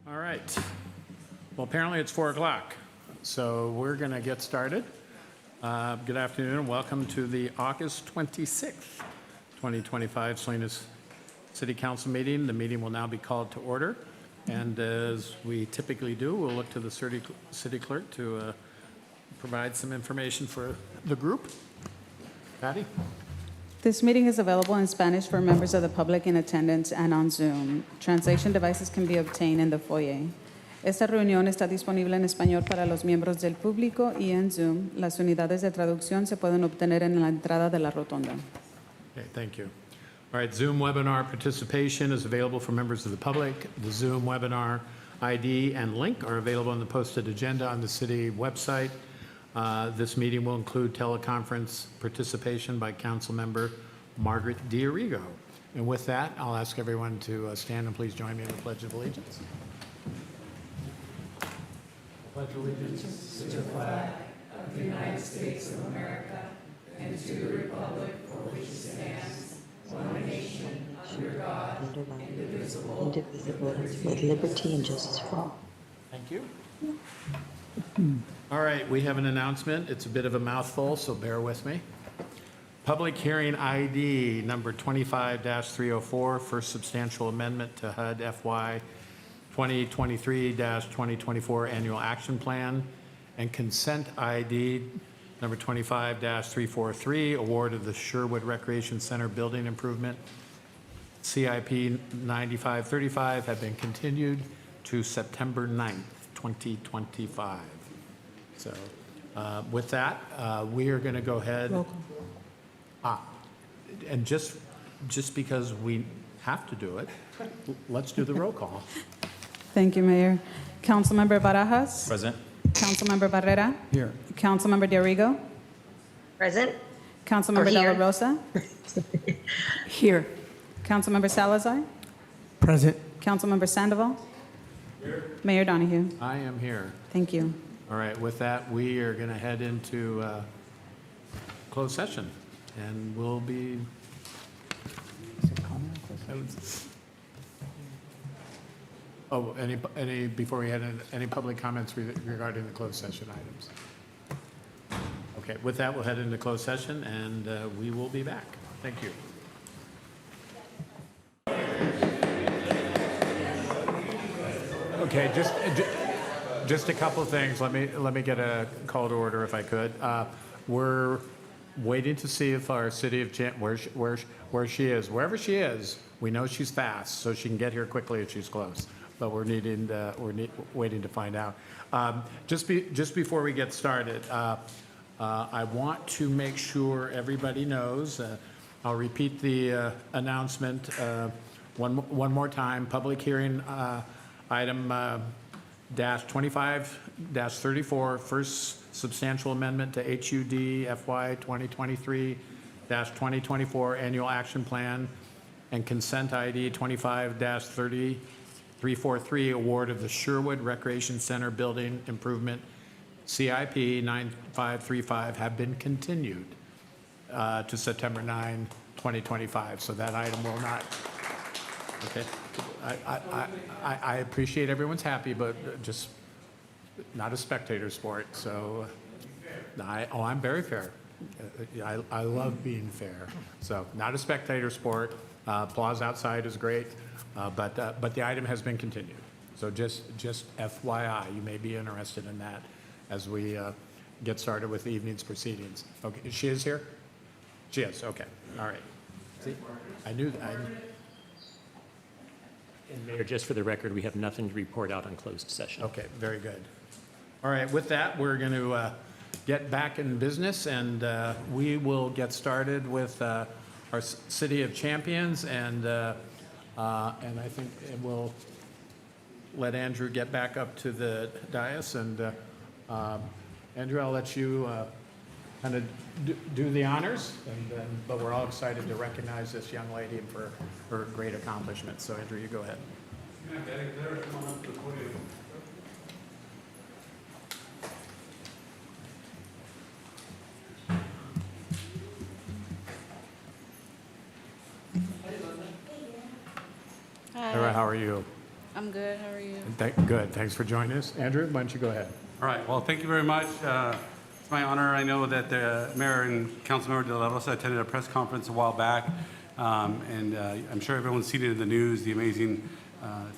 All right. Well, apparently it's 4 o'clock, so we're going to get started. Good afternoon and welcome to the August 26th, 2025 Salinas City Council meeting. The meeting will now be called to order. And as we typically do, we'll look to the city clerk to provide some information for the group. Patty? This meeting is available in Spanish for members of the public in attendance and on Zoom. Translation devices can be obtained in the foyer. Esta reunión está disponible en español para los miembros del público y en Zoom. Las unidades de traducción se pueden obtener en la entrada de la rotonda. Okay, thank you. All right, Zoom webinar participation is available for members of the public. The Zoom webinar ID and link are available on the posted agenda on the city website. This meeting will include teleconference participation by Council Member Margaret D'Arrigo. And with that, I'll ask everyone to stand and please join me in the Pledge of Allegiance. Pledge allegiance to the flag of the United States of America and to the republic for which it stands, one nation, under God, indivisible, with liberty and justice for all. Thank you. All right, we have an announcement. It's a bit of a mouthful, so bear with me. Public hearing ID number 25-304, first substantial amendment to HUD FY 2023-2024 annual action plan, and consent ID number 25-343, award of the Sherwood Recreation Center building improvement CIP 9535 have been continued to September 9th, 2025. So with that, we are going to go ahead. And just because we have to do it, let's do the roll call. Thank you, Mayor. Councilmember Barajas? Present. Councilmember Barrera? Here. Councilmember D'Arrigo? Present. Councilmember Here. Dela Rosa? Here. Councilmember Salazar? Present. Councilmember Sandoval? Here. Mayor Donahue? I am here. Thank you. All right, with that, we are going to head into closed session, and we'll be. Oh, any before we head in, any public comments regarding the closed session items? Okay, with that, we'll head into closed session, and we will be back. Thank you. Okay, just a couple of things. Let me get a call to order if I could. We're waiting to see if our city of where she is, wherever she is. We know she's fast, so she can get here quickly if she's close. But we're waiting to find out. Just before we get started, I want to make sure everybody knows. I'll repeat the announcement one more time. Public hearing item -25-34, first substantial amendment to HUD FY 2023-2024 annual action plan, and consent ID 25-343, award of the Sherwood Recreation Center building improvement CIP 9535 have been continued to September 9, 2025. So that item will not. Okay. I appreciate everyone's happy, but just not a spectator sport. So I'm very fair. I love being fair. So not a spectator sport. Applause outside is great, but the item has been continued. So just FYI, you may be interested in that as we get started with the evening's proceedings. Okay, she is here? She is, okay, all right. See, I knew that. And Mayor, just for the record, we have nothing to report out on closed session. Okay, very good. All right, with that, we're going to get back in business, and we will get started with our City of Champions, and I think we'll let Andrew get back up to the dais. And Andrew, I'll let you kind of do the honors, but we're all excited to recognize this young lady for her great accomplishments. So Andrew, you go ahead. Sarah, how are you? I'm good. How are you? Good, thanks for joining us. Andrew, why don't you go ahead? All right, well, thank you very much. It's my honor. I know that the Mayor and Councilmember De La Rosa attended a press conference a while back, and I'm sure everyone's seen it in the news, the amazing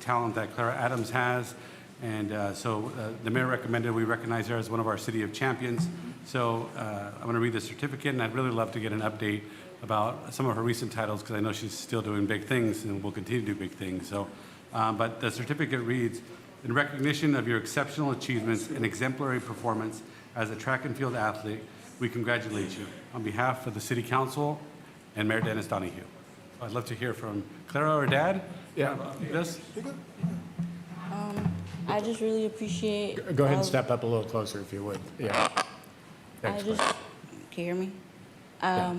talent that Clara Adams has. And so the Mayor recommended we recognize her as one of our City of Champions. So I'm going to read the certificate, and I'd really love to get an update about some of her recent titles, because I know she's still doing big things and will continue to do big things. So, but the certificate reads, in recognition of your exceptional achievements and exemplary performance as a track and field athlete, we congratulate you on behalf of the City Council and Mayor Dennis Donahue. So I'd love to hear from Clara or Dad. Yeah. This. I just really appreciate. Go ahead and all- step up a little closer if you would. Yeah. I Thanks, just, Clara. can you hear me? Yeah.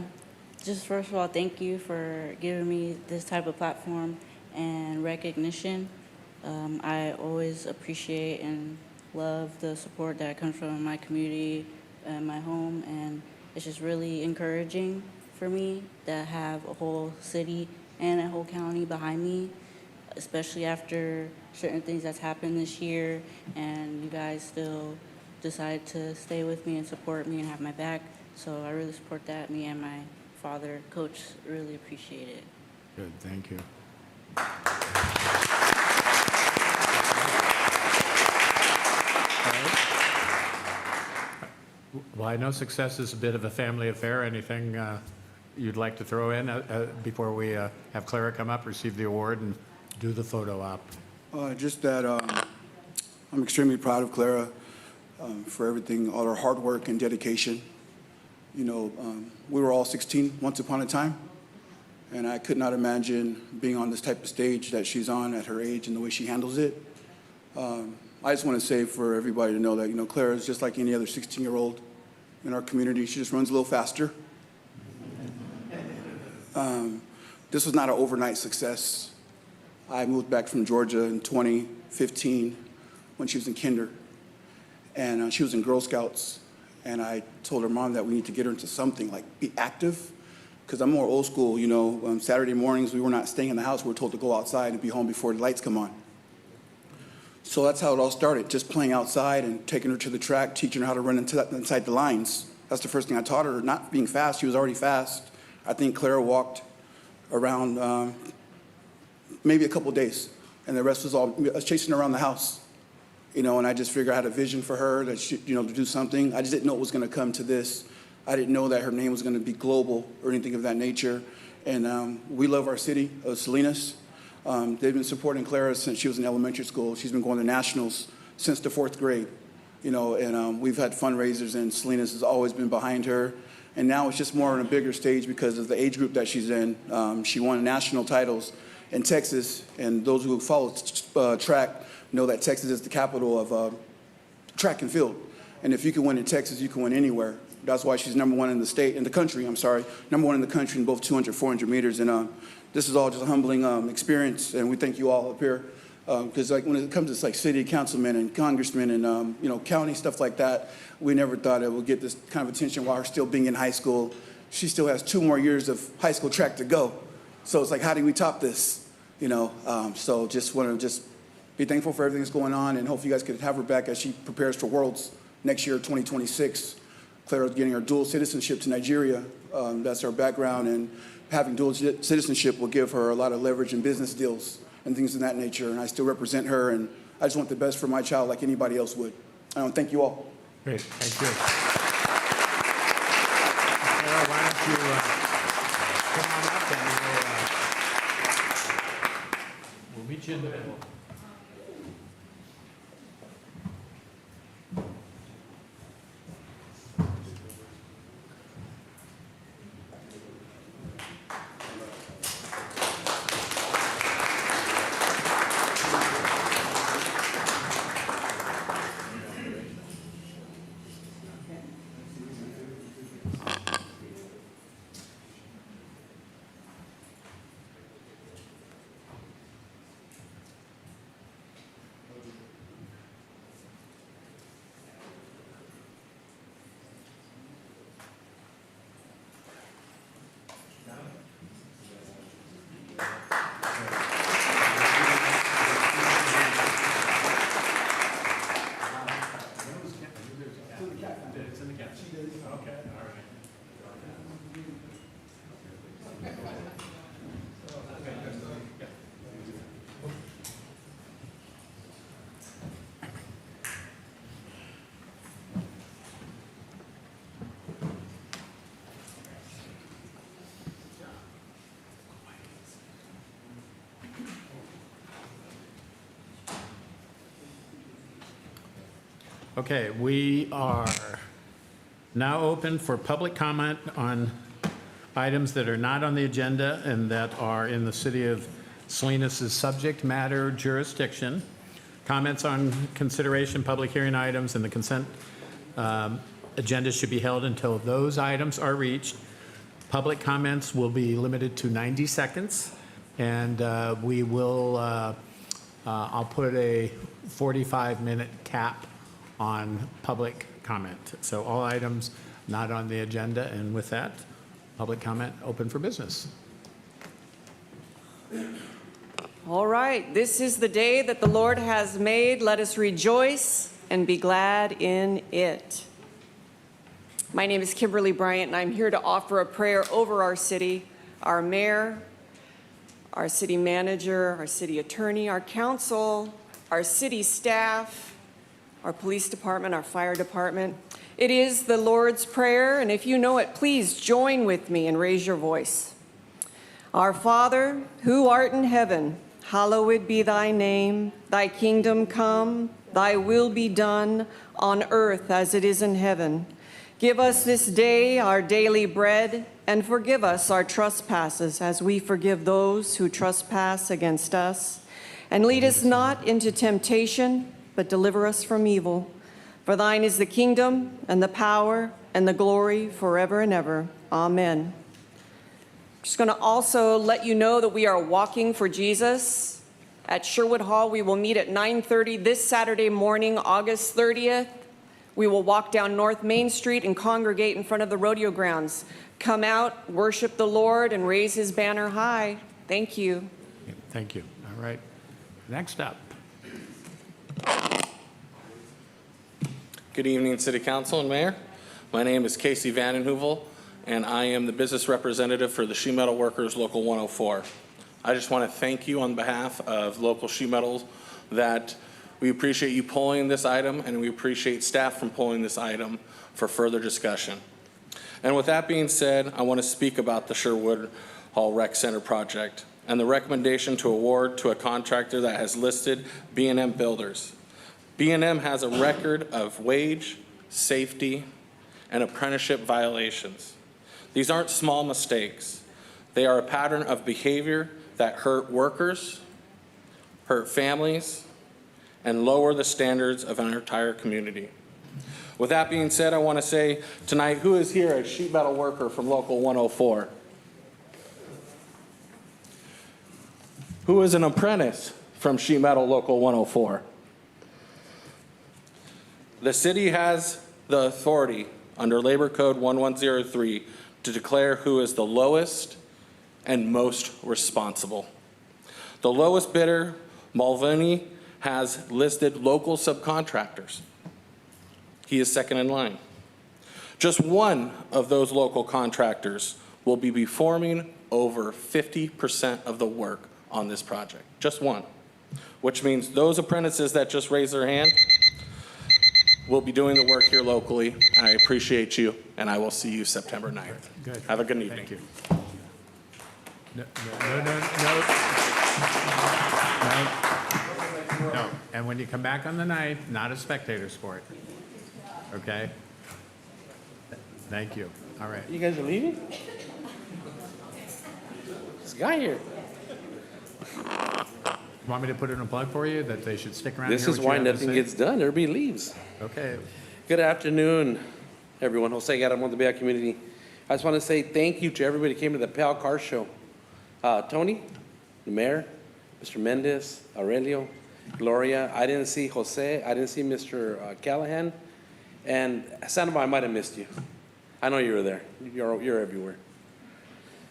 Just first of all, thank you for giving me this type of platform and recognition. I always appreciate and love the support that comes from my community and my home, and it's just really encouraging for me to have a whole city and a whole county behind me, especially after certain things that's happened this year, and you guys still decide to stay with me and support me and have my back. So I really support that. Me and my father, Coach, really appreciate it. Good, thank you. Well, I know success is a bit of a family affair. Anything you'd like to throw in before we have Clara come up, receive the award, and do the photo op? Just that I'm extremely proud of Clara for everything, all her hard work and dedication. You know, we were all 16 once upon a time, and I could not imagine being on this type of stage that she's on at her age and the way she handles it. I just want to say for everybody to know that, you know, Clara is just like any other 16-year-old in our community. She just runs a little faster. This was not an overnight success. I moved back from Georgia in 2015 when she was in kinder, and she was in Girl Scouts, and I told her mom that we need to get her into something, like be active, because I'm more old school, you know. Saturday mornings, we were not staying in the house. We were told to go outside and be home before the lights come on. So that's how it all started, just playing outside and taking her to the track, teaching her how to run inside the lines. That's the first thing I taught her, not being fast. She was already fast. I think Clara walked around maybe a couple days, and the rest was all chasing her around the house. You know, and I just figured I had a vision for her that she, you know, to do something. I just didn't know it was going to come to this. I didn't know that her name was going to be global or anything of that nature. And we love our city of Salinas. They've been supporting Clara since she was in elementary school. She's been going to nationals since the 4th grade. You know, and we've had fundraisers, and Salinas has always been behind her. And now it's just more on a bigger stage because of the age group that she's in. She won national titles in Texas, and those who follow track know that Texas is the capital of track and field. And if you can win in Texas, you can win anywhere. That's why she's #1 in the state, in the country, I'm sorry, #1 in the country in both 200, 400 meters. And this is all just a humbling experience, and we thank you all up here. Because like when it comes to like city councilmen and congressmen and you know, county stuff like that, we never thought it would get this kind of attention while her still being in high school. She still has 2 more years of high school track to go. So it's like, how do we top this? You know, so just want to just be thankful for everything that's going on, and hope you guys could have her back as she prepares for Worlds next year, 2026. Clara's getting her dual citizenship to Nigeria. That's her background, and having dual citizenship will give her a lot of leverage in business deals and things of that nature. And I still represent her, and I just want the best for my child like anybody else would. Thank you all. Great, thank you. Clara, why don't you come on up and we'll meet you in the middle. Okay, we are now open for public comment on items that are not on the agenda and that are in the City of Salinas' subject matter jurisdiction. Comments on consideration, public hearing items, and the consent agenda should be held until those items are reached. Public comments will be limited to 90 seconds, and we will, I'll put a 45-minute cap on public comment. So all items not on the agenda, and with that, public comment open for business. All right, this is the day that the Lord has made. Let us rejoice and be glad in it. My name is Kimberly Bryant, and I'm here to offer a prayer over our city, our mayor, our city manager, our city attorney, our council, our city staff, our police department, our fire department. It is the Lord's Prayer, and if you know it, please join with me and raise your voice. Our Father, who art in heaven, hallowed be thy name. Thy kingdom come, thy will be done on earth as it is in heaven. Give us this day our daily bread, and forgive us our trespasses as we forgive those who trespass against us. And lead us not into temptation, but deliver us from evil. For thine is the kingdom and the power and the glory forever and ever. Amen. Just going to also let you know that we are walking for Jesus at Sherwood Hall. We will meet at 9:30 this Saturday morning, August 30th. We will walk down North Main Street and congregate in front of the rodeo grounds. Come out, worship the Lord, and raise his banner high. Thank you. Thank you. All right. Next up. Good evening, City Council and Mayor. My name is Casey Vandenheuvel, and I am the business representative for the Sheet Metal Workers Local 104. I just want to thank you on behalf of local sheet metals that we appreciate you pulling this item, and we appreciate staff from pulling this item for further discussion. And with that being said, I want to speak about the Sherwood Hall Rec Center project and the recommendation to award to a contractor that has listed B&M Builders. B&M has a record of wage, safety, and apprenticeship violations. These aren't small mistakes. They are a pattern of behavior that hurt workers, hurt families, and lower the standards of our entire community. With that being said, I want to say tonight, who is here a sheet metal worker from Local 104? Who is an apprentice from Sheet Metal Local 104? The city has the authority under Labor Code 1103 to declare who is the lowest and most responsible. The lowest bidder, Mulvaney, has listed local subcontractors. He is second in line. Just one of those local contractors will be performing over 50% of the work on this project. Just one, which means those apprentices that just raised their hand will be doing the work here locally. I appreciate you, and I will see you September 9th. Good. Have a good evening. Thank you. No. And when you come back on the 9th, not a spectator sport. Okay? Thank you. All right. You guys are leaving? This guy here. Want me to put in a plug for you that they should stick around? and This hear is what you why have to nothing say? gets done. Everybody leaves. Okay. Good afternoon, everyone. Jose Garamond, the Bay community. I just want to say thank you to everybody who came to the Pal Car Show. Tony, the mayor, Mr. Mendez, Aurelio, Gloria. I didn't see Jose. I didn't see Mr. Callahan. And Sandoval, I might have missed you. I know you were there. You're everywhere.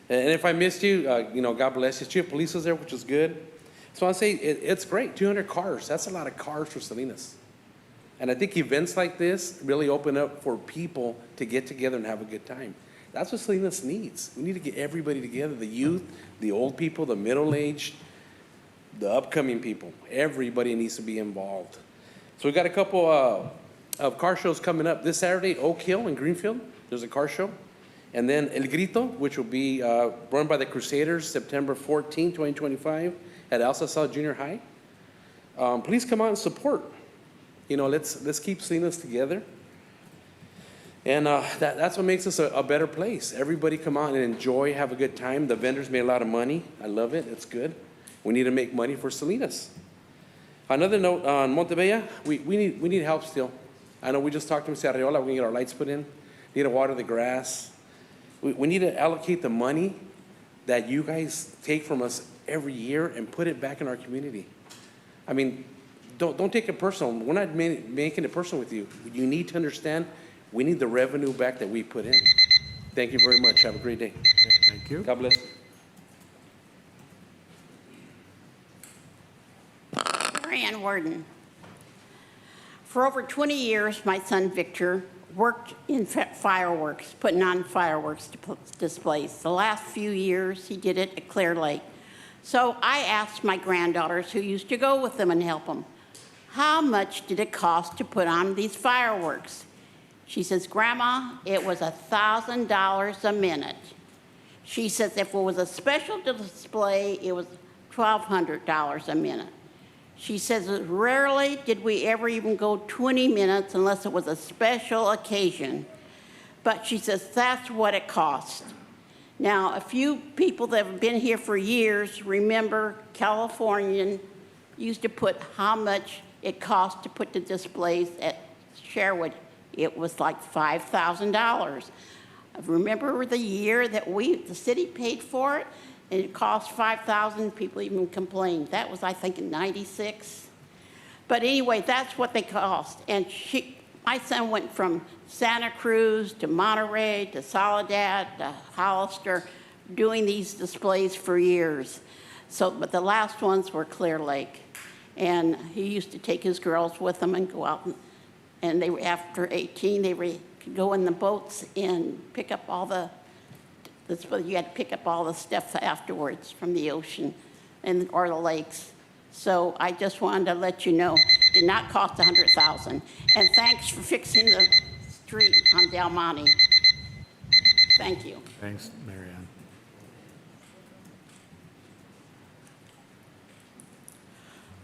And if I missed you, God bless you. Chief Police was there, which was good. So I say it's great. 200 cars. That's a lot of cars for Salinas. And I think events like this really open up for people to get together and have a good time. That's what Salinas needs. We need to get everybody together, the youth, the old people, the middle-aged, the upcoming people. Everybody needs to be involved. So we got a couple of car shows coming up this Saturday, Oak Hill in Greenfield. There's a car show. And then El Grito, which will be run by the Crusaders, September 14, 2025 at El Salado Junior High. Please come out and support. let's keep Salinas together. And that's what makes us a better place. Everybody come out and enjoy, have a good time. The vendors made a lot of money. I love it. It's good. We need to make money for Salinas. Another note on Montebella, we need help still. I know we just talked to Mr. Arriola. We're going to get our lights put in. Need to water the grass. We need to allocate the money that you guys take from us every year and put it back in our community. I mean, don't take it personal. We're not making it personal with you. You need to understand we need the revenue back that we put in. Thank you very much. Have a great day. Thank you. God bless. Marianne Warden. For over 20 years, my son Victor worked in fireworks, putting on fireworks displays. The last few years, he did it at Clear Lake. So I asked my granddaughters who used to go with them and help them, how much did it cost to put on these fireworks? She says, Grandma, it was $1,000 a minute. She says if it was a special display, it was $1,200 a minute. She says rarely did we ever even go 20 minutes unless it was a special occasion. But she says that's what it cost. Now, a few people that have been here for years remember Californian used to put how much it cost to put the displays at Sherwood. It was like $5,000. I remember the year that the city paid for it, and it cost $5,000. People even complained. That was, I think, in '96. But anyway, that's what they cost. And my son went from Santa Cruz to Monterey to Soledad to Hollister, doing these displays for years. But the last ones were Clear Lake. And he used to take his girls with him and go out, and they were, after 18, they could go in the boats and pick up all you had to pick up all the stuff afterwards from the ocean or the lakes. So I just wanted to let you know, it did not cost $100,000. And thanks for fixing the street on Del Monte. Thank you. Thanks, Marianne.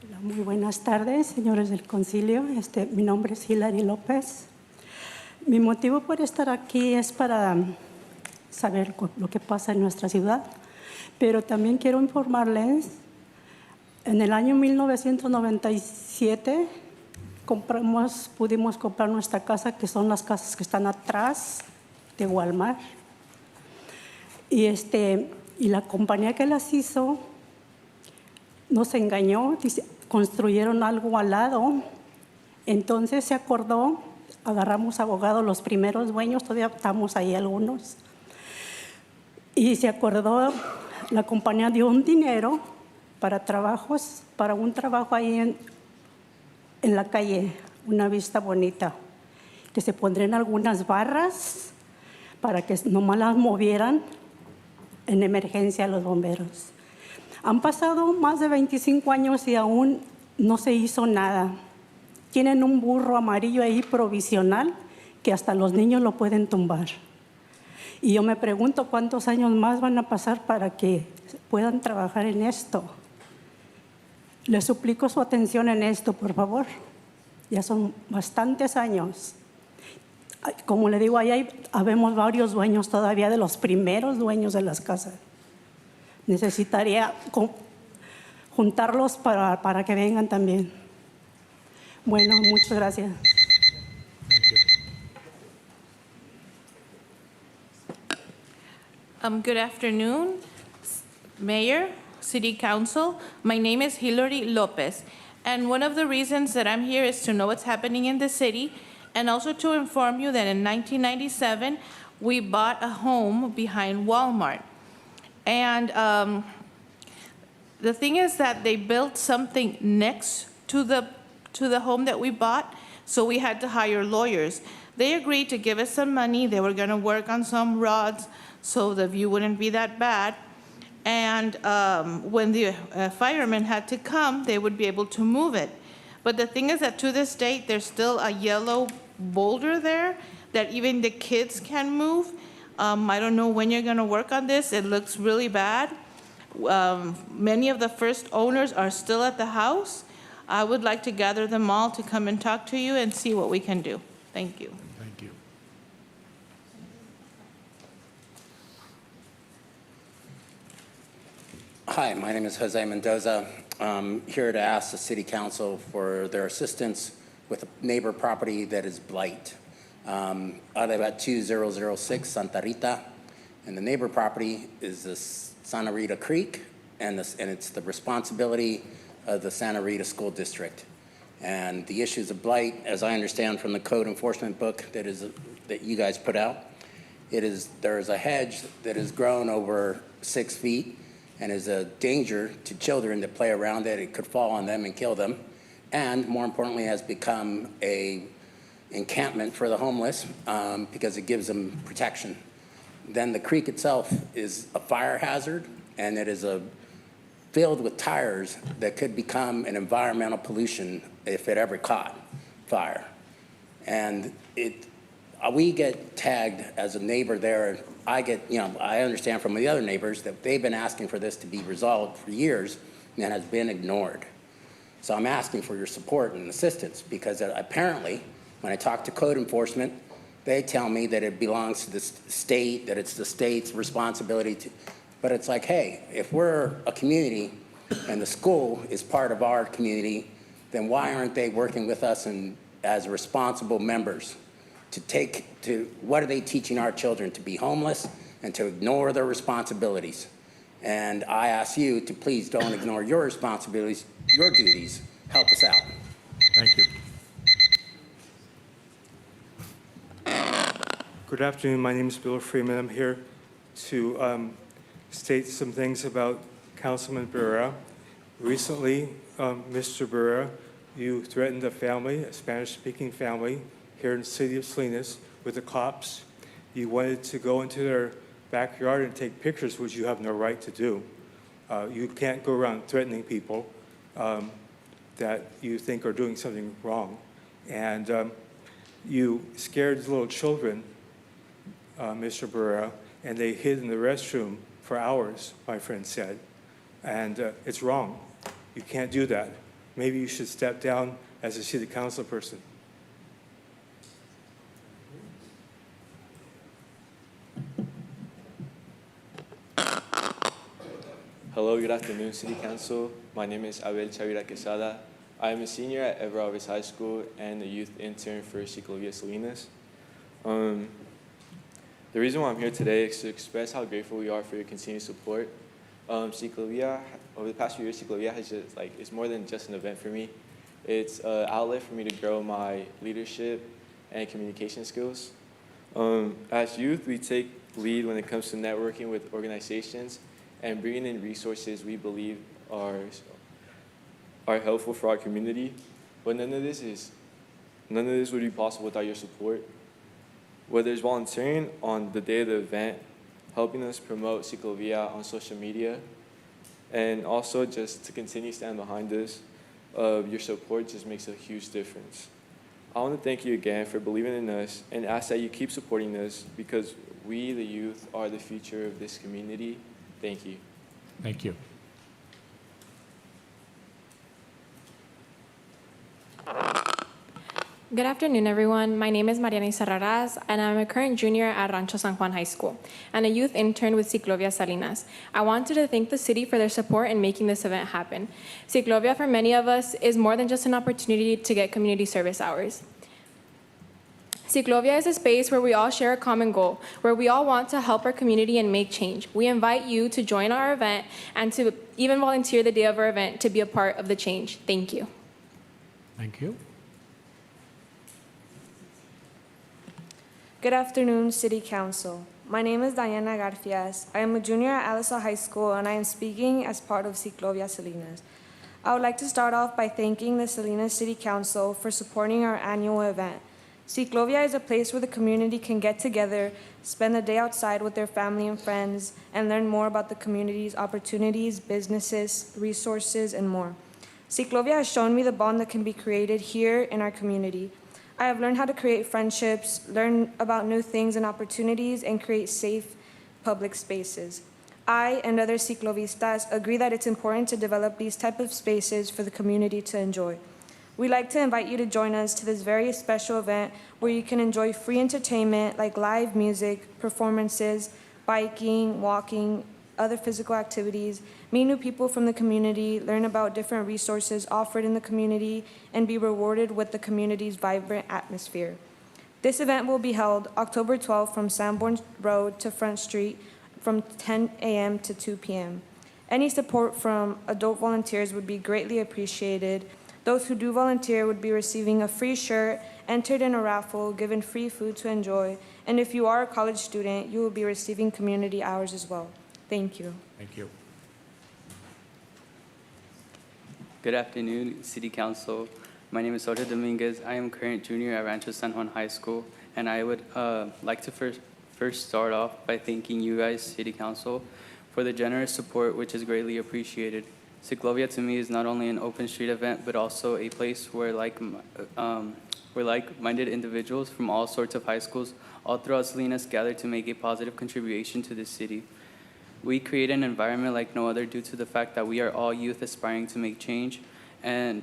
Hola, muy buenas tardes, señores del concilio. Mi nombre es Hilary López. Mi motivo por estar aquí es para saber lo que pasa en nuestra ciudad, pero también quiero informarles, en el año 1997 pudimos comprar nuestra casa, que son las casas que están atrás de Walmart, y la compañía que las hizo nos engañó, construyeron algo al lado, entonces se acordó, agarramos abogados, los primeros dueños, todavía estamos ahí algunos, y se acordó, la compañía dio un dinero para un trabajo ahí en la calle, una vista bonita, que se pondrían algunas barras para que nomás las movieran en emergencia los bomberos. Han pasado más de 25 años y aún no se hizo nada. Tienen un burro amarillo ahí provisional que hasta los niños lo pueden tumbar. Y yo me pregunto cuántos años más van a pasar para que puedan trabajar en esto. Les suplico su atención en esto, por favor. Ya son bastantes años. Como le digo, ahí habemos varios dueños todavía, de los primeros dueños de las casas. Necesitaría juntarlos para que vengan también. Bueno, muchas gracias. Good afternoon, Mayor, City Council. My name is Hilary Lopez, and one of the reasons that I'm here is to know what's happening in the city, and also to inform you that in 1997, we bought a home behind Walmart. And the thing is that they built something next to the home that we bought, so we had to hire lawyers. They agreed to give us some money. They were gonna work on some rods so the view wouldn't be that bad. And when the firemen had to come, they would be able to move it. But the thing is that to this date, there's still a yellow boulder there that even the kids can move. I don't know when you're gonna work on this. It looks really bad. Many of the first owners are still at the house. I would like to gather them all to come and talk to you and see what we can do. Thank you. Thank you. Hi, my name is Jose Mendoza. I'm here to ask the City Council for their assistance with a neighbor property that is blight. I live at 2006 Santa Rita, and the neighbor property is the Santa Rita Creek, and it's the responsibility of the Santa Rita School District. And the issues of blight, as I understand from the code enforcement book that you guys put out, there is a hedge that has grown over 6 feet and is a danger to children that play around it. It could fall on them and kill them. And more importantly, has become a encampment for the homeless because it gives them protection. Then the creek itself is a fire hazard, and it is filled with tires that could become an environmental pollution if it ever caught fire. And we get tagged as a neighbor there. I understand from the other neighbors that they've been asking for this to be resolved for years and has been ignored. So I'm asking for your support and assistance because apparently when I talk to code enforcement, they tell me that it belongs to the state, that it's the state's responsibility to, but it's like, hey, if we're a community and the school is part of our community, then why aren't they working with us as responsible members what are they teaching our children, to be homeless and to ignore their responsibilities? And I ask you to please don't ignore your responsibilities, your duties. Help us out. Thank you. Good afternoon. My name is Bill Freeman. I'm here to state some things about Councilman Barrera. Recently, Mr. Barrera, you threatened a family, a Spanish-speaking family, here in the city of Salinas with the cops. You wanted to go into their backyard and take pictures, which you have no right to do. You can't go around threatening people that you think are doing something wrong. And you scared little children, Mr. Barrera, and they hid in the restroom for hours, my friend said. And it's wrong. You can't do that. Maybe you should step down as a city council person. Hello, good afternoon, City Council. My name is Abel Chavira Quesada. I am a senior at Ever Alvarez High School and a youth intern for Ciclovia Salinas. The reason why I'm here today is to express how grateful we are for your continued support. Ciclovia, over the past few years, Ciclovia has just, it's more than just an event for me. It's an outlet for me to grow my leadership and communication skills. As youth, we take lead when it comes to networking with organizations and bringing in resources we believe are helpful for our community. But none of this would be possible without your support. Whether it's volunteering on the day of the event, helping us promote Ciclovia on social media, and also just to continue standing behind us, your support just makes a huge difference. I want to thank you again for believing in us and ask that you keep supporting us because we, the youth, are the future of this community. Thank you. Thank you. Good afternoon, everyone. My name is Mariana Serraraz, and I'm a current junior at Rancho San Juan High School and a youth intern with Ciclovia Salinas. I wanted to thank the city for their support in making this event happen. Ciclovia, for many of us, is more than just an opportunity to get community service hours. Ciclovia is a space where we all share a common goal, where we all want to help our community and make change. We invite you to join our event and to even volunteer the day of our event to be a part of the change. Thank you. Thank you. Good afternoon, City Council. My name is Diana Garfias. I am a junior at Alisa High School, and I am speaking as part of Ciclovia Salinas. I would like to start off by thanking the Salinas City Council for supporting our annual event. Ciclovia is a place where the community can get together, spend the day outside with their family and friends, and learn more about the community's opportunities, businesses, resources, and more. Ciclovia has shown me the bond that can be created here in our community. I have learned how to create friendships, learn about new things and opportunities, and create safe public spaces. I and other ciclovistas agree that it's important to develop these type of spaces for the community to enjoy. We'd like to invite you to join us to this very special event where you can enjoy free entertainment like live music, performances, biking, walking, other physical activities, meet new people from the community, learn about different resources offered in the community, and be rewarded with the community's vibrant atmosphere. This event will be held October 12th from Sanborn Road to Front Street from 10 a.m. to 2 p.m. Any support from adult volunteers would be greatly appreciated. Those who do volunteer would be receiving a free shirt, entered in a raffle, given free food to enjoy, and if you are a college student, you will be receiving community hours as well. Thank you. Thank you. Good afternoon, City Council. My name is Jorge Dominguez. I am current junior at Rancho San Juan High School, and I would like to first start off by thanking you guys, City Council, for the generous support, which is greatly appreciated. Ciclovia to me is not only an open street event, but also a place where like-minded individuals from all sorts of high schools all throughout Salinas gather to make a positive contribution to the city. We create an environment like no other due to the fact that we are all youth aspiring to make change and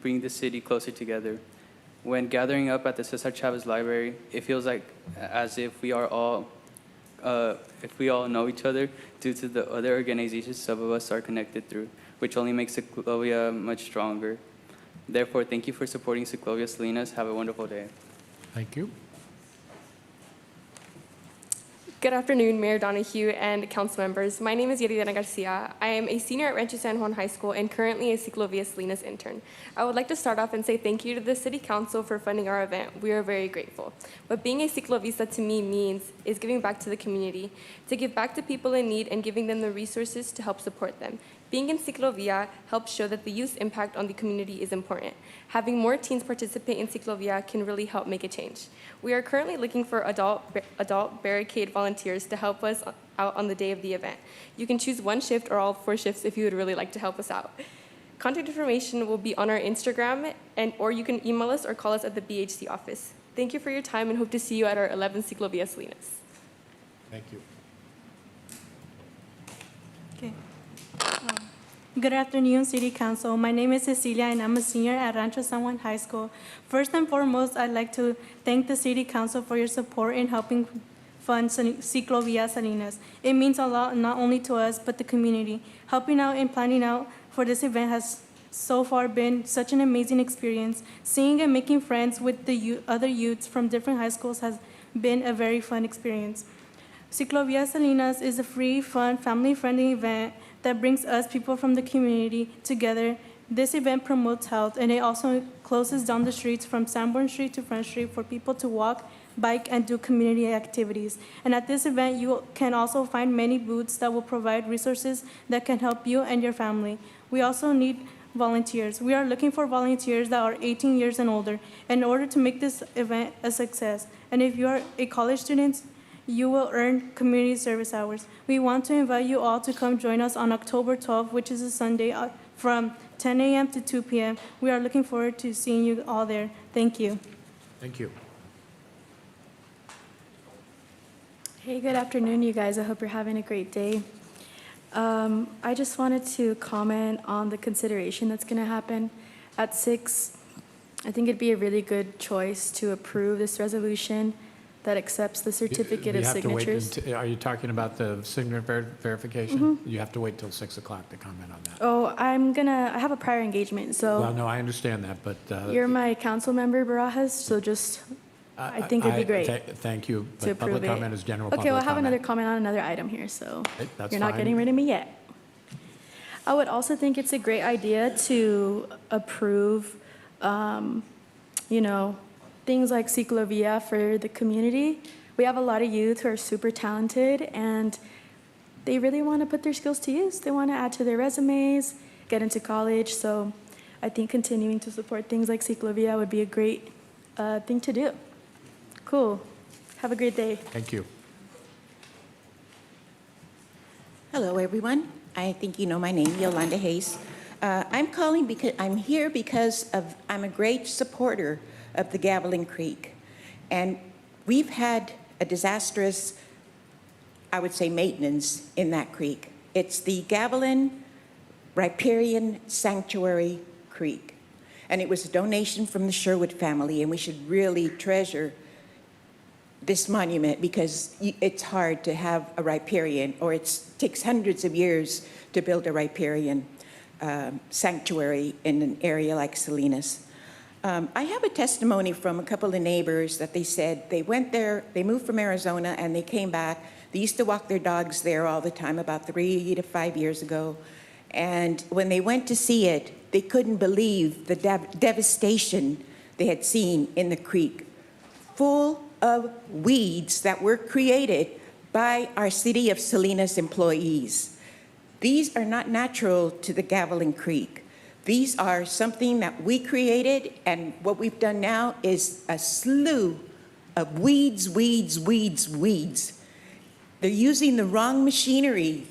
bring the city closer together. When gathering up at the Cesar Chavez Library, it feels like as if we all know each other due to the other organizations some of us are connected through, which only makes Ciclovia much stronger. Therefore, thank you for supporting Ciclovia Salinas. Have a wonderful day. Thank you. Good afternoon, Mayor Donahue and council members. My name is Yeridiana Garcia. I am a senior at Rancho San Juan High School and currently a Ciclovia Salinas intern. I would like to start off and say thank you to the City Council for funding our event. We are very grateful. What being a Ciclovista to me means is giving back to the community, to give back to people in need and giving them the resources to help support them. Being in Ciclovia helps show that the youth's impact on the community is important. Having more teens participate in Ciclovia can really help make a change. We are currently looking for adult barricade volunteers to help us out on the day of the event. You can choose one shift or all 4 shifts if you would really like to help us out. Contact information will be on our Instagram, or you can email us or call us at the BHC office. Thank you for your time and hope to see you at our 11 Ciclovia Salinas. Thank you. Okay. Good afternoon, City Council. My name is Cecilia, and I'm a senior at Rancho San Juan High School. First and foremost, I'd like to thank the City Council for your support in helping fund Ciclovia Salinas. It means a lot, not only to us, but the community. Helping out and planning out for this event has so far been such an amazing experience. Seeing and making friends with the other youths from different high schools has been a very fun experience. Ciclovia Salinas is a free, fun, family-friendly event that brings us, people from the community, together. This event promotes health, and it also closes down the streets from Sanborn Street to Front Street for people to walk, bike, and do community activities. And at this event, you can also find many booths that will provide resources that can help you and your family. We also need volunteers. We are looking for volunteers that are 18 years and older in order to make this event a success. And if you are a college student, you will earn community service hours. We want to invite you all to come join us on October 12th, which is a Sunday, from 10 a.m. to 2 p.m. We are looking forward to seeing you all there. Thank you. Thank you. Hey, good afternoon, you guys. I hope you're having a great day. I just wanted to comment on the consideration that's going to happen at 6. I think it'd be a really good choice to approve this resolution that accepts the certificate of signatures. Are you talking about the signature verification? Mhm. You have to wait till 6 o'clock to comment on that. Oh, I have a prior engagement, so Well, no, I understand that, but. you're my council member, Barajas, so just, I think it'd be great Thank you, to but public approve it. comment is general public Okay, well, I comment. have another comment on another item here, so Okay, that's you're not fine. getting rid of me yet. I would also think it's a great idea to approve, things like Ciclovia for the community. We have a lot of youth who are super talented, and they really want to put their skills to use. They want to add to their resumes, get into college, so I think continuing to support things like Ciclovia would be a great thing to do. Cool. Have a great day. Thank you. Hello, everyone. I think you know my name, Yolanda Hayes. I'm calling because I'm here because I'm a great supporter of the Gavilan Creek. And we've had a disastrous I would say, maintenance in that creek. It's the Gavilan Riparian Sanctuary Creek. And it was a donation from the Sherwood family, and we should really treasure this monument because it's hard to have a riparian, or it takes hundreds of years to build a riparian sanctuary in an area like Salinas. I have a testimony from a couple of neighbors that they said they went there, they moved from Arizona and they came back. They used to walk their dogs there all the time about 3 to 5 years ago. And when they went to see it, they couldn't believe the devastation they had seen in the creek, full of weeds that were created by our City of Salinas employees. These are not natural to the Gavilan Creek. These are something that we created, and what we've done now is a slew of weeds. They're using the wrong machinery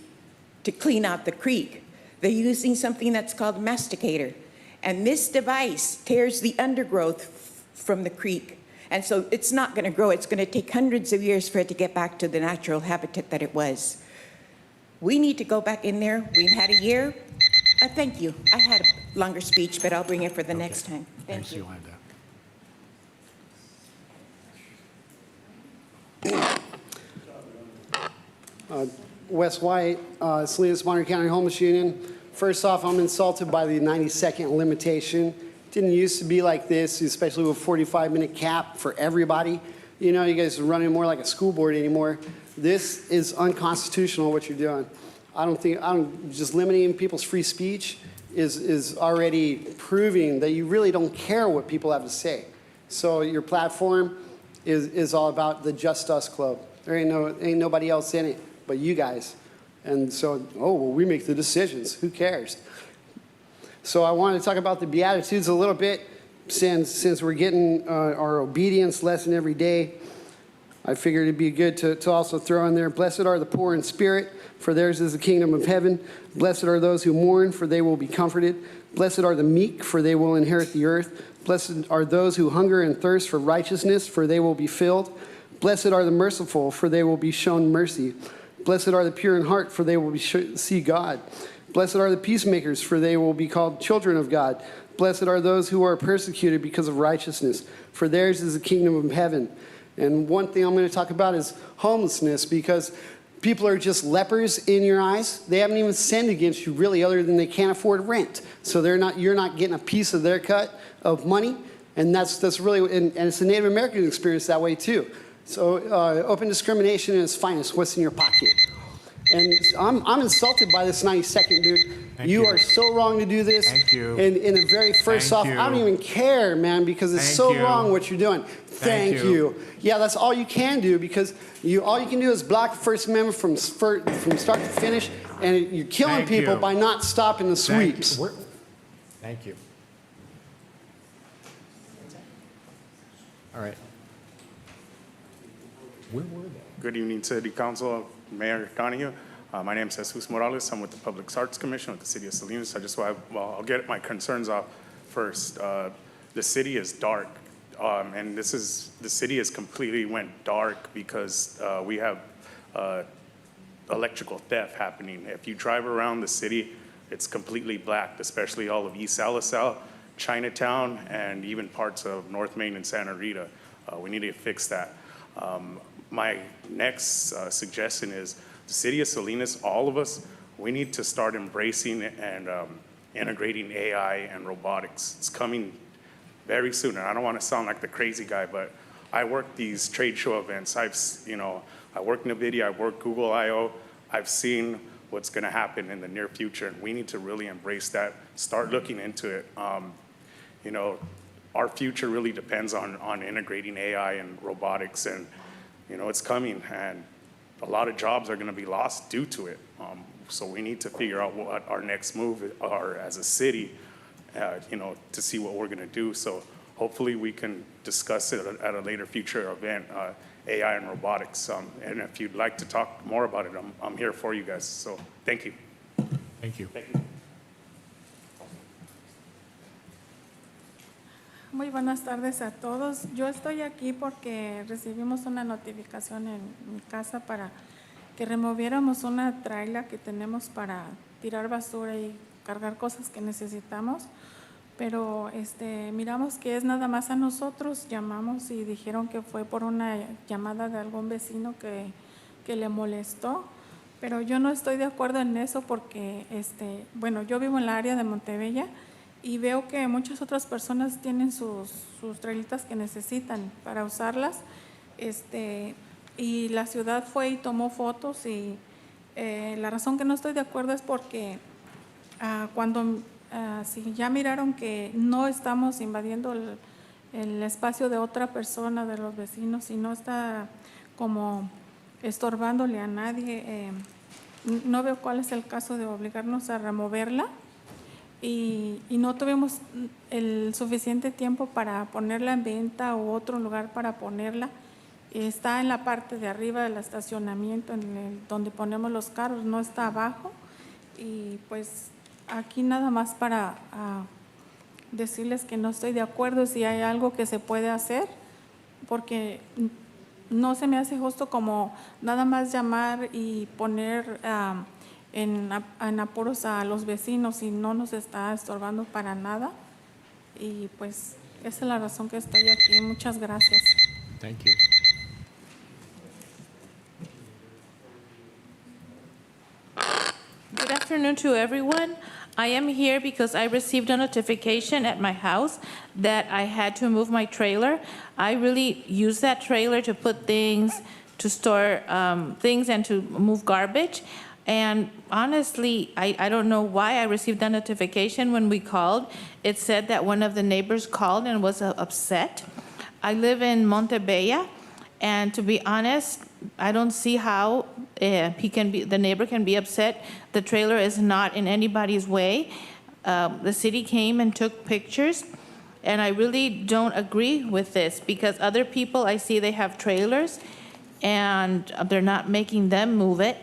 to clean out the creek. They're using something that's called masticator. And this device tears the undergrowth from the creek. And so it's not going to grow. It's going to take hundreds of years for it to get back to the natural habitat that it was. We need to go back in there. We've had a year. Thank you. I had a longer speech, but I'll bring it for the next time. Thank you. Wes White, Salinas Monterey County Homeless Union. First off, I'm insulted by the 90-second limitation. Didn't used to be like this, especially with a 45-minute cap for everybody. You know, you guys are running more like a school board anymore. This is unconstitutional, what you're doing. Just limiting people's free speech is already proving that you really don't care what people have to say. So your platform is all about the Just Us Club. There ain't nobody else in it but you guys. And so, well, we make the decisions. Who cares? So I want to talk about the Beatitudes a little bit. Since we're getting our obedience lesson every day, I figured it'd be good to also throw in there, blessed are the poor in spirit, for theirs is the kingdom of heaven. Blessed are those who mourn, for they will be comforted. Blessed are the meek, for they will inherit the earth. Blessed are those who hunger and thirst for righteousness, for they will be filled. Blessed are the merciful, for they will be shown mercy. Blessed are the pure in heart, for they will see God. Blessed are the peacemakers, for they will be called children of God. Blessed are those who are persecuted because of righteousness, for theirs is the kingdom of heaven. And one thing I'm going to talk about is homelessness, because people are just lepers in your eyes. They haven't even sinned against you really, other than they can't afford rent. So you're not getting a piece of their cut of money, and that's really, and it's a Native American experience that way too. So open discrimination in its finest. What's in your pocket? And I'm insulted by this 90-second, dude. You are so wrong to do this. Thank you. And in a very first off, I don't even care, man, because it's so wrong what you're doing. Thank you. Yeah, that's all you can do, because all you can do is block the First Amendment from start to finish, and you're killing people by not stopping the sweeps. Thank you. All right. Where were they? Good evening, City Council, Mayor Donahue. My name is Jesus Morales. I'm with the Public Arts Commission with the City of Salinas. I'll get my concerns off first. The city is dark, and the city has completely went dark because we have electrical theft happening. If you drive around the city, it's completely black, especially all of East Sallisaw, Chinatown, and even parts of North Main and Santa Rita. We need to fix that. My next suggestion is the City of Salinas, all of us, we need to start embracing and integrating AI and robotics. It's coming very soon. And I don't want to sound like the crazy guy, but I work these trade show events. I work NVIDIA, I work Google I/O. I've seen what's going to happen in the near future, and we need to really embrace that, start looking into it. Our future really depends on integrating AI and robotics, and it's coming, and a lot of jobs are going to be lost due to it. So we need to figure out what our next move are as a city, to see what we're going to do. So hopefully we can discuss it at a later future event, AI and robotics. And if you'd like to talk more about it, I'm here for you guys. So thank you. Thank you. Thank you. Muy buenas tardes a todos. Yo estoy aquí porque recibimos una notificación en mi casa para que removiéramos una traila que tenemos para tirar basura y cargar cosas que necesitamos, pero miramos que es nada más a nosotros, llamamos y dijeron que fue por una llamada de algún vecino que le molestó, pero yo no estoy de acuerdo en eso porque, bueno, yo vivo en la área de Montebella y veo que muchas otras personas tienen sus trailitas que necesitan para usarlas, y la ciudad fue y tomó fotos y la razón que no estoy de acuerdo es porque si ya miraron que no estamos invadiendo el espacio de otra persona, de los vecinos, y no está como estorbándole a nadie, no veo cuál es el caso de obligarnos a removerla y no tuvimos el suficiente tiempo para ponerla en venta o otro lugar para ponerla. Está en la parte de arriba del estacionamiento, donde ponemos los carros, no está abajo. Y pues aquí nada más para decirles que no estoy de acuerdo si hay algo que se puede hacer, porque no se me hace justo como nada más llamar y poner en apuros a los vecinos y no nos está estorbando para nada. Y pues esa es la razón que estoy aquí. Muchas gracias. Thank you. Good afternoon to everyone. I am here because I received a notification at my house that I had to move my trailer. I really use that trailer to put things, to store things and to move garbage. And honestly, I don't know why I received that notification when we called. It said that one of the neighbors called and was upset. I live in Montebella, and to be honest, I don't see how the neighbor can be upset. The trailer is not in anybody's way. The city came and took pictures, and I really don't agree with this because other people, I see they have trailers, and they're not making them move it.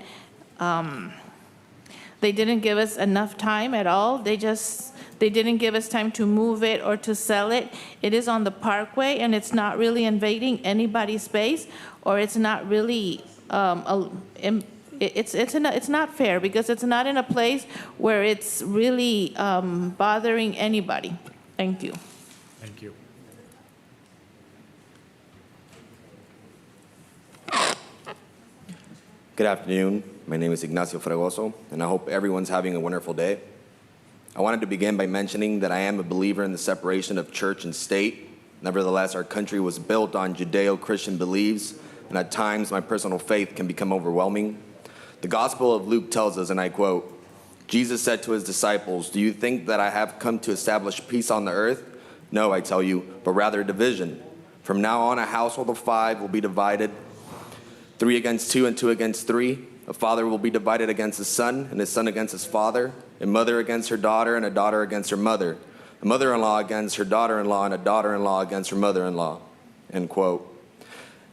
They didn't give us enough time at all. They didn't give us time to move it or to sell it. It is on the parkway, and it's not really invading anybody's space, or it's not really, it's not fair because it's not in a place where it's really bothering anybody. Thank you. Thank you. Good afternoon. My name is Ignacio Fregoso, and I hope everyone's having a wonderful day. I wanted to begin by mentioning that I am a believer in the separation of church and state. Nevertheless, our country was built on Judeo-Christian beliefs, and at times my personal faith can become overwhelming. The Gospel of Luke tells us, and I quote, Jesus said to his disciples, "Do you think that I have come to establish peace on the earth? No, I tell you, but rather division. From now on, a household of 5 will be divided, 3 against 2 and 2 against 3. A father will be divided against his son, and his son against his father, a mother against her daughter, and a daughter against her mother, a mother-in-law against her daughter-in-law, and a daughter-in-law against her mother-in-law." End quote.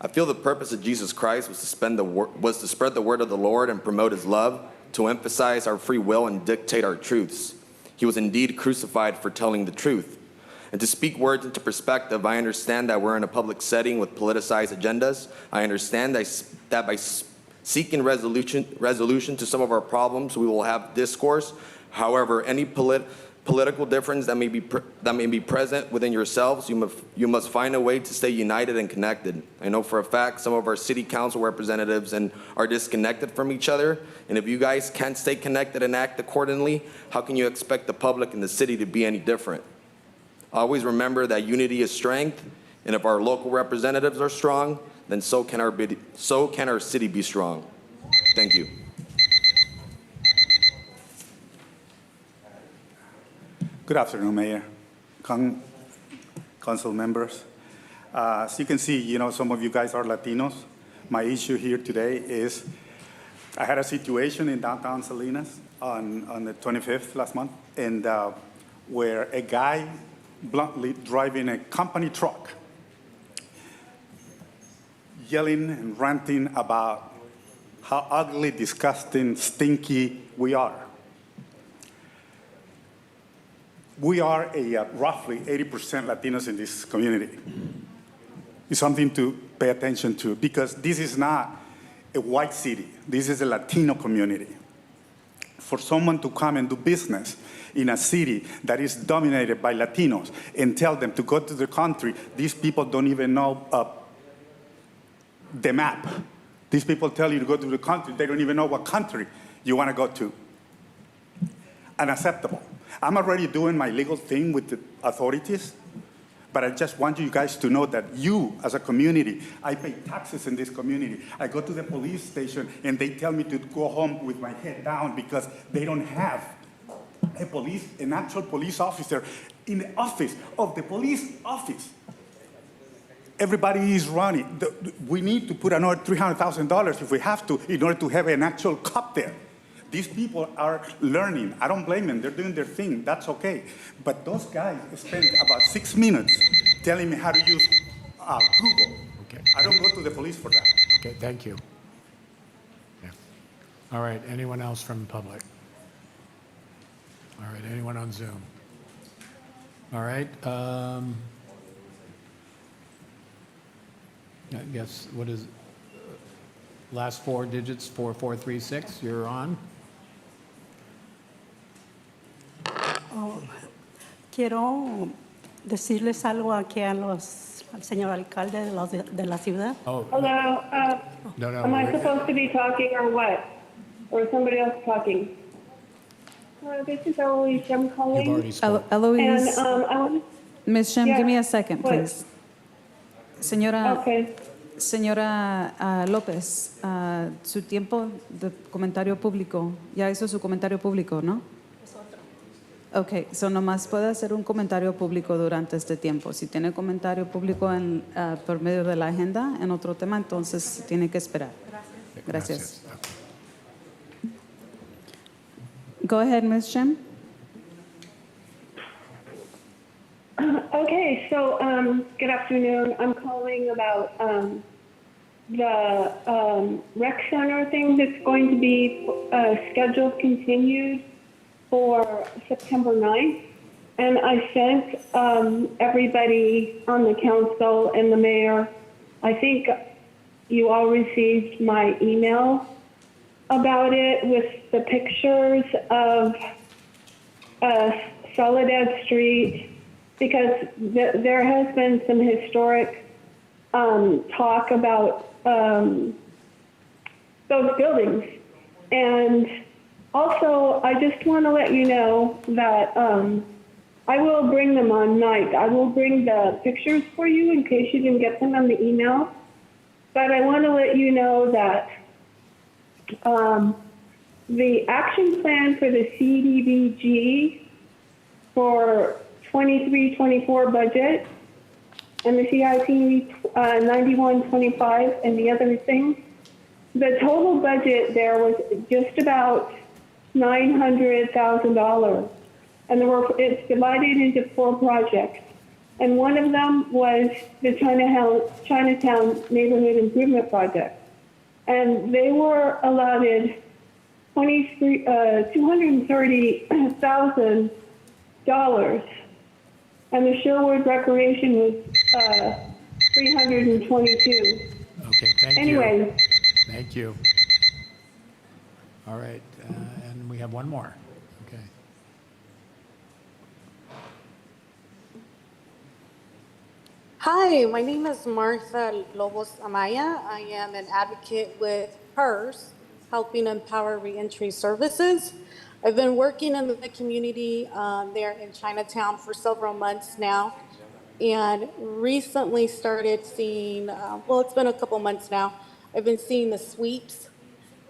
I feel the purpose of Jesus Christ was to spread the word of the Lord and promote his love, to emphasize our free will and dictate our truths. He was indeed crucified for telling the truth. And to speak words into perspective, I understand that we're in a public setting with politicized agendas. I understand that by seeking resolution to some of our problems, we will have discourse. However, any political difference that may be present within yourselves, you must find a way to stay united and connected. I know for a fact some of our city council representatives are disconnected from each other, and if you guys can't stay connected and act accordingly, how can you expect the public in the city to be any different? Always remember that unity is strength, and if our local representatives are strong, then so can our city be strong. Thank you. Good afternoon, Mayor, Council members. As you can see, some of you guys are Latinos. My issue here today is I had a situation in downtown Salinas on the 25th last month, and where a guy bluntly driving a company truck yelling and ranting about how ugly, disgusting, stinky we are. We are roughly 80% Latinos in this community. It's something to pay attention to because this is not a white city. This is a Latino community. For someone to come and do business in a city that is dominated by Latinos and tell them to go to the country, these people don't even know the map. These people tell you to go to the country, they don't even know what country you want to go to. Unacceptable. I'm already doing my legal thing with the authorities, but I just want you guys to know that you, as a community, I pay taxes in this community. I go to the police station and they tell me to go home with my head down because they don't have an actual police officer in the office of the police office. Everybody is running. We need to put another $300,000 if we have to in order to have an actual cop there. These people are learning. I don't blame them. They're doing their thing. That's okay. But those guys spend about 6 minutes telling me how to use Google. Okay. I don't go to the police for that. Okay, thank you. Yeah. All right, anyone else from the public? All right, anyone on Zoom? All right. I guess, what is, last four digits, 4436, you're on. Quiero decirles algo aquí al señor alcalde de la ciudad. Oh, Hello, no, am I supposed to be talking or what? Or is somebody else talking? This is Eloise Shem calling. You've already spoken. And Eloise, I want, Ms. Shem, yeah, give me a second, what? please. Señora, okay. señora López, su tiempo de comentario público, ya hizo su comentario público, ¿no? Ok, so nomás puede hacer un comentario público durante este tiempo. Si tiene comentario público por medio de la agenda en otro tema, entonces tiene que esperar. Gracias. Go ahead, Ms. Shem. Okay, so good afternoon. I'm calling about the rec center thing that's going to be scheduled continued for September 9th. And I sent everybody on the council and the mayor, I think you all received my email about it with the pictures of Soledad Street, because there has been some historic talk about those buildings. And also, I just want to let you know that I will bring them on night. I will bring the pictures for you in case you didn't get them on the email. But I want to let you know that the action plan for the CDBG for 23-24 budget and the CIP 91-25 and the other things, the total budget there was just about $900,000, and it's divided into 4 projects. And one of them was the Chinatown Neighborhood Improvement Project, and they were allotted $230,000, and the Sherwood Recreation was $322,000. Okay, thank you. Anyway. Thank you. All right, and we have one more. Okay. Hi, my name is Martha Lobos Amaya. I am an advocate with HERS, Helping Empower Reentry Services. I've been working in the community there in Chinatown for several months now, and recently started seeing, well, it's been a couple months now, I've been seeing the sweeps.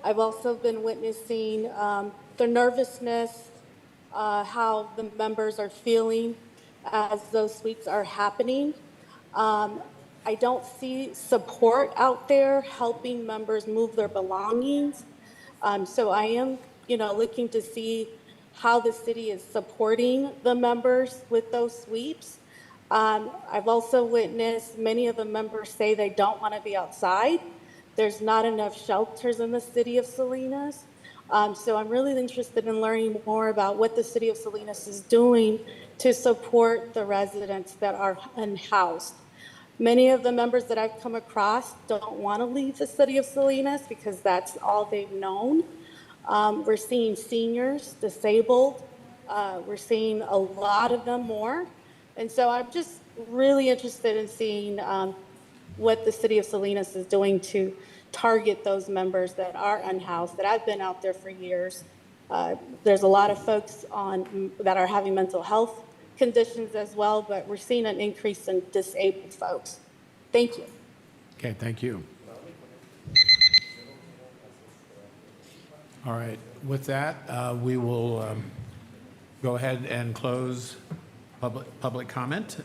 I've also been witnessing the nervousness, how the members are feeling as those sweeps are happening. I don't see support out there helping members move their belongings. So I am, looking to see how the city is supporting the members with those sweeps. I've also witnessed many of the members say they don't want to be outside. There's not enough shelters in the city of Salinas. So I'm really interested in learning more about what the city of Salinas is doing to support the residents that are unhoused. Many of the members that I've come across don't want to leave the city of Salinas because that's all they've known. We're seeing seniors, disabled. We're seeing a lot of them more. And so I'm just really interested in seeing what the city of Salinas is doing to target those members that are unhoused, that I've been out there for years. There's a lot of folks that are having mental health conditions as well, but we're seeing an increase in disabled folks. Thank you. Okay, thank you. All right, with that, we will go ahead and close public comment.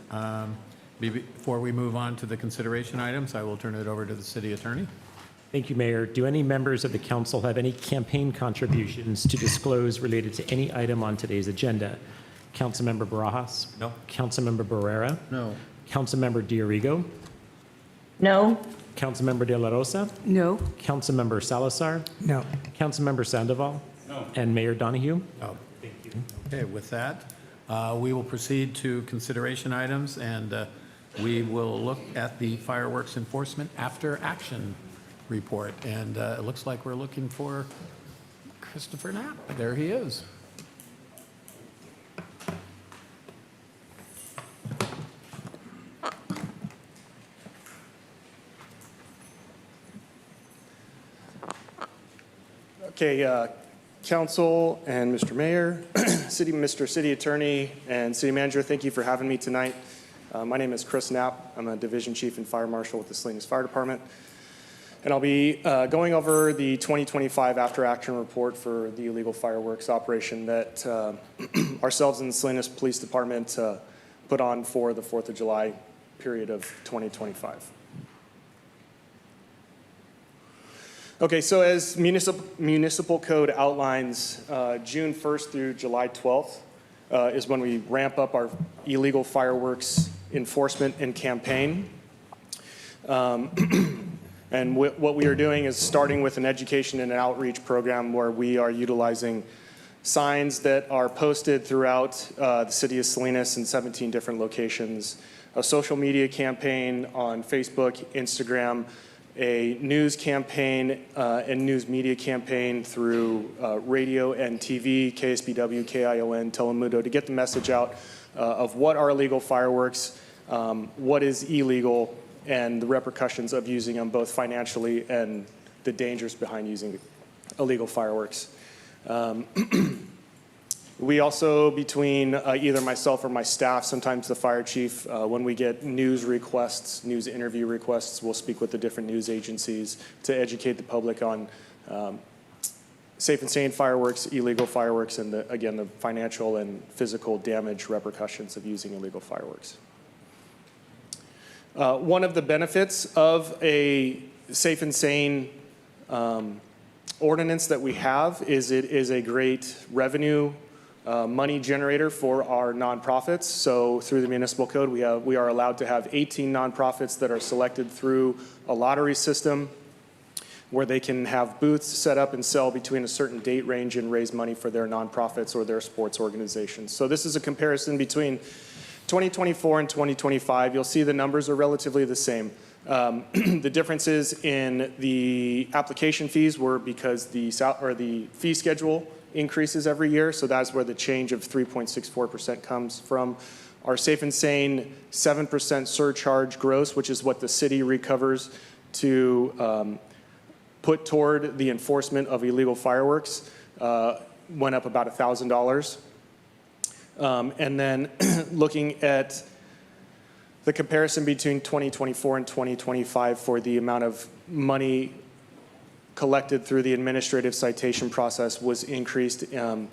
Before we move on to the consideration items, I will turn it over to the city attorney. Thank you, Mayor. Do any members of the council have any campaign contributions to disclose related to any item on today's agenda? Councilmember Barajas? No. Councilmember Barrera? No. Councilmember Diorigo? No. Councilmember De La Rosa? No. Councilmember Salazar? No. Councilmember Sandoval? No. And Mayor Donahue? No. Thank you. Okay, with that, we will proceed to consideration items, and we will look at the fireworks enforcement after action report. And it looks like we're looking for Christopher Knapp. There he is. Okay, Council and Mr. Mayor, Mr. City Attorney and City Manager, thank you for having me tonight. My name is Chris Knapp. I'm a Division Chief and Fire Marshal with the Salinas Fire Department. And I'll be going over the 2025 after action report for the illegal fireworks operation that ourselves and the Salinas Police Department put on for the 4th of July period of 2025. Okay, so as municipal code outlines, June 1st through July 12th is when we ramp up our illegal fireworks enforcement and campaign. And what we are doing is starting with an education and an outreach program where we are utilizing signs that are posted throughout the city of Salinas in 17 different locations, a social media campaign on Facebook, Instagram, a news campaign and news media campaign through radio and TV, KSBW, KION, Telemundo, to get the message out of what are illegal fireworks, what is illegal, and the repercussions of using them both financially and the dangers behind using illegal fireworks. We also, between either myself or my staff, sometimes the fire chief, when we get news requests, news interview requests, we'll speak with the different news agencies to educate the public on safe and sane fireworks, illegal fireworks, and again, the financial and physical damage repercussions of using illegal fireworks. One of the benefits of a safe and sane ordinance that we have is it is a great revenue money generator for our nonprofits. So through the municipal code, we are allowed to have 18 nonprofits that are selected through a lottery system where they can have booths set up and sell between a certain date range and raise money for their nonprofits or their sports organizations. So this is a comparison between 2024 and 2025. You'll see the numbers are relatively the same. The differences in the application fees were because the fee schedule increases every year, so that's where the change of 3.64% comes from. Our safe and sane 7% surcharge gross, which is what the city recovers to put toward the enforcement of illegal fireworks, went up about $1,000. And then looking at the comparison between 2024 and 2025 for the amount of money collected through the administrative citation process was increased and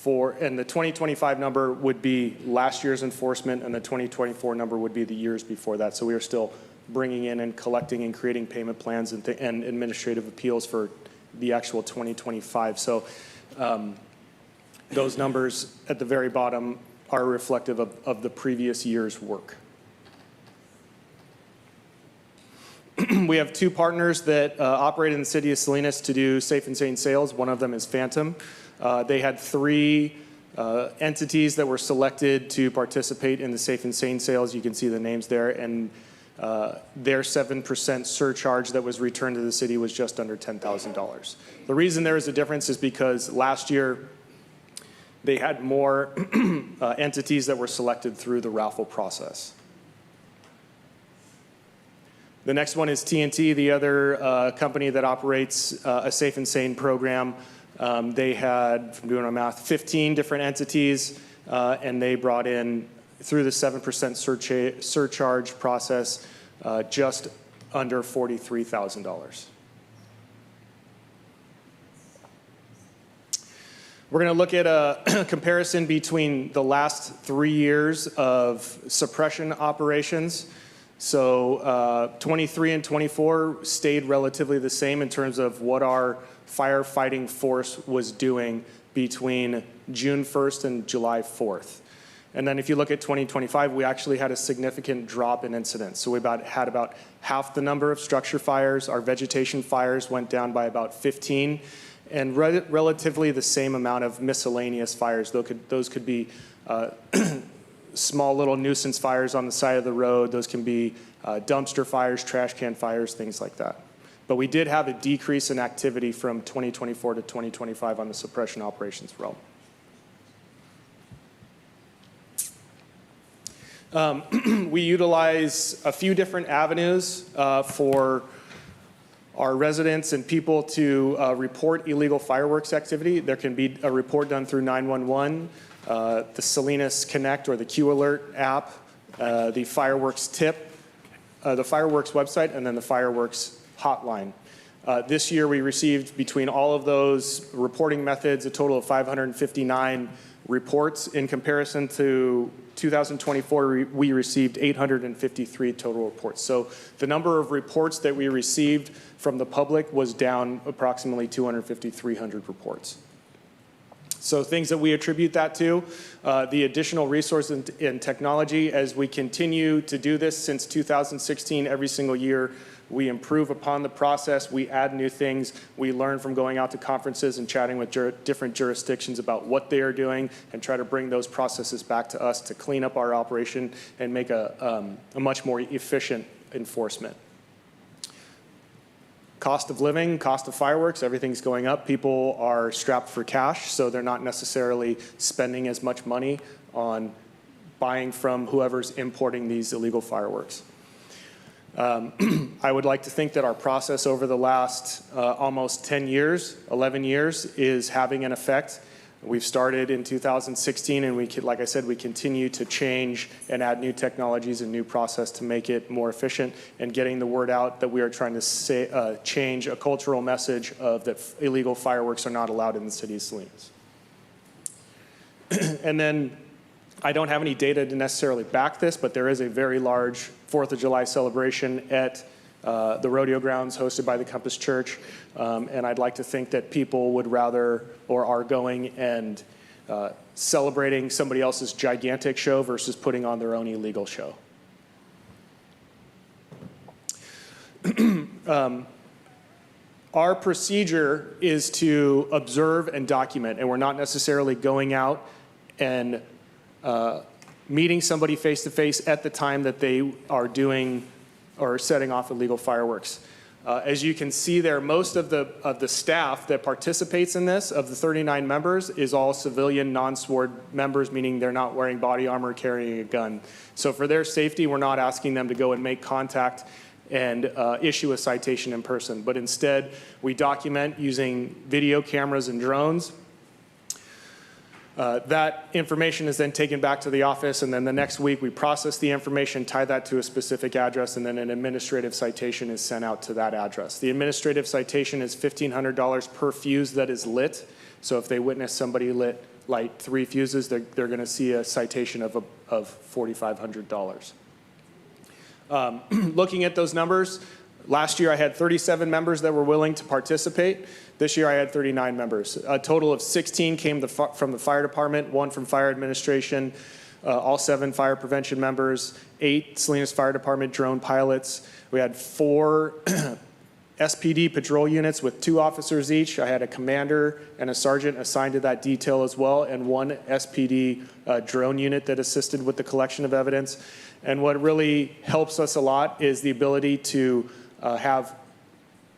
the 2025 number would be last year's enforcement, and the 2024 number would be the years before that. So we are still bringing in and collecting and creating payment plans and administrative appeals for the actual 2025. So those numbers at the very bottom are reflective of the previous year's work. We have two partners that operate in the city of Salinas to do safe and sane sales. One of them is Phantom. They had 3 entities that were selected to participate in the safe and sane sales. You can see the names there. And their 7% surcharge that was returned to the city was just under $10,000. The reason there is a difference is because last year they had more entities that were selected through the raffle process. The next one is TNT, the other company that operates a Safe and Sane program. They had, if I'm doing my math, 15 different entities, and they brought in, through the 7% surcharge process, just under $43,000. We're going to look at a comparison between the last 3 years of suppression operations. So 23 and 24 stayed relatively the same in terms of what our firefighting force was doing between June 1st and July 4th. And then if you look at 2025, we actually had a significant drop in incidents. So we had about half the number of structure fires. Our vegetation fires went down by about 15, and relatively the same amount of miscellaneous fires. Those could be small little nuisance fires on the side of the road. Those can be dumpster fires, trash can fires, things like that. But we did have a decrease in activity from 2024 to 2025 on the suppression operations realm. We utilize a few different avenues for our residents and people to report illegal fireworks activity. There can be a report done through 911, the Salinas Connect or the Q Alert app, the fireworks tip, the fireworks website, and then the fireworks hotline. This year we received, between all of those reporting methods, a total of 559 reports. In comparison to 2024, we received 853 total reports. So the number of reports that we received from the public was down approximately 250, 300 reports. So things that we attribute that to, the additional resources in technology. As we continue to do this since 2016, every single year, we improve upon the process, we add new things, we learn from going out to conferences and chatting with different jurisdictions about what they are doing, and try to bring those processes back to us to clean up our operation and make a much more efficient enforcement. Cost of living, cost of fireworks, everything's going up. People are strapped for cash, so they're not necessarily spending as much money on buying from whoever's importing these illegal fireworks. I would like to think that our process over the last almost 10 years, 11 years, is having an effect. We've started in 2016, and like I said, we continue to change and add new technologies and new process to make it more efficient, and getting the word out that we are trying to change a cultural message of that illegal fireworks are not allowed in the city of Salinas. And then I don't have any data to necessarily back this, but there is a very large 4th of July celebration at the rodeo grounds hosted by the Compass Church. And I'd like to think that people would rather, or are going and celebrating somebody else's gigantic show versus putting on their own illegal show. Our procedure is to observe and document, and we're not necessarily going out and meeting somebody face-to-face at the time that they are doing or setting off illegal fireworks. As you can see there, most of the staff that participates in this, of the 39 members, is all civilian non-sword members, meaning they're not wearing body armor, carrying a gun. So for their safety, we're not asking them to go and make contact and issue a citation in person, but instead we document using video cameras and drones. That information is then taken back to the office, and then the next week we process the information, tie that to a specific address, and then an administrative citation is sent out to that address. The administrative citation is $1,500 per fuse that is lit. So if they witness somebody light 3 fuses, they're going to see a citation of $4,500. Looking at those numbers, last year I had 37 members that were willing to participate. This year I had 39 members. A total of 16 came from the fire department, 1 from fire administration, all 7 fire prevention members, 8 Salinas Fire Department drone pilots. We had 4 SPD patrol units with 2 officers each. I had a commander and a sergeant assigned to that detail as well, and 1 SPD drone unit that assisted with the collection of evidence. And what really helps us a lot is the ability to have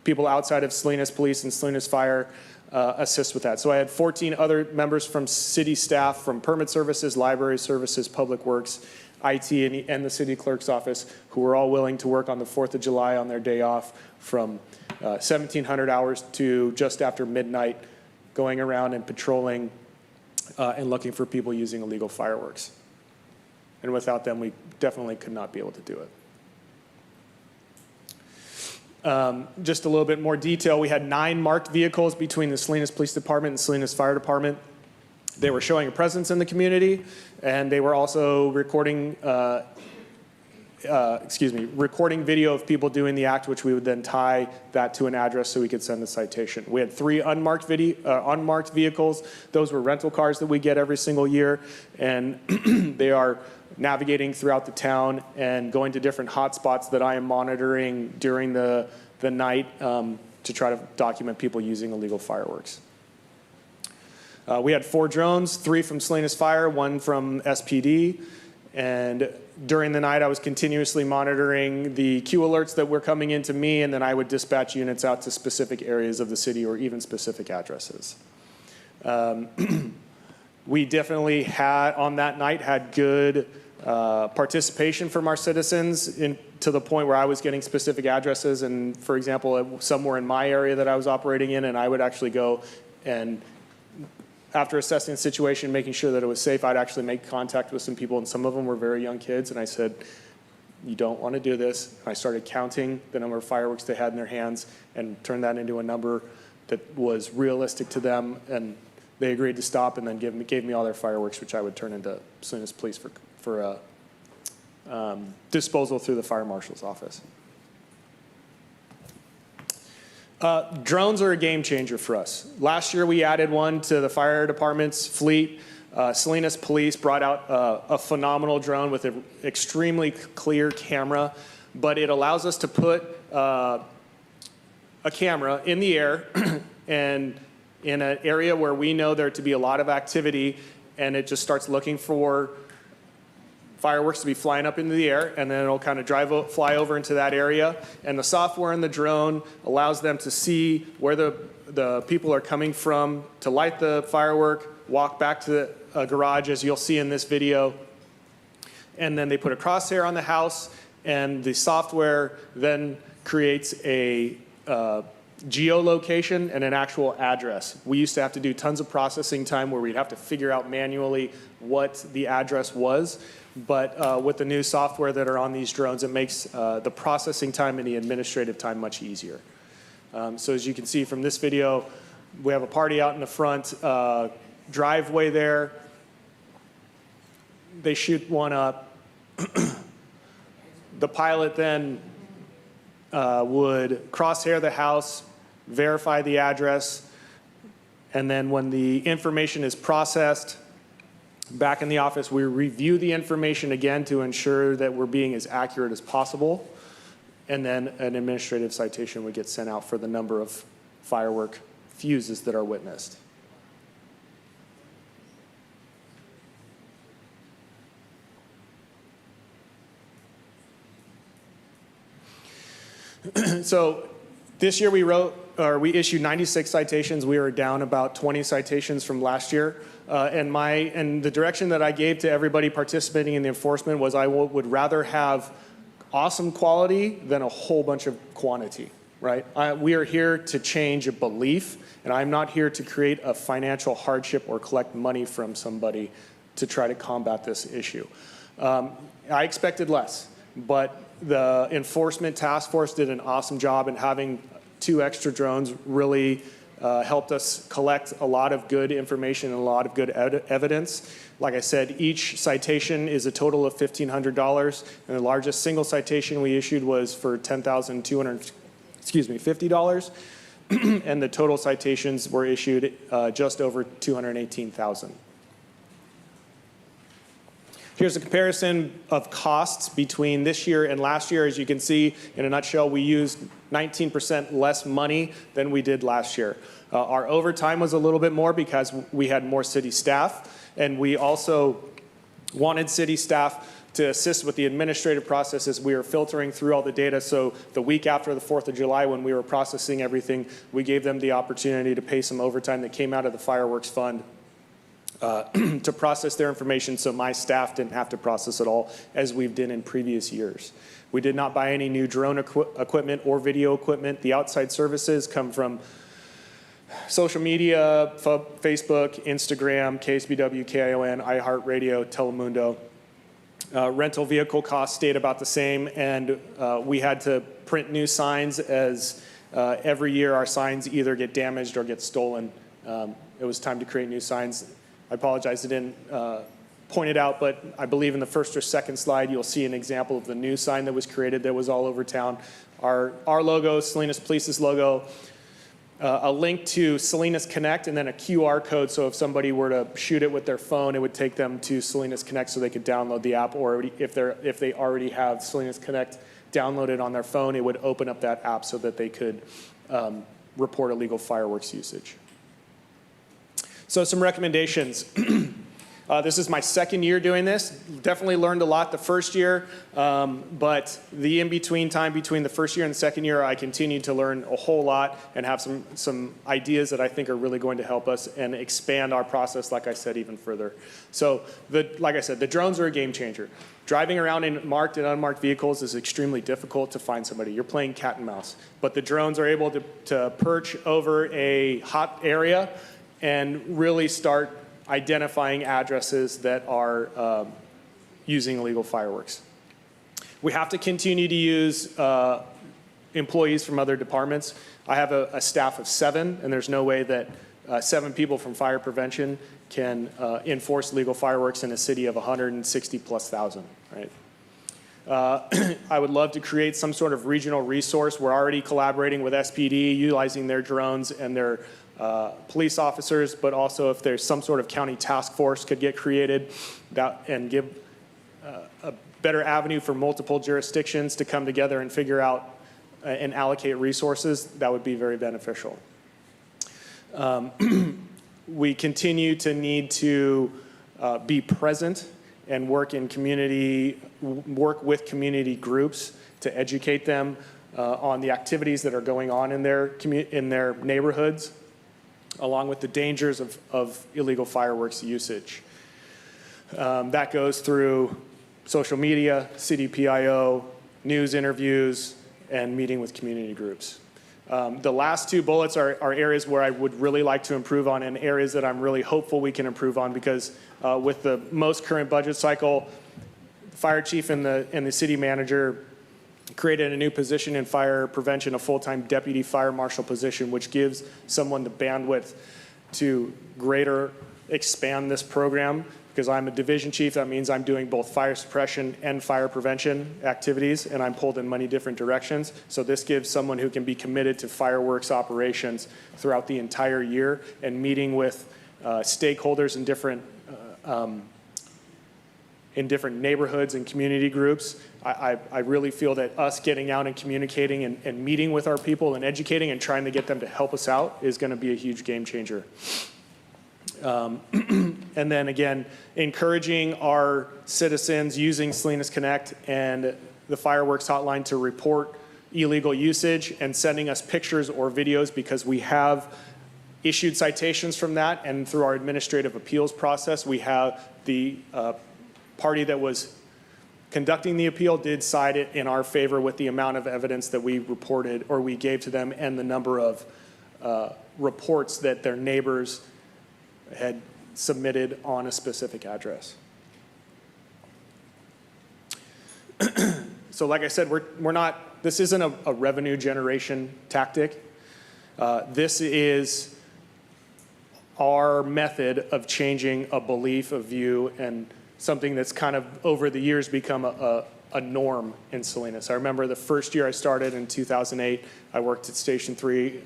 people outside of Salinas Police and Salinas Fire assist with that. So I had 14 other members from city staff, from permit services, library services, public works, IT, and the city clerk's office, who were all willing to work on the 4th of July on their day off from 1700 hours to just after midnight, going around and patrolling and looking for people using illegal fireworks. And without them, we definitely could not be able to do it. Just a little bit more detail. We had 9 marked vehicles between the Salinas Police Department and Salinas Fire Department. They were showing a presence in the community, and they were also recording, recording video of people doing the act, which we would then tie that to an address so we could send the citation. We had 3 unmarked vehicles. Those were rental cars that we get every single year, and they are navigating throughout the town and going to different hotspots that I am monitoring during the night to try to document people using illegal fireworks. We had 4 drones, 3 from Salinas Fire, 1 from SPD, and during the night I was continuously monitoring the Q alerts that were coming into me, and then I would dispatch units out to specific areas of the city or even specific addresses. We definitely had, on that night, had good participation from our citizens to the point where I was getting specific addresses, and for example, somewhere in my area that I was operating in, and I would actually go and, after assessing the situation, making sure that it was safe, I'd actually make contact with some people, and some of them were very young kids, and I said, you don't want to do this. I started counting the number of fireworks they had in their hands and turned that into a number that was realistic to them, and they agreed to stop and then gave me all their fireworks, which I would turn into Salinas Police for disposal through the fire marshal's office. Drones are a game changer for us. Last year we added one to the fire department's fleet. Salinas Police brought out a phenomenal drone with an extremely clear camera, but it allows us to put a camera in the air and in an area where we know there to be a lot of activity, and it just starts looking for fireworks to be flying up into the air, and then it'll kind of fly over into that area. And the software in the drone allows them to see where the people are coming from to light the firework, walk back to the garage, as you'll see in this video. And then they put a crosshair on the house, and the software then creates a geolocation and an actual address. We used to have to do tons of processing time where we'd have to figure out manually what the address was. But with the new software that are on these drones, it makes the processing time and the administrative time much easier. So as you can see from this video, we have a party out in the front driveway there. They shoot one up. The pilot then would crosshair the house, verify the address, and then when the information is processed, back in the office, we review the information again to ensure that we're being as accurate as possible, and then an administrative citation would get sent out for the number of firework fuses that are witnessed. So this year we issued 96 citations. We were down about 20 citations from last year. And the direction that I gave to everybody participating in the enforcement was I would rather have awesome quality than a whole bunch of quantity, right? We are here to change a belief, and I'm not here to create a financial hardship or collect money from somebody to try to combat this issue. I expected less, but the enforcement task force did an awesome job, and having 2 extra drones really helped us collect a lot of good information and a lot of good evidence. Like I said, each citation is a total of $1,500, and the largest single citation we issued was for $50, and the total citations were issued just over $218,000. Here's a comparison of costs between this year and last year. As you can see, in a nutshell, we used 19% less money than we did last year. Our overtime was a little bit more because we had more city staff, and we also wanted city staff to assist with the administrative processes. We were filtering through all the data, so the week after the 4th of July, when we were processing everything, we gave them the opportunity to pay some overtime that came out of the fireworks fund to process their information, so my staff didn't have to process it all as we've done in previous years. We did not buy any new drone equipment or video equipment. The outside services come from social media, Facebook, Instagram, KSBW, KION, iHeartRadio, Telemundo. Rental vehicle costs stayed about the same, and we had to print new signs as every year our signs either get damaged or get stolen. It was time to create new signs. I apologize I didn't point it out, but I believe in the first or second slide you'll see an example of the new sign that was created that was all over town. Our logo, Salinas Police's logo, a link to Salinas Connect, and then a QR code, so if somebody were to shoot it with their phone, it would take them to Salinas Connect so they could download the app, or if they already have Salinas Connect downloaded on their phone, it would open up that app so that they could report illegal fireworks usage. So some recommendations. This is my second year doing this. Definitely learned a lot the first year, but the in-between time between the first year and the second year, I continued to learn a whole lot and have some ideas that I think are really going to help us and expand our process, like I said, even further. So, like I said, the drones are a game changer. Driving around in marked and unmarked vehicles is extremely difficult to find somebody. You're playing cat and mouse. But the drones are able to perch over a hot area and really start identifying addresses that are using illegal fireworks. We have to continue to use employees from other departments. I have a staff of 7, and there's no way that 7 people from fire prevention can enforce legal fireworks in a city of 160,000+, right? I would love to create some sort of regional resource. We're already collaborating with SPD, utilizing their drones and their police officers, but also if there's some sort of county task force could get created and give a better avenue for multiple jurisdictions to come together and figure out and allocate resources, that would be very beneficial. We continue to need to be present and work with community groups to educate them on the activities that are going on in their neighborhoods, along with the dangers of illegal fireworks usage. That goes through social media, CDPIO, news interviews, and meeting with community groups. The last 2 bullets are areas where I would really like to improve on, and areas that I'm really hopeful we can improve on, because with the most current budget cycle, the fire chief and the city manager created a new position in fire prevention, a full-time deputy fire marshal position, which gives someone the bandwidth to greater expand this program. Because I'm a division chief, that means I'm doing both fire suppression and fire prevention activities, and I'm pulled in many different directions. So this gives someone who can be committed to fireworks operations throughout the entire year and meeting with stakeholders in different neighborhoods and community groups. I really feel that us getting out and communicating and meeting with our people and educating and trying to get them to help us out is going to be a huge game changer. And then again, encouraging our citizens using Salinas Connect and the fireworks hotline to report illegal usage and sending us pictures or videos, because we have issued citations from that, and through our administrative appeals process, we have the party that was conducting the appeal did cite it in our favor with the amount of evidence that we reported or we gave to them, and the number of reports that their neighbors had submitted on a specific address. So like I said, this isn't a revenue generation tactic. This is our method of changing a belief, a view, and something that's kind of over the years become a norm in Salinas. I remember the first year I started in 2008, I worked at Station 3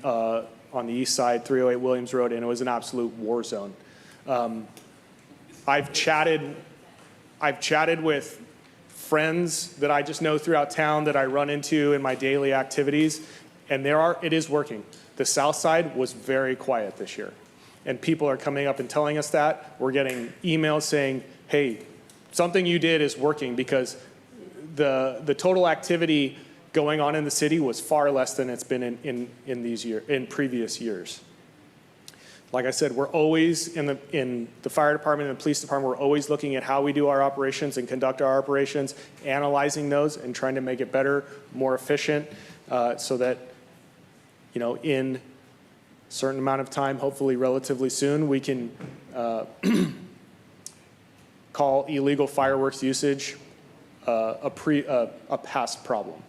on the east side, 308 Williams Road, and it was an absolute war zone. I've chatted I've chatted with friends that I just know throughout town that I run into in my daily activities, and it is working. The south side was very quiet this year, and people are coming up and telling us that. We're getting emails saying, hey, something you did is working, because the total activity going on in the city was far less than it's been in previous years. Like I said, we're always in the fire department and the police department, we're always looking at how we do our operations and conduct our operations, analyzing those and trying to make it better, more efficient, so that, you know, in a certain amount of time, hopefully relatively soon, we can call illegal fireworks usage a past problem.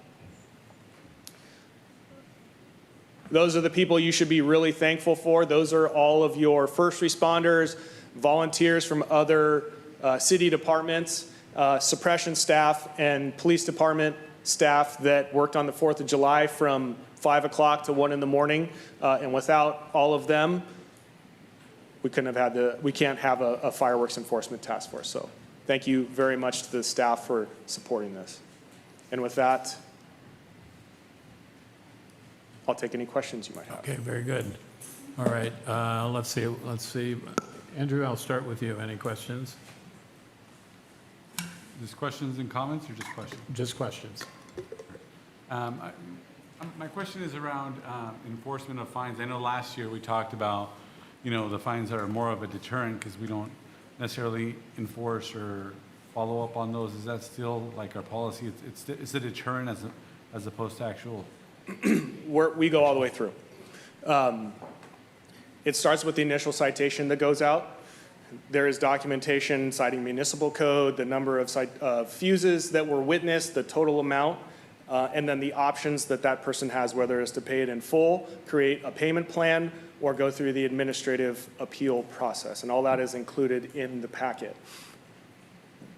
Those are the people you should be really thankful for. Those are all of your first responders, volunteers from other city departments, suppression staff, and police department staff that worked on the 4th of July from 5 o'clock to 1 in the morning. And without all of them, we can't have a fireworks enforcement task force. So thank you very much to the staff for supporting this. And with that, I'll take any questions you might have. Okay, very good. All right, let's see. Andrew, I'll start with you. Any questions? Just questions and comments, or just questions? Just questions. My question is around enforcement of fines. I know last year we talked about, you know, the fines are more of a deterrent because we don't necessarily enforce or follow up on those. Is that still like our policy? It's a deterrent as opposed to actual? We go all the way through. It starts with the initial citation that goes out. There is documentation citing municipal code, the number of fuses that were witnessed, the total amount, and then the options that person has, whether it's to pay it in full, create a payment plan, or go through the administrative appeal process. And all that is included in the packet.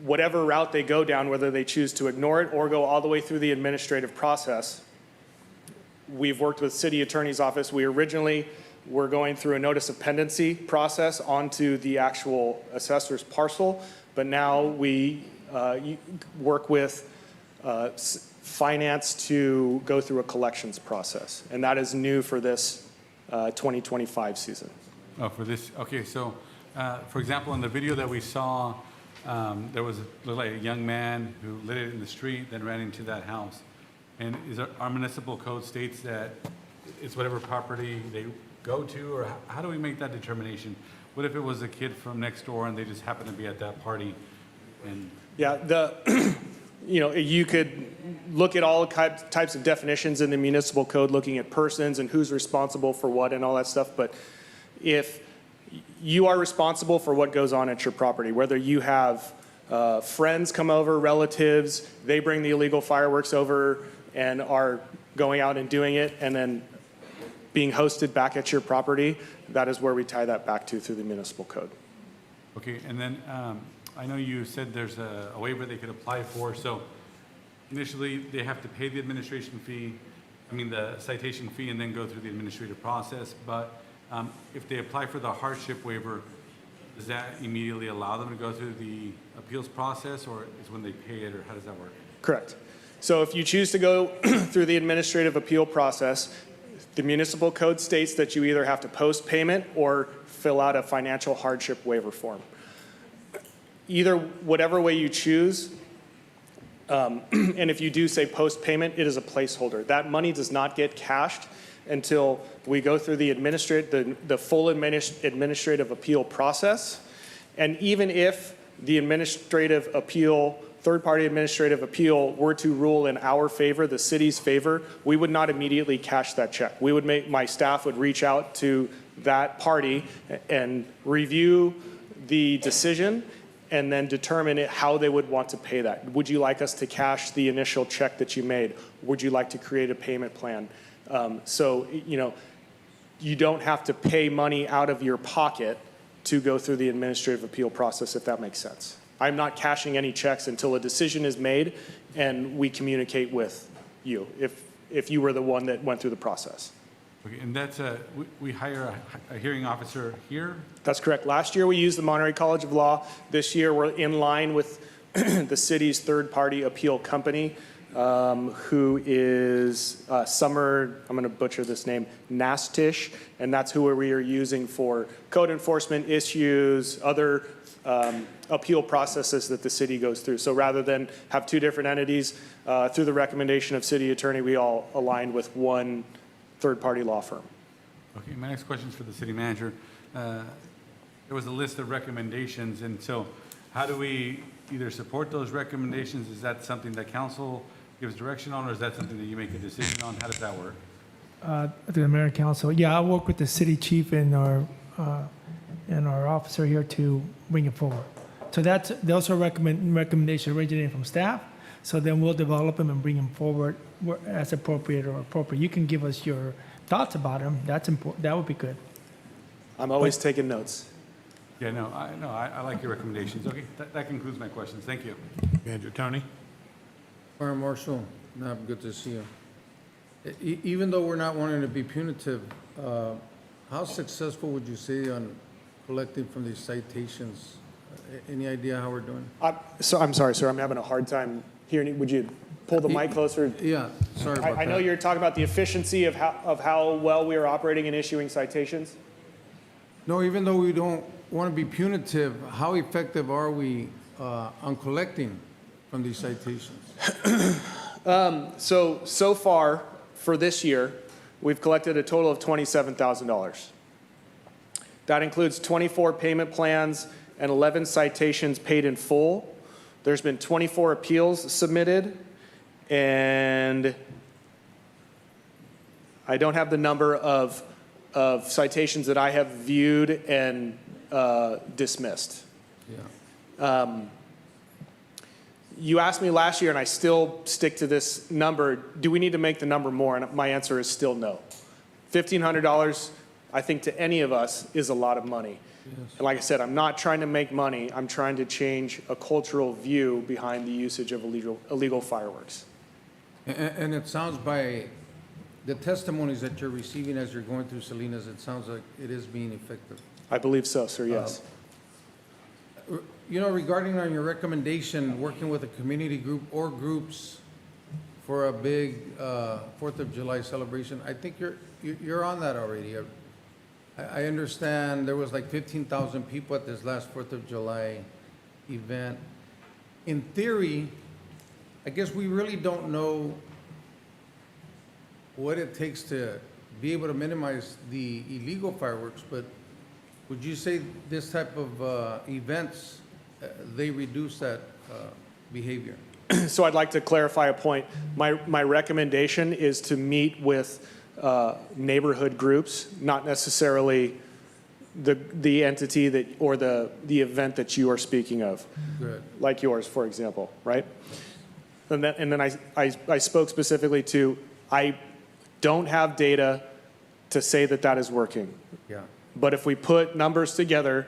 Whatever route they go down, whether they choose to ignore it or go all the way through the administrative process, we've worked with city attorney's office. We originally were going through a notice of pendency process onto the actual assessor's parcel, but now we work with finance to go through a collections process, and that is new for this 2025 season. Oh, for this, okay, so for example, in the video that we saw, there looked like a young man who lit it in the street, then ran into that house. And our municipal code states that it's whatever property they go to, or how do we make that determination? What if it was a kid from next door and they just happened to be at that party? And yeah, you know, you could look at all types of definitions in the municipal code, looking at persons and who's responsible for what and all that stuff. But if you are responsible for what goes on at your property, whether you have friends come over, relatives, they bring the illegal fireworks over and are going out and doing it and then being hosted back at your property, that is where we tie that back to through the municipal code. okay, and then I know you said there's a waiver they could apply for. So initially they have to pay the administration fee, the citation fee, and then go through the administrative process. But if they apply for the hardship waiver, does that immediately allow them to go through the appeals process, or is when they pay it, or how does that work? Correct. So if you choose to go through the administrative appeal process, the municipal code states that you either have to post payment or fill out a financial hardship waiver form. Whatever way you choose, and if you do say post payment, it is a placeholder. That money does not get cashed until we go through the full administrative appeal process. And even if the administrative appeal, third-party administrative appeal, were to rule in our favor, the city's favor, we would not immediately cash that check. My staff would reach out to that party and review the decision and then determine how they would want to pay that. Would you like us to cash the initial check that you made? Would you like to create a payment plan? So, you don't have to pay money out of your pocket to go through the administrative appeal process, if that makes sense. I'm not cashing any checks until a decision is made and we communicate with you, if you were the one that went through the process. Okay, and that's we hire a hearing officer here? That's correct. Last year we used the Monterey College of Law. This year we're in line with the city's third-party appeal company, who is Summer, I'm going to butcher this name, Nastish, and that's who we are using for code enforcement issues, other appeal processes that the city goes through. So rather than have two different entities, through the recommendation of city attorney, we all aligned with one third-party law firm. Okay, my next question is for the city manager. There was a list of recommendations, and so how do we either support those recommendations? Is that something that council gives direction on, or is that something that you make a decision on? How does that work? The mayor and council, yeah, I'll work with the city chief and our officer here to bring it forward. So those are recommendations originating from staff. So then we'll develop them and bring them forward as appropriate or appropriate. You can give us your thoughts about them. That's important. That would be good. I'm always taking notes. Yeah, no, I like your recommendations. Okay, that concludes my questions. Thank you. Manager Tony? Fire Marshal, good to see you. Even though we're not wanting to be punitive, how successful would you say on collecting from these citations? Any idea how we're doing? So I'm sorry, sir. I'm having a hard time hearing you. Would you pull the mic closer? Yeah, sorry about that. I know you're talking about the efficiency of how well we are operating and issuing citations. No, even though we don't want to be punitive, how effective are we on collecting from these citations? So far for this year, we've collected a total of $27,000. That includes 24 payment plans and 11 citations paid in full. There's been 24 appeals submitted, and I don't have the number of citations that I have viewed and dismissed. Yeah. You asked me last year, and I still stick to this number, do we need to make the number more? And my answer is still no. $1,500, I think to any of us, is a lot of money. Yes. And like I said, I'm not trying to make money. I'm trying to change a cultural view behind the usage of illegal fireworks. And it sounds by the testimonies that you're receiving as you're going through Salinas, it sounds like it is being effective. I believe so, sir, yes. You know, regarding on your recommendation, working with a community group or groups for a big 4th of July celebration, I think you're on that already. I understand there was like 15,000 people at this last 4th of July event. In theory, I guess we really don't know what it takes to be able to minimize the illegal fireworks, but would you say this type of events, they reduce that behavior? So I'd like to clarify a point. My recommendation is to meet with neighborhood groups, not necessarily the entity that or the event that you are speaking of. Good. Like yours, for example, right? And then I spoke specifically to, I don't have data to say that is working. Yeah. But if we put numbers together,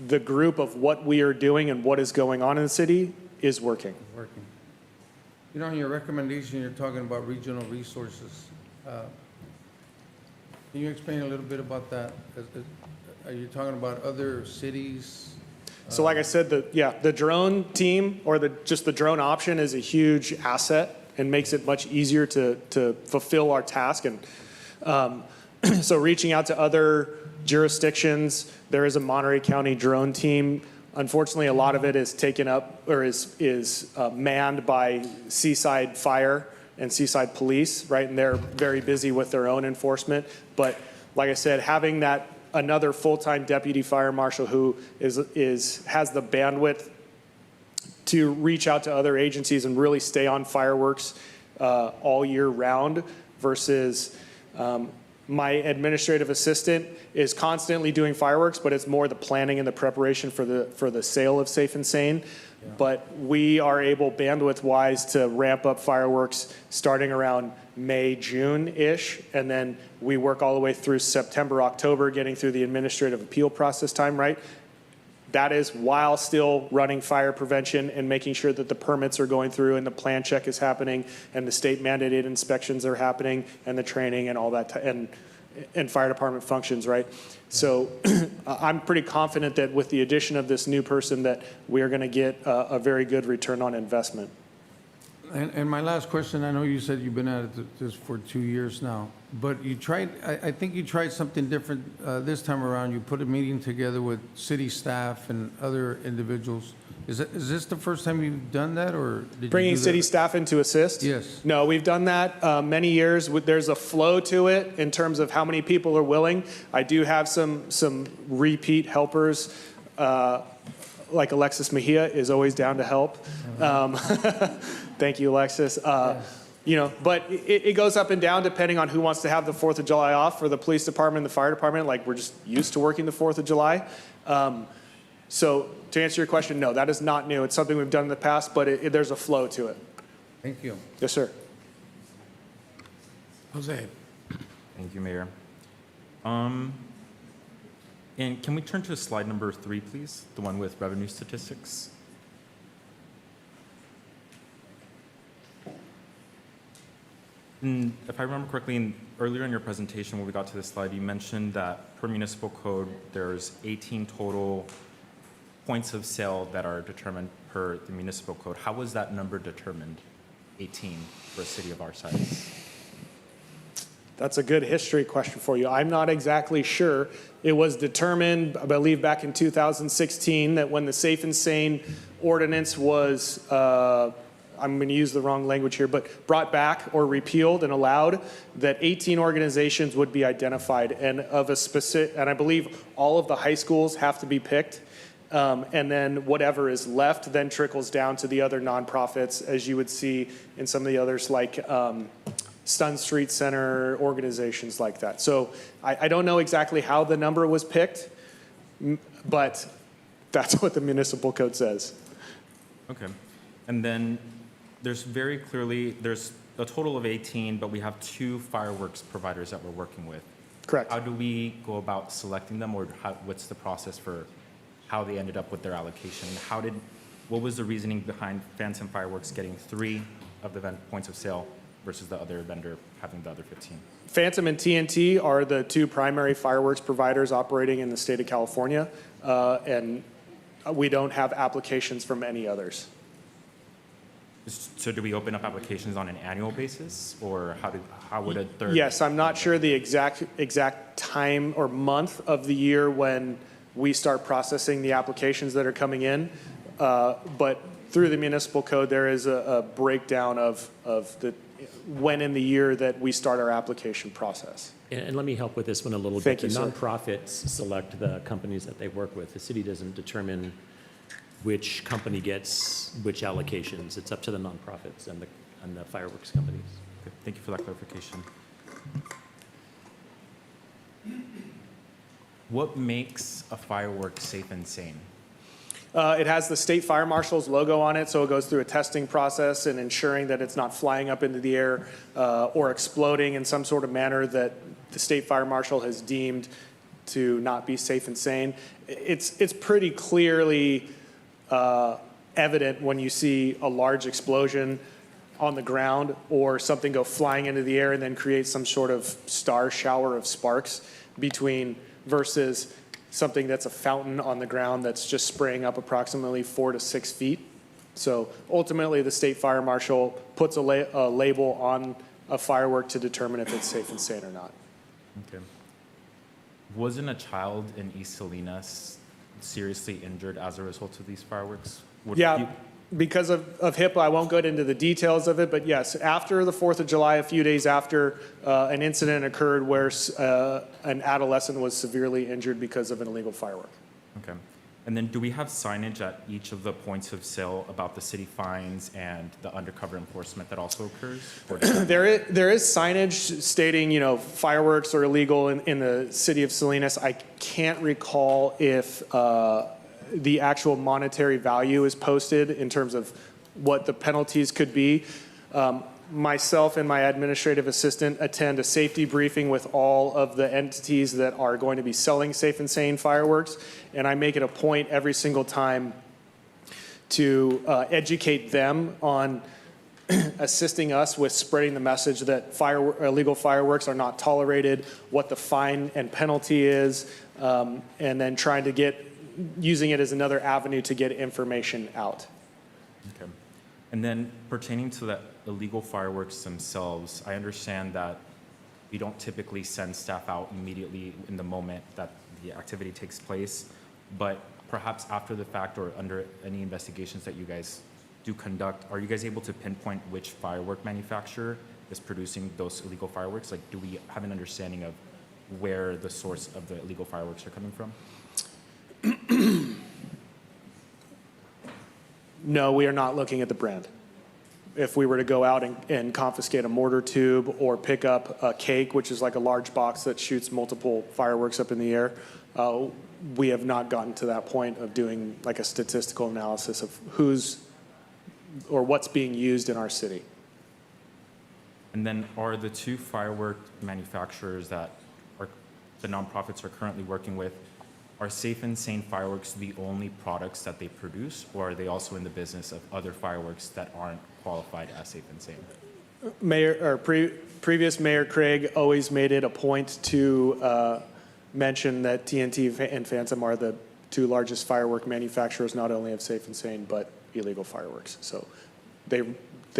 the group of what we are doing and what is going on in the city is working. Working. You know, in your recommendation, you're talking about regional resources. Can you explain a little bit about that? Are you talking about other cities? So like I said, the drone team or just the drone option is a huge asset and makes it much easier to fulfill our task. And so reaching out to other jurisdictions, there is a Monterey County drone team. Unfortunately, a lot of it is taken up or is manned by Seaside Fire and Seaside Police, right? And they're very busy with their own enforcement. But like I said, having that another full-time deputy fire marshal who has the bandwidth to reach out to other agencies and really stay on fireworks all year round versus my administrative assistant is constantly doing fireworks, but it's more the planning and the preparation for the sale of Safe and Sane. Yeah. But we are able, bandwidth-wise, to ramp up fireworks starting around May, June-ish, and then we work all the way through September, October, getting through the administrative appeal process time, right? That is while still running fire prevention and making sure that the permits are going through and the plan check is happening and the state mandated inspections are happening and the training and all that, and and fire department functions, right? So I'm pretty confident that with the addition of this new person that we are going to get a very good return on investment. And my last question, I know you said you've been at this for 2 years now, but you tried, I think you tried something different this time around. You put a meeting together with city staff and other individuals. Is this the first time you've done that, or did you Bringing do that? city staff in to assist? Yes. No, we've done that many years. There's a flow to it in terms of how many people are willing. I do have some repeat helpers, like Alexis Mejia is always down to help. Thank you, Alexis. You know, but it goes up and down depending on who wants to have the 4th of July off. For the police department and the fire department, like we're just used to working the 4th of July. So to answer your question, no, that is not new. It's something we've done in the past, but there's a flow to it. Thank you. Yes, sir. Jose. Thank you, Mayor. And can we turn to slide number 3, please? The one with revenue statistics. And if I remember correctly, earlier in your presentation when we got to this slide, you mentioned that per municipal code, there's 18 total points of sale that are determined per the municipal code. How was that number determined, 18, for a city of our size? That's a good history question for you. I'm not exactly sure. It was determined, I believe, back in 2016 that when the Safe and Sane ordinance was, I'm going to use the wrong language here, but brought back or repealed and allowed, that 18 organizations would be identified, and of a specific, and I believe all of the high schools have to be picked. And then whatever is left then trickles down to the other nonprofits, as you would see in some of the others, like Stun Street Center, organizations like that. So I don't know exactly how the number was picked, but that's what the municipal code says. Okay. And then there's very clearly, there's a total of 18, but we have 2 fireworks providers that we're working with. Correct. How do we go about selecting them, or what's the process for how they ended up with their allocation? What was the reasoning behind Phantom Fireworks getting 3 of the points of sale versus the other vendor having the other 15? Phantom and TNT are the 2 primary fireworks providers operating in the state of California, and we don't have applications from any others. So do we open up applications on an annual basis, or how would a third? Yes, I'm not sure the exact time or month of the year when we start processing the applications that are coming in, but through the municipal code, there is a breakdown of when in the year that we start our application process. And let me help with this one a little Thank bit. you, The sir. nonprofits select the companies that they work with. The city doesn't determine which company gets which allocations. It's up to the nonprofits and the fireworks companies. Okay, thank you for that clarification. What makes a firework safe and sane? It has the state fire marshal's logo on it, so it goes through a testing process and ensuring that it's not flying up into the air or exploding in some sort of manner that the state fire marshal has deemed to not be safe and sane. It's pretty clearly evident when you see a large explosion on the ground or something go flying into the air and then create some sort of star shower of sparks versus something that's a fountain on the ground that's just spraying up approximately 4 to 6 feet. So ultimately, the state fire marshal puts a label on a firework to determine if it's safe and sane or not. Okay. Wasn't a child in East Salinas seriously injured as a result of these fireworks? Because of HIPAA, I won't go into the details of it, but yes, after the 4th of July, a few days after, an incident occurred where an adolescent was severely injured because of an illegal firework. Okay. And then do we have signage at each of the points of sale about the city fines and the undercover enforcement that also occurs? Or There is signage stating, fireworks are illegal in the city of Salinas. I can't recall if the actual monetary value is posted in terms of what the penalties could be. Myself and my administrative assistant attend a safety briefing with all of the entities that are going to be selling safe and sane fireworks, and I make it a point every single time to educate them on assisting us with spreading the message that illegal fireworks are not tolerated, what the fine and penalty is, and then trying to using it as another avenue to get information out. Okay. And then pertaining to the illegal fireworks themselves, I understand that we don't typically send staff out immediately in the moment that the activity takes place, but perhaps after the fact or under any investigations that you guys do conduct, are you guys able to pinpoint which firework manufacturer is producing those illegal fireworks? Like, do we have an understanding of where the source of the illegal fireworks are coming from? No, we are not looking at the brand. If we were to go out and confiscate a mortar tube or pick up a cake, which is like a large box that shoots multiple fireworks up in the air, we have not gotten to that point of doing like a statistical analysis of who's or what's being used in our city. And then are the two firework manufacturers that the nonprofits are currently working with, are Safe and Sane Fireworks the only products that they produce, or are they also in the business of other fireworks that aren't qualified as Safe and Sane? Previous Mayor Craig always made it a point to mention that TNT and Phantom are the two largest firework manufacturers, not only of Safe and Sane, but illegal fireworks. So they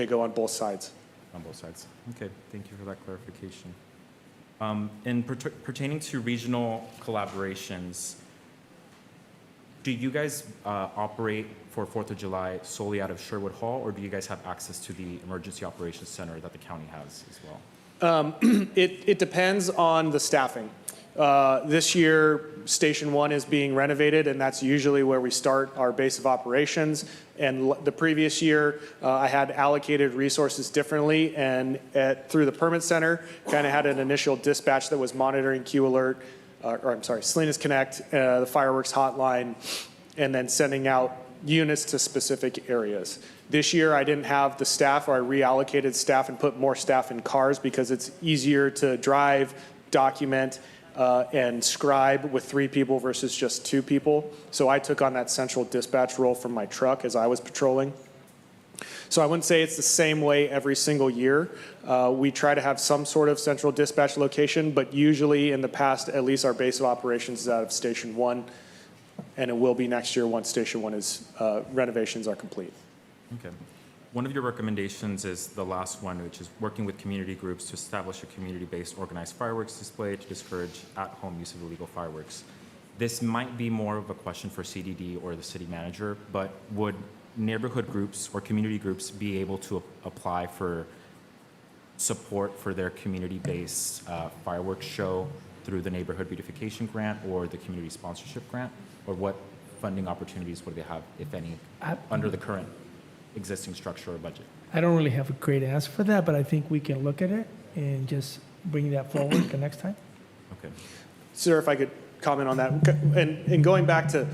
go on both sides. On both sides. Okay, thank you for that clarification. And pertaining to regional collaborations, do you guys operate for 4th of July solely out of Sherwood Hall, or do you guys have access to the Emergency Operations Center that the county has as well? It depends on the staffing. This year, Station 1 is being renovated, and that's usually where we start our base of operations. And the previous year, I had allocated resources differently, and through the Permit Center, kind of had an initial dispatch that was monitoring Q Alert, Salinas Connect, the fireworks hotline, and then sending out units to specific areas. This year, I didn't have the staff, or I reallocated staff and put more staff in cars because it's easier to drive, document, and scribe with 3 people versus just 2 people. So I took on that central dispatch role from my truck as I was patrolling. So I wouldn't say it's the same way every single year. We try to have some sort of central dispatch location, but usually in the past, at least our base of operations is out of Station 1, and it will be next year once Station 1 is renovations are complete. Okay. One of your recommendations is the last one, which is working with community groups to establish a community-based organized fireworks display to discourage at-home use of illegal fireworks. This might be more of a question for CDD or the city manager, but would neighborhood groups or community groups be able to apply for support for their community-based fireworks show through the neighborhood beautification grant or the community sponsorship grant? Or what funding opportunities would they have, if any, under the current existing structure or budget? I don't really have a great answer for that, but I think we can look at it and just bring that forward the next time. Okay. Sir, if I could comment on that. And going back to,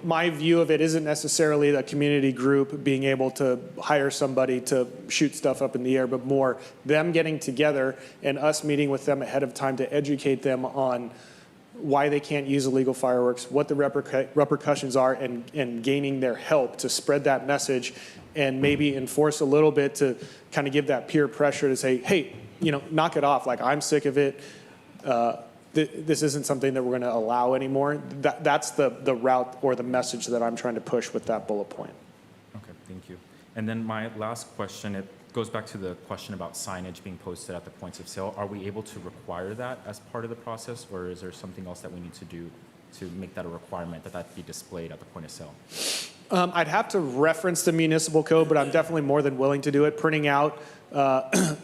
my view of it isn't necessarily a community group being able to hire somebody to shoot stuff up in the air, but more them getting together and us meeting with them ahead of time to educate them on why they can't use illegal fireworks, what the repercussions are, and gaining their help to spread that message and maybe enforce a little bit to kind of give that peer pressure to say, hey, knock it off. Like, I'm sick of it. This isn't something that we're going to allow anymore. That's the route or the message that I'm trying to push with that bullet point. Okay, thank you. And then my last question, it goes back to the question about signage being posted at the points of sale. Are we able to require that as part of the process, or is there something else that we need to do to make that a requirement that be displayed at the point of sale? I'd have to reference the municipal code, but I'm definitely more than willing to do it. Printing out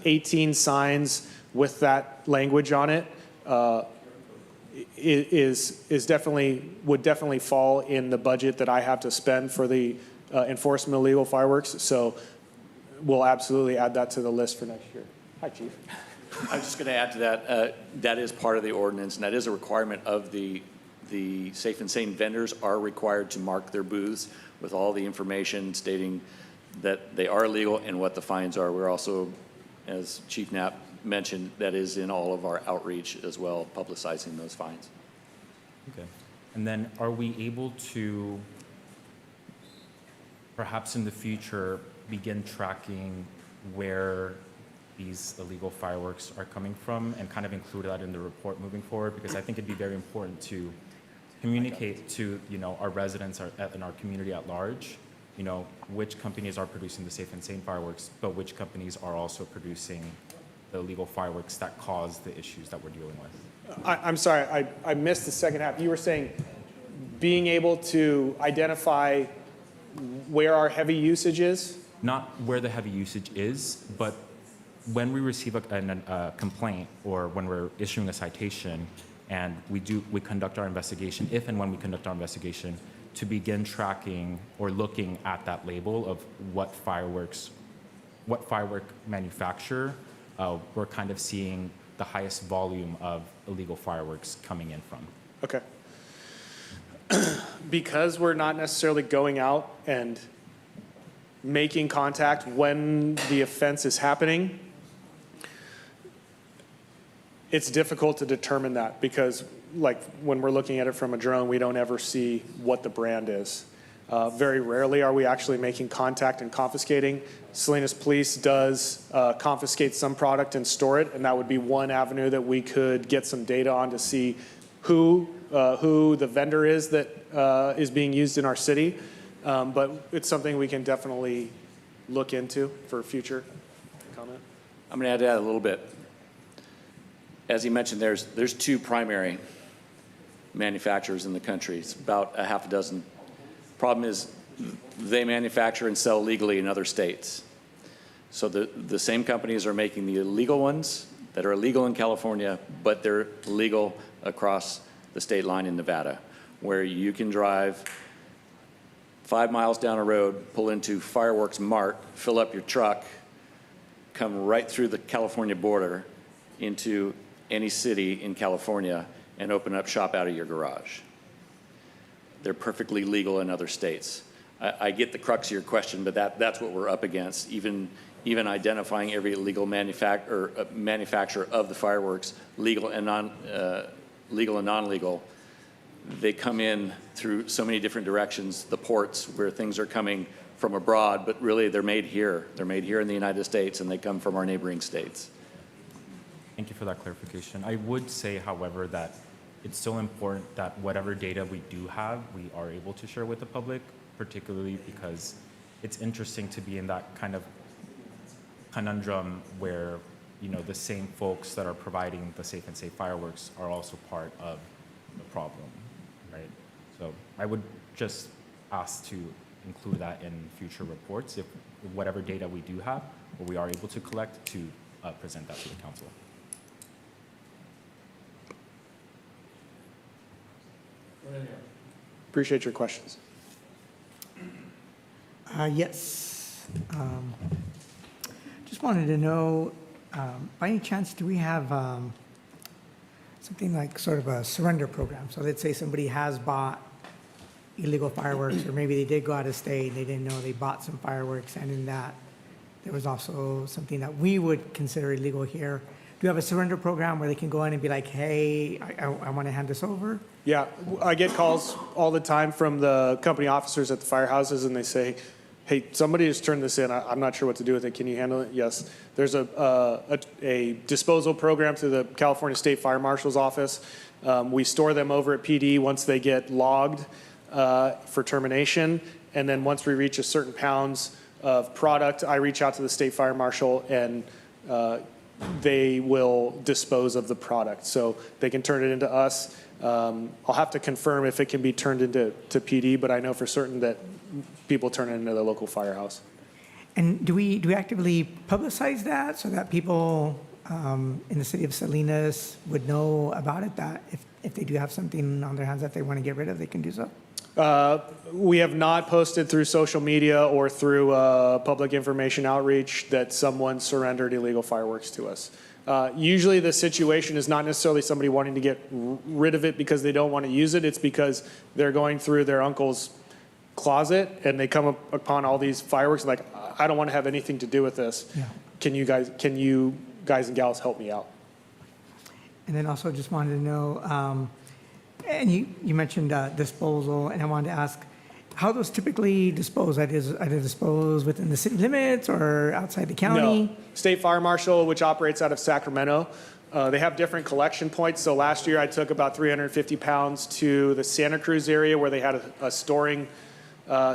18 signs with that language on it would definitely fall in the budget that I have to spend for the enforcement of illegal fireworks. So we'll absolutely add that to the list for next year. Hi, Chief. I was just going to add to that. That is part of the ordinance, and that is a requirement of the Safe and Sane vendors are required to mark their booths with all the information stating that they are legal and what the fines are. We're also, as Chief Knapp mentioned, that is in all of our outreach as well, publicizing those fines. Okay. And then are we able to perhaps in the future begin tracking where these illegal fireworks are coming from and kind of include that in the report moving forward, because I think it'd be very important to communicate to, our residents and our community at large, which companies are producing the Safe and Sane fireworks, but which companies are also producing the illegal fireworks that cause the issues that we're dealing with. I'm sorry, I missed the second half. You were saying being able to identify where our heavy usage is? Not where the heavy usage is, but when we receive a complaint or when we're issuing a citation and we conduct our investigation, if and when we conduct our investigation, to begin tracking or looking at that label of what firework manufacturer we're kind of seeing the highest volume of illegal fireworks coming in from. Okay. Because we're not necessarily going out and making contact when the offense is happening, it's difficult to determine that because like when we're looking at it from a drone, we don't ever see what the brand is. Very rarely are we actually making contact and confiscating. Salinas Police does confiscate some product and store it, and that would be one avenue that we could get some data on to see who the vendor is that is being used in our city. But it's something we can definitely look into for future comment. I'm going to add to that a little bit. As he mentioned, there's two primary manufacturers in the country. It's about a half a dozen. Problem is they manufacture and sell legally in other states. So the same companies are making the illegal ones that are illegal in California, but they're legal across the state line in Nevada, where you can drive 5 miles down a road, pull into Fireworks Mart, fill up your truck, come right through the California border into any city in California and open up shop out of your garage. They're perfectly legal in other states. I get the crux of your question, but that's what we're up against. Even identifying every illegal manufacturer of the fireworks, legal and non-legal, they come in through so many different directions. The ports where things are coming from abroad, but really they're made here. They're made here in the United States, and they come from our neighboring states. Thank you for that clarification. I would say, however, that it's so important that whatever data we do have, we are able to share with the public, particularly because it's interesting to be in that kind of conundrum where, the same folks that are providing the Safe and Safe fireworks are also part of the problem, right? So I would just ask to include that in future reports, if whatever data we do have, or we are able to collect, to present that to the council. Appreciate your questions. Yes. Just wanted to know, by any chance, do we have something like sort of a surrender program? So let's say somebody has bought illegal fireworks, or maybe they did go out of state, they didn't know they bought some fireworks, and in that there was also something that we would consider illegal here. Do you have a surrender program where they can go in and be like, hey, I want to hand this over? Yeah, I get calls all the time from the company officers at the firehouses, and they say, hey, somebody just turned this in. I'm not sure what to do with it. Can you handle it? Yes. There's a disposal program through the California State Fire Marshal's office. We store them over at PD once they get logged for termination. And then once we reach a certain pounds of product, I reach out to the State Fire Marshal, and they will dispose of the product. So they can turn it into us. I'll have to confirm if it can be turned into PD, but I know for certain that people turn it into the local firehouse. And do we actively publicize that so that people in the city of Salinas would know about it, that if they do have something on their hands that they want to get rid of, they can do so? We have not posted through social media or through public information outreach that someone surrendered illegal fireworks to us. Usually the situation is not necessarily somebody wanting to get rid of it because they don't want to use it. It's because they're going through their uncle's closet and they come upon all these fireworks and like, I don't want to have anything to do with this. Yeah. Can you guys and gals help me out? And then also just wanted to know, and you mentioned disposal, and I wanted to ask, how are those typically disposed? Are they disposed within the city limits or outside the county? No. State Fire Marshal, which operates out of Sacramento, they have different collection points. So last year I took about 350 pounds to the Santa Cruz area where they had a storing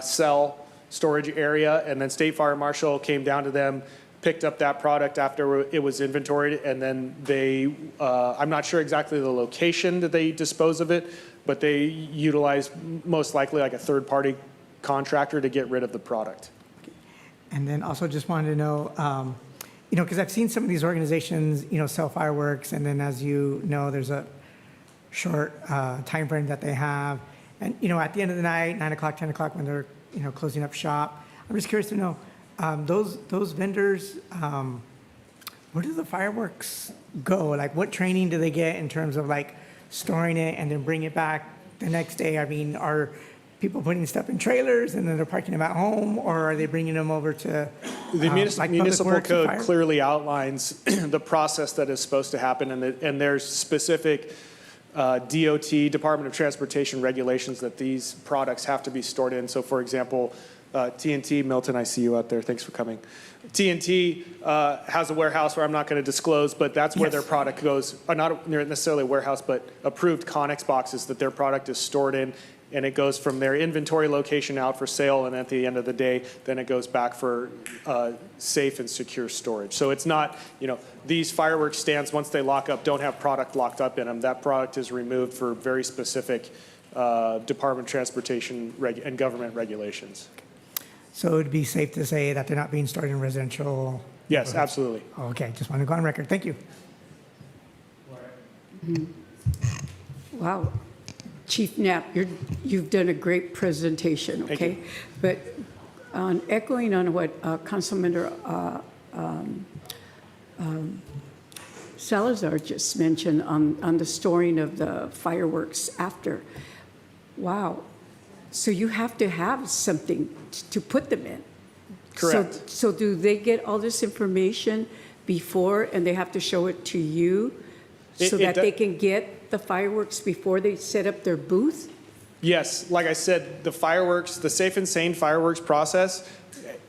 cell storage area, and then State Fire Marshal came down to them, picked up that product after it was inventoried, and then they, I'm not sure exactly the location that they dispose of it, but they utilize most likely like a third-party contractor to get rid of the product. And then also just wanted to know, you know, because I've seen some of these organizations, you know, sell fireworks, and then as you know, there's a short time frame that they have. And, you know, at the end of the night, 9 o'clock, 10 o'clock, when they're, you know, closing up shop, I'm just curious to know, those vendors, where do the fireworks go? Like, what training do they get in terms of, like, storing it and then bring it back the next day? I mean, are people putting stuff in trailers and then they're parking them at home, or are they bringing them over to The like Public municipal Works and code fire? clearly outlines the process that is supposed to happen, and there's specific DOT, Department of Transportation regulations that these products have to be stored in. So for example, TNT, Milton, I see you out there, thanks for coming. TNT has a warehouse where I'm not going to disclose, but that's where their product goes, not necessarily a warehouse, but approved Connex boxes that their product is stored in, and it goes from their inventory location out for sale, and at the end of the day, then it goes back for safe and secure storage. So it's not, you know, these fireworks stands, once they lock up, don't have product locked up in them. That product is removed for very specific Department of Transportation and government regulations. So it'd be safe to say that they're not being stored in residential? Yes, absolutely. Okay, just want to go on record. Thank you. Wow. Chief Knapp, you've done a great presentation, Thank okay? you. But echoing on what Councilmember Salazar just mentioned on the storing of the fireworks after, wow. So you have to have something to put them in. Correct. So do they get all this information before and they have to show it to you so that they can get the fireworks before they set up their booth? Yes, like I said, the fireworks, the safe and sane fireworks process,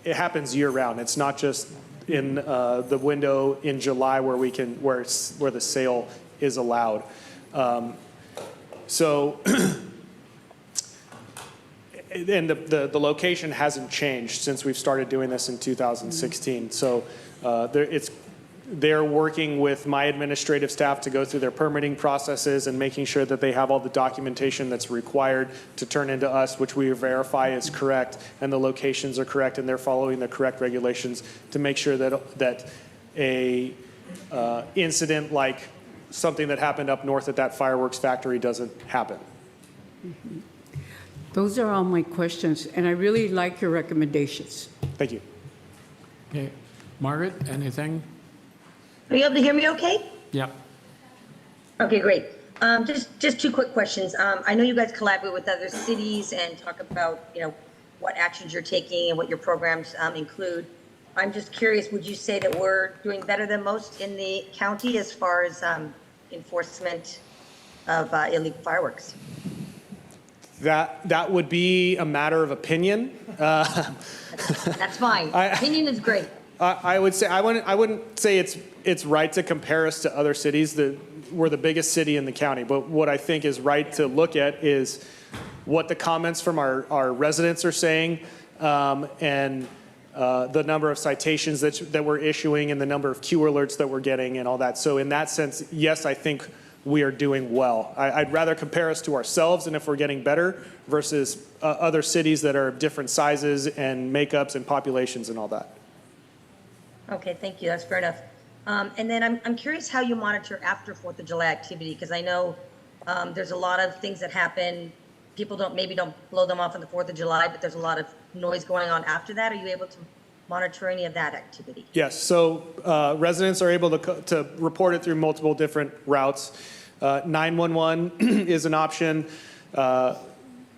it happens year round. It's not just in the window in July where we can, where the sale is allowed. So, and the location hasn't changed since we've started doing this in 2016. So they're working with my administrative staff to go through their permitting processes and making sure that they have all the documentation that's required to turn into us, which we verify is correct, and the locations are correct, and they're following the correct regulations to make sure that a incident like something that happened up north at that fireworks factory doesn't happen. Mm-hmm. Those are all my questions, and I really like your recommendations. Thank you. Okay, Margaret, anything? Are you able to hear me okay? Yep. Okay, great. Just two quick questions. I know you guys collaborate with other cities and talk about, you know, what actions you're taking and what your programs include. I'm just curious, would you say that we're doing better than most in the county as far as enforcement of illegal fireworks? That would be a matter of opinion. That's fine. Opinion is great. I would say I wouldn't say it's right to compare us to other cities. We're the biggest city in the county, but what I think is right to look at is what the comments from our residents are saying, and the number of citations that we're issuing and the number of Q alerts that we're getting and all that. So in that sense, yes, I think we are doing well. I'd rather compare us to ourselves and if we're getting better versus other cities that are of different sizes and makeups and populations and all that. Okay, thank you. That's fair enough. And then I'm curious how you monitor after 4th of July activity, because I know there's a lot of things that happen. People don't blow them off on the 4th of July, but there's a lot of noise going on after that. Are you able to monitor any of that activity? Yes, so residents are able to report it through multiple different routes. 911 is an option.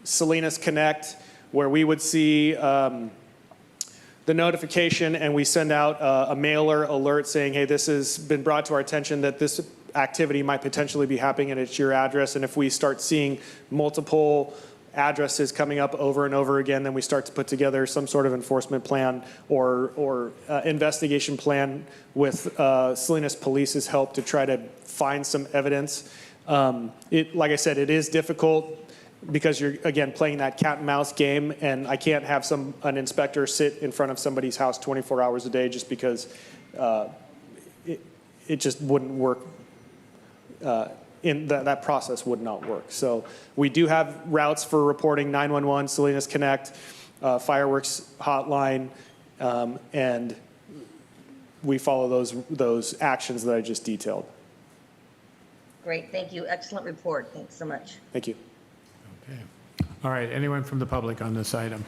Salinas Connect, where we would see the notification and we send out a mailer alert saying, hey, this has been brought to our attention that this activity might potentially be happening and it's your address. And if we start seeing multiple addresses coming up over and over again, then we start to put together some sort of enforcement plan or investigation plan with Salinas Police's help to try to find some evidence. Like I said, it is difficult because you're, again, playing that cat and mouse game, and I can't have an inspector sit in front of somebody's house 24 hours a day just because it just wouldn't work. That process would not work. So we do have routes for reporting: 911, Salinas Connect, fireworks hotline, and we follow those actions that I just detailed. Great, thank you. Excellent report. Thanks so much. Thank you. Okay. All right, anyone from the public on this item?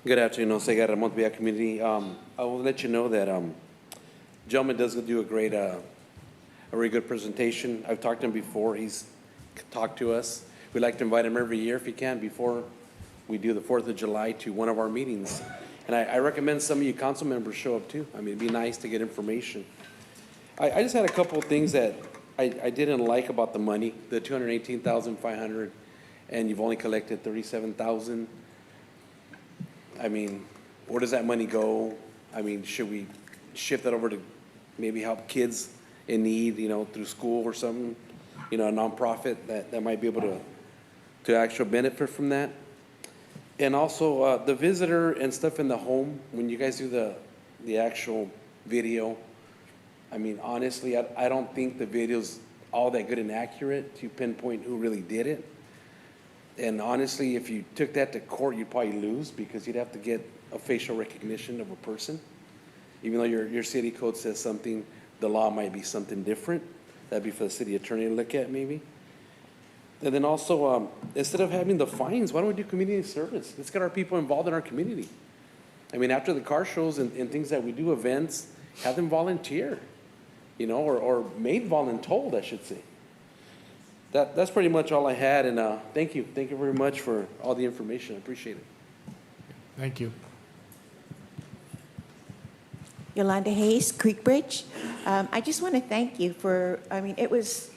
Good afternoon, Jose Guerra, Montevideo community. I will let you know that gentleman does do a very good presentation. I've talked to him before. He's talked to us. We like to invite him every year if he can before we do the 4th of July to one of our meetings. And I recommend some of you council members show up too. I mean, it'd be nice to get information. I just had a couple of things that I didn't like about the money, the $218,500, and you've only collected $37,000. I mean, where does that money go? I mean, should we shift that over to maybe help kids in need, through school or something, a nonprofit that might be able to actually benefit from that? And also the visitor and stuff in the home, when you guys do the actual video, I mean, honestly, I don't think the video's all that good and accurate to pinpoint who really did it. And honestly, if you took that to court, you'd probably lose because you'd have to get a facial recognition of a person. Even though your city code says something, the law might be something different. That'd be for the city attorney to look at maybe. And then also, instead of having the fines, why don't we do community service? Let's get our people involved in our community. I mean, after the car shows and things that we do, events, have them volunteer, or made voluntold, I should say. That's pretty much all I had, and thank you. Thank you very much for all the information. I appreciate it. Thank you. Yolanda Hayes, Creek Bridge. I just want to thank you for, it was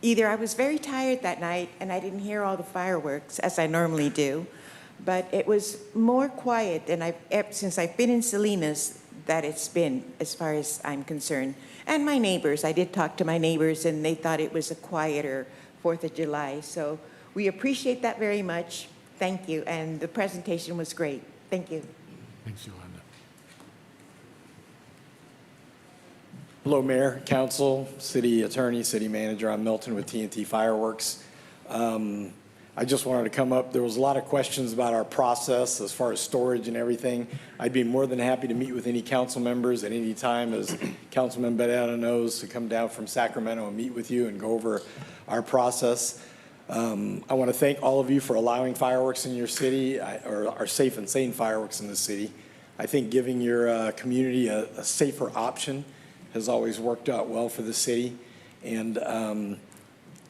either I was very tired that night and I didn't hear all the fireworks as I normally do, but it was more quiet than since I've been in Salinas that it's been, as far as I'm concerned. And my neighbors, I did talk to my neighbors and they thought it was a quieter 4th of July. So we appreciate that very much. Thank you. And the presentation was great. Thank you. Thanks, Yolanda. Hello, Mayor, Council, City Attorney, City Manager. I'm Milton with TNT Fireworks. I just wanted to come up. There was a lot of questions about our process as far as storage and everything. I'd be more than happy to meet with any council members at any time, as Councilman Bedoya knows, to come down from Sacramento and meet with you and go over our process. I want to thank all of you for allowing fireworks in your city, or our safe and sane fireworks in the city. I think giving your community a safer option has always worked out well for the city. And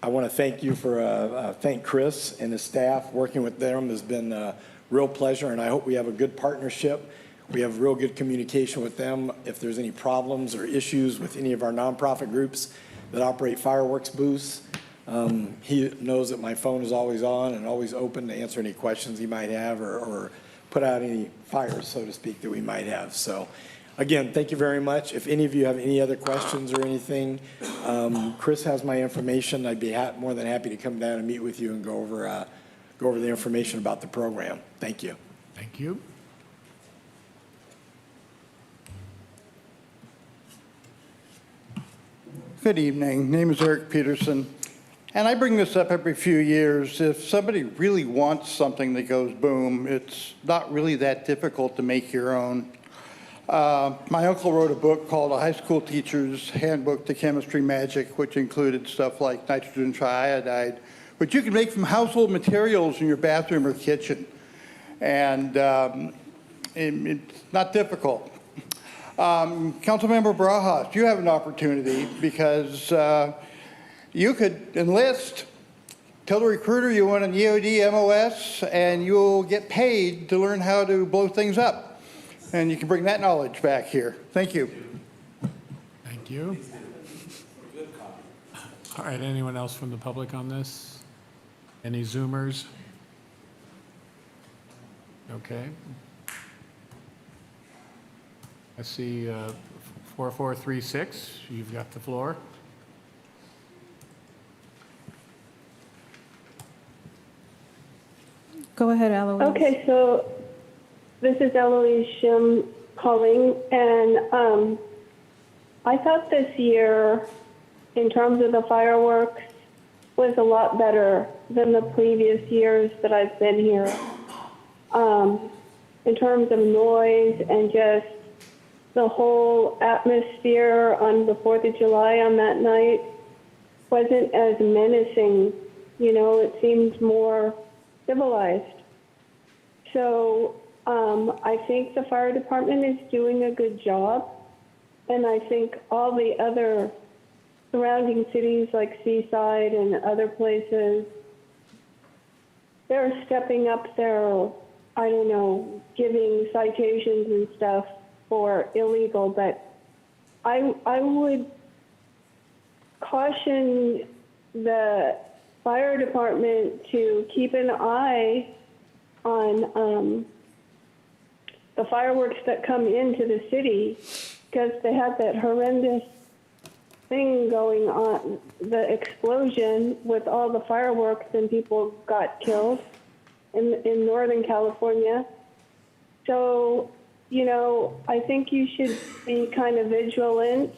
I want to thank you thank Chris and his staff. Working with them has been a real pleasure, and I hope we have a good partnership. We have real good communication with them. If there's any problems or issues with any of our nonprofit groups that operate fireworks booths, he knows that my phone is always on and always open to answer any questions he might have or put out any fires, so to speak, that we might have. So again, thank you very much. If any of you have any other questions or anything, Chris has my information. I'd be more than happy to come down and meet with you and go over the information about the program. Thank you. Thank you. Good evening. Name is Eric Peterson. And I bring this up every few years. If somebody really wants something that goes boom, it's not really that difficult to make your own. My uncle wrote a book called A High School Teacher's Handbook to Chemistry Magic, which included stuff like nitrogen triiodide, which you can make from household materials in your bathroom or kitchen. And it's not difficult. Councilmember Barajas, you have an opportunity because you could enlist, tell the recruiter you want an EOD MOS, and you'll get paid to learn how to blow things up. And you can bring that knowledge back here. Thank you. Thank you. All right, anyone else from the public on this? Any Zoomers? Okay. I see 4436, you've got the floor. Go ahead, Eloise. Okay, so this is Eloise Shim calling, and I thought this year, in terms of the fireworks, was a lot better than the previous years that I've been here. In terms of noise and just the whole atmosphere on the 4th of July on that night wasn't as menacing. You know, it seemed more civilized. So I think the fire department is doing a good job. And I think all the other surrounding cities like Seaside and other places, they're stepping up their, I don't know, giving citations and stuff for illegal. But I would caution the fire department to keep an eye on the fireworks that come into the city, because they had that horrendous thing going on, the explosion with all the fireworks, and people got killed in Northern California. So, you know, I think you should be kind of vigilant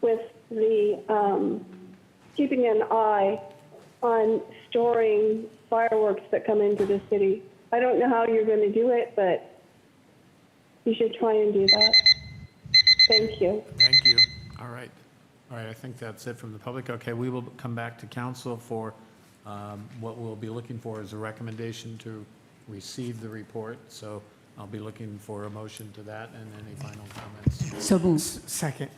with the keeping an eye on storing fireworks that come into the city. I don't know how you're going to do it, but you should try and do that. Thank you. Thank you. All right. All right, I think that's it from the public. Okay, we will come back to council for what we'll be looking for is a recommendation to receive the report. So I'll be looking for a motion to that and any final comments. So moved. Second.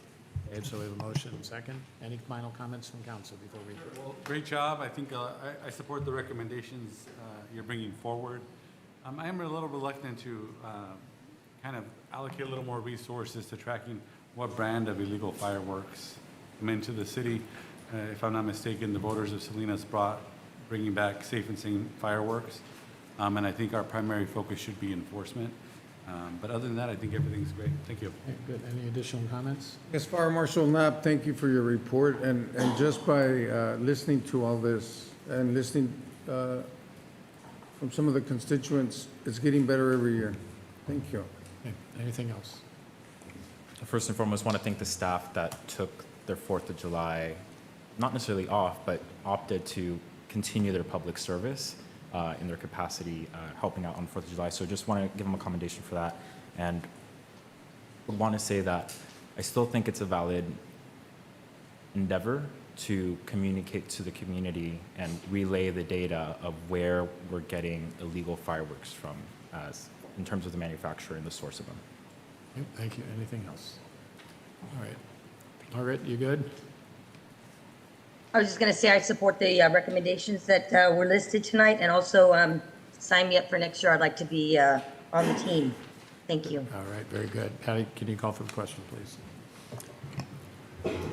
Okay, so we have a motion and second. Any final comments from council before we? Well, great job. I think I support the recommendations you're bringing forward. I am a little reluctant to kind of allocate a little more resources to tracking what brand of illegal fireworks come into the city. If I'm not mistaken, the voters of Salinas bringing back safe and sane fireworks. And I think our primary focus should be enforcement. But other than that, I think everything's great. Thank you. Okay, good. Any additional comments? Yes, Fire Marshal Knapp, thank you for your report. And just by listening to all this and listening from some of the constituents, it's getting better every year. Thank you. Okay, anything else? First and foremost, want to thank the staff that took their 4th of July, not necessarily off, but opted to continue their public service in their capacity helping out on 4th of July. So just want to give them a commendation for that. And would want to say that I still think it's a valid endeavor to communicate to the community and relay the data of where we're getting illegal fireworks from as in terms of the manufacturer and the source of them. Okay, thank you. Anything else? All right. Margaret, you good? I was just going to say I support the recommendations that were listed tonight, and also sign me up for next year. I'd like to be on the team. Thank you. All right, very good. Patty, can you call for the question, please?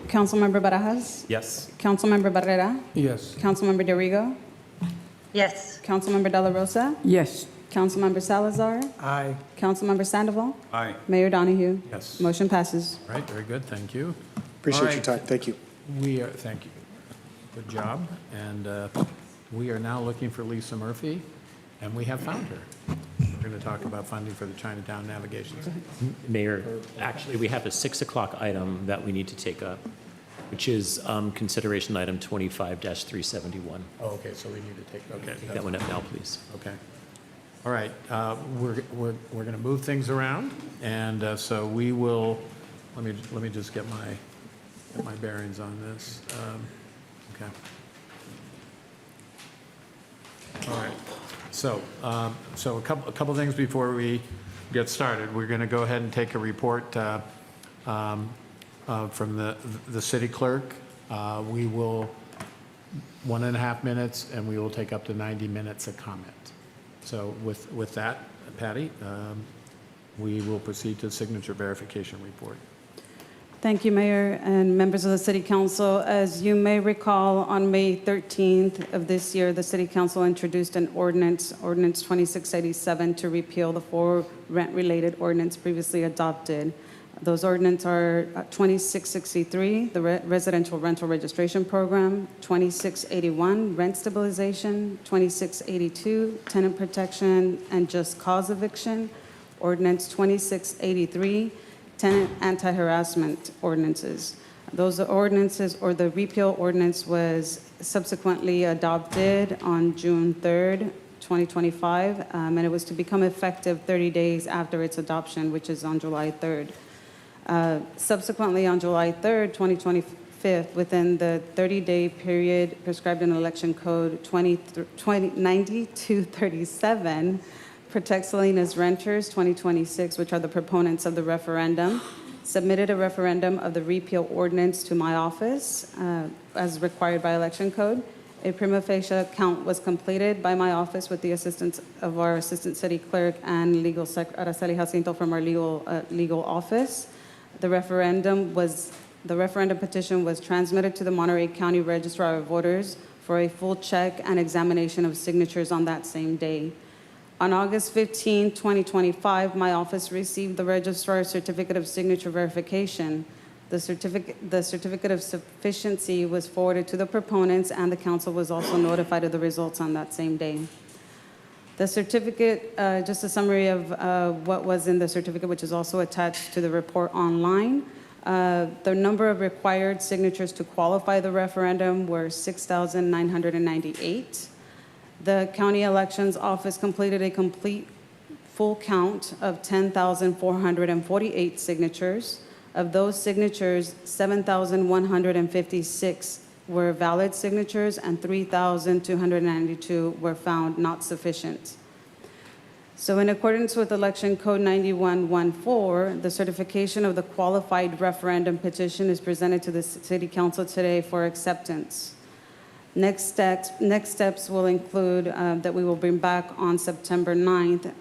Councilmember Barajas? Yes. Councilmember Barrera? Yes. Councilmember Dorigo? Yes. Councilmember De La Rosa? Yes. Councilmember Salazar? Aye. Councilmember Sandoval? Aye. Mayor Donahue? Yes. Motion passes. All right, very good. Thank you. Appreciate All your right. time. Thank you. Thank you. Good job. And we are now looking for Lisa Murphy, and we have found her. We're going to talk about funding for the Chinatown Navigation Center. Mayor, actually, we have a 6 o'clock item that we need to take up, which is consideration item 25-371. Oh, okay, so we need to take, okay. Take that one up now, please. Okay. All right, we're going to move things around, and so we will, let me just get my bearings on this. Okay. All right. So a couple things before we get started. We're going to go ahead and take a report from the city clerk. We will 1.5 minutes, and we will take up to 90 minutes of comment. So with that, Patty, we will proceed to signature verification report. Thank you, Mayor and members of the City Council. As you may recall, on May 13th of this year, the City Council introduced an ordinance, Ordinance 2687, to repeal the 4 rent-related ordinance previously adopted. Those ordinances are 2663, the Residential Rental Registration Program, 2681, Rent Stabilization, 2682, Tenant Protection and Just Cause Eviction, Ordinance 2683, Tenant Anti-Harassment Ordinances. Those ordinances, or the repeal ordinance, was subsequently adopted on June 3rd, 2025, and it was to become effective 30 days after its adoption, which is on July 3rd. Subsequently, on July 3rd, 2025, within the 30-day period prescribed in Election Code 9237, Protect Salinas Renters 2026, which are the proponents of the referendum, submitted a referendum of the repeal ordinance to my office as required by Election Code. A prima facie count was completed by my office with the assistance of our Assistant City Clerk and Legal Secretary Araceli Jacinto from our legal office. The referendum petition was transmitted to the Monterey County Registrar of Voters for a full check and examination of signatures on that same day. On August 15, 2025, my office received the registrar's certificate of signature verification. The certificate of sufficiency was forwarded to the proponents, and the council was also notified of the results on that same day. The certificate, just a summary of what was in the certificate, which is also attached to the report online. The number of required signatures to qualify the referendum were 6,998. The county elections office completed a full count of 10,448 signatures. Of those signatures, 7,156 were valid signatures and 3,292 were found not sufficient. So in accordance with Election Code 9114, the certification of the qualified referendum petition is presented to the City Council today for acceptance. Next steps will include that we will bring back on September 9th.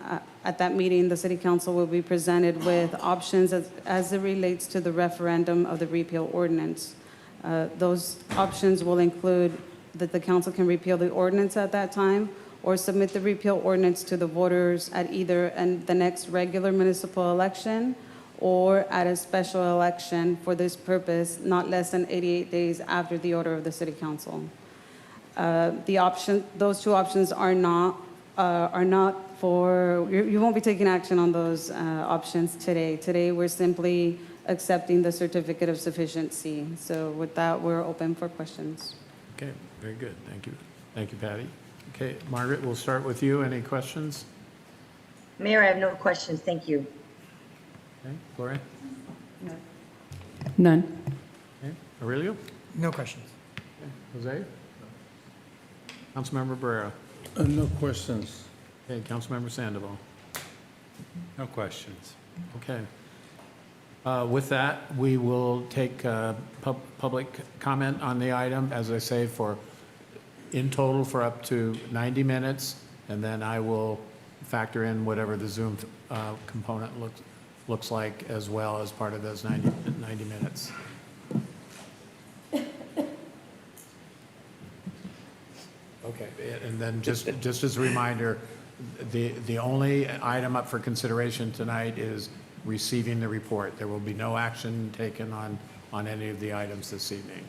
At that meeting, the City Council will be presented with options as it relates to the referendum of the repeal ordinance. Those options will include that the council can repeal the ordinance at that time or submit the repeal ordinance to the voters at either the next regular municipal election or at a special election for this purpose, not less than 88 days after the order of the City Council. Those two options are not for, you won't be taking action on those options today. Today, we're simply accepting the certificate of sufficiency. So with that, we're open for questions. Okay, very good. Thank you. Thank you, Patty. Okay, Margaret, we'll start with you. Any questions? Mayor, I have no questions. Thank you. Okay, Gloria? None. Okay, Aurelio? No questions. Okay, Jose? Councilmember Barrera? No questions. Okay, Councilmember Sandoval? No questions. Okay. With that, we will take public comment on the item, as I say, in total for up to 90 minutes, and then I will factor in whatever the Zoom component looks like as well as part of those 90 minutes. Okay, and then just as a reminder, the only item up for consideration tonight is receiving the report. There will be no action taken on any of the items this evening.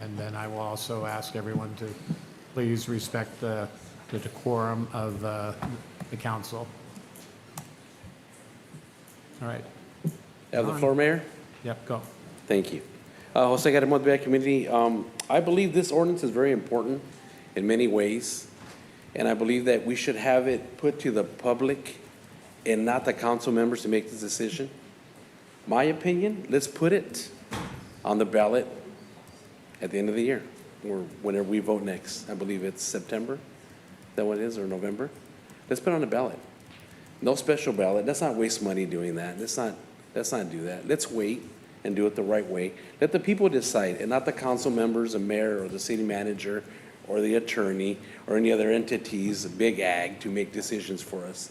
And then I will also ask everyone to please respect the decorum of the council. All right. Have the floor, Mayor? Yep, go. Thank you. Jose Garamond Bay Community, I believe this ordinance is very important in many ways, and I believe that we should have it put to the public and not the council members to make this decision. My opinion, let's put it on the ballot at the end of the year, or whenever we vote next. I believe it's September. Is that what it is, or November? Let's put it on the ballot. No special ballot. Let's not waste money doing that. Let's not do that. Let's wait and do it the right way. Let the people decide, and not the council members, the mayor, or the city manager, or the attorney, or any other entities, big ag, to make decisions for us.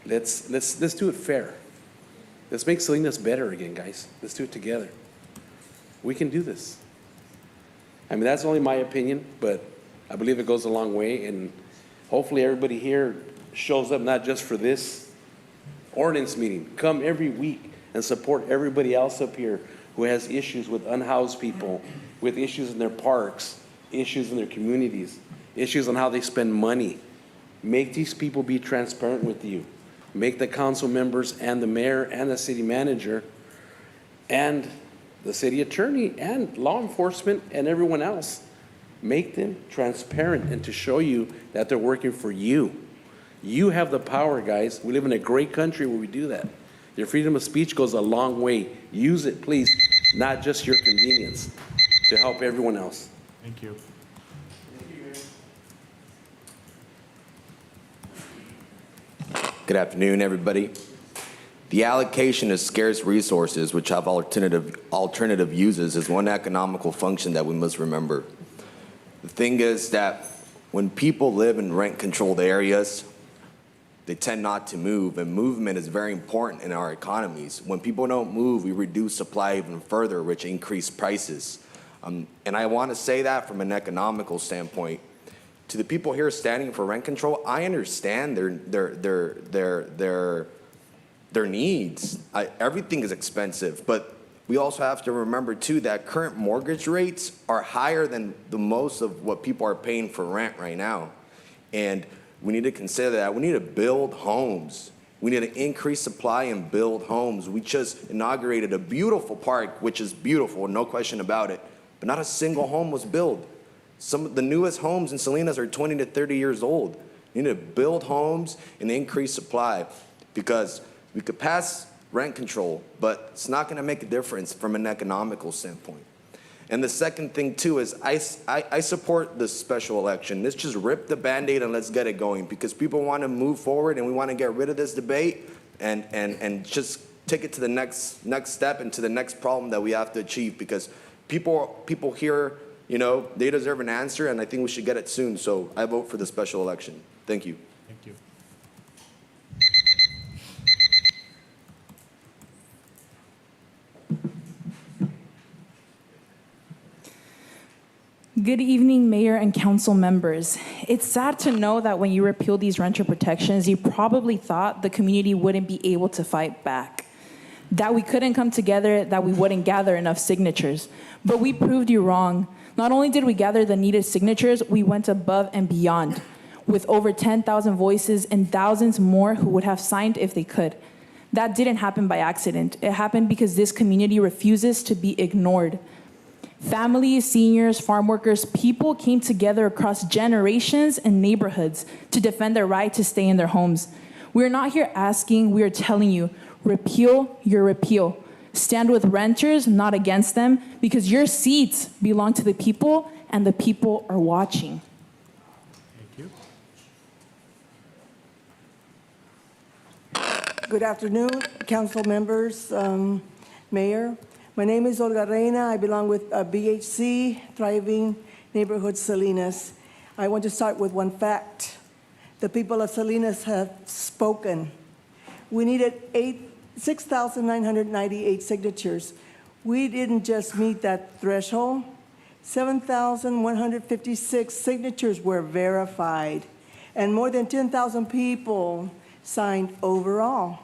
Let's do it fair. Let's make Salinas better again, guys. Let's do it together. We can do this. I mean, that's only my opinion, but I believe it goes a long way, and hopefully everybody here shows up not just for this ordinance meeting. Come every week and support everybody else up here who has issues with unhoused people, with issues in their parks, issues in their communities, issues on how they spend money. Make these people be transparent with you. Make the council members and the mayor and the city manager and the city attorney and law enforcement and everyone else, make them transparent and to show you that they're working for you. You have the power, guys. We live in a great country where we do that. Your freedom of speech goes a long way. Use it, please, not just your convenience, to help everyone else. Thank you. Good afternoon, everybody. The allocation of scarce resources which have alternative uses is one economical function that we must remember. The thing is that when people live in rent-controlled areas, they tend not to move, and movement is very important in our economies. When people don't move, we reduce supply even further, which increase prices. And I want to say that from an economical standpoint. To the people here standing for rent control, I understand their needs. Everything is expensive, but we also have to remember too that current mortgage rates are higher than the most of what people are paying for rent right now. And we need to consider that. We need to build homes. We need to increase supply and build homes. We just inaugurated a beautiful park, which is beautiful, no question about it, but not a single home was built. Some of the newest homes in Salinas are 20 to 30 years old. We need to build homes and increase supply, because we could pass rent control, but it's not going to make a difference from an economical standpoint. And the second thing too is I support this special election. Let's just rip the Band-Aid and let's get it going, because people want to move forward and we want to get rid of this debate and just take it to the next step and to the next problem that we have to achieve, because people here, you know, they deserve an answer, and I think we should get it soon. So I vote for the special election. Thank you. Thank you. Good evening, Mayor and Council members. It's sad to know that when you repealed these renter protections, you probably thought the community wouldn't be able to fight back, that we couldn't come together, that we wouldn't gather enough signatures. But we proved you wrong. Not only did we gather the needed signatures, we went above and beyond, with over 10,000 voices and thousands more who would have signed if they could. That didn't happen by accident. It happened because this community refuses to be ignored. Families, seniors, farm workers, people came together across generations and neighborhoods to defend their right to stay in their homes. We're not here asking, we are telling you, repeal your repeal. Stand with renters, not against them, because your seats belong to the people and the people are watching. Thank you. Good afternoon, council members, mayor. My name is Olga Reina. I belong with BHC, Thriving Neighborhood Salinas. I want to start with one fact. The people of Salinas have spoken. We needed 6,998 signatures. We didn't just meet that threshold. 7,156 signatures were verified, and more than 10,000 people signed overall.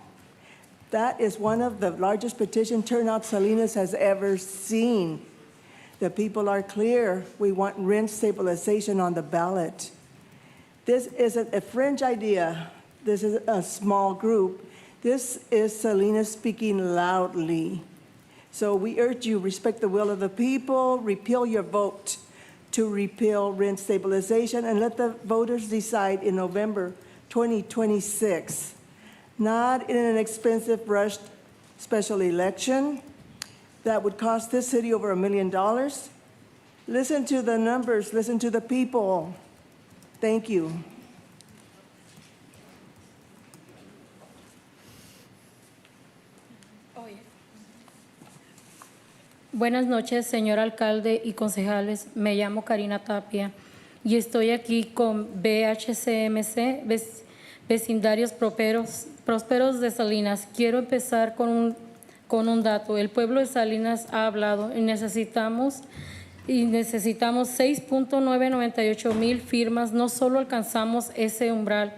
That is one of the largest petition turnout Salinas has ever seen. The people are clear. We want rent stabilization on the ballot. This isn't a fringe idea. This is a small group. This is Salinas speaking loudly. So we urge you, respect the will of the people, repeal your vote to repeal rent stabilization, and let the voters decide in November 2026. Not in an expensive, rushed special election that would cost this city over $1 million. Listen to the numbers, listen to the people. Thank you. Buenas noches, señor alcalde y concejales. Me llamo Karina Tapia y estoy aquí con BHCMC, Vecindarios Prósperos de Salinas. Quiero empezar con con un dato. El pueblo de Salinas ha hablado y necesitamos 6.998 mil firmas. No solo alcanzamos ese umbral,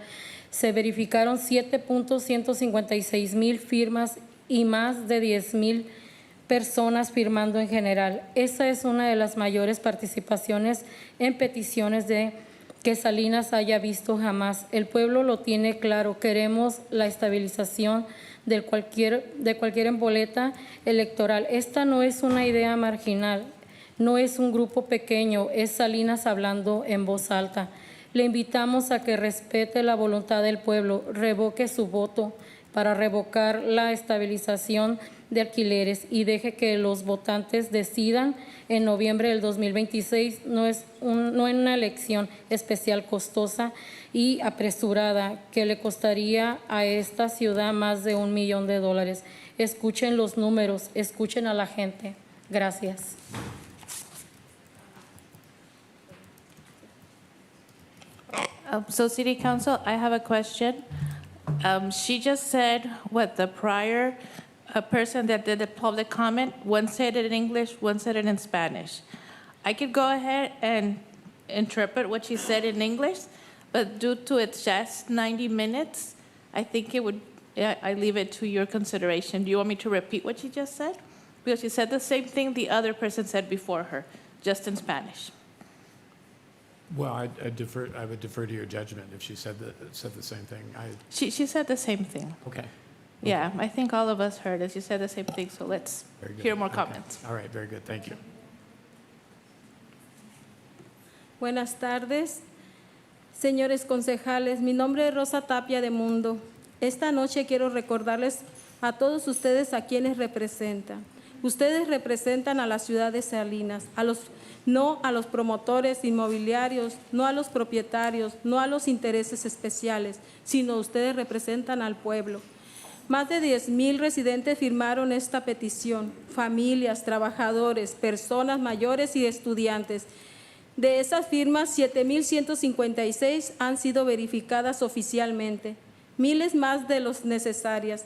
se verificaron 7.156 mil firmas y más de 10,000 personas firmando en general. Esa es una de las mayores participaciones en peticiones que Salinas haya visto jamás. El pueblo lo tiene claro. Queremos la estabilización de cualquier boleta electoral. Esta no es una idea marginal, no es un grupo pequeño, es Salinas hablando en voz alta. Le invitamos a que respete la voluntad del pueblo, revoque su voto para revocar la estabilización de alquileres y deje que los votantes decidan en noviembre del 2026. No es una elección especial costosa y apresurada que le costaría a esta ciudad más de $1 millón. Escuchen los números, escuchen a la gente. Gracias. So City Council, I have a question. She just said what the prior person that did the public comment, one said it in English, one said it in Spanish. I could go ahead and interpret what she said in English, but due to it's just 90 minutes, I think it would, I leave it to your consideration. Do you want me to repeat what she just said? Because she said the same thing the other person said before her, just in Spanish. Well, I would defer to your judgment if she said the same thing. She said the same thing. Okay. Yeah, I think all of us heard it. She said the same thing, so let's Very good. hear more Okay. comments. All right, very good. Thank you. Buenas tardes, señores concejales. Mi nombre es Rosa Tapia de Mundo. Esta noche quiero recordarles a todos ustedes a quienes representan. Ustedes representan a la ciudad de Salinas, no a los promotores inmobiliarios, no a los propietarios, no a los intereses especiales, sino ustedes representan al pueblo. Más de 10,000 residentes firmaron esta petición, familias, trabajadores, personas mayores y estudiantes. De esas firmas, 7,156 han sido verificadas oficialmente, miles más de las necesarias.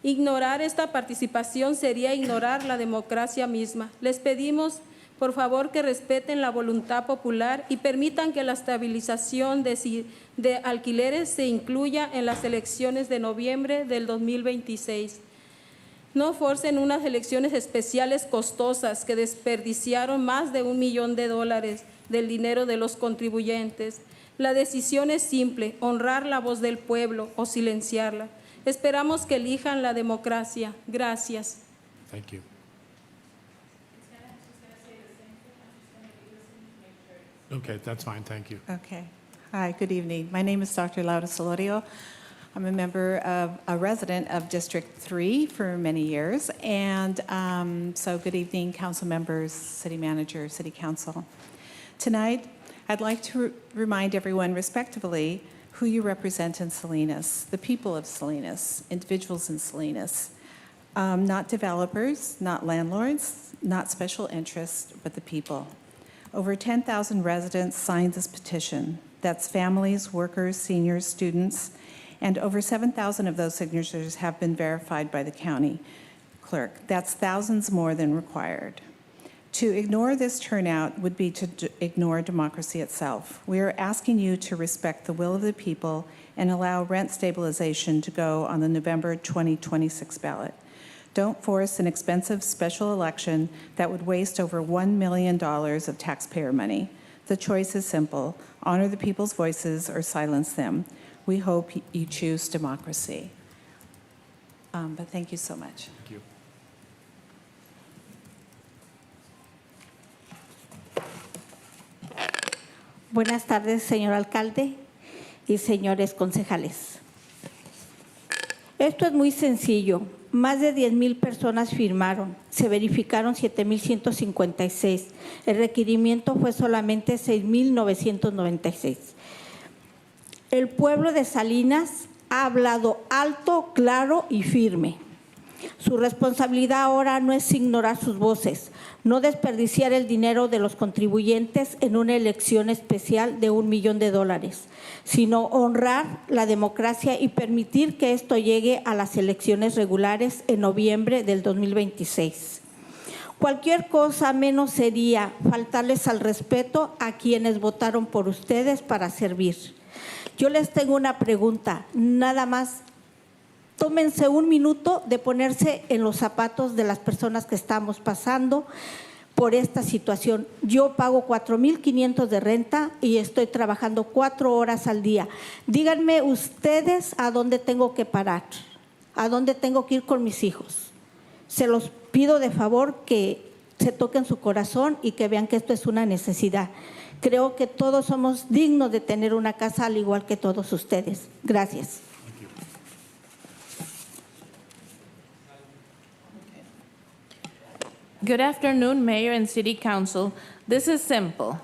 Ignorar esta participación sería ignorar la democracia misma. Les pedimos, por favor, que respeten la voluntad popular y permitan que la estabilización de alquileres se incluya en las elecciones de noviembre del 2026. No forcen unas elecciones especiales costosas que desperdiciaron más de $1 millón del dinero de los contribuyentes. La decisión es simple: honrar la voz del pueblo o silenciarla. Esperamos que elijan la democracia. Gracias. Thank you. Okay, that's fine. Thank you. Okay. Hi, good evening. My name is Dr. Laura Solorio. I'm a resident of District 3 for many years. And so good evening, council members, city manager, city council. Tonight, I'd like to remind everyone respectively who you represent in Salinas, the people of Salinas, individuals in Salinas, not developers, not landlords, not special interests, but the people. Over 10,000 residents signed this petition. That's families, workers, seniors, students, and over 7,000 of those signatures have been verified by the county clerk. That's thousands more than required. To ignore this turnout would be to ignore democracy itself. We are asking you to respect the will of the people and allow rent stabilization to go on the November 2026 ballot. Don't force an expensive special election that would waste over $1 million of taxpayer money. The choice is simple: honor the people's voices or silence them. We hope you choose democracy. But thank you so much. Thank you. Buenas tardes, señor alcalde y señores concejales. Esto es muy sencillo. Más de 10,000 personas firmaron. Se verificaron 7,156. El requerimiento fue solamente 6,996. El pueblo de Salinas ha hablado alto, claro y firme. Su responsabilidad ahora no es ignorar sus voces, no desperdiciar el dinero de los contribuyentes en una elección especial de $1 millón, sino honrar la democracia y permitir que esto llegue a las elecciones regulares en noviembre del 2026. Cualquier cosa menos sería faltarles al respeto a quienes votaron por ustedes para servir. Yo les tengo una pregunta, nada más. Tómense un minuto de ponerse en los zapatos de las personas que estamos pasando por esta situación. Yo pago 4,500 de renta y estoy trabajando 4 horas al día. Díganme ustedes a dónde tengo que parar, a dónde tengo que ir con mis hijos. Se los pido de favor que se toquen su corazón y que vean que esto es una necesidad. Creo que todos somos dignos de tener una casa al igual que todos ustedes. Gracias. Good afternoon, Mayor and City Council. This is simple.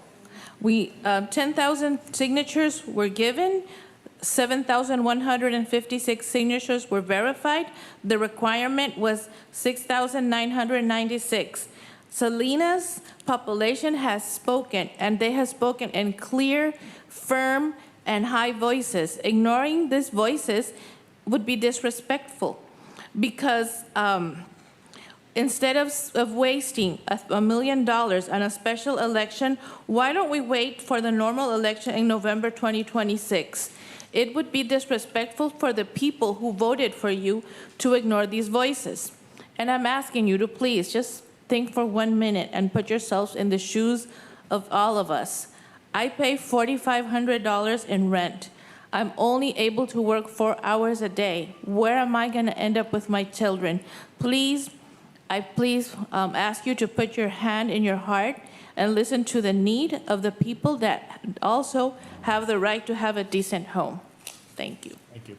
10,000 signatures were given, 7,156 signatures were verified. The requirement was 6,996. Salinas' population has spoken, and they have spoken in clear, firm, and high voices. Ignoring these voices would be disrespectful because instead of wasting $1 million on a special election, why don't we wait for the normal election in November 2026? It would be disrespectful for the people who voted for you to ignore these voices. And I'm asking you to please just think for 1 minute and put yourselves in the shoes of all of us. I pay $4,500 in rent. I'm only able to work 4 hours a day. Where am I going to end up with my children? Please, I ask you to put your hand in your heart and listen to the need of the people that also have the right to have a decent home. Thank you. Thank you.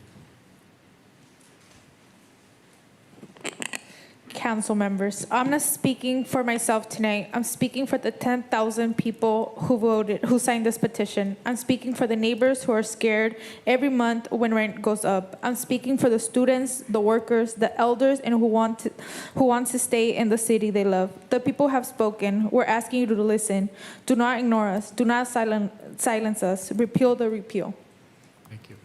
Council members, I'm not speaking for myself tonight. I'm speaking for the 10,000 people who signed this petition. I'm speaking for the neighbors who are scared every month when rent goes up. I'm speaking for the students, the workers, the elders, and who want to stay in the city they love. The people have spoken. We're asking you to listen. Do not ignore us. Do not silence us. Repeal the repeal. Thank you.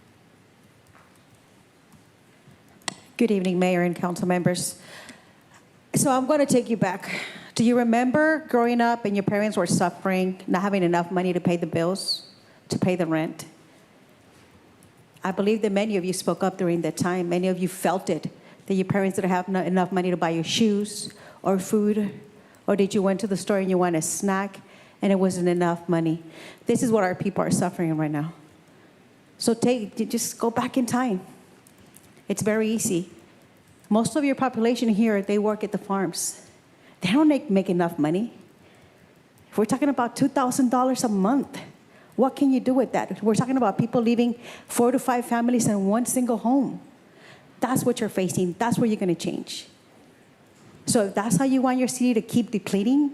Good evening, Mayor and council members. So I'm going to take you back. Do you remember growing up and your parents were suffering, not having enough money to pay the bills, to pay the rent? I believe that many of you spoke up during that time. Many of you felt it, that your parents didn't have enough money to buy you shoes or food, or that you went to the store and you wanted a snack and it wasn't enough money. This is what our people are suffering right now. So just go back in time. It's very easy. Most of your population here, they work at the farms. They don't make enough money. If we're talking about $2,000 a month, what can you do with that? We're talking about people leaving 4 to 5 families in one single home. That's what you're facing. That's where you're going to change. So if that's how you want your city to keep depleting,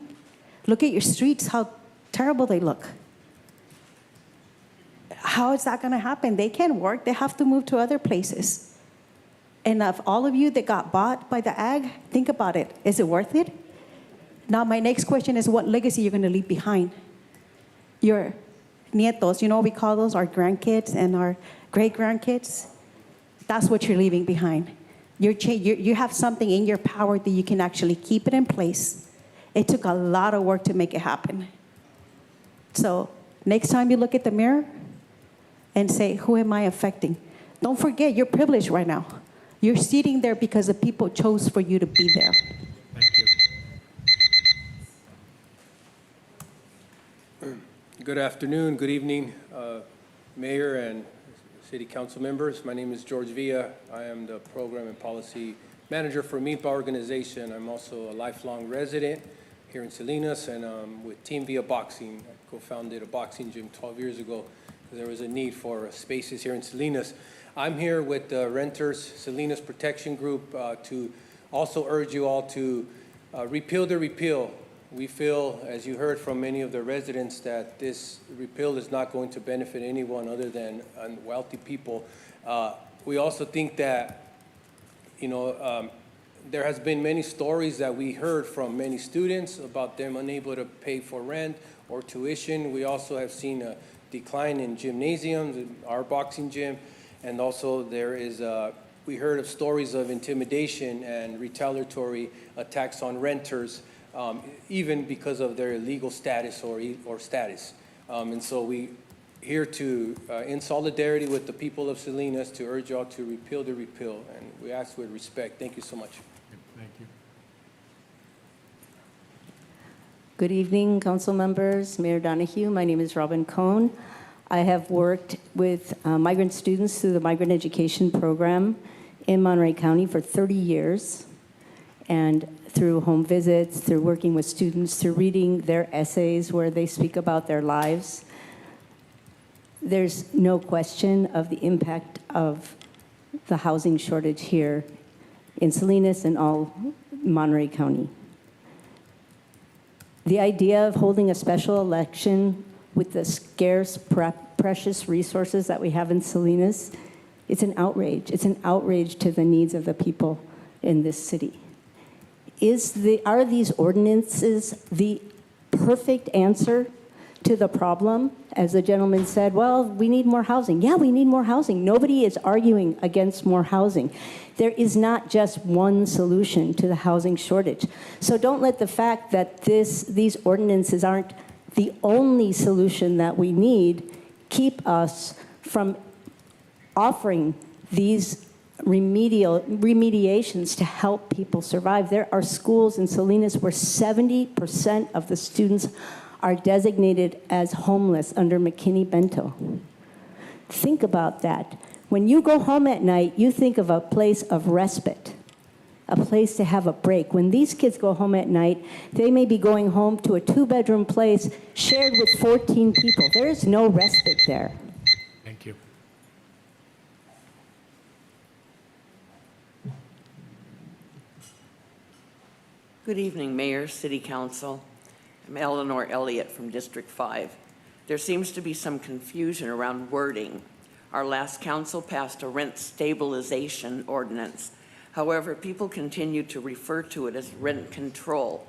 look at your streets, how terrible they look. How is that going to happen? They can't work. They have to move to other places. And of all of you that got bought by the ag, think about it. Is it worth it? Now, my next question is what legacy you're going to leave behind. Your nietos, you know what we call those? Our grandkids and our great-grandkids. That's what you're leaving behind. You have something in your power that you can actually keep it in place. It took a lot of work to make it happen. So next time you look at the mirror and say, who am I affecting? Don't forget, you're privileged right now. You're sitting there because the people chose for you to be there. Thank you. Good afternoon, good evening, Mayor and City Council members. My name is George Villa. I am the Program and Policy Manager for MIPA organization. I'm also a lifelong resident here in Salinas, and with Team Villa Boxing. I co-founded a boxing gym 12 years ago because there was a need for spaces here in Salinas. I'm here with the Renters Salinas Protection Group to also urge you all to repeal the repeal. We feel, as you heard from many of the residents, that this repeal is not going to benefit anyone other than wealthy people. We also think that, there has been many stories that we heard from many students about them unable to pay for rent or tuition. We also have seen a decline in gymnasiums, in our boxing gym, and also there is we heard of stories of intimidation and retaliatory attacks on renters, even because of their legal status or status. And so we here to, in solidarity with the people of Salinas, to urge y'all to repeal the repeal, and we ask with respect. Thank you so much. Thank you. Good evening, council members, Mayor Donahue. My name is Robin Cohn. I have worked with migrant students through the Migrant Education Program in Monterey County for 30 years, and through home visits, through working with students, through reading their essays where they speak about their lives. There's no question of the impact of the housing shortage here in Salinas and all Monterey County. The idea of holding a special election with the scarce, precious resources that we have in Salinas, it's an outrage. It's an outrage to the needs of the people in this city. Are these ordinances the perfect answer to the problem? As the gentleman said, well, we need more housing. Yeah, we need more housing. Nobody is arguing against more housing. There is not just one solution to the housing shortage. So don't let the fact that these ordinances aren't the only solution that we need keep us from offering these remediations to help people survive. There are schools in Salinas where 70% of the students are designated as homeless under McKinney-Bento. Think about that. When you go home at night, you think of a place of respite, a place to have a break. When these kids go home at night, they may be going home to a 2-bedroom place shared with 14 people. There is no respite there. Thank you. Good evening, Mayor, City Council. I'm Eleanor Elliott from District 5. There seems to be some confusion around wording. Our last council passed a rent stabilization ordinance. However, people continue to refer to it as rent control.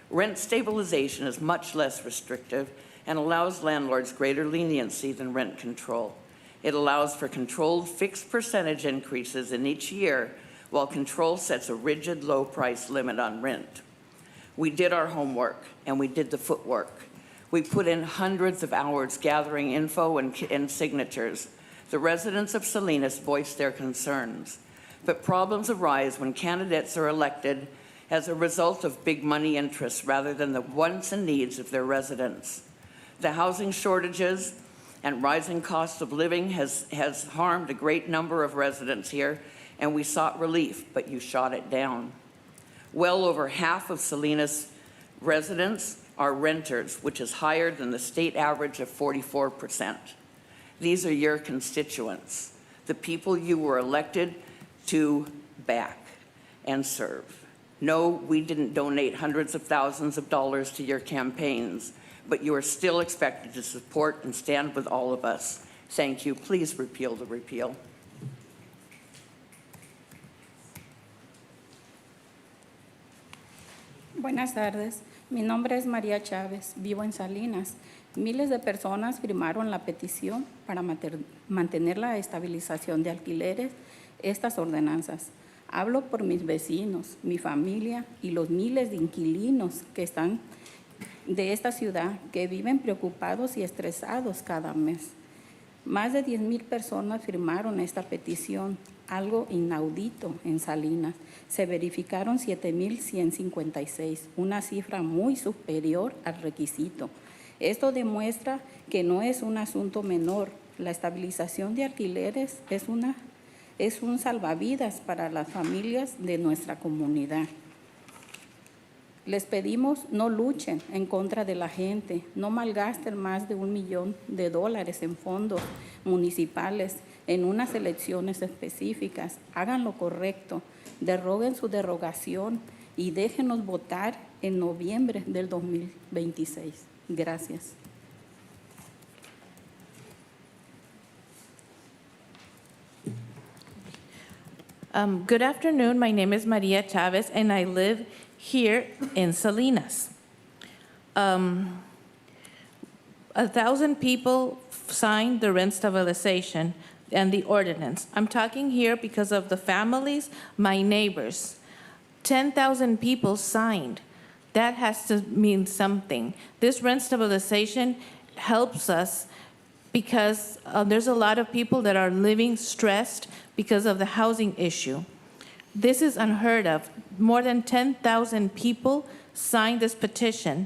Rent stabilization is much less restrictive and allows landlords greater leniency than rent control. It allows for controlled fixed percentage increases in each year, while control sets a rigid low price limit on rent. We did our homework and we did the footwork. We put in hundreds of hours gathering info and signatures. The residents of Salinas voiced their concerns, but problems arise when candidates are elected as a result of big money interests rather than the wants and needs of their residents. The housing shortages and rising cost of living has harmed a great number of residents here, and we sought relief, but you shot it down. Well over half of Salinas residents are renters, which is higher than the state average of 44%. These are your constituents, the people you were elected to back and serve. No, we didn't donate hundreds of thousands of dollars to your campaigns, but you are still expected to support and stand with all of us. Thank you. Please repeal the repeal. Buenas tardes, mi nombre es María Chávez, vivo en Salinas. Miles de personas firmaron la petición para mantener la estabilización de alquileres, estas ordenanzas. Hablo por mis vecinos, mi familia y los miles de inquilinos que están de esta ciudad que viven preocupados y estresados cada mes. Más de 10,000 personas firmaron esta petición, algo inaudito en Salinas. Se verificaron 7,156, una cifra muy superior al requisito. Esto demuestra que no es un asunto menor. La estabilización de alquileres es un salvavidas para las familias de nuestra comunidad. Les pedimos no luchen en contra de la gente, no malgasten más de $1 millón en fondos municipales en unas elecciones específicas. Hagan lo correcto, derroguen su derogación y déjenos votar en noviembre del 2026. Gracias. Good afternoon. My name is Maria Chavez, and I live here in Salinas. 1,000 people signed the rent stabilization and the ordinance. I'm talking here because of the families, my neighbors. 10,000 people signed. That has to mean something. This rent stabilization helps us because there's a lot of people that are living stressed because of the housing issue. This is unheard of. More than 10,000 people signed this petition,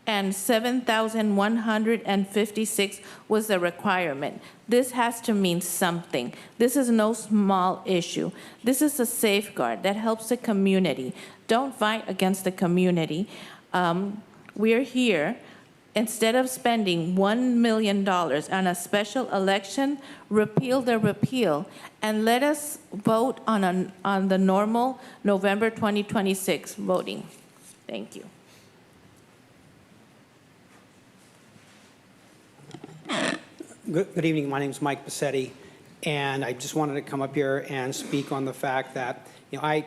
and 7,156 was the requirement. This has to mean something. This is no small issue. This is a safeguard that helps the community. Don't fight against the community. We're here. Instead of spending $1 million on a special election, repeal the repeal, and let us vote on the normal November 2026 voting. Thank you. Good evening. My name is Mike Bassetti, and I just wanted to come up here and speak on the fact that, I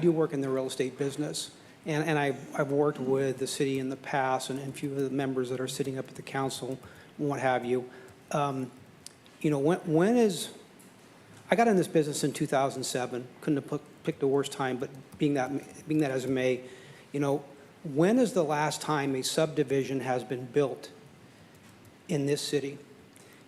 do work in the real estate business, and I've worked with the city in the past and a few of the members that are sitting up at the council and what have you. I got in this business in 2007. Couldn't have picked the worst time, but being that as it may, when is the last time a subdivision has been built in this city?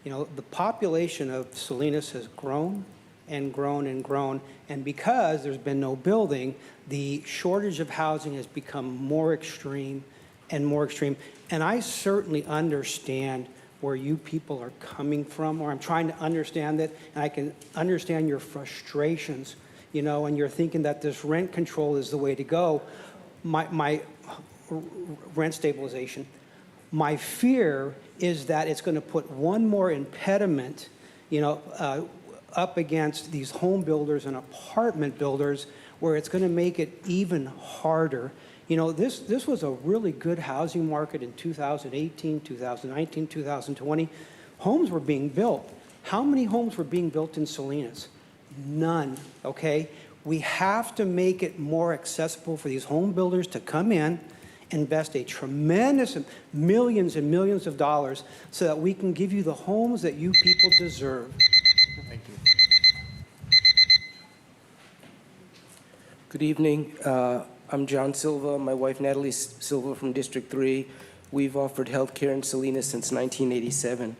The population of Salinas has grown and grown and grown, and because there's been no building, the shortage of housing has become more extreme and more extreme. And I certainly understand where you people are coming from, or I'm trying to understand it, and I can understand your frustrations, and you're thinking that this rent control is the way to go. My rent stabilization. My fear is that it's going to put one more impediment, up against these home builders and apartment builders, where it's going to make it even harder. This was a really good housing market in 2018, 2019, 2020. Homes were being built. How many homes were being built in Salinas? None, okay? We have to make it more accessible for these home builders to come in, invest a tremendous millions and millions of dollars so that we can give you the homes that you people deserve. Thank you. Good evening. I'm John Silva. My wife Natalie Silva from District 3. We've offered health care in Salinas since 1987.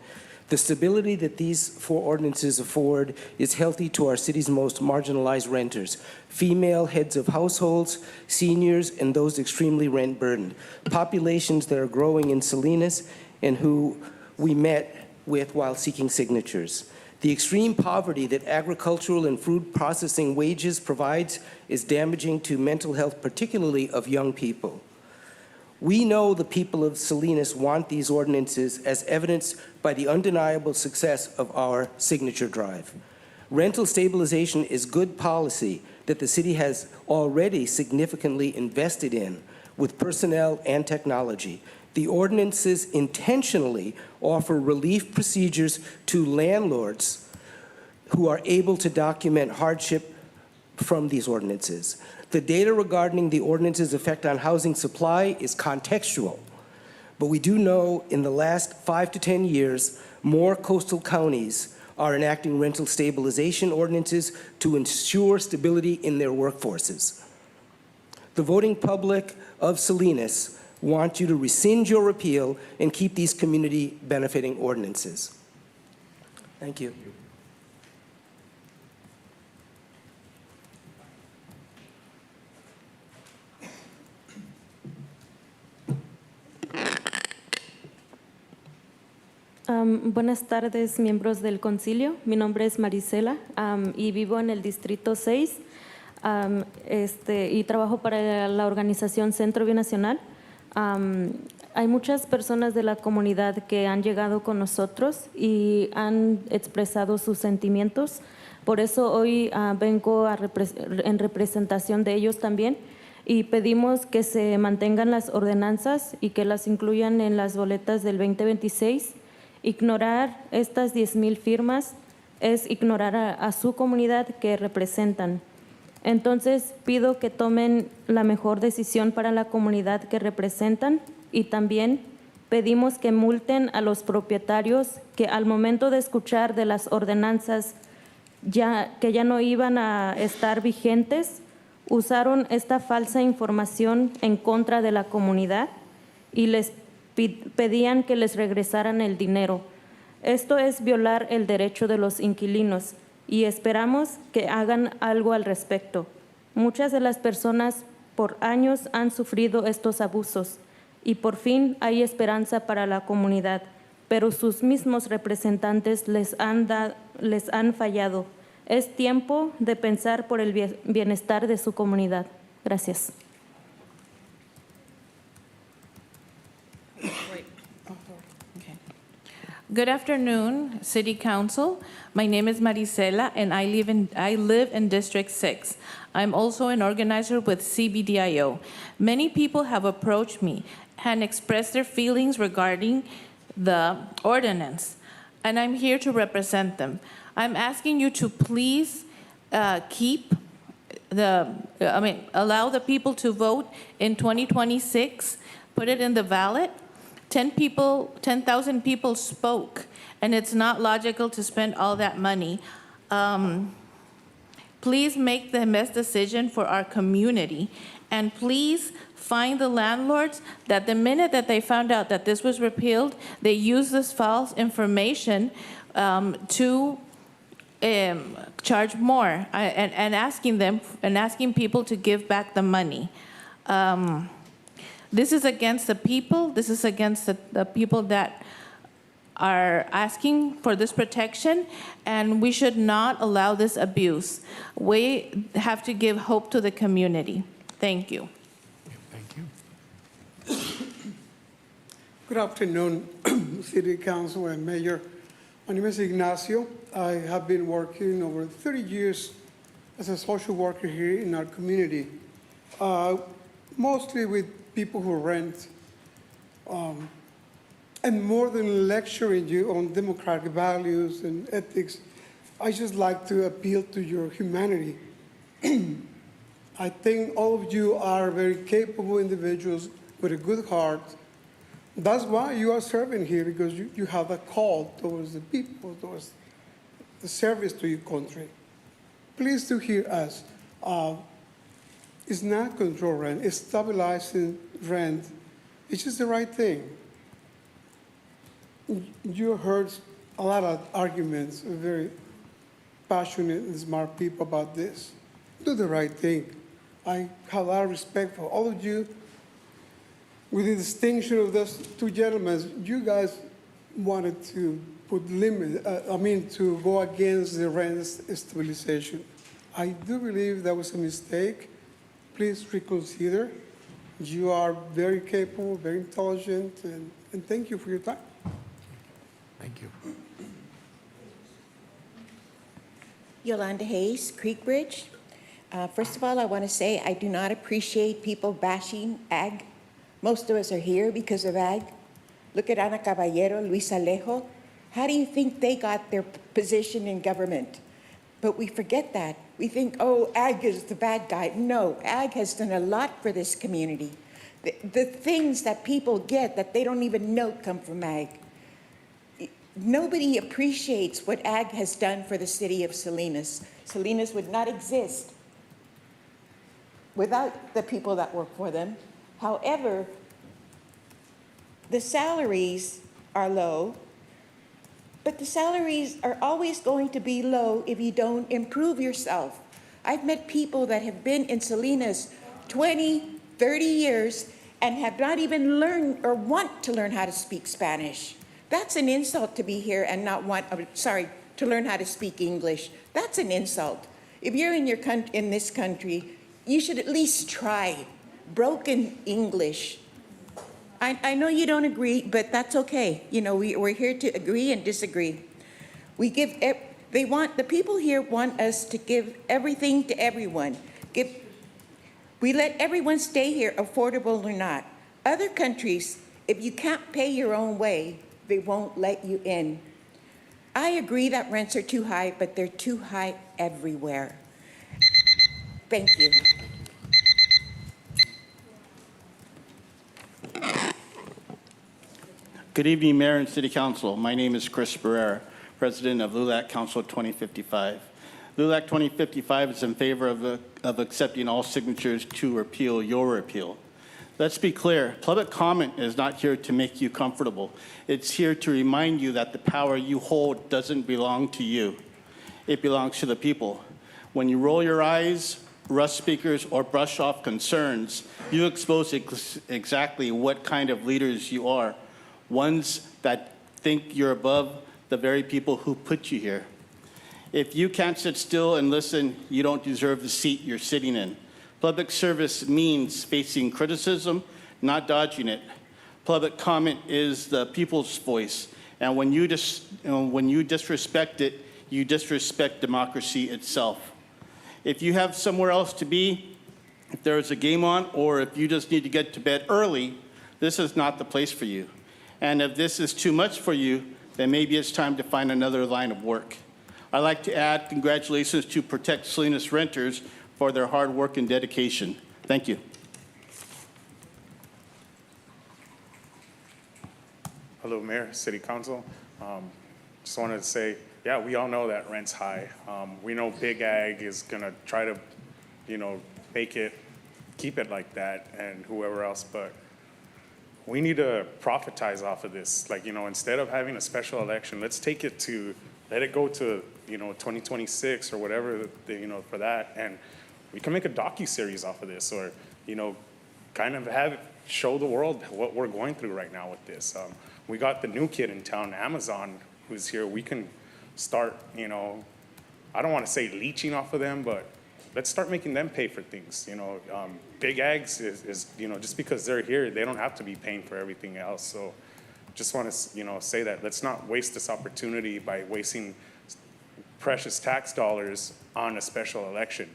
The stability that these four ordinances afford is healthy to our city's most marginalized renters: female heads of households, seniors, and those extremely rent burdened. Populations that are growing in Salinas and who we met with while seeking signatures. The extreme poverty that agricultural and food processing wages provides is damaging to mental health, particularly of young people. We know the people of Salinas want these ordinances, as evidenced by the undeniable success of our signature drive. Rental stabilization is good policy that the city has already significantly invested in with personnel and technology. The ordinances intentionally offer relief procedures to landlords who are able to document hardship from these ordinances. The data regarding the ordinance's effect on housing supply is contextual, but we do know in the last 5 to 10 years, more coastal counties are enacting rental stabilization ordinances to ensure stability in their workforces. The voting public of Salinas want you to rescind your repeal and keep these community benefiting ordinances. Thank you. Buenas tardes, miembros del concilio. Mi nombre es Marisela y vivo en el Distrito 6 y trabajo para la organización Centro Binacional. Hay muchas personas de la comunidad que han llegado con nosotros y han expresado sus sentimientos. Por eso hoy vengo en representación de ellos también y pedimos que se mantengan las ordenanzas y que las incluyan en las boletas del 2026. Ignorar estas 10,000 firmas es ignorar a su comunidad que representan. Entonces pido que tomen la mejor decisión para la comunidad que representan y también pedimos que multen a los propietarios que al momento de escuchar de las ordenanzas que ya no iban a estar vigentes, usaron esta falsa información en contra de la comunidad y les pedían que les regresaran el dinero. Esto es violar el derecho de los inquilinos y esperamos que hagan algo al respecto. Muchas de las personas por años han sufrido estos abusos y por fin hay esperanza para la comunidad, pero sus mismos representantes les han fallado. Es tiempo de pensar por el bienestar de su comunidad. Gracias. Good afternoon, City Council. My name is Marisela, and I live in District 6. I'm also an organizer with CBDIO. Many people have approached me and expressed their feelings regarding the ordinance, and I'm here to represent them. I'm asking you to please allow the people to vote in 2026, put it in the ballot. 10,000 people spoke, and it's not logical to spend all that money. Please make the best decision for our community, and please find the landlords that the minute that they found out that this was repealed, they used this false information to charge more and asking people to give back the money. This is against the people. This is against the people that are asking for this protection, and we should not allow this abuse. We have to give hope to the community. Thank you. Thank you. Good afternoon, City Council and Mayor. My name is Ignacio. I have been working over 30 years as a social worker here in our community, mostly with people who rent. And more than lecturing you on democratic values and ethics, I just like to appeal to your humanity. I think all of you are very capable individuals with a good heart. That's why you are serving here, because you have a call towards the people, towards the service to your country. Please do hear us. It's not control rent, it's stabilizing rent. It's just the right thing. You heard a lot of arguments, very passionate and smart people about this. Do the right thing. I have a lot of respect for all of you. With the distinction of those two gentlemen, you guys wanted to put to go against the rent stabilization. I do believe that was a mistake. Please reconsider. You are very capable, very intelligent, and thank you for your time. Thank you. Yolanda Hayes, Creek Bridge. First of all, I want to say I do not appreciate people bashing ag. Most of us are here because of ag. Look at Ana Caballero, Luis Alejo. How do you think they got their position in government? But we forget that. We think, oh, ag is the bad guy. No, ag has done a lot for this community. The things that people get that they don't even know come from ag. Nobody appreciates what ag has done for the city of Salinas. Salinas would not exist without the people that work for them. However, the salaries are low, but the salaries are always going to be low if you don't improve yourself. I've met people that have been in Salinas 20, 30 years and have not even learned or want to learn how to speak Spanish. That's an insult to be here and not to learn how to speak English. That's an insult. If you're in this country, you should at least try broken English. I know you don't agree, but that's okay. You know, we're here to agree and disagree. The people here want us to give everything to everyone. We let everyone stay here, affordable or not. Other countries, if you can't pay your own way, they won't let you in. I agree that rents are too high, but they're too high everywhere. Thank you. Good evening, Mayor and City Council. My name is Chris Barrera, President of LULAC Council 2055. LULAC 2055 is in favor of accepting all signatures to repeal your repeal. Let's be clear, public comment is not here to make you comfortable. It's here to remind you that the power you hold doesn't belong to you. It belongs to the people. When you roll your eyes, rush speakers, or brush off concerns, you expose exactly what kind of leaders you are. Ones that think you're above the very people who put you here. If you can't sit still and listen, you don't deserve the seat you're sitting in. Public service means facing criticism, not dodging it. Public comment is the people's voice, and when you disrespect it, you disrespect democracy itself. If you have somewhere else to be, if there's a game on, or if you just need to get to bed early, this is not the place for you. And if this is too much for you, then maybe it's time to find another line of work. I'd like to add congratulations to Protect Salinas renters for their hard work and dedication. Thank you. Hello, Mayor, City Council. Just wanted to say, yeah, we all know that rent's high. We know Big Ag is gonna try to, keep it like that, and whoever else, but we need to profitize off of this. Instead of having a special election, let's let it go to, 2026 or whatever, for that. And we can make a docu-series off of this, or, kind of show the world what we're going through right now with this. We got the new kid in town, Amazon, who's here. We can start, I don't want to say leeching off of them, but let's start making them pay for things. Big Ags is just because they're here, they don't have to be paying for everything else. So just want to, say that let's not waste this opportunity by wasting precious tax dollars on a special election.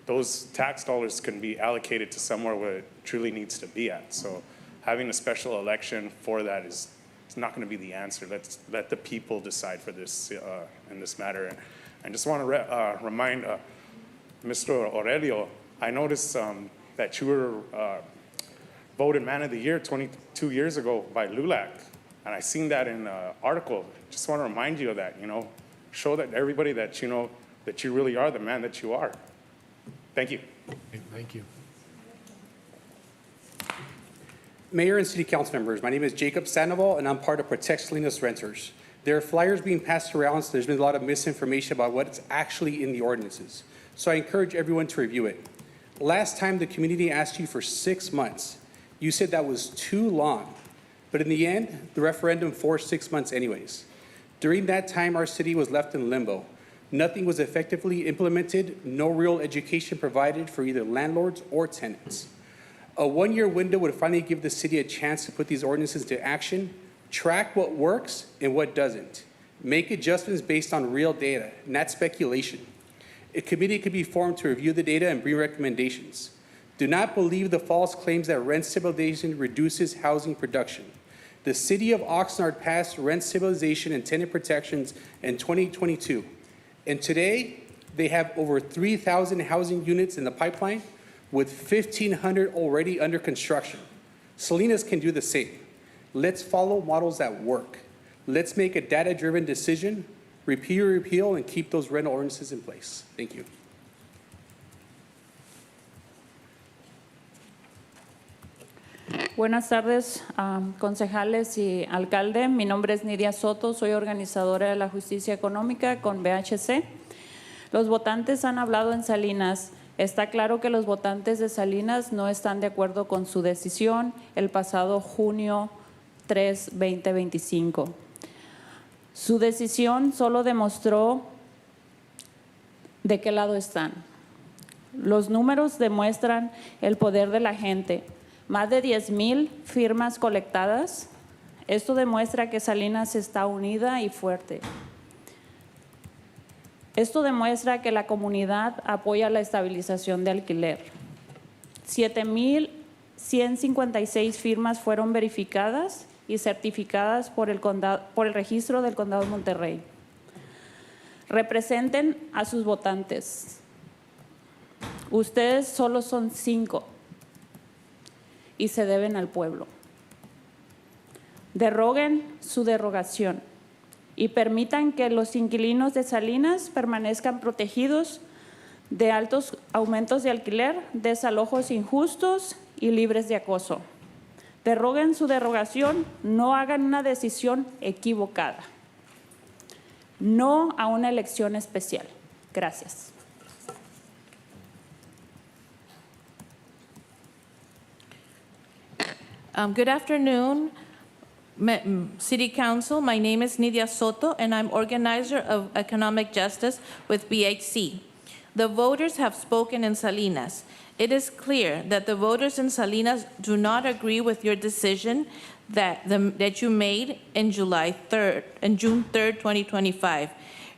Those tax dollars can be allocated to somewhere where it truly needs to be at. So having a special election for that it's not going to be the answer. Let's let the people decide for this in this matter. And just want to remind Mr. Aurelio, I noticed that you were voted Man of the Year 22 years ago by LULAC, and I seen that in an article. Just want to remind you of that, show that everybody that that you really are the man that you are. Thank you. Thank you. Mayor and City Council members, my name is Jacob Sandoval, and I'm part of Protect Salinas Renters. There are flyers being passed around, so there's been a lot of misinformation about what's actually in the ordinances. So I encourage everyone to review it. Last time the community asked you for 6 months. You said that was too long. But in the end, the referendum forced 6 months anyways. During that time, our city was left in limbo. Nothing was effectively implemented, no real education provided for either landlords or tenants. A 1-year window would finally give the city a chance to put these ordinances into action, track what works and what doesn't, make adjustments based on real data, not speculation. A committee could be formed to review the data and bring recommendations. Do not believe the false claims that rent stabilization reduces housing production. The city of Oxnard passed rent stabilization and tenant protections in 2022. And today, they have over 3,000 housing units in the pipeline with 1,500 already under construction. Salinas can do the same. Let's follow models that work. Let's make a data-driven decision, repeal, and keep those rental ordinances in place. Thank you. Buenas tardes, concejales y alcalde. Mi nombre es Nidia Soto, soy organizadora de la justicia económica con BHC. Los votantes han hablado en Salinas. Está claro que los votantes de Salinas no están de acuerdo con su decisión el pasado junio 3, 2025. Su decisión solo demostró de qué lado están. Los números demuestran el poder de la gente. Más de 10,000 firmas colectadas. Esto demuestra que Salinas está unida y fuerte. Esto demuestra que la comunidad apoya la estabilización de alquiler. 7,156 firmas fueron verificadas y certificadas por el registro del Condado de Monterrey. Representen a sus votantes. Ustedes solo son 5 y se deben al pueblo. Derroguen su derogación y permitan que los inquilinos de Salinas permanezcan protegidos de altos aumentos de alquiler, desalojos injustos y libres de acoso. Derroguen su derogación, no hagan una decisión equivocada. No a una elección especial. Gracias. Good afternoon, City Council. My name is Nidia Soto, and I'm organizer of economic justice with BHC. The voters have spoken in Salinas. It is clear that the voters in Salinas do not agree with your decision that you made in June 3rd, 2025.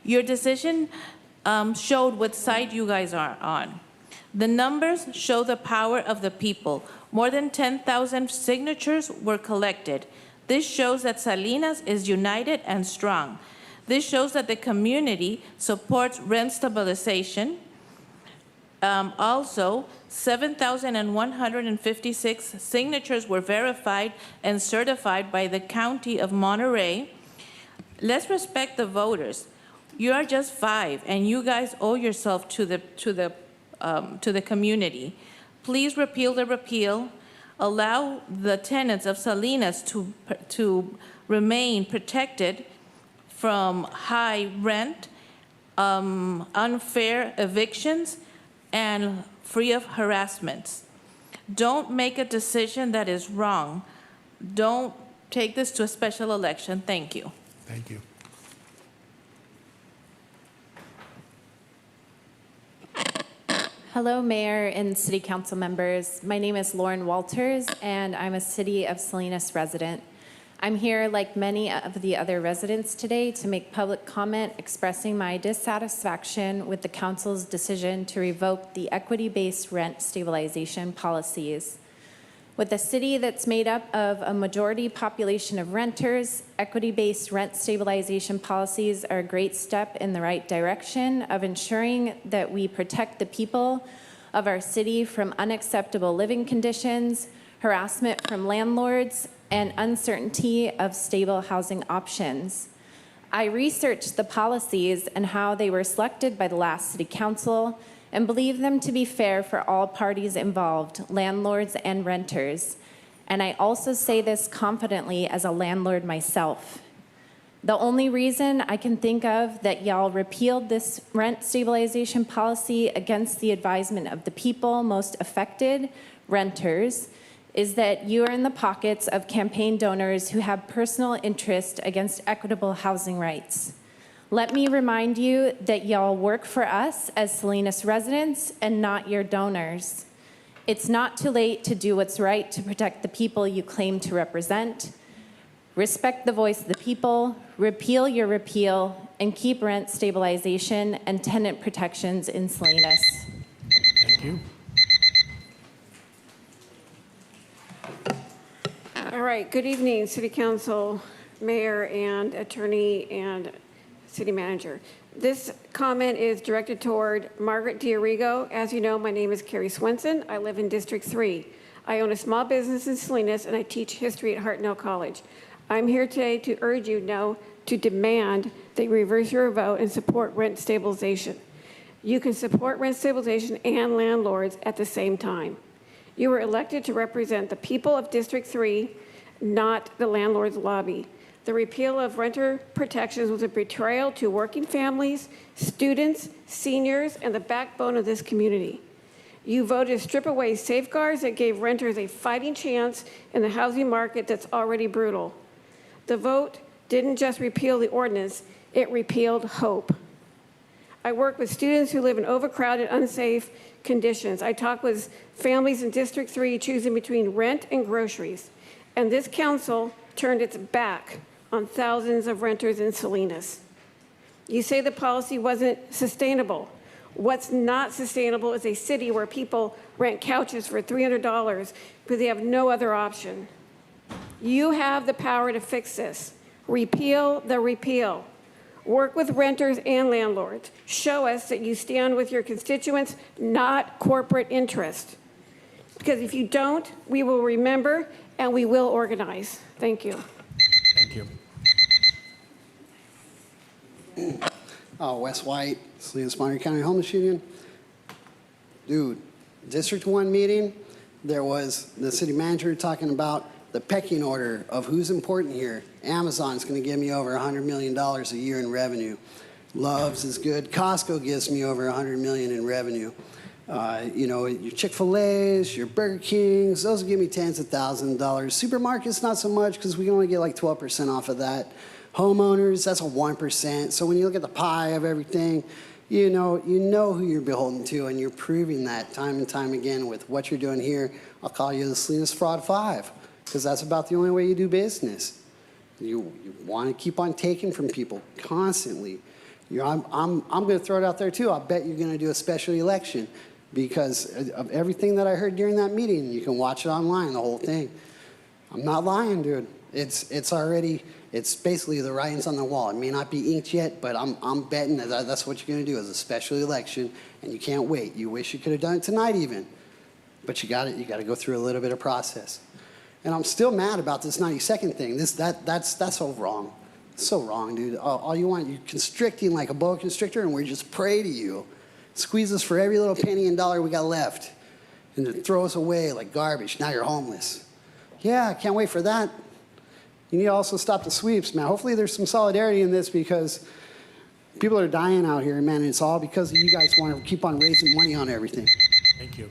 Your decision showed what side you guys are on. The numbers show the power of the people. More than 10,000 signatures were collected. This shows that Salinas is united and strong. This shows that the community supports rent stabilization. Also, 7,156 signatures were verified and certified by the County of Monterey. Let's respect the voters. You are just 5, and you guys owe yourself to the community. Please repeal the repeal. Allow the tenants of Salinas to remain protected from high rent, unfair evictions, and free of harassments. Don't make a decision that is wrong. Don't take this to a special election. Thank you. Thank you. Hello, Mayor and City Council members. My name is Lauren Walters, and I'm a City of Salinas resident. I'm here, like many of the other residents today, to make public comment expressing my dissatisfaction with the Council's decision to revoke the equity-based rent stabilization policies. With a city that's made up of a majority population of renters, equity-based rent stabilization policies are a great step in the right direction of ensuring that we protect the people of our city from unacceptable living conditions, harassment from landlords, and uncertainty of stable housing options. I researched the policies and how they were selected by the last City Council and believe them to be fair for all parties involved, landlords and renters. And I also say this confidently as a landlord myself. The only reason I can think of that y'all repealed this rent stabilization policy against the advisement of the people most affected, renters, is that you are in the pockets of campaign donors who have personal interest against equitable housing rights. Let me remind you that y'all work for us as Salinas residents and not your donors. It's not too late to do what's right to protect the people you claim to represent. Respect the voice of the people, repeal your repeal, and keep rent stabilization and tenant protections in Salinas. Thank you. All right, good evening, City Council, Mayor, and Attorney, and City Manager. This comment is directed toward Margaret D'Arrigo. As you know, my name is Carrie Swenson. I live in District 3. I own a small business in Salinas, and I teach history at Hartnell College. I'm here today to urge you now to demand that you reverse your vote and support rent stabilization. You can support rent stabilization and landlords at the same time. You were elected to represent the people of District 3, not the landlord's lobby. The repeal of renter protections was a betrayal to working families, students, seniors, and the backbone of this community. You voted to strip away safeguards that gave renters a fighting chance in the housing market that's already brutal. The vote didn't just repeal the ordinance, it repealed hope. I work with students who live in overcrowded, unsafe conditions. I talk with families in District 3 choosing between rent and groceries. And this council turned its back on thousands of renters in Salinas. You say the policy wasn't sustainable. What's not sustainable is a city where people rent couches for $300 because they have no other option. You have the power to fix this. Repeal the repeal. Work with renters and landlords. Show us that you stand with your constituents, not corporate interest. Because if you don't, we will remember and we will organize. Thank you. Thank you. Wes White, Salinas-Monterey County Homeless Union. Dude, District 1 meeting, there was the city manager talking about the pecking order of who's important here. Amazon's going to give me over $100 million a year in revenue. Love's is good. Costco gives me over $100 million in revenue. You know, your Chick-fil-A's, your Burger Kings, those will give me tens of thousands of dollars. Supermarkets, not so much, because we can only get like 12% off of that. Homeowners, that's a 1%. So when you look at the pie of everything, you know who you're beholden to, and you're proving that time and time again with what you're doing here. I'll call you the Salinas Fraud 5, because that's about the only way you do business. You want to keep on taking from people constantly. I'm going to throw it out there too. I bet you're going to do a special election because of everything that I heard during that meeting. You can watch it online, the whole thing. I'm not lying, dude. It's basically the writing's on the wall. It may not be inked yet, but I'm betting that's what you're going to do is a special election, and you can't wait. You wish you could have done it tonight even, but you got to go through a little bit of process. And I'm still mad about this 90-second thing. That's so wrong. So wrong, dude. All you want, you're constricting like a boa constrictor, and we just pray to you. Squeeze us for every little penny and dollar we got left, and then throw us away like garbage. Now you're homeless. Yeah, I can't wait for that. You need to also stop the sweeps, man. Hopefully there's some solidarity in this because people are dying out here, man, and it's all because you guys want to keep on raising money on everything. Thank you.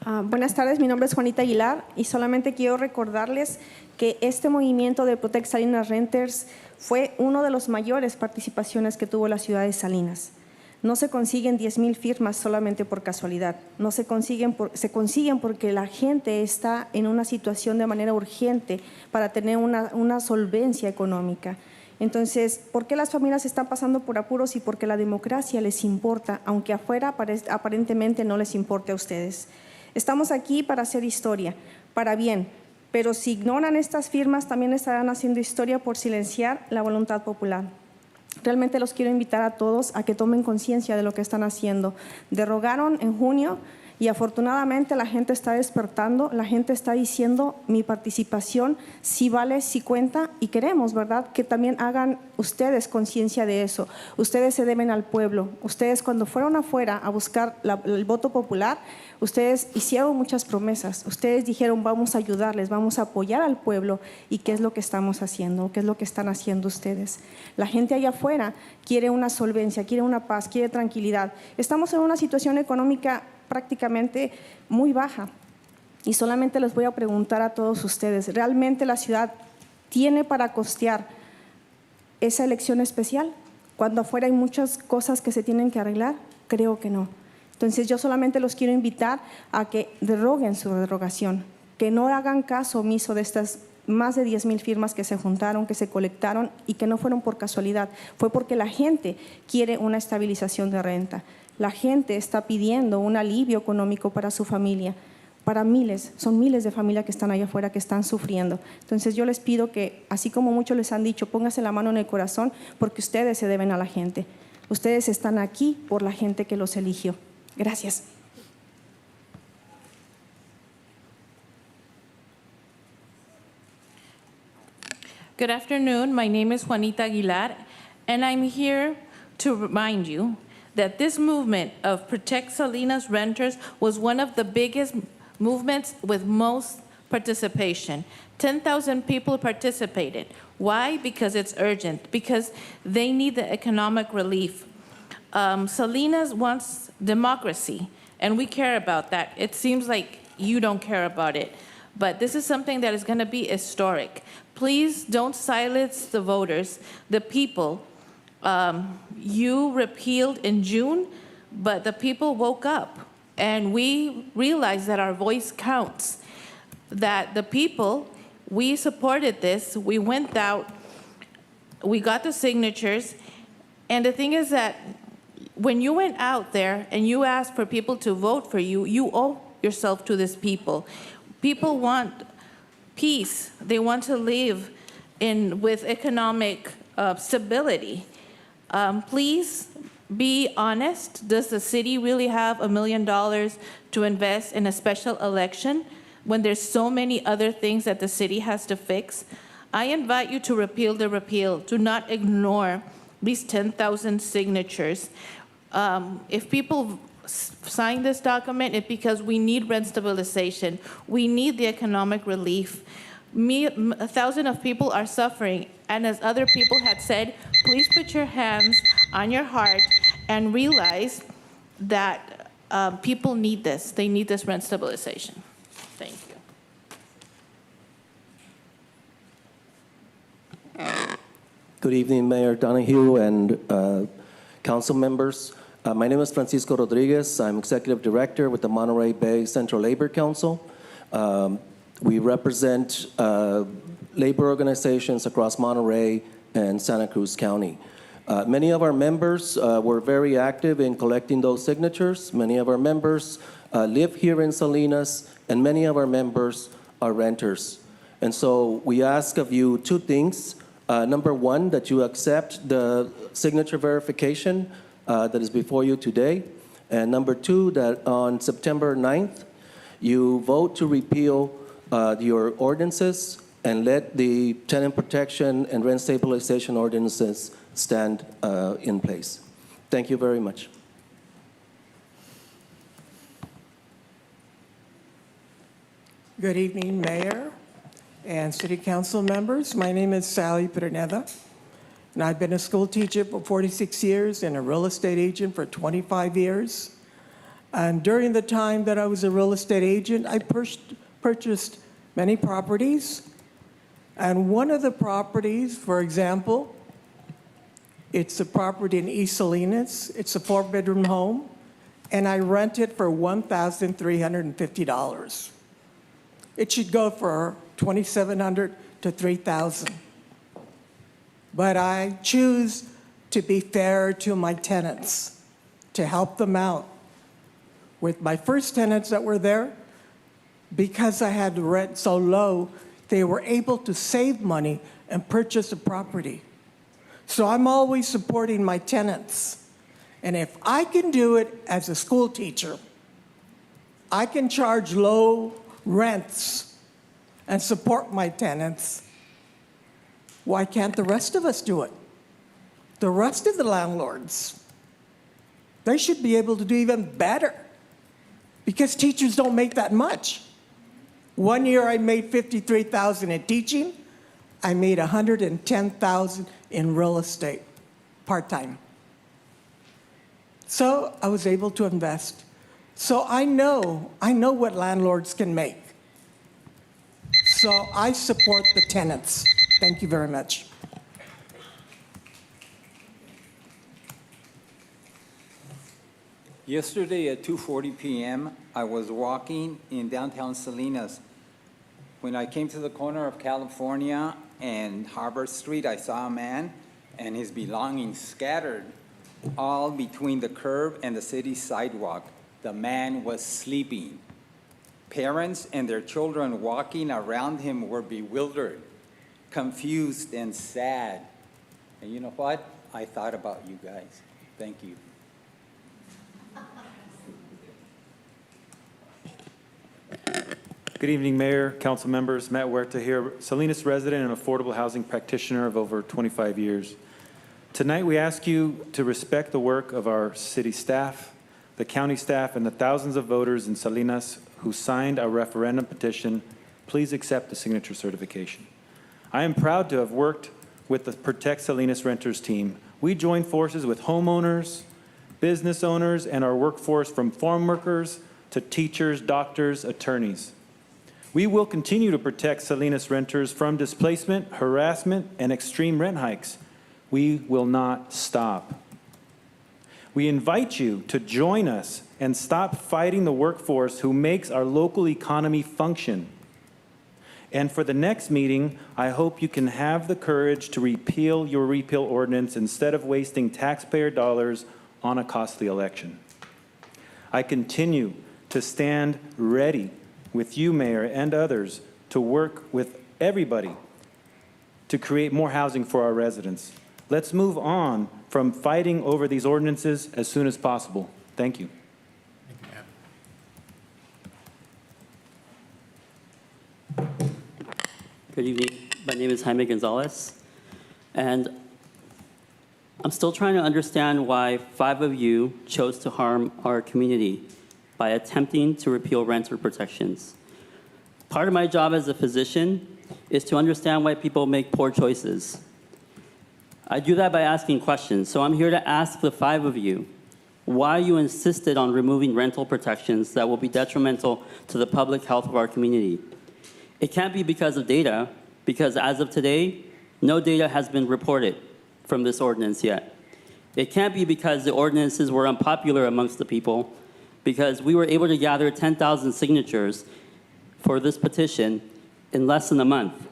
Buenas tardes, mi nombre es Juanita Aguilar y solamente quiero recordarles que este movimiento de Protect Salinas Renters fue uno de los mayores participaciones que tuvo la ciudad de Salinas. No se consiguen 10,000 firmas solamente por casualidad, no se consiguen, se consiguen porque la gente está en una situación de manera urgente para tener una solvencia económica. Entonces, ¿por qué las familias están pasando por apuros? Y porque la democracia les importa, aunque afuera aparentemente no les importe a ustedes. Estamos aquí para hacer historia, para bien, pero si ignoran estas firmas también estarán haciendo historia por silenciar la voluntad popular. Realmente los quiero invitar a todos a que tomen conciencia de lo que están haciendo. Derogaron en junio y afortunadamente la gente está despertando, la gente está diciendo mi participación sí vale, sí cuenta y queremos, ¿verdad? Que también hagan ustedes conciencia de eso. Ustedes se deben al pueblo. Ustedes cuando fueron afuera a buscar el voto popular, ustedes hicieron muchas promesas. Ustedes dijeron vamos a ayudarles, vamos a apoyar al pueblo y ¿qué es lo que estamos haciendo? ¿Qué es lo que están haciendo ustedes? La gente allá afuera quiere una solvencia, quiere una paz, quiere tranquilidad. Estamos en una situación económica prácticamente muy baja y solamente les voy a preguntar a todos ustedes, ¿realmente la ciudad tiene para costear esa elección especial? Cuando afuera hay muchas cosas que se tienen que arreglar, creo que no. Entonces yo solamente los quiero invitar a que deroguen su derogación, que no hagan caso omiso de estas más de 10,000 firmas que se juntaron, que se colectaron y que no fueron por casualidad, fue porque la gente quiere una estabilización de renta. La gente está pidiendo un alivio económico para su familia, para son miles de familias que están allá afuera que están sufriendo. Entonces yo les pido que, así como muchos les han dicho, pónganse la mano en el corazón porque ustedes se deben a la gente. Ustedes están aquí por la gente que los eligió. Gracias. Good afternoon. My name is Juanita Aguilar, and I'm here to remind you that this movement of Protect Salinas Renters was one of the biggest movements with most participation. 10,000 people participated. Why? Because it's urgent, because they need the economic relief. Salinas wants democracy, and we care about that. It seems like you don't care about it, but this is something that is going to be historic. Please don't silence the voters, the people. You repealed in June, but the people woke up, and we realized that our voice counts, that the people, we supported this, we went out, we got the signatures, and the thing is that when you went out there and you asked for people to vote for you, you owe yourself to these people. People want peace. They want to live with economic stability. Please be honest. Does the city really have $1 million to invest in a special election when there's so many other things that the city has to fix? I invite you to repeal the repeal. Do not ignore these 10,000 signatures. If people sign this document, it's because we need rent stabilization. We need the economic relief. 1,000 of people are suffering, and as other people had said, please put your hands on your heart and realize that people need this. They need this rent stabilization. Thank you. Good evening, Mayor Donahue and council members. My name is Francisco Rodriguez. I'm Executive Director with the Monterey Bay Central Labor Council. We represent labor organizations across Monterey and Santa Cruz County. Many of our members were very active in collecting those signatures. Many of our members live here in Salinas, and many of our members are renters. And so we ask of you two things. Number one, that you accept the signature verification that is before you today. And number two, that on September 9th, you vote to repeal your ordinances and let the tenant protection and rent stabilization ordinances stand in place. Thank you very much. Good evening, Mayor and City Council members. My name is Sally Perneda, and I've been a school teacher for 46 years and a real estate agent for 25 years. And during the time that I was a real estate agent, I purchased many properties. And one of the properties, for example, it's a property in East Salinas. It's a 4-bedroom home, and I rent it for $1,350. It should go for $2,700 to $3,000. But I choose to be fair to my tenants, to help them out. With my first tenants that were there, because I had the rent so low, they were able to save money and purchase a property. So I'm always supporting my tenants. And if I can do it as a school teacher, I can charge low rents and support my tenants. Why can't the rest of us do it? The rest of the landlords, they should be able to do even better, because teachers don't make that much. One year I made $53,000 in teaching. I made $110,000 in real estate, part-time. So I was able to invest. So I know what landlords can make. So I support the tenants. Thank you very much. Yesterday at 2:40 p.m., I was walking in downtown Salinas. When I came to the corner of California and Harbor Street, I saw a man and his belongings scattered all between the curb and the city sidewalk. The man was sleeping. Parents and their children walking around him were bewildered, confused, and sad. And you know what? I thought about you guys. Thank you. Good evening, Mayor, council members. Matt Huerta here, Salinas resident and affordable housing practitioner of over 25 years. Tonight, we ask you to respect the work of our city staff, the county staff, and the thousands of voters in Salinas who signed our referendum petition. Please accept the signature certification. I am proud to have worked with the Protect Salinas Renters team. We join forces with homeowners, business owners, and our workforce from farm workers to teachers, doctors, attorneys. We will continue to protect Salinas renters from displacement, harassment, and extreme rent hikes. We will not stop. We invite you to join us and stop fighting the workforce who makes our local economy function. And for the next meeting, I hope you can have the courage to repeal your repeal ordinance instead of wasting taxpayer dollars on a costly election. I continue to stand ready with you, Mayor, and others to work with everybody to create more housing for our residents. Let's move on from fighting over these ordinances as soon as possible. Thank you. Good evening. My name is Jaime Gonzalez, and I'm still trying to understand why 5 of you chose to harm our community by attempting to repeal renter protections. Part of my job as a physician is to understand why people make poor choices. I do that by asking questions, so I'm here to ask the 5 of you why you insisted on removing rental protections that will be detrimental to the public health of our community. It can't be because of data, because as of today, no data has been reported from this ordinance yet. It can't be because the ordinances were unpopular amongst the people, because we were able to gather 10,000 signatures for this petition in less than a month.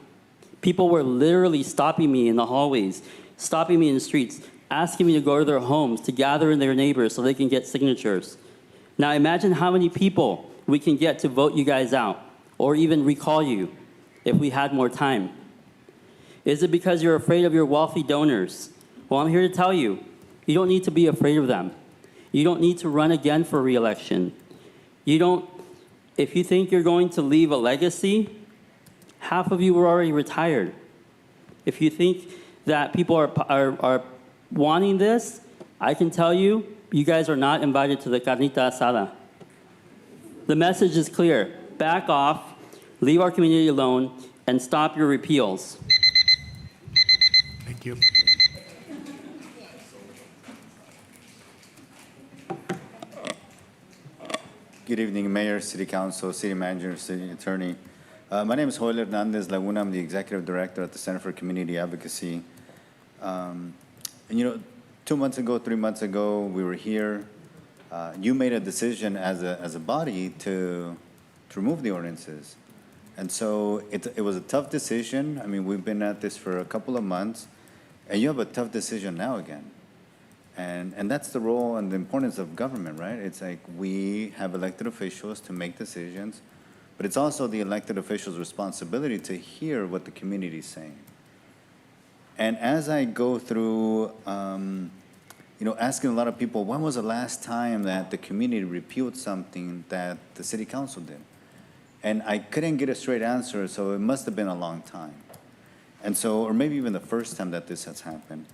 People were literally stopping me in the hallways, stopping me in the streets, asking me to go to their homes to gather in their neighbors so they can get signatures. Now imagine how many people we can get to vote you guys out, or even recall you if we had more time. Is it because you're afraid of your wealthy donors? Well, I'm here to tell you, you don't need to be afraid of them. You don't need to run again for re-election. If you think you're going to leave a legacy, half of you were already retired. If you think that people are wanting this, I can tell you, you guys are not invited to the carnita asada. The message is clear. Back off, leave our community alone, and stop your repeals. Thank you. Good evening, Mayor, City Council, City Manager, City Attorney. My name is Joel Hernandez Laguna. I'm the Executive Director at the Center for Community Advocacy. And 2 months ago, 3 months ago, we were here. You made a decision as a body to remove the ordinances. And so it was a tough decision. I mean, we've been at this for a couple of months, and you have a tough decision now again. And that's the role and the importance of government, right? It's like we have elected officials to make decisions, but it's also the elected officials' responsibility to hear what the community is saying. And as I go through, asking a lot of people, when was the last time that the community repealed something that the city council did? And I couldn't get a straight answer, so it must have been a long time. And so, or maybe even the first time that this has happened.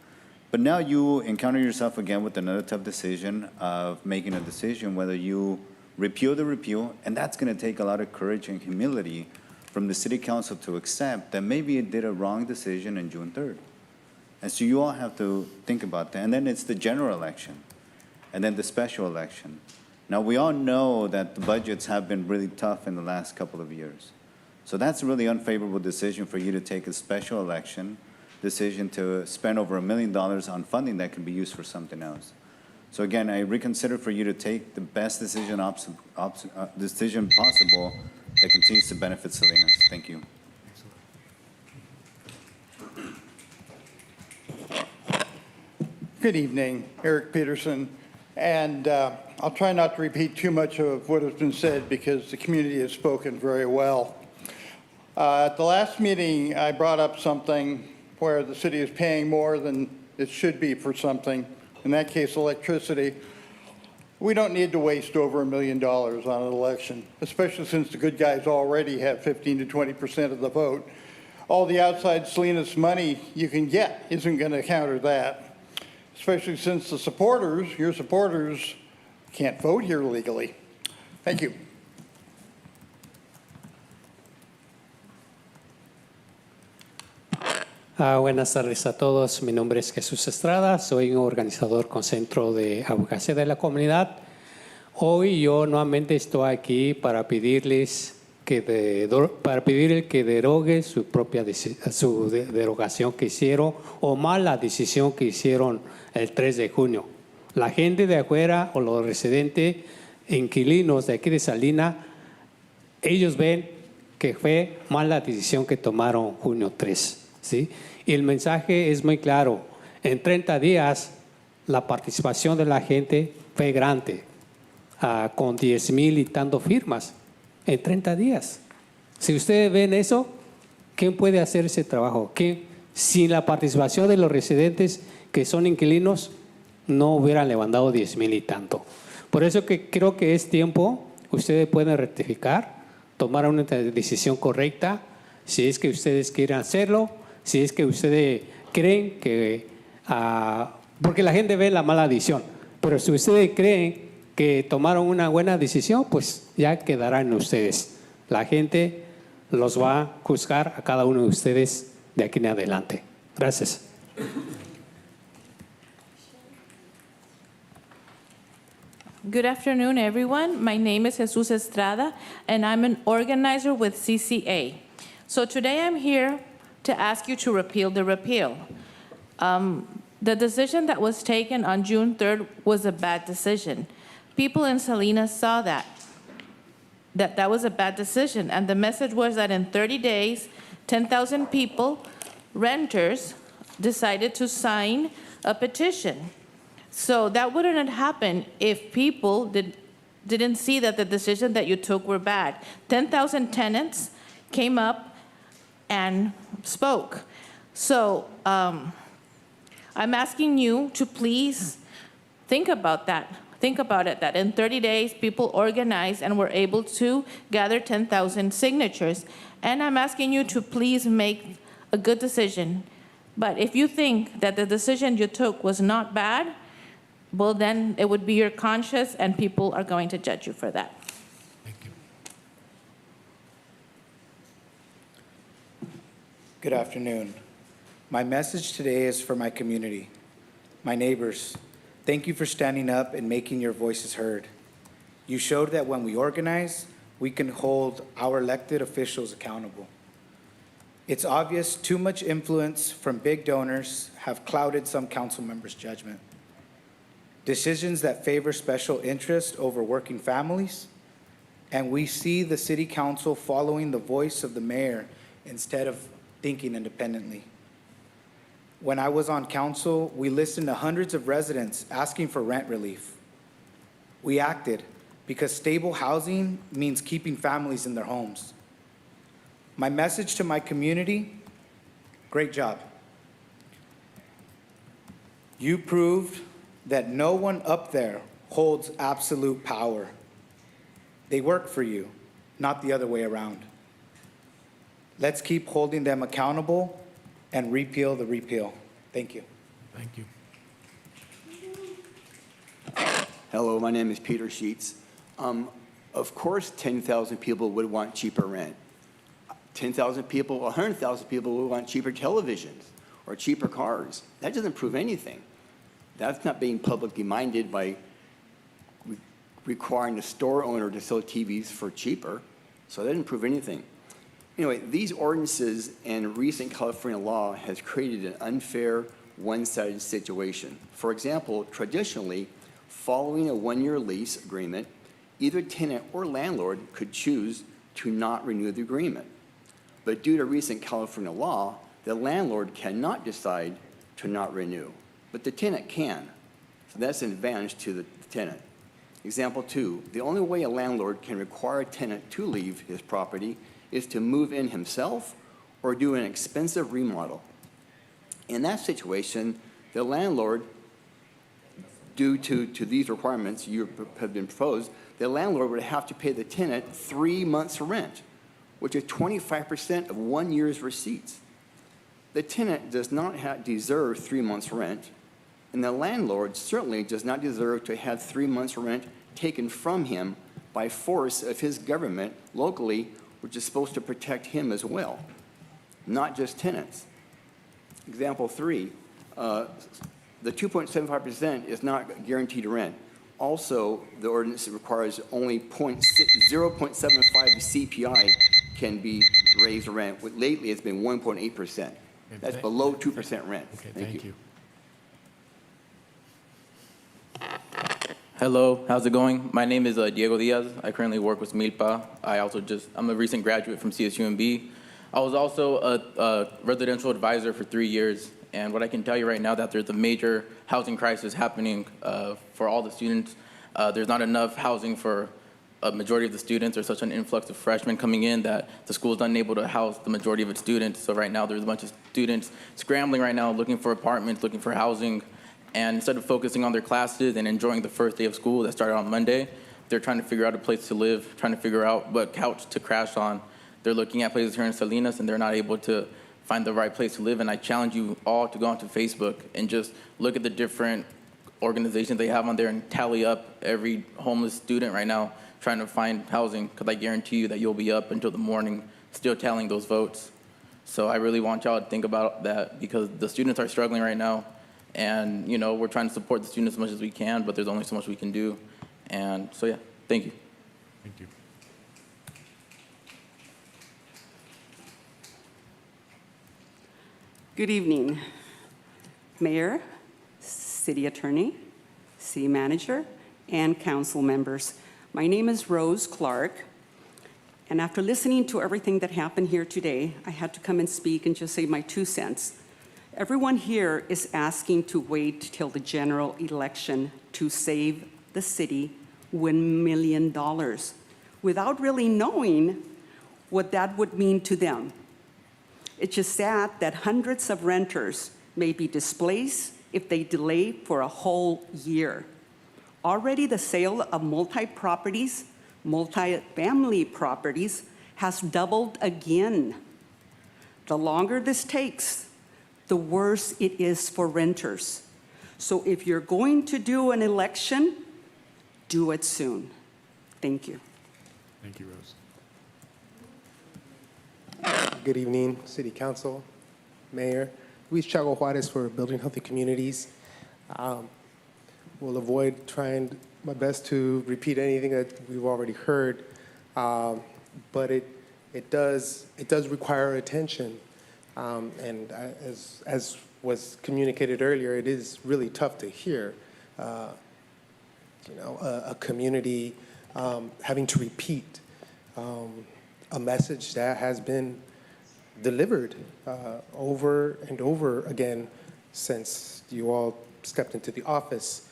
But now you encounter yourself again with another tough decision of making a decision whether you repeal the repeal, and that's gonna take a lot of courage and humility from the city council to accept that maybe it did a wrong decision on June 3rd. And so you all have to think about that. And then it's the general election, and then the special election. Now, we all know that the budgets have been really tough in the last couple of years. So that's a really unfavorable decision for you to take a special election decision to spend over $1 million on funding that can be used for something else. So again, I reconsider for you to take the best decision possible that continues to benefit Salinas. Thank you. Good evening, Eric Peterson. And I'll try not to repeat too much of what has been said because the community has spoken very well. At the last meeting, I brought up something where the city is paying more than it should be for something, in that case, electricity. We don't need to waste over $1 million on an election, especially since the good guys already have 15 to 20% of the vote. All the outside Salinas money you can get isn't going to counter that, especially since the supporters, your supporters, can't vote here legally. Thank you. Buenas tardes a todos. Mi nombre es Jesús Estrada. Soy un organizador con Centro de Abogacía de la Comunidad. Hoy yo nuevamente estoy aquí para pedirles que derogue su propia derogación que hicieron o mala decisión que hicieron el 3 de junio. La gente de afuera o los residentes inquilinos de aquí de Salinas, ellos ven que fue mala decisión que tomaron junio 3. ¿Sí? Y el mensaje es muy claro. En 30 días la participación de la gente fue grande, con 10,000 y tanto firmas en 30 días. Si ustedes ven eso, ¿quién puede hacer ese trabajo? sin la participación de los residentes que son inquilinos, no hubieran levantado 10,000 y tanto. Por eso que creo que es tiempo, ustedes pueden rectificar, tomar una decisión correcta, si es que ustedes quieren hacerlo, si es que ustedes creen que, porque la gente ve la mala decisión, pero si ustedes creen que tomaron una buena decisión, pues ya quedará en ustedes. La gente los va a juzgar a cada uno de ustedes de aquí en adelante. Gracias. Good afternoon, everyone. My name is Jesus Estrada, and I'm an organizer with CCA. So today I'm here to ask you to repeal the repeal. The decision that was taken on June 3rd was a bad decision. People in Salinas saw that was a bad decision, and the message was that in 30 days, 10,000 people, renters, decided to sign a petition. So that wouldn't have happened if people didn't see that the decision that you took were bad. 10,000 tenants came up and spoke. So I'm asking you to please think about that. Think about it, that in 30 days, people organized and were able to gather 10,000 signatures. And I'm asking you to please make a good decision. But if you think that the decision you took was not bad, well, then it would be your conscience, and people are going to judge you for that. Good afternoon. My message today is for my community, my neighbors. Thank you for standing up and making your voices heard. You showed that when we organize, we can hold our elected officials accountable. It's obvious too much influence from big donors have clouded some council members' judgment. Decisions that favor special interest over working families, and we see the city council following the voice of the mayor instead of thinking independently. When I was on council, we listened to hundreds of residents asking for rent relief. We acted because stable housing means keeping families in their homes. My message to my community, great job. You proved that no one up there holds absolute power. They work for you, not the other way around. Let's keep holding them accountable and repeal the repeal. Thank you. Thank you. Hello, my name is Peter Sheets. Of course, 10,000 people would want cheaper rent. 10,000 people, 100,000 people would want cheaper televisions or cheaper cars. That doesn't prove anything. That's not being publicly minded by requiring the store owner to sell TVs for cheaper. So that didn't prove anything. Anyway, these ordinances and recent California law has created an unfair, one-sided situation. For example, traditionally, following a one-year lease agreement, either tenant or landlord could choose to not renew the agreement. But due to recent California law, the landlord cannot decide to not renew, but the tenant can. So that's an advantage to the tenant. Example 2, the only way a landlord can require a tenant to leave his property is to move in himself or do an expensive remodel. In that situation, the landlord, due to these requirements you have been proposed, the landlord would have to pay the tenant 3 months' rent, which is 25% of 1 year's receipts. The tenant does not deserve 3 months' rent, and the landlord certainly does not deserve to have 3 months' rent taken from him by force of his government locally, which is supposed to protect him as well, not just tenants. Example 3, the 2.75% is not guaranteed rent. Also, the ordinance requires only 0.75 CPI can be raised rent. Lately, it's been 1.8%. That's below 2% rent. Okay, thank you. Hello, how's it going? My name is Diego Diaz. I currently work with Milpa. I'm a recent graduate from CSUMB. I was also a residential advisor for 3 years, and what I can tell you right now that there's a major housing crisis happening for all the students. There's not enough housing for a majority of the students. There's such an influx of freshmen coming in that the school is unable to house the majority of its students. So right now there's a bunch of students scrambling right now, looking for apartments, looking for housing. And instead of focusing on their classes and enjoying the first day of school that started on Monday, they're trying to figure out a place to live, trying to figure out what couch to crash on. They're looking at places here in Salinas, and they're not able to find the right place to live. And I challenge you all to go onto Facebook and just look at the different organizations they have on there and tally up every homeless student right now trying to find housing, because I guarantee you that you'll be up until the morning still tallying those votes. So I really want y'all to think about that, because the students are struggling right now. And, you know, we're trying to support the students as much as we can, but there's only so much we can do. And so, yeah, thank you. Thank you. Good evening, Mayor, City Attorney, City Manager, and council members. My name is Rose Clark, and after listening to everything that happened here today, I had to come and speak and just say my 2 cents. Everyone here is asking to wait till the general election to save the city $1 million without really knowing what that would mean to them. It's just sad that hundreds of renters may be displaced if they delay for a whole year. Already the sale of multi-family properties has doubled again. The longer this takes, the worse it is for renters. So if you're going to do an election, do it soon. Thank you. Thank you, Rose. Good evening, City Council, Mayor. Luis Chago Juarez for Building Healthy Communities. Will avoid trying my best to repeat anything that we've already heard, but it does require attention. As was communicated earlier, it is really tough to hear. A community having to repeat a message that has been delivered over and over again since you all stepped into the office.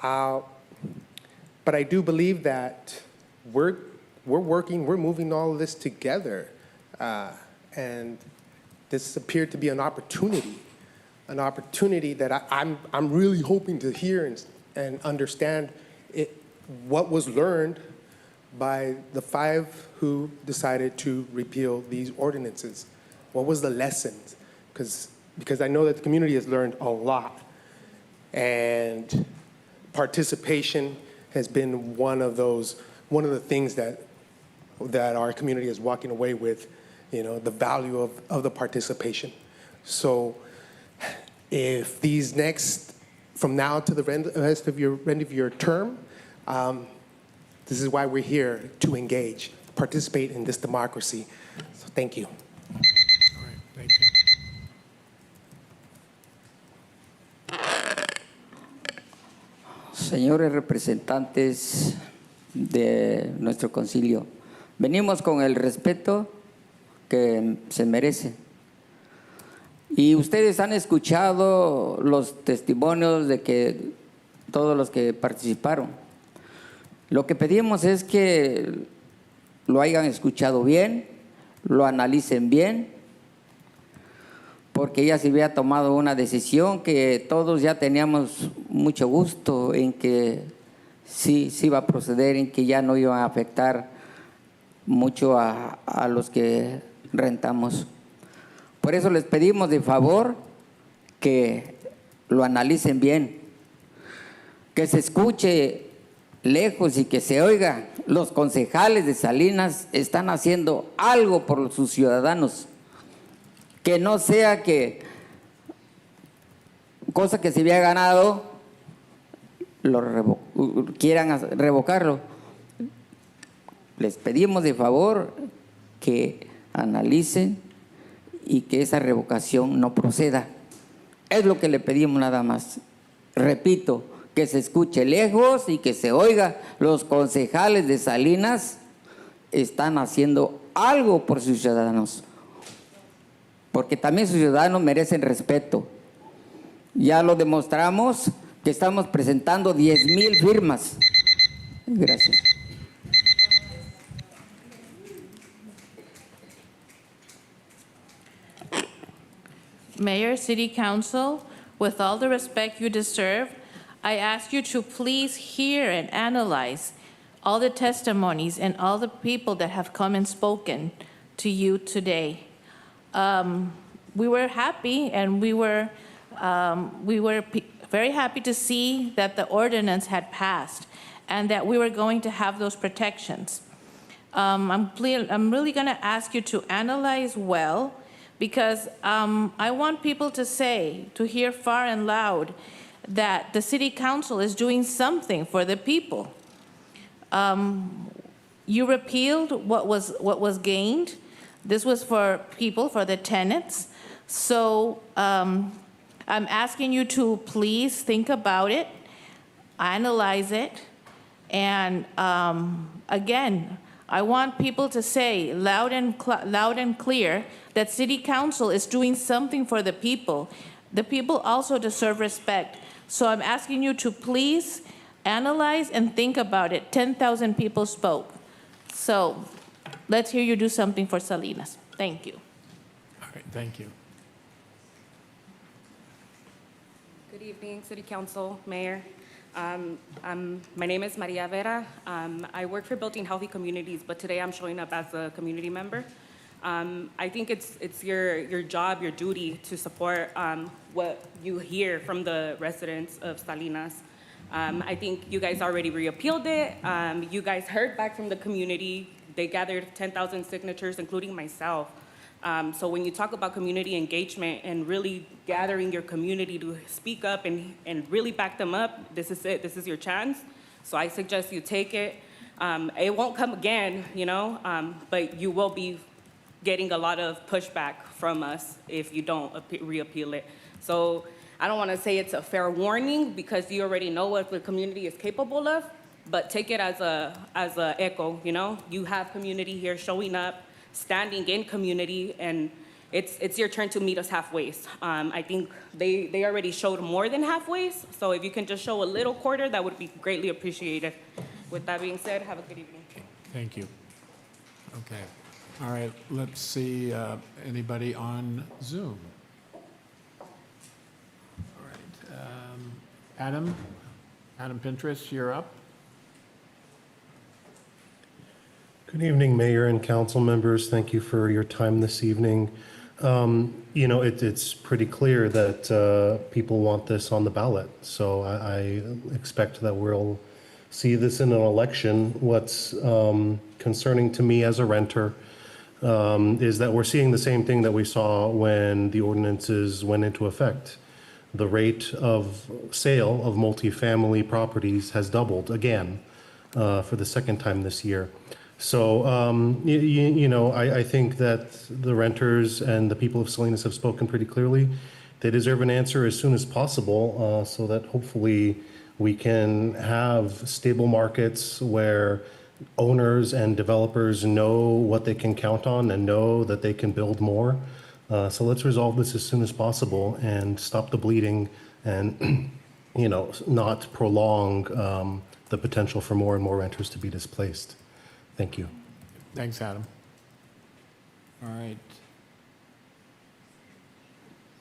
But I do believe that we're moving all of this together. And this appeared to be an opportunity that I'm really hoping to hear and understand what was learned by the 5 who decided to repeal these ordinances. What was the lessons? Because I know that the community has learned a lot, and participation has been one of the things that our community is walking away with. The value of the participation. So if these from now to the rest of your term, this is why we're here, to engage, participate in this democracy. So thank you. All right, thank you. Señores representantes de nuestro concilio, venimos con el respeto que se merece. Y ustedes han escuchado los testimonios de que todos los que participaron. Lo que pedimos es que lo hayan escuchado bien, lo analicen bien, porque ya se había tomado una decisión que todos ya teníamos mucho gusto en que sí iba a proceder, en que ya no iba a afectar mucho a los que rentamos. Por eso les pedimos de favor que lo analicen bien, que se escuche lejos y que se oiga. Los concejales de Salinas están haciendo algo por sus ciudadanos, que no sea que cosa que se había ganado quieran revocarlo. Les pedimos de favor que analicen y que esa revocación no proceda. Es lo que le pedimos nada más. Repito, que se escuche lejos y que se oiga. Los concejales de Salinas están haciendo algo por sus ciudadanos, porque también sus ciudadanos merecen respeto. Ya lo demostramos que estamos presentando 10,000 firmas. Gracias. Mayor, City Council, with all the respect you deserve, I ask you to please hear and analyze all the testimonies and all the people that have come and spoken to you today. We were happy and we were very happy to see that the ordinance had passed and that we were going to have those protections. I'm really going to ask you to analyze well, because I want people to say, to hear far and loud, that the City Council is doing something for the people. You repealed what was gained. This was for people, for the tenants. So I'm asking you to please think about it, analyze it, and again, I want people to say loud and clear that City Council is doing something for the people. The people also deserve respect. So I'm asking you to please analyze and think about it. 10,000 people spoke. So let's hear you do something for Salinas. Thank you. All right, thank you. Good evening, City Council, Mayor. My name is Maria Vera. I work for Building Healthy Communities, but today I'm showing up as a community member. I think it's your job, your duty to support what you hear from the residents of Salinas. I think you guys already reappealed it. You guys heard back from the community. They gathered 10,000 signatures, including myself. So when you talk about community engagement and really gathering your community to speak up and really back them up, this is it. This is your chance. So I suggest you take it. It won't come again, but you will be getting a lot of pushback from us if you don't reappeal it. So I don't want to say it's a fair warning because you already know what the community is capable of, but take it as a echo, You have community here showing up, standing in community, and it's your turn to meet us halfway. I think they already showed more than halfway, so if you can just show a little quarter, that would be greatly appreciated. With that being said, have a good evening. Thank you. Okay. All right, let's see, anybody on Zoom? All right, Adam Pinterest, you're up. Good evening, Mayor and council members. Thank you for your time this evening. It's pretty clear that people want this on the ballot. So I expect that we'll see this in an election. What's concerning to me as a renter is that we're seeing the same thing that we saw when the ordinances went into effect. The rate of sale of multifamily properties has doubled again for the second time this year. So, I think that the renters and the people of Salinas have spoken pretty clearly. They deserve an answer as soon as possible so that hopefully we can have stable markets where owners and developers know what they can count on and know that they can build more. So let's resolve this as soon as possible and stop the bleeding and, not prolong the potential for more and more renters to be displaced. Thank you. Thanks, Adam. All right.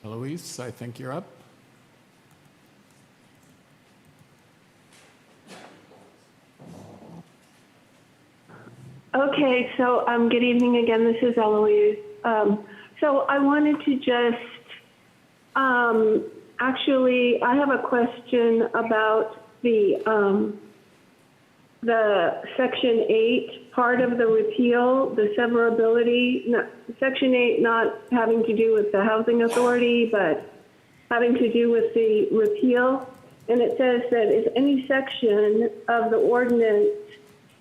Eloise, I think you're up. Okay, so good evening again. This is Eloise. So I wanted to just, actually, I have a question about the Section 8 part of the repeal, the severability. Section 8 not having to do with the housing authority, but having to do with the repeal. And it says that if any section of the ordinance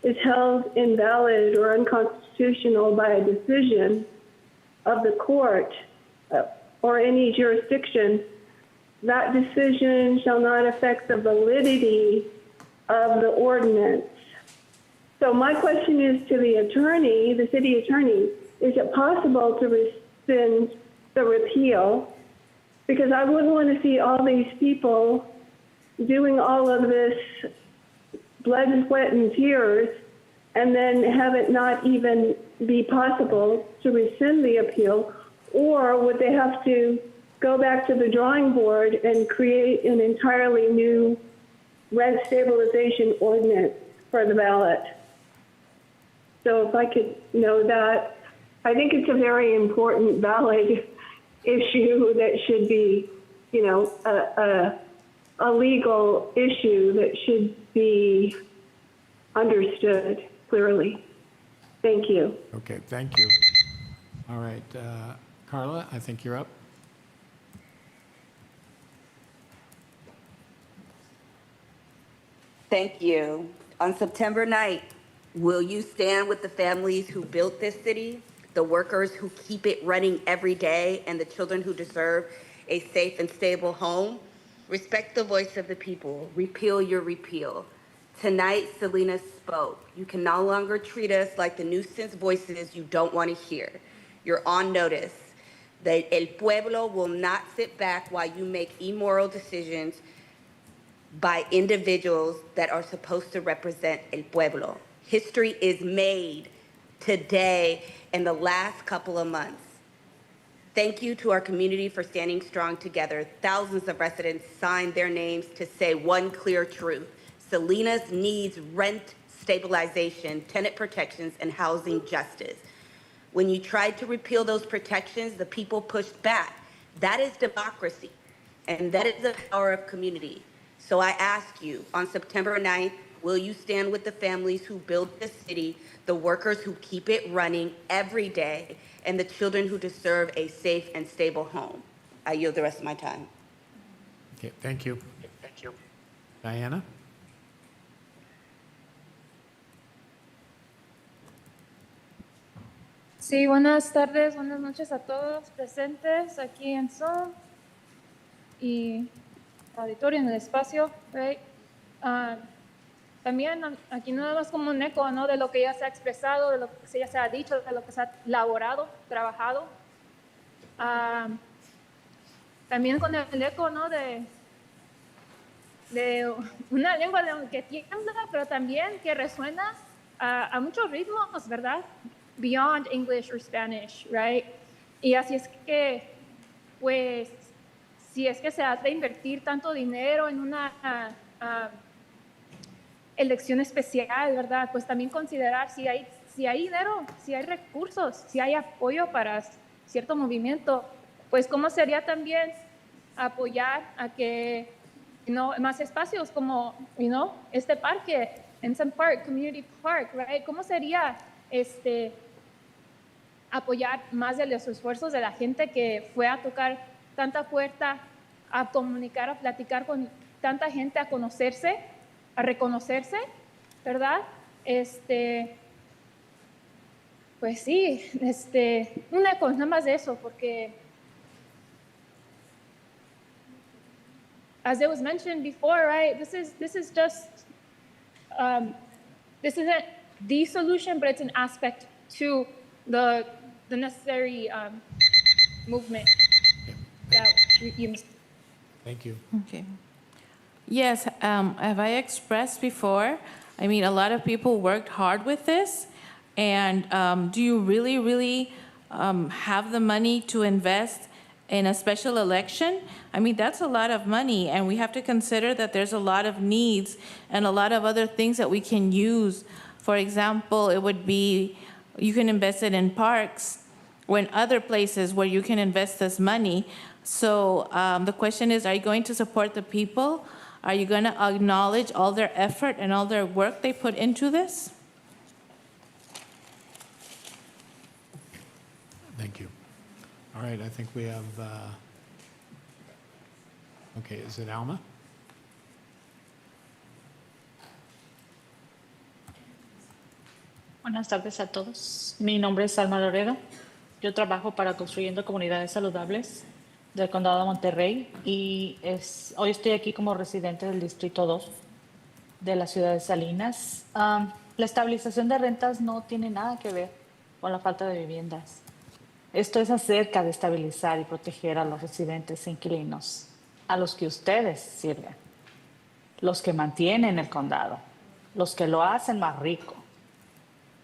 is held invalid or unconstitutional by a decision of the court or any jurisdiction, that decision shall not affect the validity of the ordinance. So my question is to the attorney, the city attorney, is it possible to rescind the repeal? Because I wouldn't want to see all these people doing all of this blood, sweat, and tears, and then have it not even be possible to rescind the appeal, or would they have to go back to the drawing board and create an entirely new rent stabilization ordinance for the ballot. So if I could know that, I think it's a very important ballot issue that should be, a legal issue that should be understood clearly. Thank you. Okay, thank you. All right, Carla, I think you're up. Thank you. On September 9th, will you stand with the families who built this city, the workers who keep it running every day, and the children who deserve a safe and stable home? Respect the voice of the people. Repeal your repeal. Tonight, Selena spoke. You can no longer treat us like the nuisance voices you don't want to hear. You're on notice. The El Pueblo will not sit back while you make immoral decisions by individuals that are supposed to represent El Pueblo. History is made today in the last couple of months. Thank you to our community for standing strong together. Thousands of residents signed their names to say one clear truth. Salinas needs rent stabilization, tenant protections, and housing justice. When you tried to repeal those protections, the people pushed back. That is democracy, and that is the power of community. So I ask you, on September 9th, will you stand with the families who built this city, the workers who keep it running every day, and the children who deserve a safe and stable home? I yield the rest of my time. Okay, thank you. Thank you. Diana? Sí, buenas tardes, buenas noches a todos presentes aquí en Zoom y auditorio en el espacio. Right? También aquí nada más como un eco, ¿no? De lo que ya se ha expresado, de lo que ya se ha dicho, de lo que se ha elaborado, trabajado. También con el eco, ¿no? De una lengua que tiembla, pero también que resuena a muchos ritmos, ¿verdad? Beyond English or Spanish, right? Y así es que, pues, si es que se hace invertir tanto dinero en una elección especial, ¿verdad? Pues también considerar si hay dinero, si hay recursos, si hay apoyo para cierto movimiento, pues cómo sería también apoyar a que, más espacios como, este parque, Ensign Park, Community Park, right? ¿Cómo sería apoyar más de los esfuerzos de la gente que fue a tocar tanta puerta, a comunicar, a platicar con tanta gente, a conocerse, a reconocerse, ¿verdad? Pues sí, una cosa, nada más de eso, porque as it was mentioned before, right? This is just this isn't the solution, but it's an aspect to the necessary movement that you must. Thank you. Okay. Yes, have I expressed before? I mean, a lot of people worked hard with this, and do you really have the money to invest in a special election? I mean, that's a lot of money, and we have to consider that there's a lot of needs and a lot of other things that we can use. For example, it would be, you can invest it in parks or in other places where you can invest this money. So the question is, are you going to support the people? Are you going to acknowledge all their effort and all their work they put into this? Thank you. All right, I think we have, okay, is it Alma? Buenas tardes a todos. Mi nombre es Alma Loredo. Yo trabajo para Construyendo Comunidades Saludables del Condado de Monterrey y hoy estoy aquí como residente del Distrito 2 de la ciudad de Salinas. La estabilización de rentas no tiene nada que ver con la falta de viviendas. Esto es acerca de estabilizar y proteger a los residentes e inquilinos, a los que ustedes sirven, los que mantienen el condado, los que lo hacen más rico.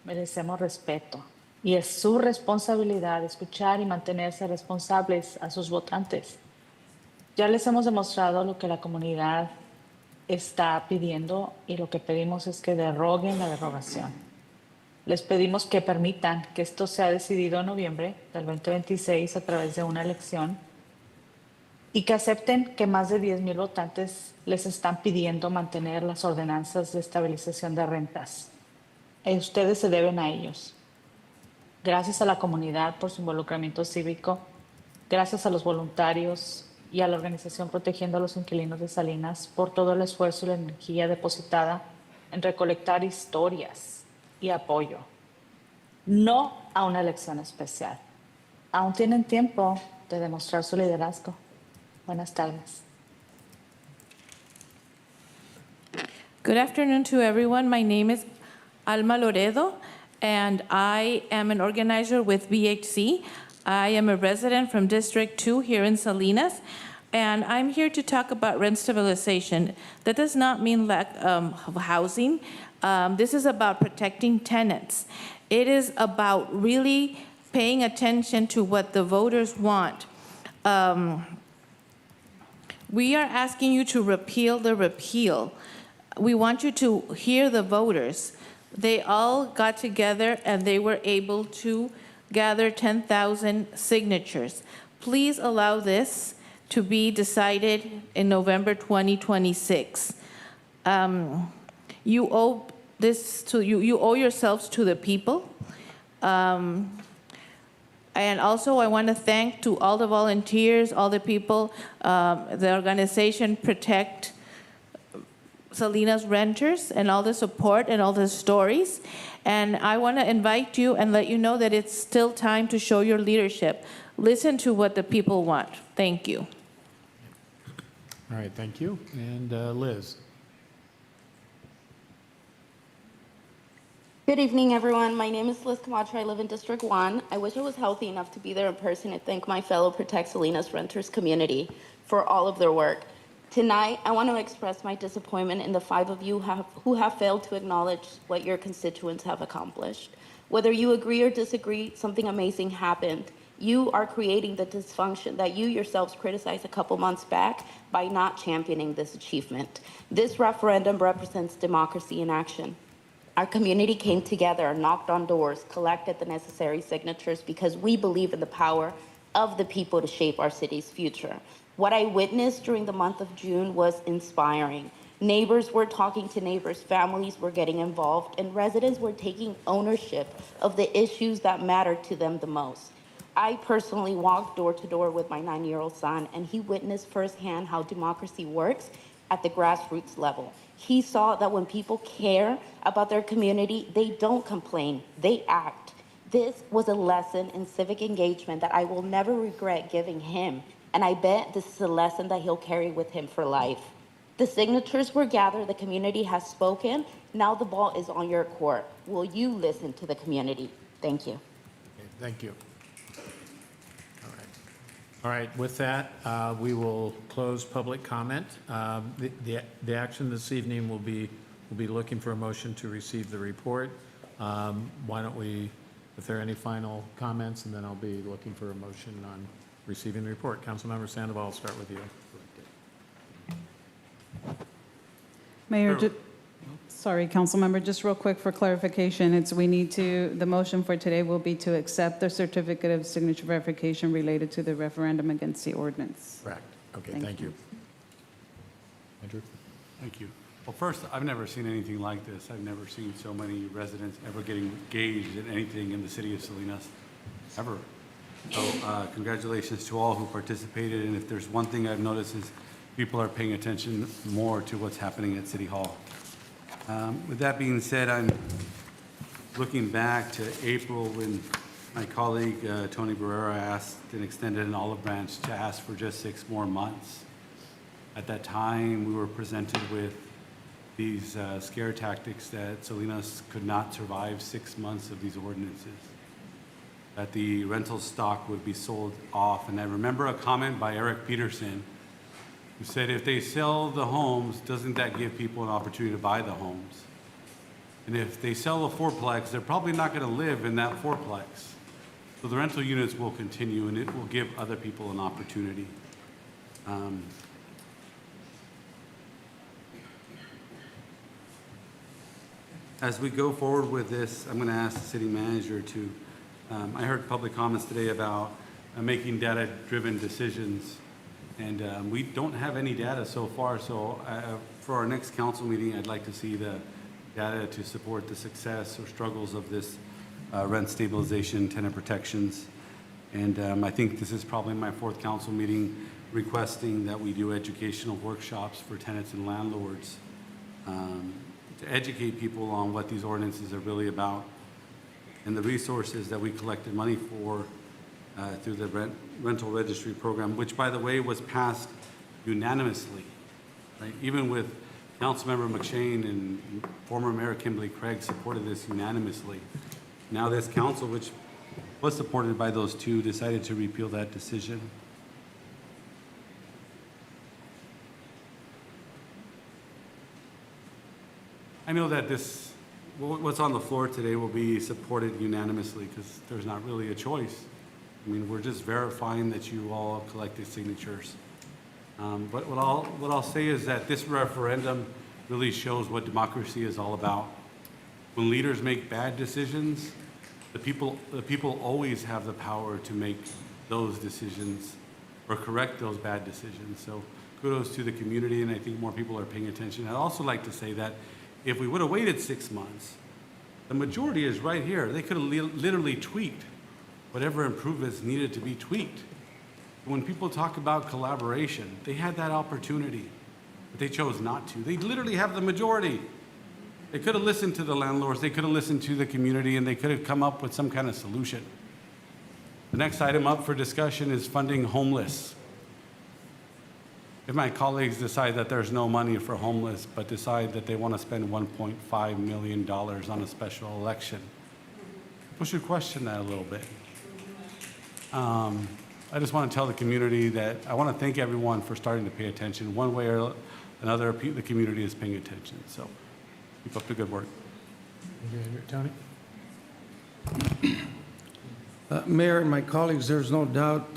Merecemos respeto y es su responsabilidad escuchar y mantenerse responsables a sus votantes. Ya les hemos demostrado lo que la comunidad está pidiendo y lo que pedimos es que deroguen la derogación. Les pedimos que permitan que esto sea decidido en noviembre del 2026 a través de una elección y que acepten que más de 10,000 votantes les están pidiendo mantener las ordenanzas de estabilización de rentas. Ustedes se deben a ellos. Gracias a la comunidad por su involucramiento cívico, gracias a los voluntarios y a la organización Protegiendo a los Inquilinos de Salinas por todo el esfuerzo y la energía depositada en recolectar historias y apoyo. No a una elección especial. Aún tienen tiempo de demostrar su liderazgo. Buenas tardes. Good afternoon to everyone. My name is Alma Loredo, and I am an organizer with BHC. I am a resident from District 2 here in Salinas, and I'm here to talk about rent stabilization. That does not mean lack of housing. This is about protecting tenants. It is about really paying attention to what the voters want. We are asking you to repeal the repeal. We want you to hear the voters. They all got together and they were able to gather 10,000 signatures. Please allow this to be decided in November 2026. You owe this to you owe yourselves to the people. And also, I want to thank to all the volunteers, all the people, the organization Protect Salinas Renters, and all the support and all the stories. And I want to invite you and let you know that it's still time to show your leadership. Listen to what the people want. Thank you. All right, thank you. And Liz? Good evening, everyone. My name is Liz Camacho. I live in District 1. I wish I was healthy enough to be there in person and thank my fellow Protect Salinas Renters community for all of their work. Tonight, I want to express my disappointment in the 5 of you who have failed to acknowledge what your constituents have accomplished. Whether you agree or disagree, something amazing happened. You are creating the dysfunction that you yourselves criticized a couple months back by not championing this achievement. This referendum represents democracy in action. Our community came together, knocked on doors, collected the necessary signatures because we believe in the power of the people to shape our city's future. What I witnessed during the month of June was inspiring. Neighbors were talking to neighbors, families were getting involved, and residents were taking ownership of the issues that mattered to them the most. I personally walked door to door with my 9-year-old son, and he witnessed firsthand how democracy works at the grassroots level. He saw that when people care about their community, they don't complain, they act. This was a lesson in civic engagement that I will never regret giving him, and I bet this is a lesson that he'll carry with him for life. The signatures were gathered, the community has spoken, now the ball is on your court. Will you listen to the community? Thank you. Okay, thank you. All right, with that, we will close public comment. The action this evening will be looking for a motion to receive the report. Why don't we, if there are any final comments, and then I'll be looking for a motion on receiving the report. Councilmember Sandoval, I'll start with you. Mayor, sorry, Councilmember, just real quick for clarification, the motion for today will be to accept the certificate of signature verification related to the referendum against the ordinance. Correct. Okay, thank you. Andrew? Thank you. Well, first, I've never seen anything like this. I've never seen so many residents ever getting engaged in anything in the city of Salinas, ever. So congratulations to all who participated, and if there's one thing I've noticed is people are paying attention more to what's happening at City Hall. With that being said, I'm looking back to April when my colleague Tony Barrera asked and extended an olive branch to ask for just 6 more months. At that time, we were presented with these scare tactics that Salinas could not survive 6 months of these ordinances, that the rental stock would be sold off. And I remember a comment by Eric Peterson who said, if they sell the homes, doesn't that give people an opportunity to buy the homes? And if they sell a fourplex, they're probably not going to live in that fourplex. So the rental units will continue, and it will give other people an opportunity. As we go forward with this, I'm going to ask the city manager to, I heard public comments today about making data-driven decisions, and we don't have any data so far, so for our next council meeting, I'd like to see the data to support the success or struggles of this rent stabilization, tenant protections. And I think this is probably my fourth council meeting requesting that we do educational workshops for tenants and landlords to educate people on what these ordinances are really about and the resources that we collected money for through the rental registry program, which, by the way, was passed unanimously, right? Even with Councilmember McShane and former Mayor Kimberly Craig supported this unanimously. Now this council, which was supported by those two, decided to repeal that decision. I know that what's on the floor today will be supported unanimously because there's not really a choice. I mean, we're just verifying that you all collected signatures. But what I'll say is that this referendum really shows what democracy is all about. When leaders make bad decisions, the people always have the power to make those decisions or correct those bad decisions. So kudos to the community, and I think more people are paying attention. I'd also like to say that if we would have waited 6 months, the majority is right here. They could have literally tweaked whatever improvements needed to be tweaked. When people talk about collaboration, they had that opportunity, but they chose not to. They literally have the majority. They could have listened to the landlords, they could have listened to the community, and they could have come up with some kind of solution. The next item up for discussion is funding homeless. If my colleagues decide that there's no money for homeless, but decide that they want to spend $1.5 million on a special election, we should question that a little bit. I just want to tell the community that I want to thank everyone for starting to pay attention. One way or another, the community is paying attention. So keep up the good work. Tony? Mayor and my colleagues, there's no doubt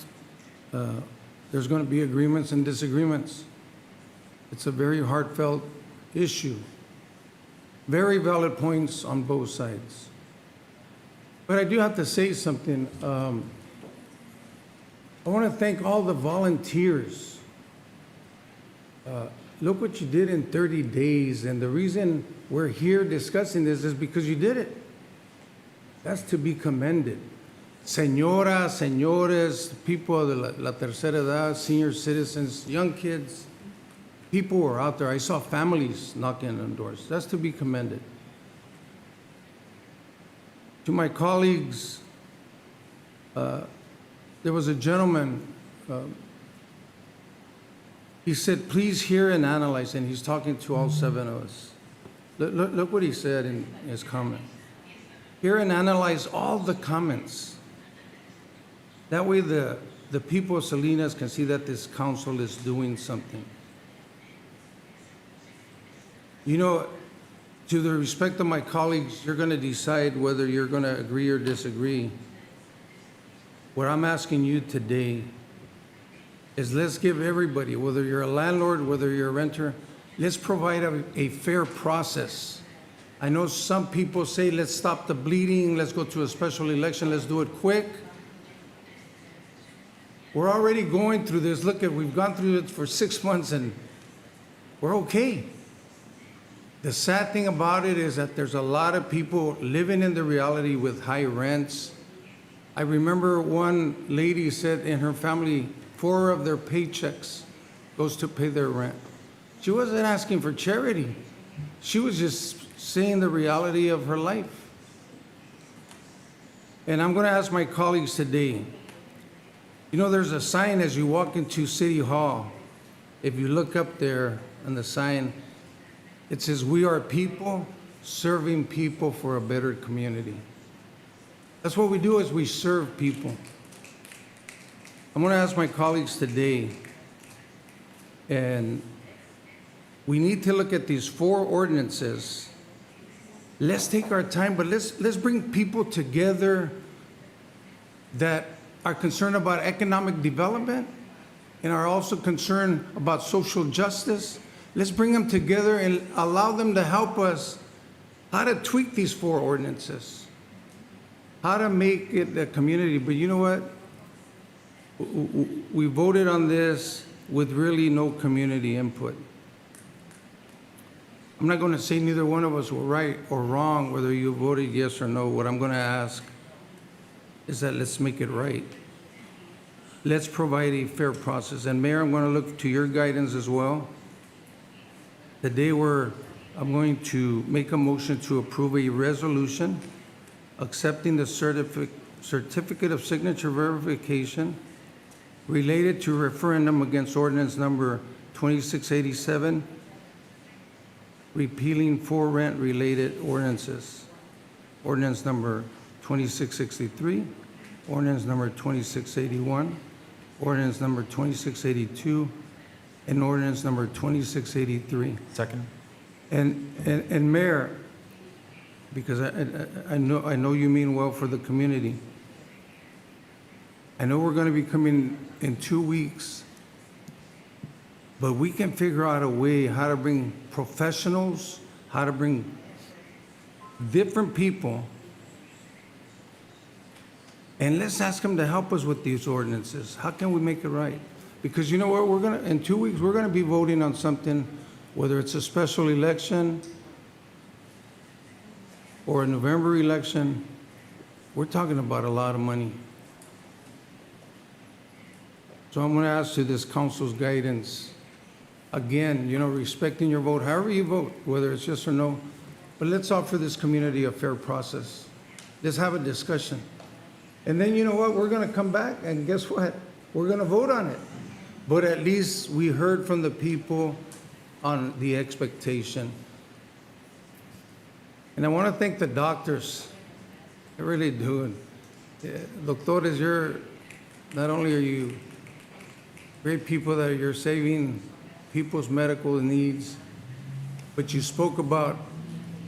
there's going to be agreements and disagreements. It's a very heartfelt issue. Very valid points on both sides. But I do have to say something. I want to thank all the volunteers. Look what you did in 30 days, and the reason we're here discussing this is because you did it. That's to be commended. Señoras, señores, people of la tercera edad, senior citizens, young kids, people were out there. I saw families knocking on doors. That's to be commended. To my colleagues, there was a gentleman, he said, please hear and analyze, and he's talking to all 7 of us. Look what he said in his comment. Hear and analyze all the comments. That way the people of Salinas can see that this council is doing something. You know, to the respect of my colleagues, you're going to decide whether you're going to agree or disagree. What I'm asking you today is let's give everybody, whether you're a landlord, whether you're a renter, let's provide a fair process. I know some people say, let's stop the bleeding, let's go to a special election, let's do it quick. We're already going through this. Look, we've gone through it for 6 months and we're okay. The sad thing about it is that there's a lot of people living in the reality with high rents. I remember one lady said in her family, 4 of their paychecks goes to pay their rent. She wasn't asking for charity. She was just saying the reality of her life. And I'm going to ask my colleagues today, you know, there's a sign as you walk into City Hall. If you look up there on the sign, it says, we are people serving people for a better community. That's what we do, is we serve people. I'm going to ask my colleagues today, and we need to look at these 4 ordinances. Let's take our time, but let's bring people together that are concerned about economic development and are also concerned about social justice. Let's bring them together and allow them to help us how to tweak these 4 ordinances, how to make it a community. But you know what? We voted on this with really no community input. I'm not going to say neither one of us were right or wrong, whether you voted yes or no. What I'm going to ask is that let's make it right. Let's provide a fair process. And Mayor, I'm going to look to your guidance as well. The day where I'm going to make a motion to approve a resolution accepting the certificate of signature verification related to referendum against ordinance number 2687, repealing 4 rent-related ordinances. Ordinance number 2663, ordinance number 2681, ordinance number 2682, and ordinance number 2683. Second. And Mayor, because I know you mean well for the community. I know we're going to be coming in 2 weeks, but we can figure out a way how to bring professionals, how to bring different people, and let's ask them to help us with these ordinances. How can we make it right? Because you know what, in 2 weeks, we're gonna be voting on something, whether it's a special election or a November election, we're talking about a lot of money. So I'm gonna ask you this council's guidance. Again, respecting your vote, however you vote, whether it's yes or no, but let's offer this community a fair process. Let's have a discussion. And then you know what, we're gonna come back and guess what? We're gonna vote on it. But at least we heard from the people on the expectation. And I wanna thank the doctors. I really do. Doctores, not only are you great people that you're saving people's medical needs, but you spoke about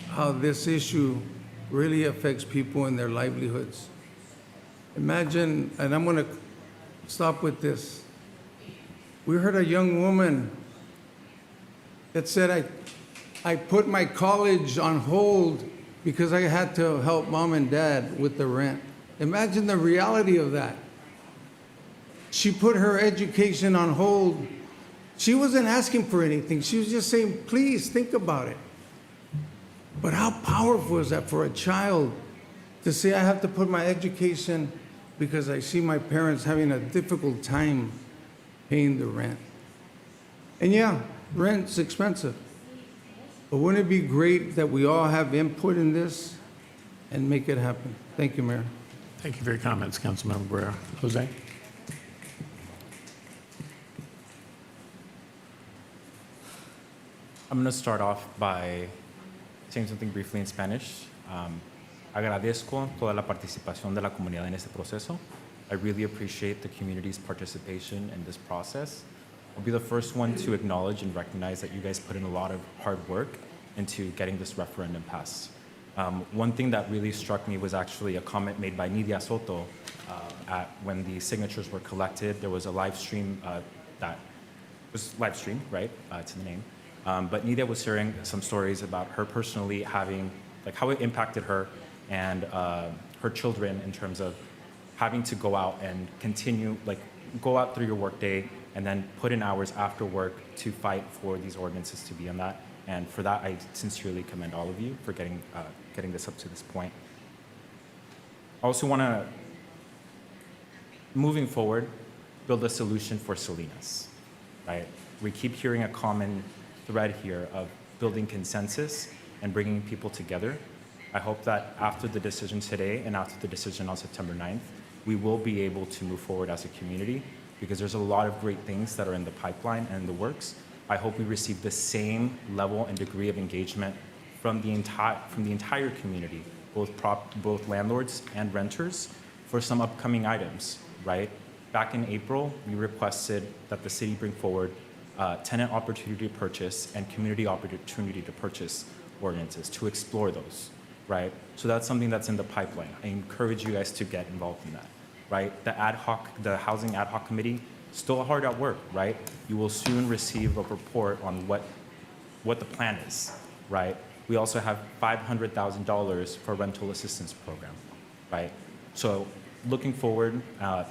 how this issue really affects people and their livelihoods. Imagine, and I'm going to stop with this. We heard a young woman that said, I put my college on hold because I had to help mom and dad with the rent. Imagine the reality of that. She put her education on hold. She wasn't asking for anything. She was just saying, please think about it. But how powerful is that for a child to say, I have to put my education because I see my parents having a difficult time paying the rent. And yeah, rent's expensive. But wouldn't it be great that we all have input in this and make it happen? Thank you, Mayor. Thank you for your comments, Councilmember Guerrero. Jose? I'm going to start off by saying something briefly in Spanish. Agradezco toda la participación de la comunidad en este proceso. I really appreciate the community's participation in this process. I'll be the first one to acknowledge and recognize that you guys put in a lot of hard work into getting this referendum passed. One thing that really struck me was actually a comment made by Nidia Soto when the signatures were collected. There was a live stream that was live streamed, right, to the name. But Nidia was sharing some stories about her personally having, like how it impacted her and her children in terms of having to go out and continue, like go out through your workday and then put in hours after work to fight for these ordinances to be on that. And for that, I sincerely commend all of you for getting this up to this point. I also want to, moving forward, build a solution for Salinas, right? We keep hearing a common thread here of building consensus and bringing people together. I hope that after the decision today and after the decision on September 9th, we will be able to move forward as a community because there's a lot of great things that are in the pipeline and in the works. I hope we receive the same level and degree of engagement from the entire community, both landlords and renters, for some upcoming items, right? Back in April, we requested that the city bring forward tenant opportunity to purchase and community opportunity to purchase ordinances to explore those, right? So that's something that's in the pipeline. I encourage you guys to get involved in that, right? The housing ad hoc committee still hard at work, right? You will soon receive a report on what the plan is, right? We also have $500,000 for rental assistance program, right? So looking forward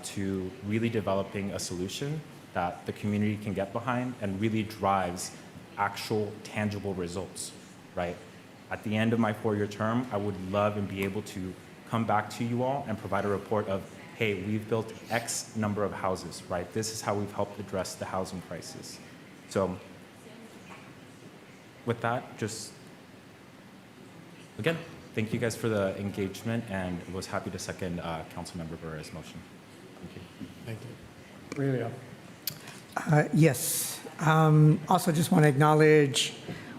to really developing a solution that the community can get behind and really drives actual tangible results, right? At the end of my 4-year term, I would love and be able to come back to you all and provide a report of, hey, we've built X number of houses, right? This is how we've helped address the housing crisis. So with that, just, again, thank you guys for the engagement, and was happy to second Councilmember Barrera's motion. Thank you. Thank you. Aurelio. Yes. Also, just want to acknowledge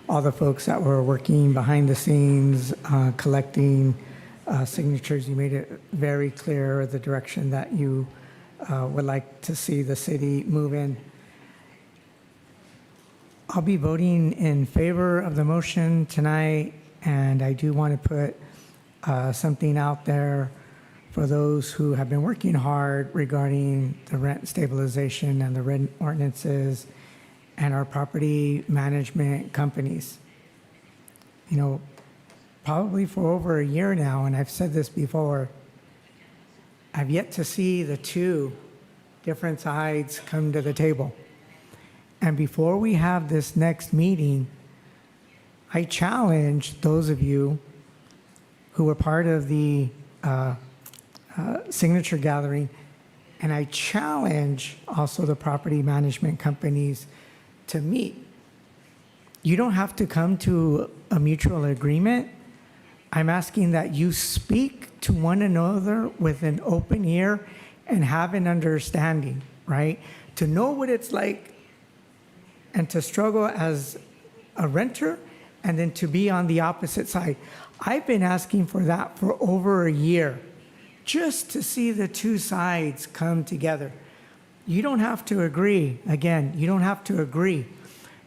all the folks that were working behind the scenes, collecting signatures. You made it very clear the direction that you would like to see the city move in. I'll be voting in favor of the motion tonight, and I do want to put something out there for those who have been working hard regarding the rent stabilization and the rent ordinances and our property management companies. You know, probably for over a year now, and I've said this before, I've yet to see the two different sides come to the table. And before we have this next meeting, I challenge those of you who were part of the signature gathering, and I challenge also the property management companies to meet. You don't have to come to a mutual agreement. I'm asking that you speak to one another with an open ear and have an understanding, right? To know what it's like and to struggle as a renter and then to be on the opposite side. I've been asking for that for over a year, just to see the two sides come together. You don't have to agree. Again, you don't have to agree.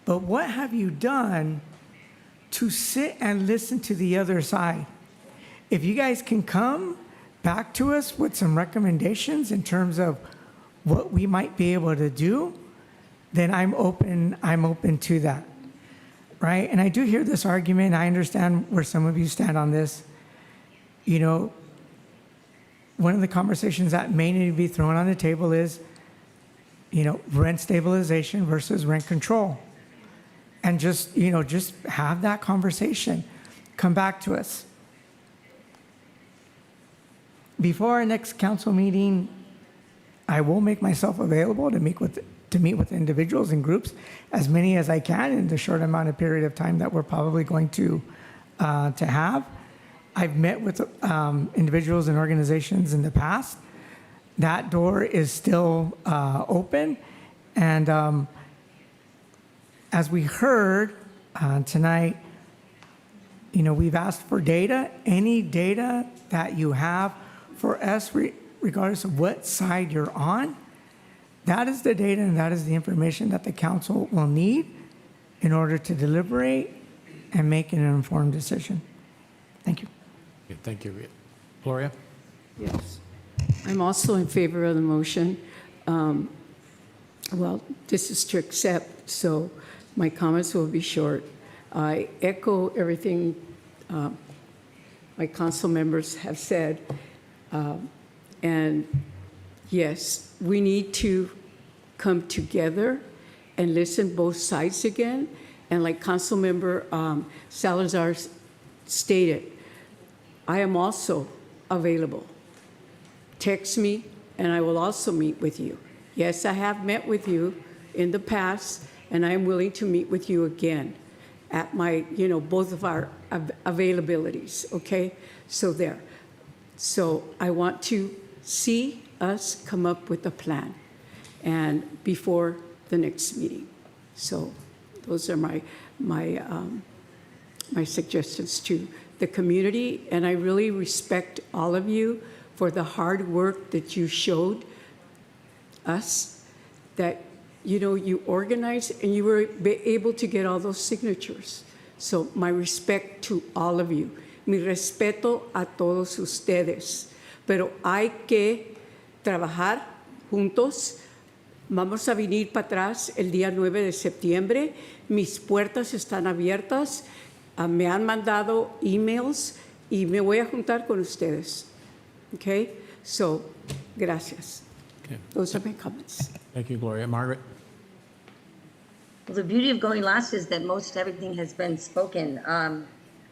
But what have you done to sit and listen to the other side? If you guys can come back to us with some recommendations in terms of what we might be able to do, then I'm open to that, right? And I do hear this argument. I understand where some of you stand on this. You know, one of the conversations that may need to be thrown on the table is, you know, rent stabilization versus rent control. And just, you know, just have that conversation. Come back to us. Before our next council meeting, I will make myself available to meet with individuals and groups, as many as I can in the short amount of period of time that we're probably going to have. I've met with individuals and organizations in the past. That door is still open. And as we heard tonight, you know, we've asked for data. Any data that you have for us, regardless of what side you're on, that is the data and that is the information that the council will need in order to deliberate and make an informed decision. Thank you. Okay, thank you. Gloria? Yes. I'm also in favor of the motion. Well, this is to accept, so my comments will be short. I echo everything my council members have said. And yes, we need to come together and listen both sides again. And like Councilmember Salazar stated, I am also available. Text me, and I will also meet with you. Yes, I have met with you in the past, and I am willing to meet with you again at my, you know, both of our availabilities, okay? So there. So I want to see us come up with a plan and before the next meeting. So those are my suggestions to the community, and I really respect all of you for the hard work that you showed us, that, you know, you organized and you were able to get all those signatures. So my respect to all of you. Mi respeto a todos ustedes. Pero hay que trabajar juntos Vamos a venir para atrás el día 9 de septiembre. Mis puertas están abiertas. Me han mandado emails y me voy a juntar con ustedes. Okay? So, gracias. Okay. Those are my comments. Thank you, Gloria. Margaret? Well, the beauty of going last is that most everything has been spoken.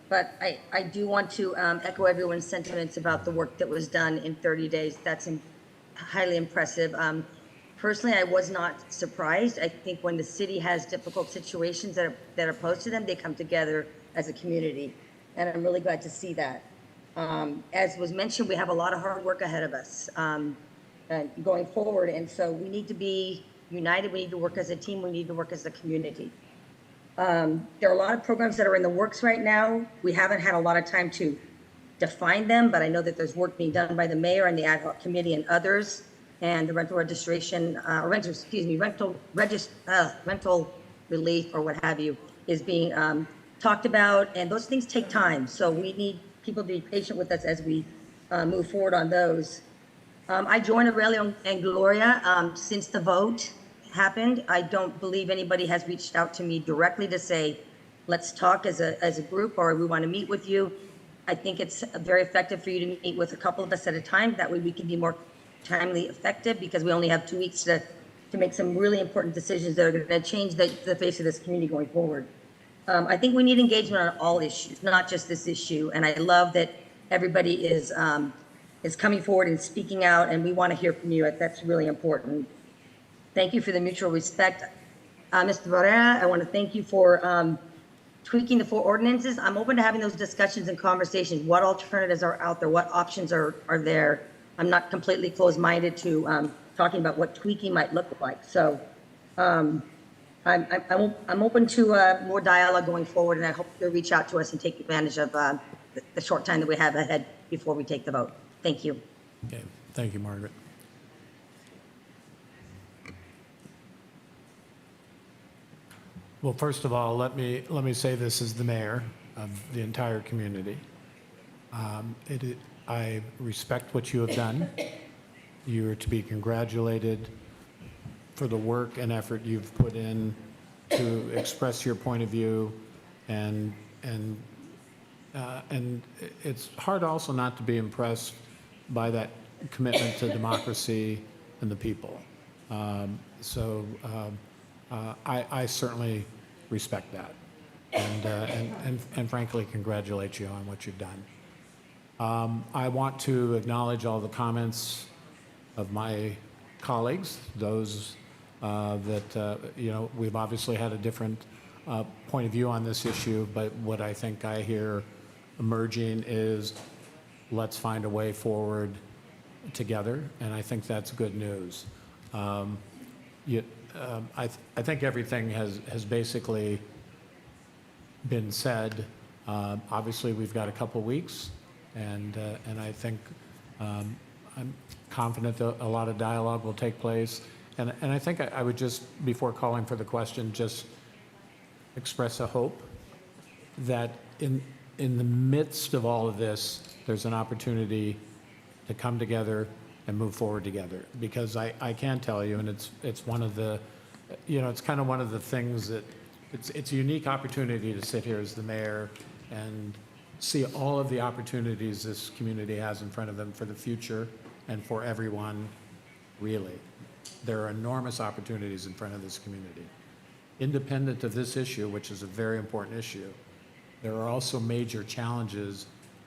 But I do want to echo everyone's sentiments about the work that was done in 30 days. That's highly impressive. Personally, I was not surprised. I think when the city has difficult situations that are posed to them, they come together as a community. And I'm really glad to see that. As was mentioned, we have a lot of hard work ahead of us going forward. And so we need to be united. We need to work as a team. We need to work as a community. There are a lot of programs that are in the works right now. We haven't had a lot of time to define them, but I know that there's work being done by the mayor and the ad hoc committee and others. And the rental relief or what have you is being talked about. And those things take time. So we need people to be patient with us as we move forward on those. I joined Aurelio and Gloria since the vote happened. I don't believe anybody has reached out to me directly to say, let's talk as a group, or we want to meet with you. I think it's very effective for you to meet with a couple of us at a time. That way we can be more timely effective, because we only have 2 weeks to make some really important decisions that are going to change the face of this community going forward. I think we need engagement on all issues, not just this issue. And I love that everybody is coming forward and speaking out, and we want to hear from you. That's really important. Thank you for the mutual respect. Mr. Barrera, I want to thank you for tweaking the 4 ordinances. I'm open to having those discussions and conversations. What alternatives are out there? What options are there? I'm not completely closed-minded to talking about what tweaking might look like. So I'm open to more dialogue going forward, and I hope you'll reach out to us and take advantage of the short time that we have ahead before we take the vote. Thank you. Okay. Thank you, Margaret. Well, first of all, let me say this as the mayor of the entire community. I respect what you have done. You are to be congratulated for the work and effort you've put in to express your point of view, and it's hard also not to be impressed by that commitment to democracy and the people. I certainly respect that, and frankly congratulate you on what you've done. I want to acknowledge all the comments of my colleagues, those we've obviously had a different point of view on this issue, but what I think I hear emerging is let's find a way forward together, and I think that's good news. I think everything has basically been said. Obviously, we've got a couple weeks, and I think I'm confident that a lot of dialogue will take place. And I think I would just, before calling for the question, just express a hope that in the midst of all of this, there's an opportunity to come together and move forward together. Because I can tell you, and it's one of the, it's kind of one of the things that, it's a unique opportunity to sit here as the mayor and see all of the opportunities this community has in front of them for the future and for everyone, really. There are enormous opportunities in front of this community. Independent of this issue, which is a very important issue, there are also major challenges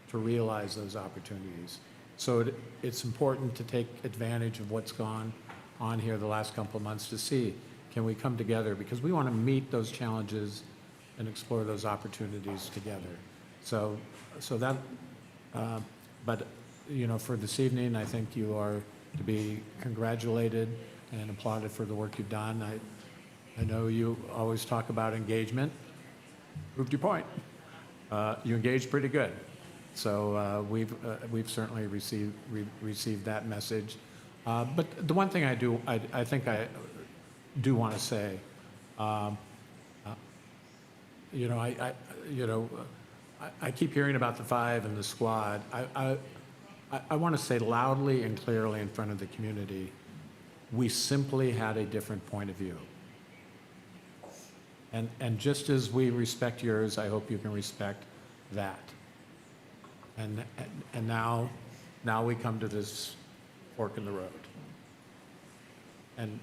to realize those opportunities. So it's important to take advantage of what's gone on here the last couple of months to see, can we come together? Because we want to meet those challenges and explore those opportunities together. So that, but for this evening, I think you are to be congratulated and applauded for the work you've done. I know you always talk about engagement. Proved your point. You engaged pretty good. So we've certainly received that message. But the one thing I think I do want to say, I keep hearing about the 5 and the squad. I want to say loudly and clearly in front of the community We simply had a different point of view. And just as we respect yours, I hope you can respect that. And now we come to this fork in the road. And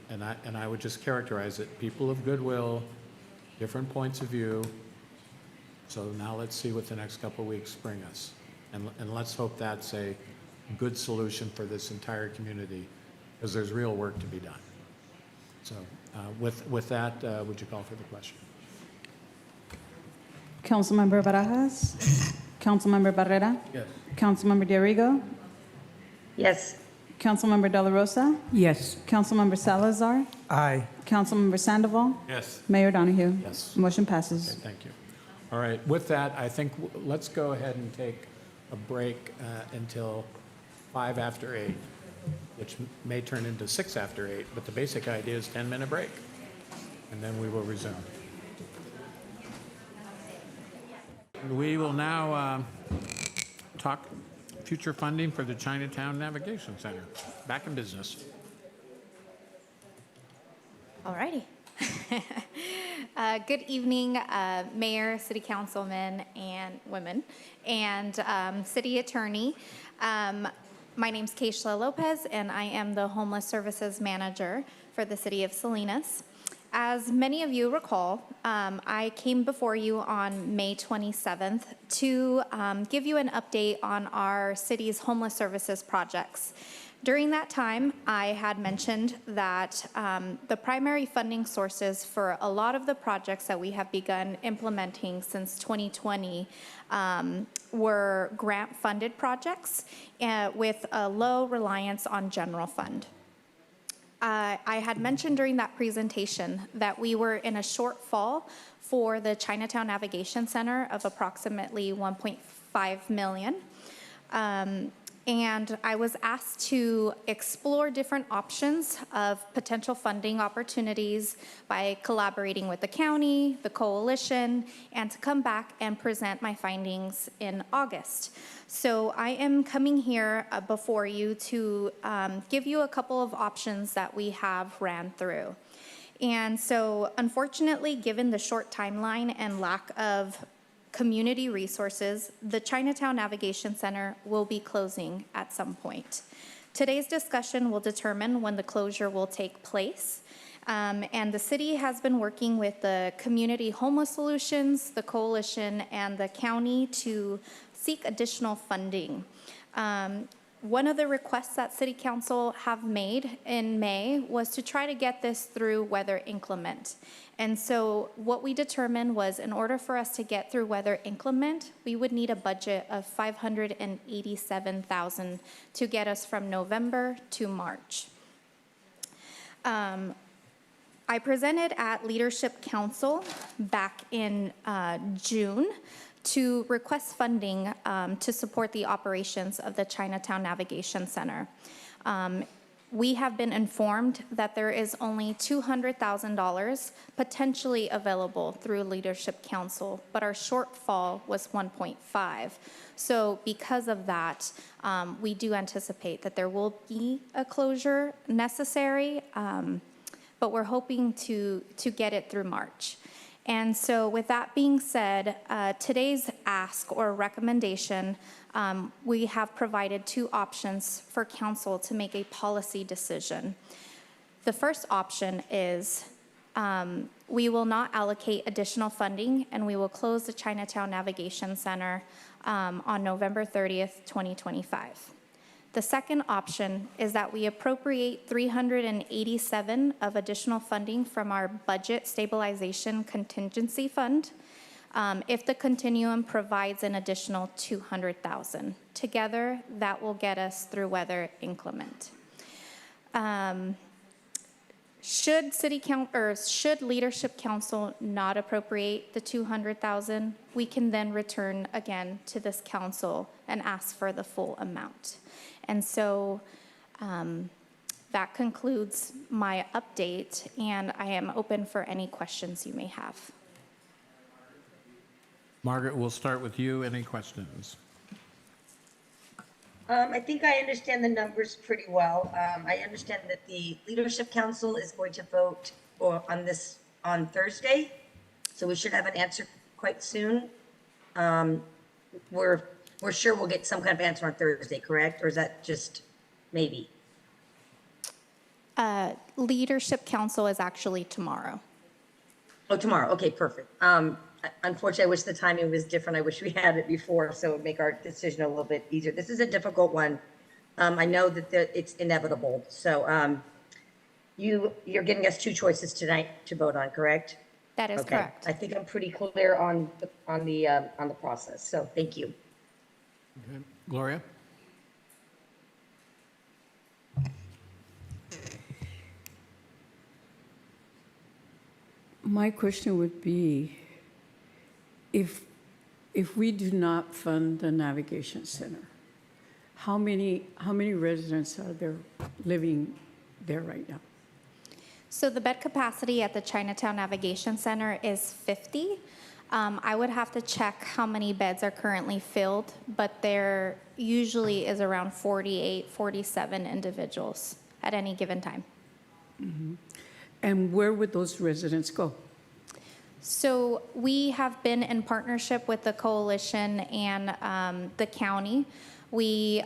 I would just characterize it, people of goodwill, different points of view. So now let's see what the next couple of weeks bring us. And let's hope that's a good solution for this entire community, because there's real work to be done. So with that, would you call for the question? Councilmember Barajas? Councilmember Barrera? Yes. Councilmember Diarigo? Yes. Councilmember De La Rosa? Yes. Councilmember Salazar? Aye. Councilmember Sandoval? Yes. Mayor Donahue? Yes. Motion passes. Okay, thank you. All right, with that, I think let's go ahead and take a break until 5 after 8, which may turn into 6 after 8, but the basic idea is 10-minute break, and then we will resume. We will now talk future funding for the Chinatown Navigation Center. Back in business. All righty. Good evening, Mayor, City Councilmen and women, and City Attorney. My name's Keishla Lopez, and I am the Homeless Services Manager for the City of Salinas. As many of you recall, I came before you on May 27th to give you an update on our city's homeless services projects. During that time, I had mentioned that the primary funding sources for a lot of the projects that we have begun implementing since 2020 were grant-funded projects with a low reliance on general fund. I had mentioned during that presentation that we were in a shortfall for the Chinatown Navigation Center of approximately $1.5 million. And I was asked to explore different options of potential funding opportunities by collaborating with the county, the coalition, and to come back and present my findings in August. So I am coming here before you to give you a couple of options that we have ran through. And so unfortunately, given the short timeline and lack of community resources, the Chinatown Navigation Center will be closing at some point. Today's discussion will determine when the closure will take place. And the city has been working with the Community Homeless Solutions, the coalition, and the county to seek additional funding. One of the requests that City Council have made in May was to try to get this through weather inclement. And so what we determined was in order for us to get through weather inclement, we would need a budget of $587,000 to get us from November to March. I presented at Leadership Council back in June to request funding to support the operations of the Chinatown Navigation Center. We have been informed that there is only $200,000 potentially available through Leadership Council, but our shortfall was 1.5. So because of that, we do anticipate that there will be a closure necessary, but we're hoping to get it through March. And so with that being said, today's ask or recommendation, we have provided two options for council to make a policy decision. The first option is we will not allocate additional funding and we will close the Chinatown Navigation Center on November 30th, 2025. The second option is that we appropriate $387 of additional funding from our budget stabilization contingency fund if the continuum provides an additional $200,000. Together, that will get us through weather inclement. Should Leadership Council not appropriate the $200,000, we can then return again to this council and ask for the full amount. And so that concludes my update, and I am open for any questions you may have. Margaret, we'll start with you. Any questions? I think I understand the numbers pretty well. I understand that the Leadership Council is going to vote on this on Thursday, so we should have an answer quite soon. We're sure we'll get some kind of answer on Thursday, correct? Or is that just maybe? Leadership Council is actually tomorrow. Oh, tomorrow. Okay, perfect. Unfortunately, I wish the timing was different. I wish we had it before, so it would make our decision a little bit easier. This is a difficult one. I know that it's inevitable. So you're giving us two choices tonight to vote on, correct? That is Okay. correct. I think I'm pretty clear on the process. So thank you. Okay. Gloria? My question would be, if we do not fund the Navigation Center, how many residents are there living there right now? So the bed capacity at the Chinatown Navigation Center is 50. I would have to check how many beds are currently filled, but there usually is around 48, 47 individuals at any given time. Mhm. And where would those residents go? So we have been in partnership with the coalition and the county. We,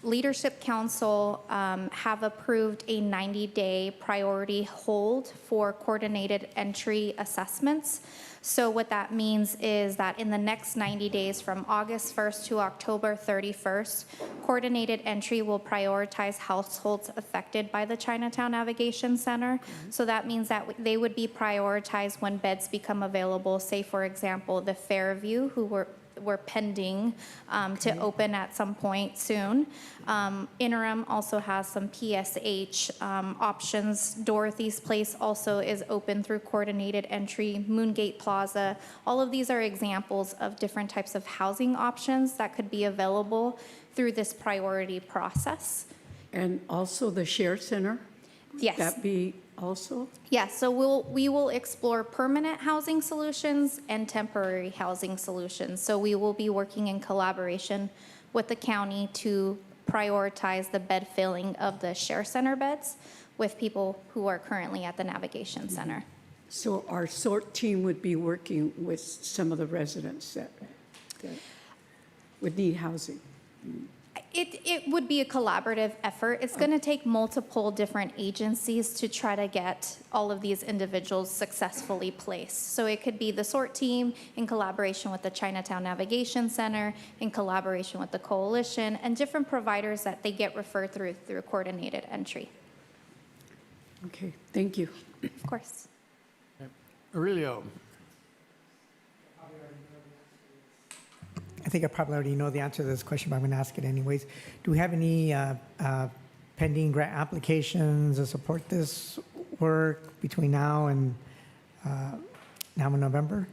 Leadership Council have approved a 90-day priority hold for coordinated entry assessments. So what that means is that in the next 90 days, from August 1st to October 31st, coordinated entry will prioritize households affected by the Chinatown Navigation Center. So that means that they would be prioritized when beds become available. Say, for example, the Fairview, who were pending to open at some point soon. Interim also has some PSH options. Dorothy's Place also is open through coordinated entry. Moongate Plaza. All of these are examples of different types of housing options that could be available through this priority process. And also the Share Center? Yes. That be also? Yes, so we will explore permanent housing solutions and temporary housing solutions. So we will be working in collaboration with the county to prioritize the bed filling of the Share Center beds with people who are currently at the Navigation Center. So our SORT team would be working with some of the residents that would need housing. It would be a collaborative effort. It's going to take multiple different agencies to try to get all of these individuals successfully placed. So it could be the SORT team in collaboration with the Chinatown Navigation Center, in collaboration with the coalition, and different providers that they get referred through coordinated entry. Okay, thank you. Of course. Aurelio? I think I probably already know the answer to this question, but I'm going to ask it anyways. Do we have any pending grant applications to support this work between now and November?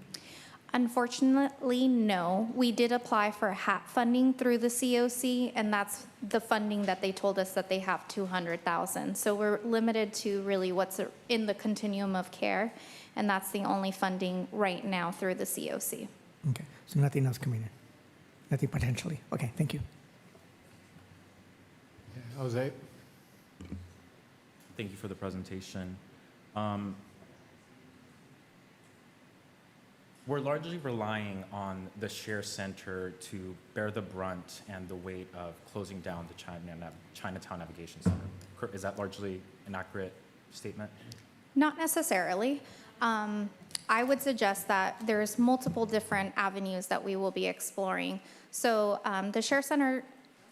Unfortunately, no. We did apply for HAP funding through the COC, and that's the funding that they told us that they have $200,000. So we're limited to really what's in the continuum of care, and that's the only funding right now through the COC. Okay, so nothing else coming in? Nothing potentially? Okay, thank you. Jose? Thank you for the presentation. We're largely relying on the Share Center to bear the brunt and the weight of closing down the Chinatown Navigation Center. Is that largely an accurate statement? Not necessarily. I would suggest that there's multiple different avenues that we will be exploring. So the Share Center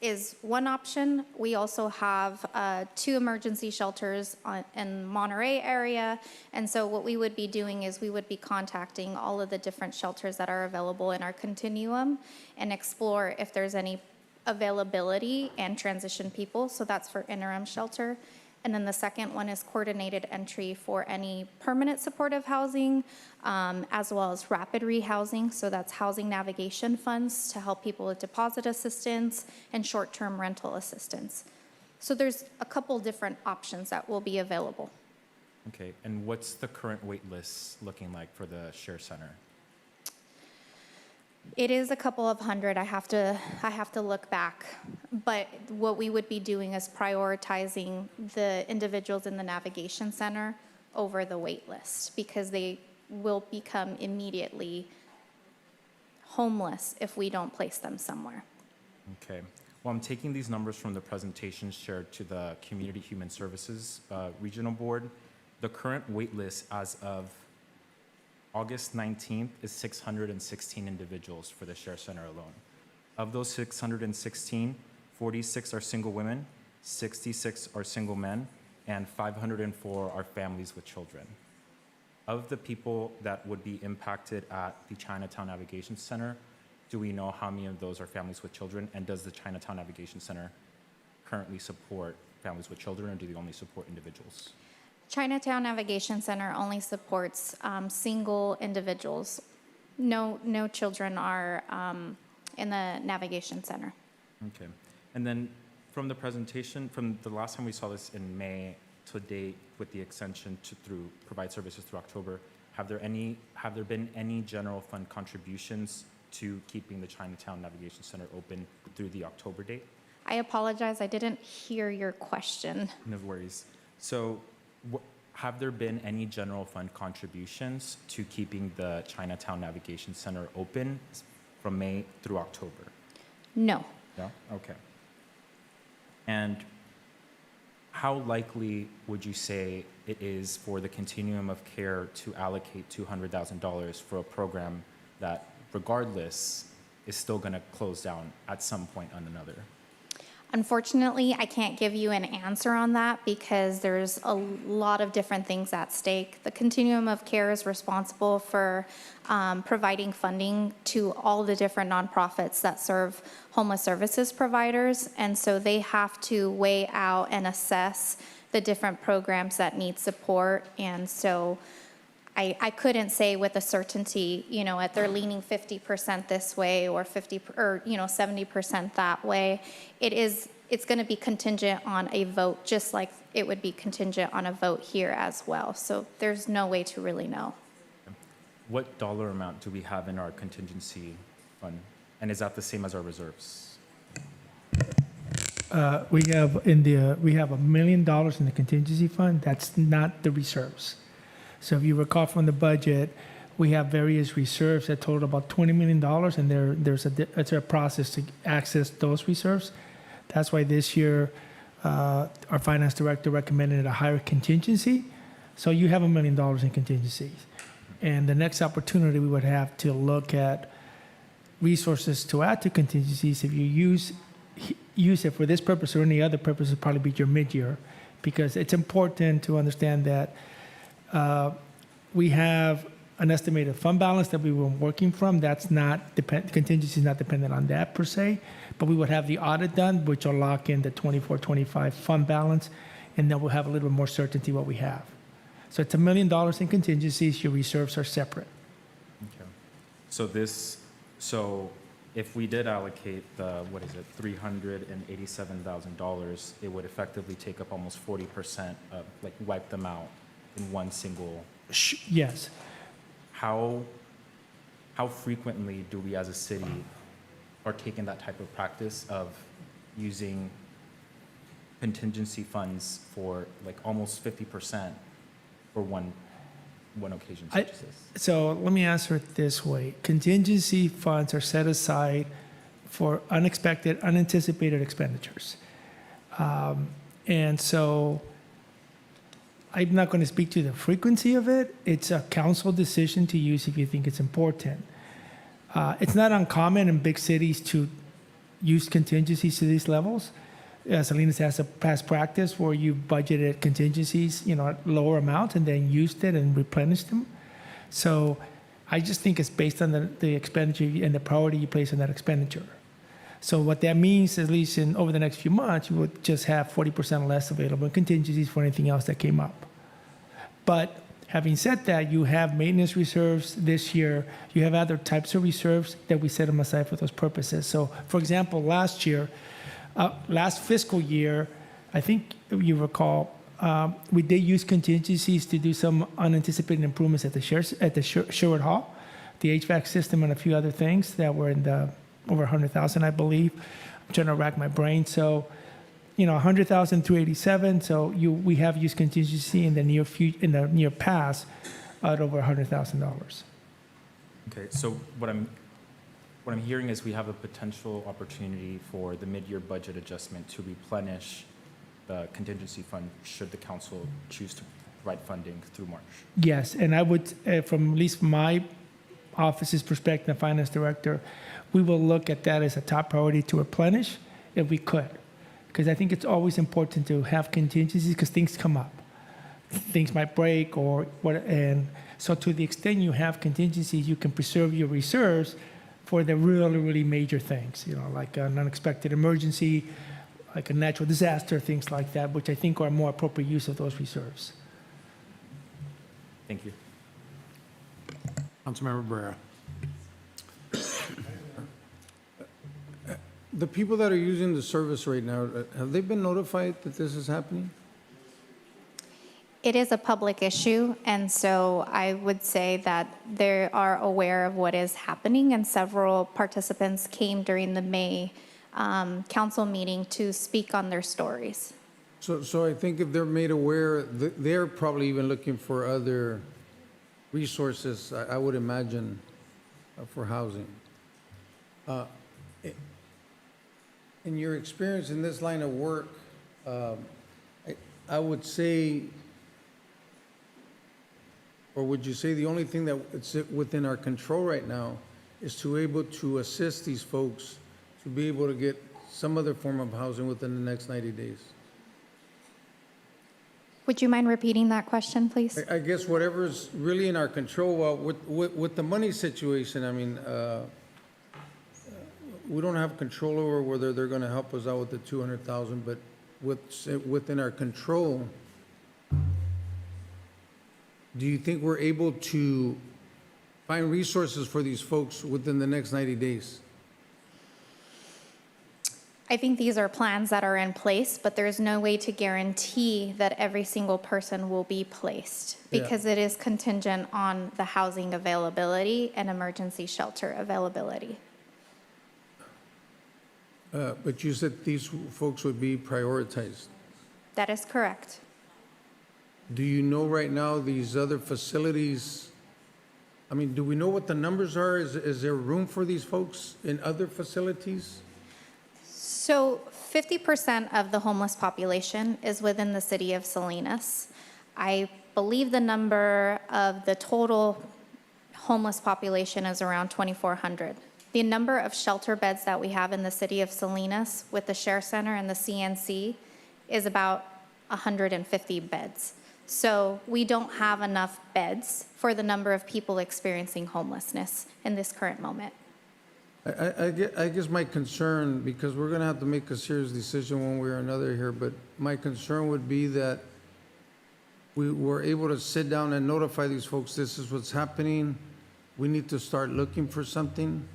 is one option. We also have 2 emergency shelters in Monterey area. And so what we would be doing is we would be contacting all of the different shelters that are available in our continuum and explore if there's any availability and transition people. So that's for interim shelter. And then the second one is coordinated entry for any permanent supportive housing, as well as rapid rehousing. So that's housing navigation funds to help people with deposit assistance and short-term rental assistance. So there's a couple different options that will be available. Okay, and what's the current wait list looking like for the Share Center? It is a couple of hundred. I have to look back. But what we would be doing is prioritizing the individuals in the navigation center over the wait list because they will become immediately homeless if we don't place them somewhere. Okay. Well, I'm taking these numbers from the presentations shared to the Community Human Services Regional Board. The current wait list as of August 19th is 616 individuals for the Share Center alone. Of those 616, 46 are single women, 66 are single men, and 504 are families with children. Of the people that would be impacted at the Chinatown Navigation Center, do we know how many of those are families with children? And does the Chinatown Navigation Center currently support families with children, or do they only support individuals? Chinatown Navigation Center only supports single individuals. No children are in the navigation center. Okay. And then from the presentation, from the last time we saw this in May to date with the extension to through provide services through October, have there been any general fund contributions to keeping the Chinatown Navigation Center open through the October date? I apologize, I didn't hear your question. No worries. So have there been any general fund contributions to keeping the Chinatown Navigation Center open from May through October? No. No? Okay. And how likely would you say it is for the continuum of care to allocate $200,000 for a program that regardless is still going to close down at some point on another? Unfortunately, I can't give you an answer on that because there's a lot of different things at stake. The continuum of care is responsible for providing funding to all the different nonprofits that serve homeless services providers, and so they have to weigh out and assess the different programs that need support, and so I couldn't say with a certainty, if they're leaning 50% this way or 70% that way. It's going to be contingent on a vote, just like it would be contingent on a vote here as well. So there's no way to really know. What dollar amount do we have in our contingency fund? And is that the same as our reserves? We have $1 million in the contingency fund. That's not the reserves. So if you recall from the budget, we have various reserves that total about $20 million, and there's a process to access those reserves. That's why this year, our finance director recommended a higher contingency. So you have $1 million in contingencies. And the next opportunity we would have to look at resources to add to contingencies, if you use it for this purpose or any other purpose, would probably be your mid-year, because it's important to understand that we have an estimated fund balance that we were working from. That's not contingency is not dependent on that per se, but we would have the audit done, which will lock in the 24-25 fund balance, and then we'll have a little bit more certainty what we have. So it's $1 million in contingencies. Your reserves are separate. Okay. So if we did allocate the, $387,000, it would effectively take up almost 40% of, wipe them out in one single. Yes. How frequently do we as a city partake in that type of practice of using contingency funds for almost 50% for one occasion such as this? So let me answer it this way. Contingency funds are set aside for unexpected, unanticipated expenditures. And so I'm not going to speak to the frequency of it. It's a council decision to use if you think it's important. It's not uncommon in big cities to use contingencies to these levels. Salinas has a past practice where you budgeted contingencies, at lower amounts and then used it and replenished them. So I just think it's based on the expenditure and the priority you place on that expenditure. So what that means, at least over the next few months, you would just have 40% less available in contingencies for anything else that came up. But having said that, you have maintenance reserves this year. You have other types of reserves that we set them aside for those purposes. So, for example, last fiscal year, I think you recall, we did use contingencies to do some unanticipated improvements at the Sherwood Hall the HVAC system and a few other things that were in the over 100,000, I believe. I'm trying to rack my brain. So, 100,000 through 87. So we have used contingency in the near past at over $100,000. Okay, so what I'm hearing is we have a potential opportunity for the mid-year budget adjustment to replenish the contingency fund should the council choose to provide funding through March. Yes, and I would, from at least my office's perspective, finance director, we will look at that as a top priority to replenish if we could. Because I think it's always important to have contingencies because things come up. Things might break or what, and so to the extent you have contingencies, you can preserve your reserves for the really, really major things, like an unexpected emergency, like a natural disaster, things like that, which I think are more appropriate use of those reserves. Thank you. Councilmember Barrera. The people that are using the service right now, have they been notified that this is happening? It is a public issue, and so I would say that they are aware of what is happening, and several participants came during the May council meeting to speak on their stories. So I think if they're made aware, they're probably even looking for other resources, I would imagine, for housing. In your experience in this line of work, I would say, or would you say the only thing that it's within our control right now is to able to assist these folks to be able to get some other form of housing within the next 90 days? Would you mind repeating that question, please? I guess whatever's really in our control, well, with the money situation, I mean, we don't have control over whether they're gonna help us out with the 200,000, but within our control, do you think we're able to find resources for these folks within the next 90 days? I think these are plans that are in place, but there's no way to guarantee that every single person will be placed because it is contingent on the housing availability and emergency shelter availability. But you said these folks would be prioritized. That is correct. Do you know right now these other facilities, I mean, do we know what the numbers are? Is there room for these folks in other facilities? So 50% of the homeless population is within the city of Salinas. I believe the number of the total homeless population is around 2,400. The number of shelter beds that we have in the city of Salinas with the Share Center and the CNC is about 150 beds. So we don't have enough beds for the number of people experiencing homelessness in this current moment. I guess my concern, because we're gonna have to make a serious decision one way or another here, but my concern would be that we were able to sit down and notify these folks, this is what's happening. We need to start looking for something.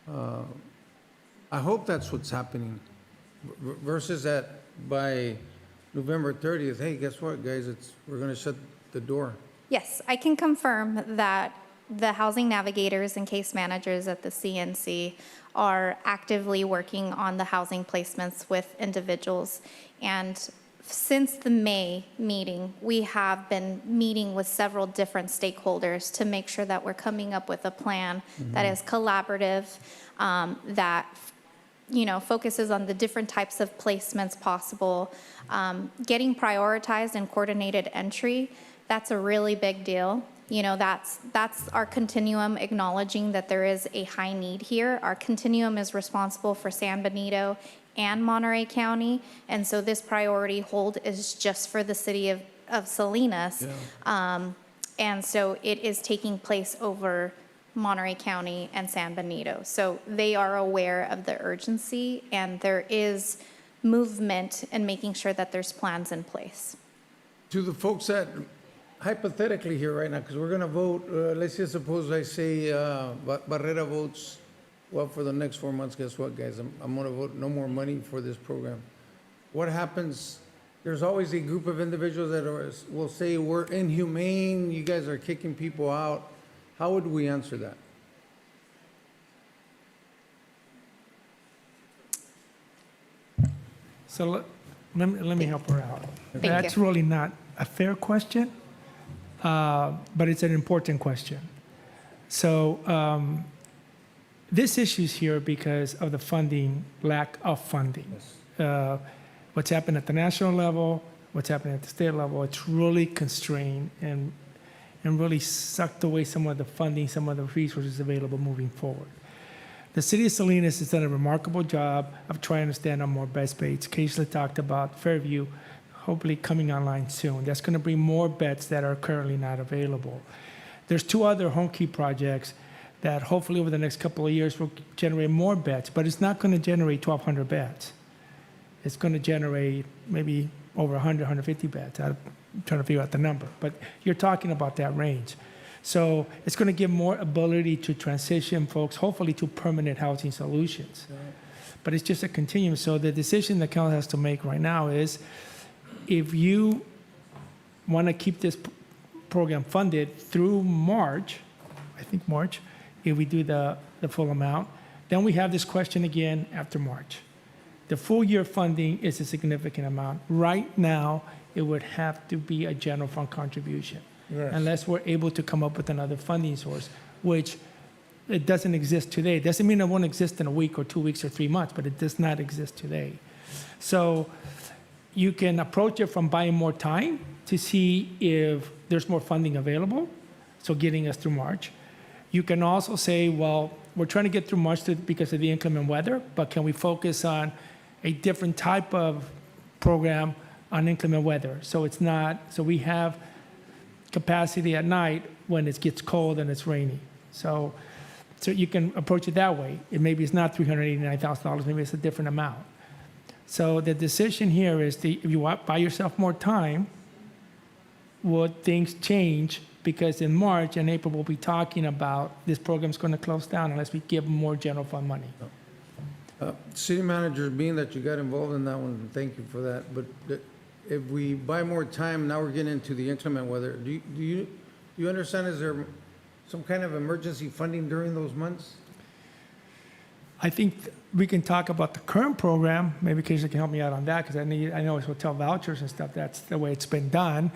I hope that's what's happening versus that by November 30th, hey, guess what, guys, we're gonna shut the door. Yes, I can confirm that the housing navigators and case managers at the CNC are actively working on the housing placements with individuals. And since the May meeting, we have been meeting with several different stakeholders to make sure that we're coming up with a plan that is collaborative, that focuses on the different types of placements possible. Getting prioritized and coordinated entry, that's a really big deal. That's our continuum acknowledging that there is a high need here. Our continuum is responsible for San Benito and Monterey County, and so this priority hold is just for the city of Salinas. Yeah. And so it is taking place over Monterey County and San Benito. So they are aware of the urgency, and there is movement in making sure that there's plans in place. To the folks that, hypothetically here right now, because we're gonna vote, let's just suppose I say Barrera votes, well, for the next 4 months, guess what, guys? I'm gonna vote no more money for this program. What happens? There's always a group of individuals that will say, we're inhumane, you guys are kicking people out. How would we answer that? So let me help her out. Thank That's you. really not a fair question, but it's an important question. So this issue's here because of the funding, lack of funding. What's happened at the national level, what's happening at the state level, it's really constrained and really sucked away some of the funding, some of the resources available moving forward. The city of Salinas has done a remarkable job of trying to stand on more bed space. Keisha talked about Fairview hopefully coming online soon. That's going to bring more beds that are currently not available. There's 2 other home key projects that hopefully over the next couple of years will generate more beds, but it's not going to generate 1,200 beds. It's going to generate maybe over 100, 150 beds. I'm trying to figure out the number, but you're talking about that range. So it's going to give more ability to transition folks, hopefully to permanent housing solutions. But it's just a continuum. So the decision the council has to make right now is if you want to keep this program funded through March, I think March, if we do the full amount, then we have this question again after March. The full year funding is a significant amount. Right now, it would have to be a general fund contribution. Yes. Unless we're able to come up with another funding source, which it doesn't exist today. It doesn't mean it won't exist in a week or 2 weeks or 3 months, but it does not exist today. So you can approach it from buying more time to see if there's more funding available, so getting us through March. You can also say, well, we're trying to get through March because of the inclement weather, but can we focus on a different type of program on inclement weather? So it's not, so we have capacity at night when it gets cold and it's rainy. So you can approach it that way. Maybe it's not $389,000, maybe it's a different amount. So the decision here is if you want buy yourself more time, would things change? Because in March and April, we'll be talking about this program's going to close down unless we give more general fund money. City manager, being that you got involved in that one, thank you for that. But if we buy more time, now we're getting into the inclement weather. Do you understand, is there some kind of emergency funding during those months? I think we can talk about the current program. Maybe Keisha can help me out on that because I know it's hotel vouchers and stuff. That's the way it's been done.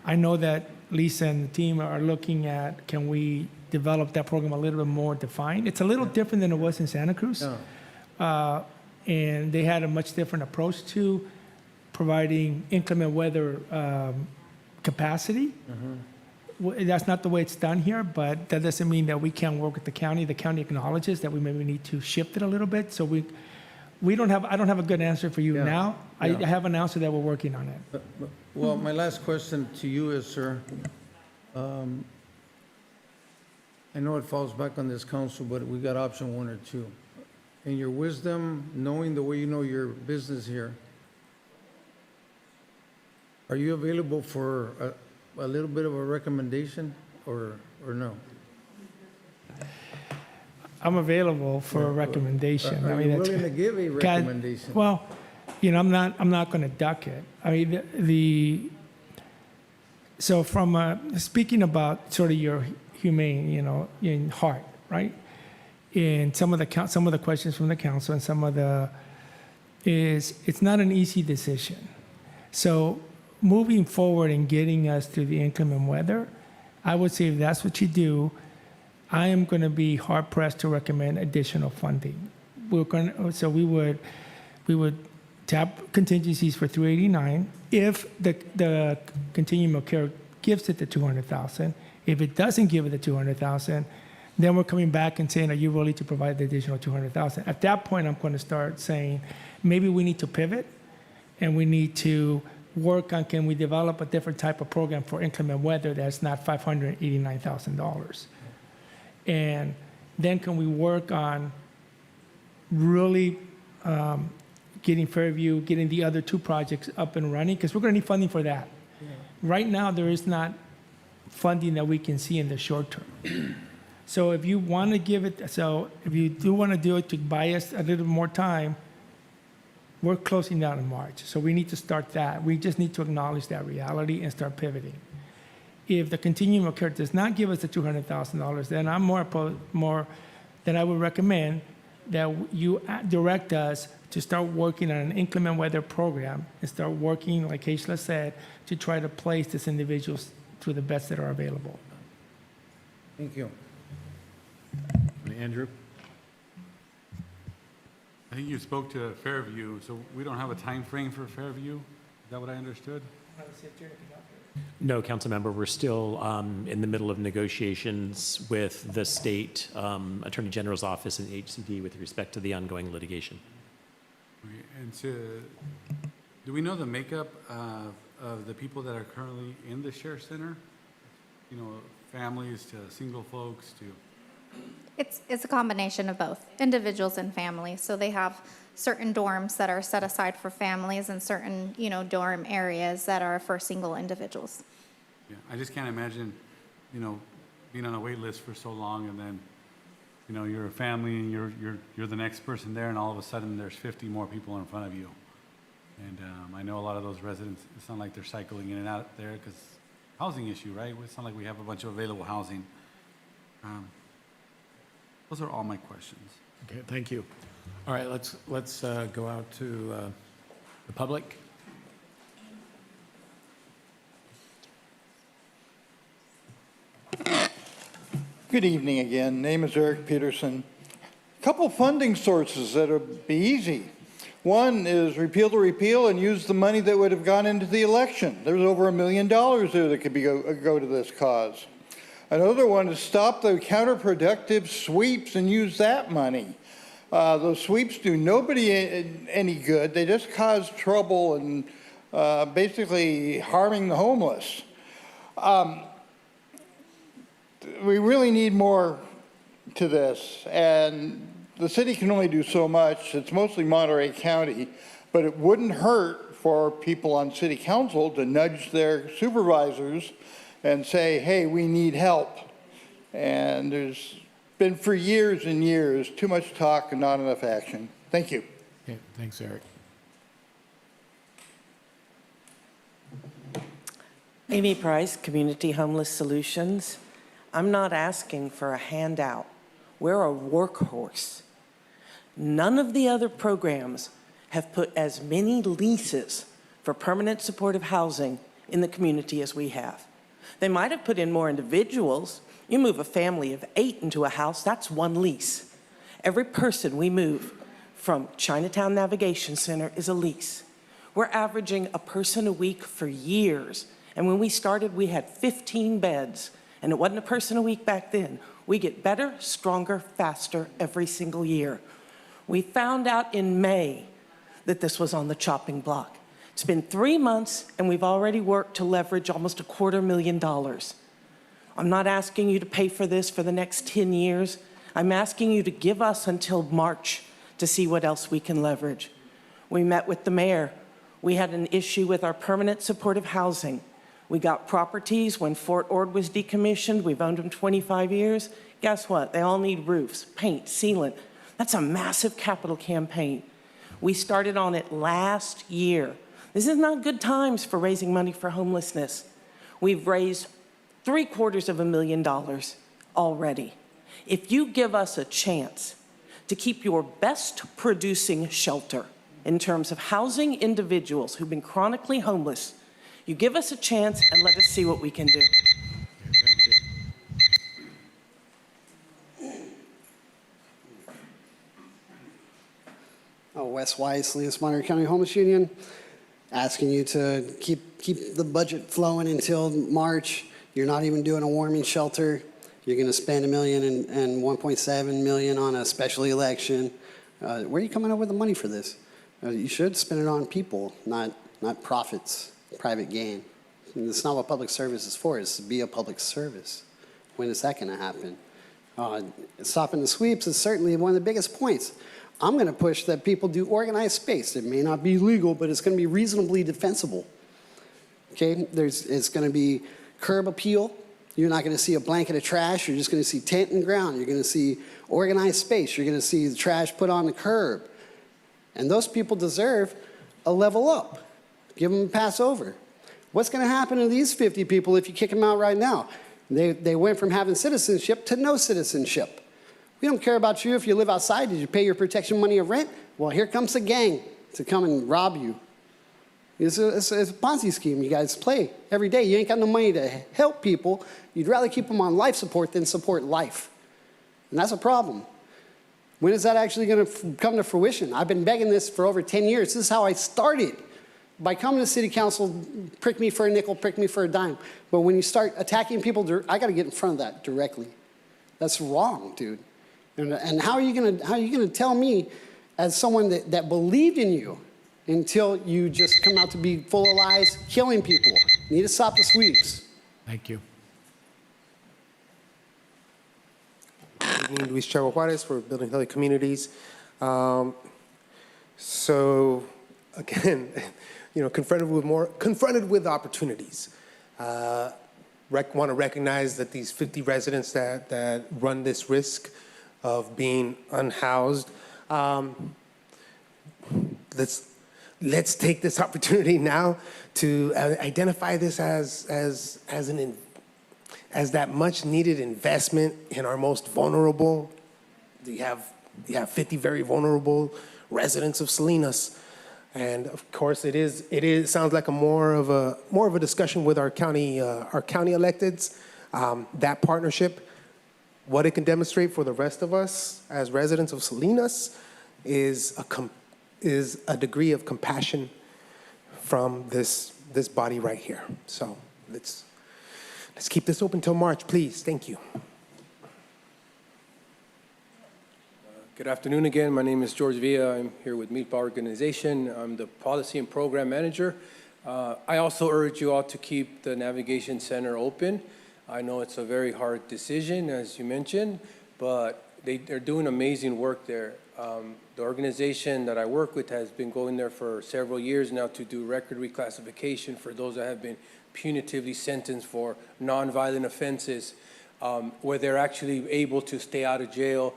I know that Lisa and the team are looking at, can we develop that program a little bit more defined? It's a little different than it was in Santa Cruz. And they had a much different approach to providing inclement weather capacity. That's not the way it's done here, but that doesn't mean that we can't work with the county. The county acknowledges that we maybe need to shift it a little bit. So I don't have a good answer for you now. I have an answer that we're working on it. Well, my last question to you is, sir, I know it falls back on this council, but we got option 1 or 2. In your wisdom, knowing the way you know your business here, are you available for a little bit of a recommendation or no? I'm available for a recommendation. Are you willing to give a recommendation? Well, I'm not going to duck it. I mean, so from speaking about sort of your humane, in heart, right? And some of the questions from the council and it's not an easy decision. So moving forward and getting us through the inclement weather, I would say if that's what you do, I am going to be hard pressed to recommend additional funding. We would tap contingencies for 389 if the continuum of care gives it the 200,000. If it doesn't give it the 200,000, then we're coming back and saying, are you willing to provide the additional 200,000? At that point, I'm going to start saying, maybe we need to pivot and we need to work on, can we develop a different type of program for inclement weather that's not $589,000? And then can we work on really getting Fairview, getting the other 2 projects up and running? Because we're going to need funding for that. Yeah. Right now, there is not funding that we can see in the short term. So if you want to if you do want to do it to buy us a little more time, we're closing down in March. So we need to start that. We just need to acknowledge that reality and start pivoting. If the continuum of care does not give us the $200,000, then I'm then I would recommend that you direct us to start working on an inclement weather program and start working, like Keishla said, to try to place these individuals to the best that are available. Thank you. Andrew? I think you spoke to Fairview, so we don't have a time frame for Fairview? Is that what I understood? No, Councilmember, we're still in the middle of negotiations with the state Attorney General's office and HCD with respect to the ongoing litigation. Okay, and so, do we know the makeup of the people that are currently in the Share Center? You know, families to single folks to... It's a combination of both, individuals and families. So they have certain dorms that are set aside for families and certain, dorm areas that are for single individuals. Yeah, I just can't imagine, being on a wait list for so long and then, you're a family and you're the next person there and all of a sudden there's 50 more people in front of you. And I know a lot of those residents, it's not like they're cycling in and out there because housing issue, right? It's not like we have a bunch of available housing. Those are all my questions. Okay, thank you. All right, let's go out to the public. Good evening again. Name is Eric Peterson. A couple funding sources that would be easy. One is repeal the repeal and use the money that would have gone into the election. There's over $1 million there that could go to this cause. Another one is stop the counterproductive sweeps and use that money. Those sweeps do nobody any good. They just cause trouble and basically harming the homeless. We really need more to this, and the city can only do so much. It's mostly Monterey County, but it wouldn't hurt for people on city council to nudge their supervisors and say, hey, we need help. And there's been for years and years too much talk and not enough action. Thank you. Okay, thanks, Eric. Amy Price, Community Homeless Solutions. I'm not asking for a handout. We're a workhorse. None of the other programs have put as many leases for permanent supportive housing in the community as we have. They might have put in more individuals. You move a family of 8 into a house, that's 1 lease. Every person we move from Chinatown Navigation Center is a lease. We're averaging a person a week for years. And when we started, we had 15 beds. And it wasn't a person a week back then. We get better, stronger, faster every single year. We found out in May that this was on the chopping block. It's been 3 months, and we've already worked to leverage almost $250,000. I'm not asking you to pay for this for the next 10 years. I'm asking you to give us until March to see what else we can leverage. We met with the mayor. We had an issue with our permanent supportive housing. We got properties when Fort Ord was decommissioned. We've owned them 25 years. Guess what? They all need roofs, paint, sealant. That's a massive capital campaign. We started on it last year. This is not good times for raising money for homelessness. We've raised $750,000 already. If you give us a chance to keep your best producing shelter in terms of housing individuals who've been chronically homeless, you give us a chance and let us see what we can do. Wes Weiss, Leas Monterey County Homeless Union, asking you to keep the budget flowing until March. You're not even doing a warming shelter. You're going to spend $1 million and $1.7 million on a special election. Where are you coming up with the money for this? You should spend it on people, not profits, private gain. And that's not what public service is for. It's to be a public service. When is that going to happen? Stopping the sweeps is certainly one of the biggest points. I'm going to push that people do organized space. It may not be legal, but it's going to be reasonably defensible. Okay, it's going to be curb appeal. You're not going to see a blanket of trash. You're just going to see tent and ground. You're going to see organized space. You're going to see the trash put on the curb. And those people deserve a level up. Give them a pass over. What's going to happen to these 50 people if you kick them out right now? They went from having citizenship to no citizenship. We don't care about you if you live outside. Did you pay your protection money of rent? Well, here comes the gang to come and rob you. It's a Ponzi scheme you guys play every day. You ain't got no money to help people. You'd rather keep them on life support than support life. And that's a problem. When is that actually going to come to fruition? I've been begging this for over 10 years. This is how I started. By coming to city council, prick me for a nickel, prick me for a dime. But when you start attacking people, I got to get in front of that directly. That's wrong, dude. And how are you gonna tell me, as someone that believed in you, until you just come out to be full of lies, killing people? You need to stop the sweeps. Thank you. Good evening, Luis Chavo Juarez for Building Healthy Communities. So again, confronted with opportunities. Want to recognize that these 50 residents that run this risk of being unhoused. Let's take this opportunity now to identify this as that much needed investment in our most vulnerable. You have 50 very vulnerable residents of Salinas. And of course, it sounds like more of a discussion with our county electeds. That partnership, what it can demonstrate for the rest of us as residents of Salinas, is a degree of compassion from this body right here. So let's keep this open till March, please. Thank you. Good afternoon again. My name is George Villa. I'm here with Meatball Organization. I'm the Policy and Program Manager. I also urge you all to keep the Navigation Center open. I know it's a very hard decision, as you mentioned, but they're doing amazing work there. The organization that I work with has been going there for several years now to do record reclassification for those that have been punitively sentenced for nonviolent offenses, where they're actually able to stay out of jail,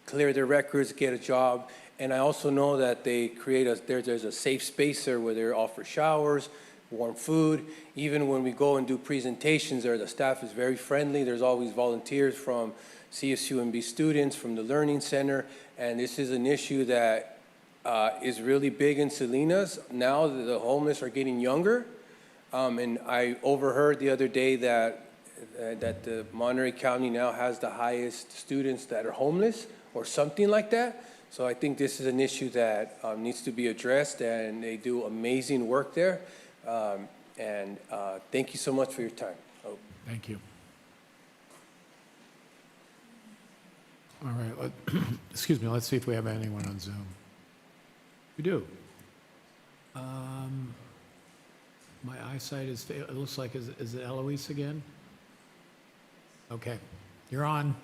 clear their records, get a job. And I also know that they create there's a safe space there where they offer showers, warm food. Even when we go and do presentations there, the staff is very friendly. There's always volunteers from CSUMB students, from the Learning Center. And this is an issue that is really big in Salinas. Now that the homeless are getting younger. And I overheard the other day that the Monterey County now has the highest students that are homeless or something like that. So I think this is an issue that needs to be addressed, and they do amazing work there. Thank you so much for your time. Oh. Thank you. All right, excuse me, let's see if we have anyone on Zoom. We do. My eyesight it looks like, is it Eloise again? Okay, you're on.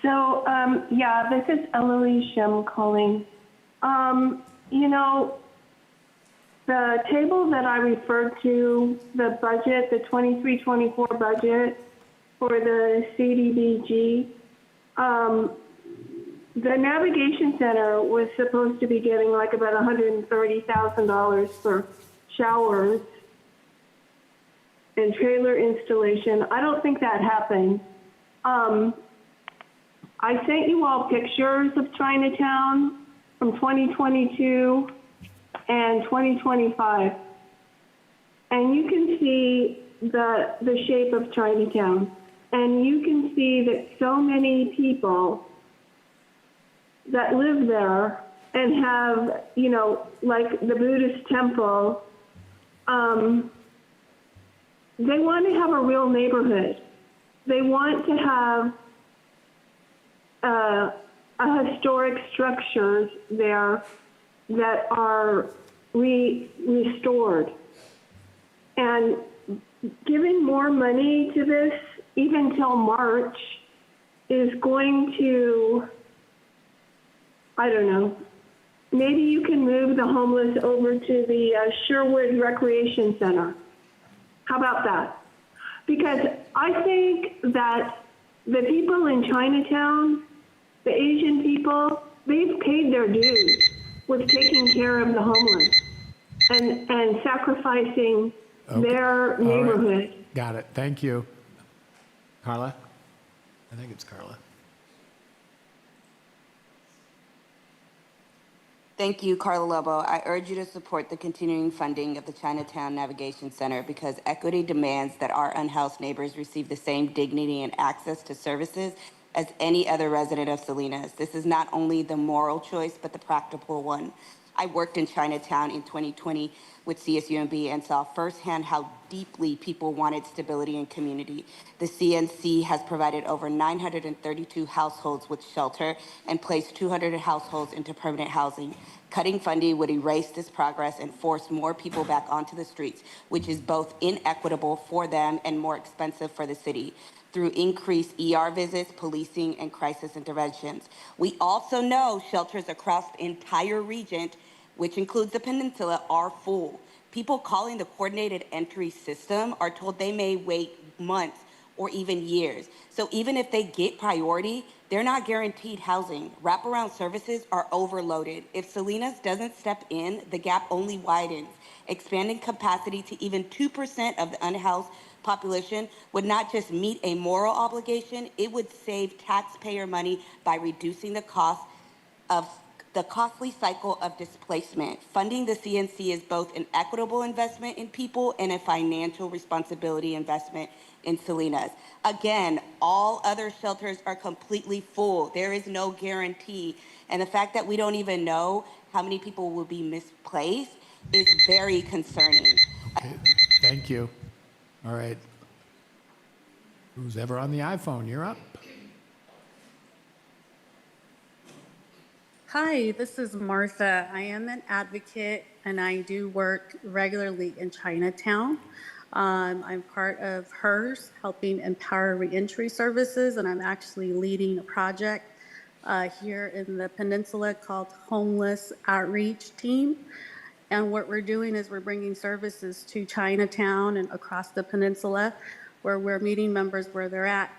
So, yeah, this is Eloise Shem calling. The table that I referred to, the budget, the 23-24 budget for the CDBG, the Navigation Center was supposed to be getting like about $130,000 for showers and trailer installation. I don't think that happened. I sent you all pictures of Chinatown from 2022 and 2025. And you can see the shape of Chinatown. And you can see that so many people that live there and have, like the Buddhist temple, they want to have a real neighborhood. They want to have historic structures there that are restored. And giving more money to this, even till March, is going to, I don't know, maybe you can move the homeless over to the Sherwood Recreation Center. How about that? Because I think that the people in Chinatown, the Asian people, they've paid their dues with taking care of the homeless and sacrificing their All right. neighborhood. Got it. Thank you. Carla? I think it's Carla. Thank you, Carla Lobo. I urge you to support the continuing funding of the Chinatown Navigation Center because equity demands that our unhoused neighbors receive the same dignity and access to services as any other resident of Salinas. This is not only the moral choice, but the practical one. I worked in Chinatown in 2020 with CSUMB and saw firsthand how deeply people wanted stability and community. The CNC has provided over 932 households with shelter and placed 200 households into permanent housing. Cutting funding would erase this progress and force more people back onto the streets, which is both inequitable for them and more expensive for the city through increased ER visits, policing, and crisis interventions. We also know shelters across the entire region, which includes the peninsula, are full. People calling the coordinated entry system are told they may wait months or even years. So even if they get priority, they're not guaranteed housing. Wraparound services are overloaded. If Salinas doesn't step in, the gap only widens. Expanding capacity to even 2% of the unhoused population would not just meet a moral obligation, it would save taxpayer money by reducing the cost of the costly cycle of displacement. Funding the CNC is both an equitable investment in people and a financial responsibility investment in Salinas. Again, all other shelters are completely full. There is no guarantee. And the fact that we don't even know how many people will be misplaced is very concerning. Okay, thank you. All right. Who's ever on the iPhone? You're up. Hi, this is Martha. I am an advocate and I do work regularly in Chinatown. I'm part of HERS, helping empower reentry services, and I'm actually leading a project here in the peninsula called Homeless Outreach Team. And what we're doing is we're bringing services to Chinatown and across the peninsula where we're meeting members where they're at.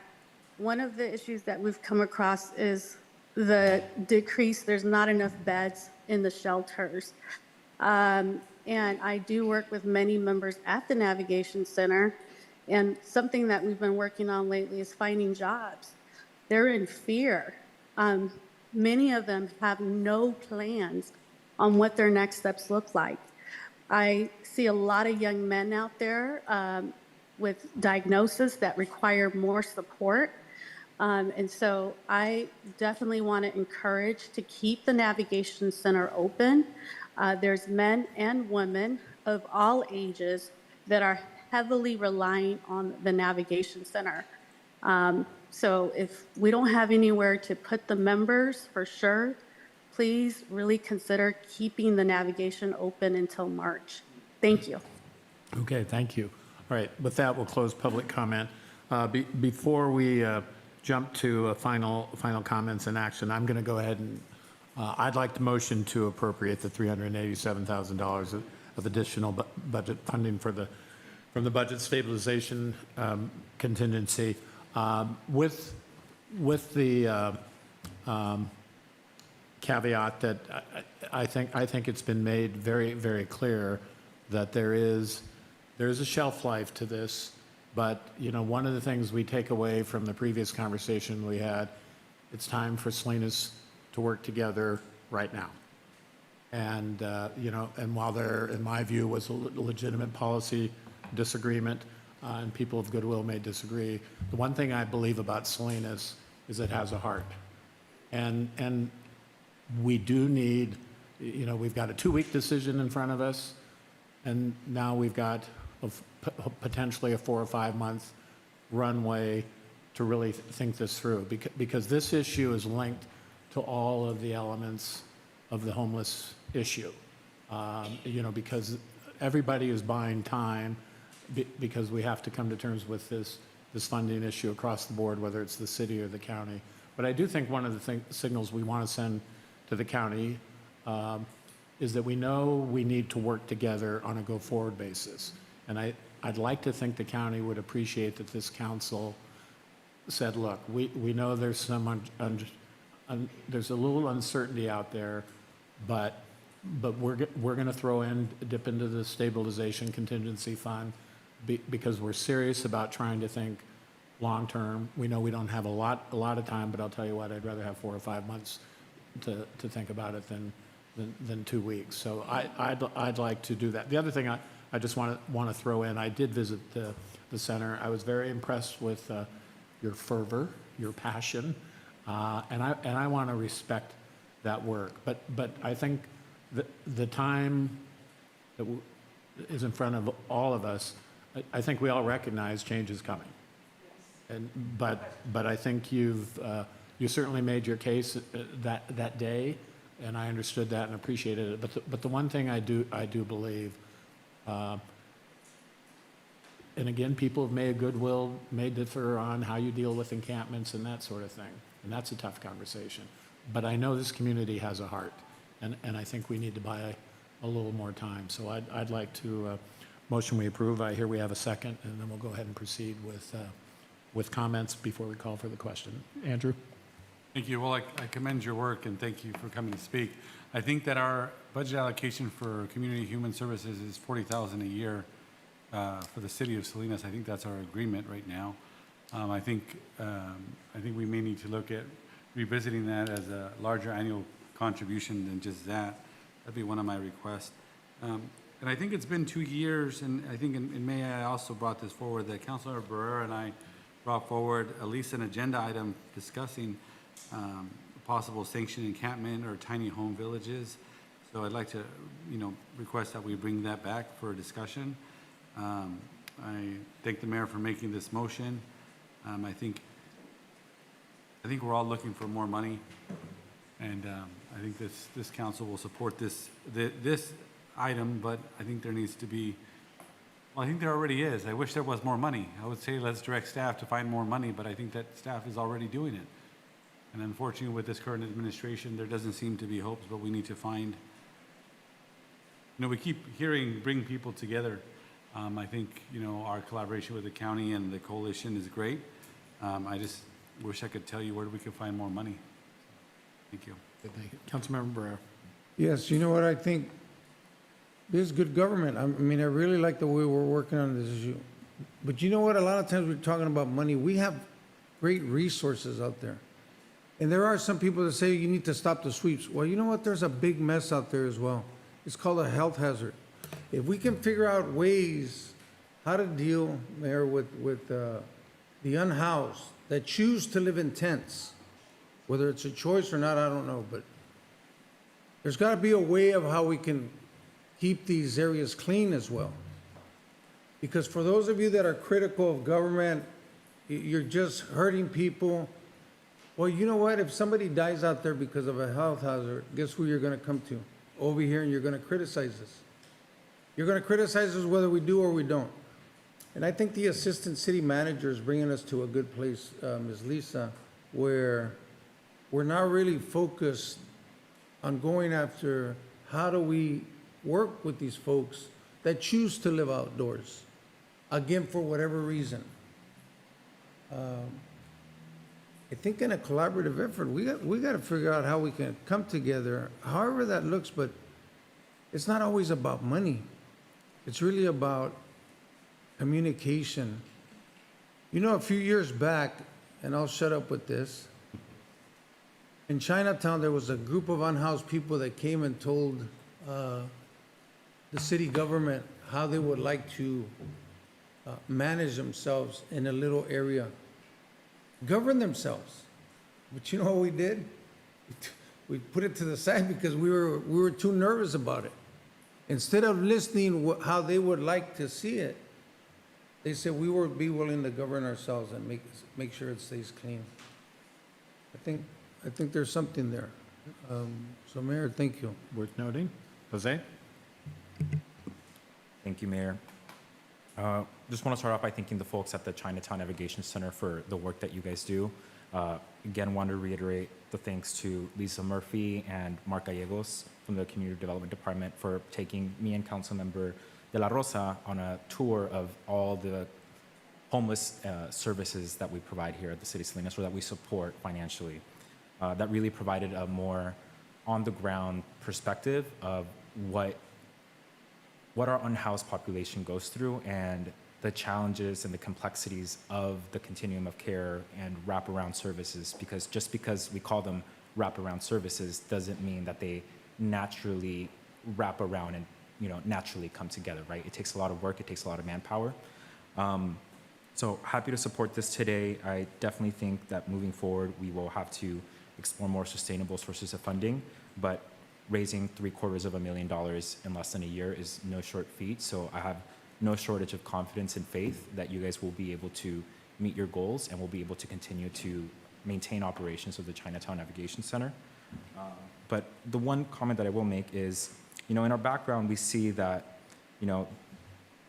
One of the issues that we've come across is the decrease, there's not enough beds in the shelters. And I do work with many members at the Navigation Center, and something that we've been working on lately is finding jobs. They're in fear. Many of them have no plans on what their next steps look like. I see a lot of young men out there with diagnoses that require more support. And so I definitely want to encourage to keep the Navigation Center open. There's men and women of all ages that are heavily relying on the Navigation Center. So if we don't have anywhere to put the members, for sure, please really consider keeping the navigation open until March. Thank you. Okay, thank you. All right, with that, we'll close public comment. Before we jump to final comments and action, I'm going to go ahead and I'd like to motion to appropriate the $387,000 of additional budget funding from the budget stabilization contingency with the caveat that I think it's been made very, very clear that there is a shelf life to this. But, you know, one of the things we take away from the previous conversation we had, it's time for Salinas to work together right now. And, you know, and while there, in my view, was a legitimate policy disagreement and people of goodwill may disagree, the one thing I believe about Salinas is it has a heart. And we do need, you know, we've got a 2-week decision in front of us, and now we've got potentially a 4 or 5 month runway to really think this through, because this issue is linked to all of the elements of the homeless issue. You know, because everybody is buying time because we have to come to terms with this funding issue across the board, whether it's the city or the county. But I do think one of the signals we want to send to the county is that we know we need to work together on a go-forward basis. And I'd like to think the county would appreciate that this council said, look, we know there's some there's a little uncertainty out there, but we're going to dip into the stabilization contingency fund because we're serious about trying to think long-term. We know we don't have a lot of time, but I'll tell you what, I'd rather have 4 or 5 months to think about it than 2 weeks. So I'd like to do that. The other thing I just want to throw in, I did visit the center. I was very impressed with your fervor, your passion, and I want to respect that work. But I think the time that is in front of all of us, I think we all recognize change is coming. But I think you certainly made your case that day, and I understood that and appreciated it. But the one thing I do believe, and again, people of goodwill may differ on how you deal with encampments and that sort of thing, and that's a tough conversation. But I know this community has a heart, and I think we need to buy a little more time. So I'd like to motion we approve. I hear we have a second, and then we'll go ahead and proceed with comments before we call for the question. Andrew? Thank you. Well, I commend your work and thank you for coming to speak. I think that our budget allocation for community human services is $40,000 a year for the city of Salinas. I think that's our agreement right now. I think we may need to look at revisiting that as a larger annual contribution than just that. That'd be one of my requests. And I think it's been 2 years, and I think in May I also brought this forward, that Councilor Barrera and I brought forward at least an agenda item discussing possible sanctioned encampment or tiny home villages. So I'd like to, request that we bring that back for a discussion. I thank the mayor for making this motion. I think we're all looking for more money, and I think this council will support this item, but I think there needs to be, well, I think there already is. I wish there was more money. I would say let's direct staff to find more money, but I think that staff is already doing it. And unfortunately, with this current administration, there doesn't seem to be hopes, but we need to find, we keep hearing bring people together. I think, our collaboration with the county and the coalition is great. I just wish I could tell you where we could find more money. Thank you. Thank you. Councilmember Barrera. Yes, you know what, I think this is good government. I mean, I really like the way we're working on this issue. But you know what, a lot of times we're talking about money. We have great resources out there. And there are some people that say you need to stop the sweeps. Well, you know what, there's a big mess out there as well. It's called a health hazard. If we can figure out ways how to deal, Mayor, with the unhoused that choose to live in tents, whether it's a choice or not, I don't know, but there's got to be a way of how we can keep these areas clean as well. Because for those of you that are critical of government, you're just hurting people. Well, you know what? If somebody dies out there because of a health hazard, guess who you're going to come to? Over here, and you're going to criticize us. You're going to criticize us whether we do or we don't. And I think the assistant city manager is bringing us to a good place, Ms. Lisa, where we're not really focused on going after how do we work with these folks that choose to live outdoors, again, for whatever reason. I think in a collaborative effort, we got to figure out how we can come together, however that looks, but it's not always about money. It's really about communication. A few years back, and I'll shut up with this, in Chinatown, there was a group of unhoused people that came and told the city government how they would like to manage themselves in a little area, govern themselves. But you know what we did? We put it to the side because we were too nervous about it. Instead of listening how they would like to see it, they said we would be willing to govern ourselves and make sure it stays clean. I think there's something there. So, Mayor, thank you. Worth noting. Jose? Thank you, Mayor. Just want to start off by thanking the folks at the Chinatown Navigation Center for the work that you guys do. Again, want to reiterate the thanks to Lisa Murphy and Mark Gallegos from the Community Development Department for taking me and Councilmember De La Rosa on a tour of all the homeless services that we provide here at the City of Salinas, or that we support financially. That really provided a more on-the-ground perspective of what our unhoused population goes through and the challenges and the complexities of the continuum of care and wraparound services, because just because we call them wraparound services doesn't mean that they naturally wrap around and naturally come together, right? It takes a lot of work, it takes a lot of manpower. So happy to support this today. I definitely think that moving forward, we will have to explore more sustainable sources of funding, but raising $750,000 in less than a year is no short feat. So I have no shortage of confidence and faith that you guys will be able to meet your goals and will be able to continue to maintain operations of the Chinatown Navigation Center. But the one comment that I will make is, in our background, we see that, in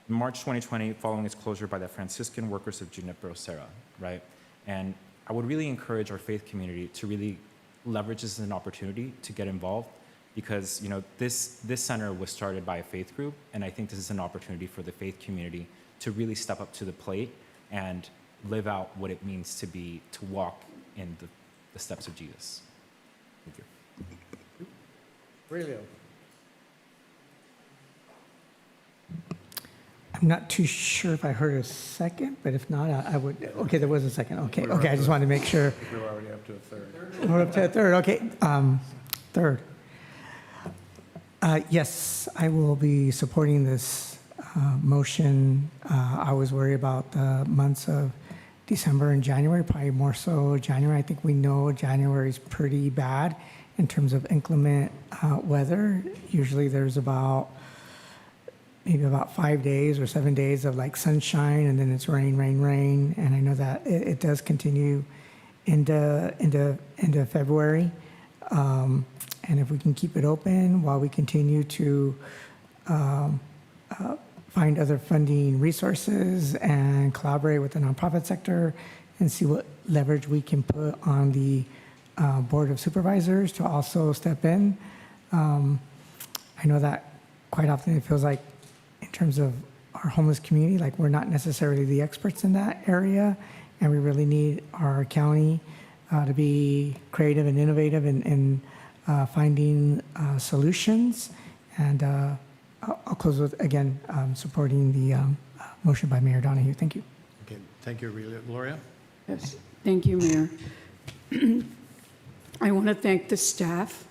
March 2020, following its closure by the Franciscan Workers of Junipero Serra, right? And I would really encourage our faith community to really leverage this as an opportunity to get involved, because this center was started by a faith group, and I think this is an opportunity for the faith community to really step up to the plate and live out what it means to walk in the steps of Jesus. Thank you. Aurelio. I'm not too sure if I heard a second, but if not, I would. Okay, there was a second. Okay, I just wanted to make sure. We're already up to a third. We're up to a third. Okay, third. Yes, I will be supporting this motion. I was worried about the months of December and January, probably more so January. I think we know January is pretty bad in terms of inclement weather. Usually there's maybe about 5 days or 7 days of like sunshine, and then it's rain, rain, rain. And I know that it does continue into February. And if we can keep it open while we continue to find other funding resources and collaborate with the nonprofit sector and see what leverage we can put on the Board of Supervisors to also step in. I know that quite often it feels like in terms of our homeless community, like we're not necessarily the experts in that area, and we really need our county to be creative and innovative in finding solutions. And I'll close with, again, supporting the motion by Mayor Donahue. Thank you. Okay, thank you, Aurelio. Gloria? Yes, thank you, Mayor. I want to thank the staff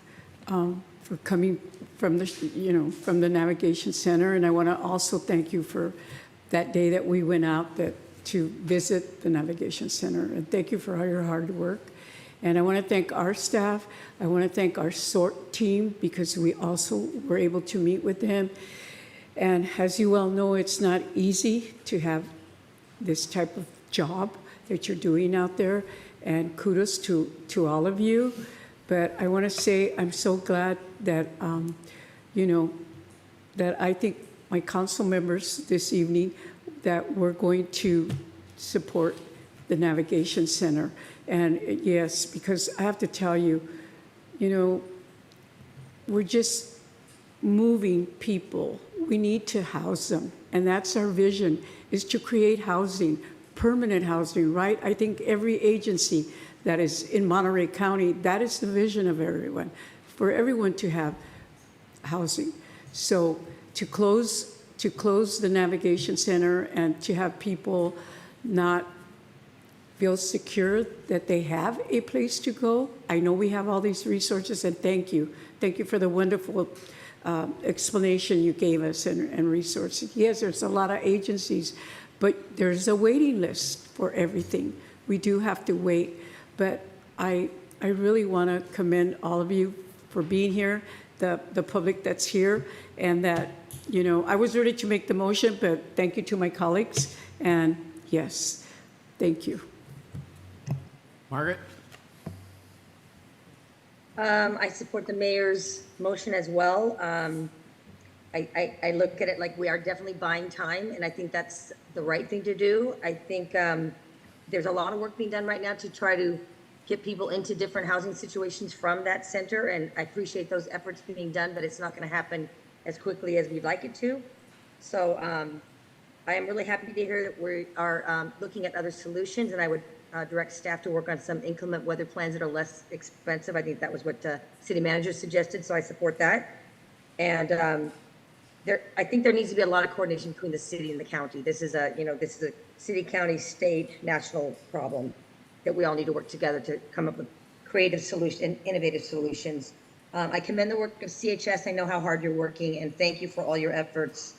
for coming from the Navigation Center, and I want to also thank you for that day that we went out to visit the Navigation Center, and thank you for all your hard work. And I want to thank our staff. I want to thank our SORT team, because we also were able to meet with them. And as you well know, it's not easy to have this type of job that you're doing out there, and kudos to all of you. But I want to say I'm so glad that, that I think my council members this evening, that we're going to support the Navigation Center. And yes, because I have to tell you, we're just moving people. We need to house them. And that's our vision, is to create housing, permanent housing, right? I think every agency that is in Monterey County, that is the vision of everyone, for everyone to have housing. So to close the Navigation Center and to have people not feel secure that they have a place to go. I know we have all these resources, and thank you. Thank you for the wonderful explanation you gave us and resources. Yes, there's a lot of agencies, but there's a waiting list for everything. We do have to wait, but I really want to commend all of you for being here, the public that's here, and that, I was ready to make the motion, but thank you to my colleagues, and yes, thank you. Margaret? I support the mayor's motion as well. I look at it like we are definitely buying time, and I think that's the right thing to do. I think there's a lot of work being done right now to try to get people into different housing situations from that center, and I appreciate those efforts being done, but it's not going to happen as quickly as we'd like it to. So I am really happy to hear that we are looking at other solutions, and I would direct staff to work on some inclement weather plans that are less expensive. I think that was what city manager suggested, so I support that. And I think there needs to be a lot of coordination between the city and the county. This is a city, county, state, national problem that we all need to work together to come up with creative solutions and innovative solutions. I commend the work of CHS. I know how hard you're working, and thank you for all your efforts.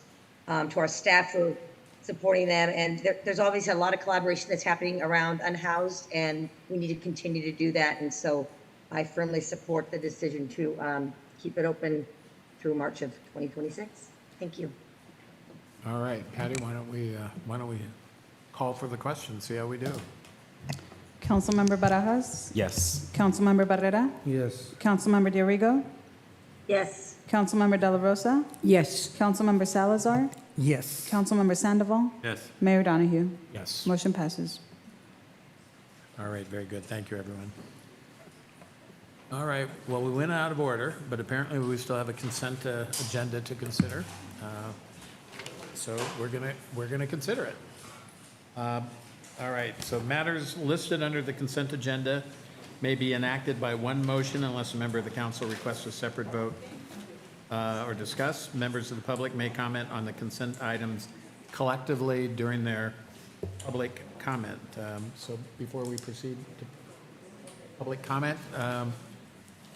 To our staff for supporting them, and there's obviously a lot of collaboration that's happening around unhoused, and we need to continue to do that. And so I firmly support the decision to keep it open through March of 2026. Thank you. All right, Patty, why don't we call for the question, see how we do? Councilmember Barajas? Yes. Councilmember Barrera? Yes. Councilmember Diorigo? Yes. Councilmember De La Rosa? Yes. Councilmember Salazar? Yes. Councilmember Sandoval? Yes. Mayor Donahue? Yes. Motion passes. All right, very good. Thank you, everyone. All right, well, we went out of order, but apparently we still have a consent agenda to consider. So we're gonna consider it. All right, so matters listed under the consent agenda may be enacted by one motion unless a member of the council requests a separate vote or discuss. Members of the public may comment on the consent items collectively during their public comment. So before we proceed to public comment,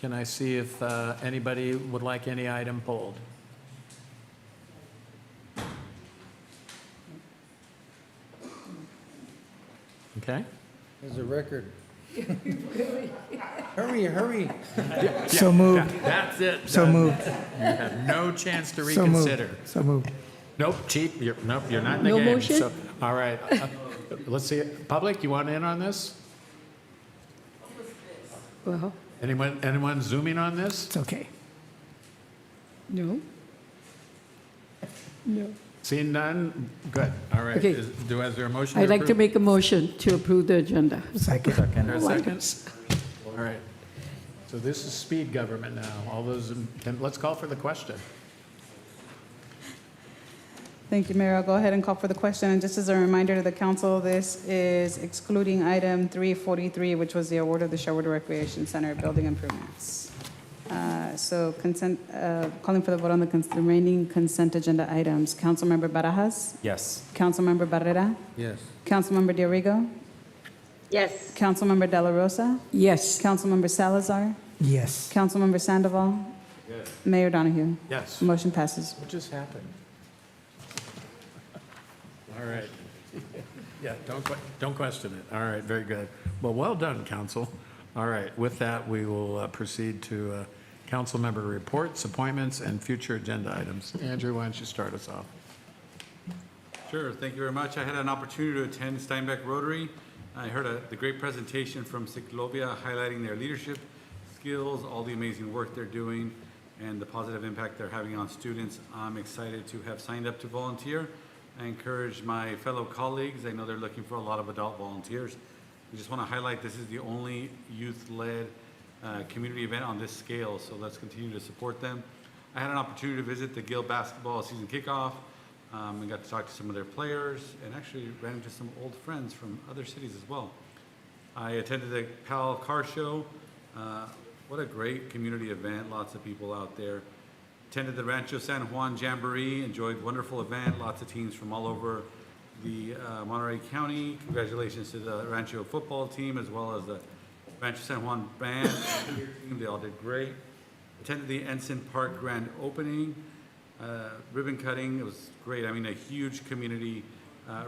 can I see if anybody would like any item pulled? Okay. There's a record. Hurry. So moved. That's it. So done. moved. You have no chance to So moved. reconsider. So moved. Nope, cheat. You're not in the No game. motion? So, all right. Let's see it. Public, you want in on this? Well, Anyone zooming on this? It's okay. no. No. Seeing none? Good. All right. Okay. Is there a motion? I'd like to approve? make a motion to approve the agenda. Second. Is there a second? All right. So this is speed government now. All those, let's call for the question. Thank you, Mayor. I'll go ahead and call for the question. And just as a reminder to the council, this is excluding item 343, which was the award of the Sherwood Recreation Center building improvements. So consent, calling for the vote on the remaining consent agenda items. Councilmember Barajas? Yes. Councilmember Barrera? Yes. Councilmember Diorigo? Yes. Councilmember De La Rosa? Yes. Councilmember Salazar? Yes. Councilmember Sandoval? Mayor Donahue? Yes. Motion passes. What just happened? All right. Yeah, don't question it. All right, very good. Well done, council. All right, with that, we will proceed to council member reports, appointments, and future agenda items. Andrew, why don't you start us off? Sure, thank you very much. I had an opportunity to attend Steinbeck Rotary. I heard the great presentation from Ciclovia highlighting their leadership skills, all the amazing work they're doing, and the positive impact they're having on students. I'm excited to have signed up to volunteer. I encourage my fellow colleagues, I know they're looking for a lot of adult volunteers. We just want to highlight this is the only youth-led community event on this scale, so let's continue to support them. I had an opportunity to visit the Gill basketball season kickoff. We got to talk to some of their players and actually ran into some old friends from other cities as well. I attended the PAL car show. What a great community event, lots of people out there. Attended the Rancho San Juan Jamboree, enjoyed wonderful event, lots of teams from all over the Monterey County. Congratulations to the Rancho football team as well as the Rancho San Juan band team. They all did great. Attended the Ensign Park grand opening, ribbon cutting. It was great. I mean, a huge community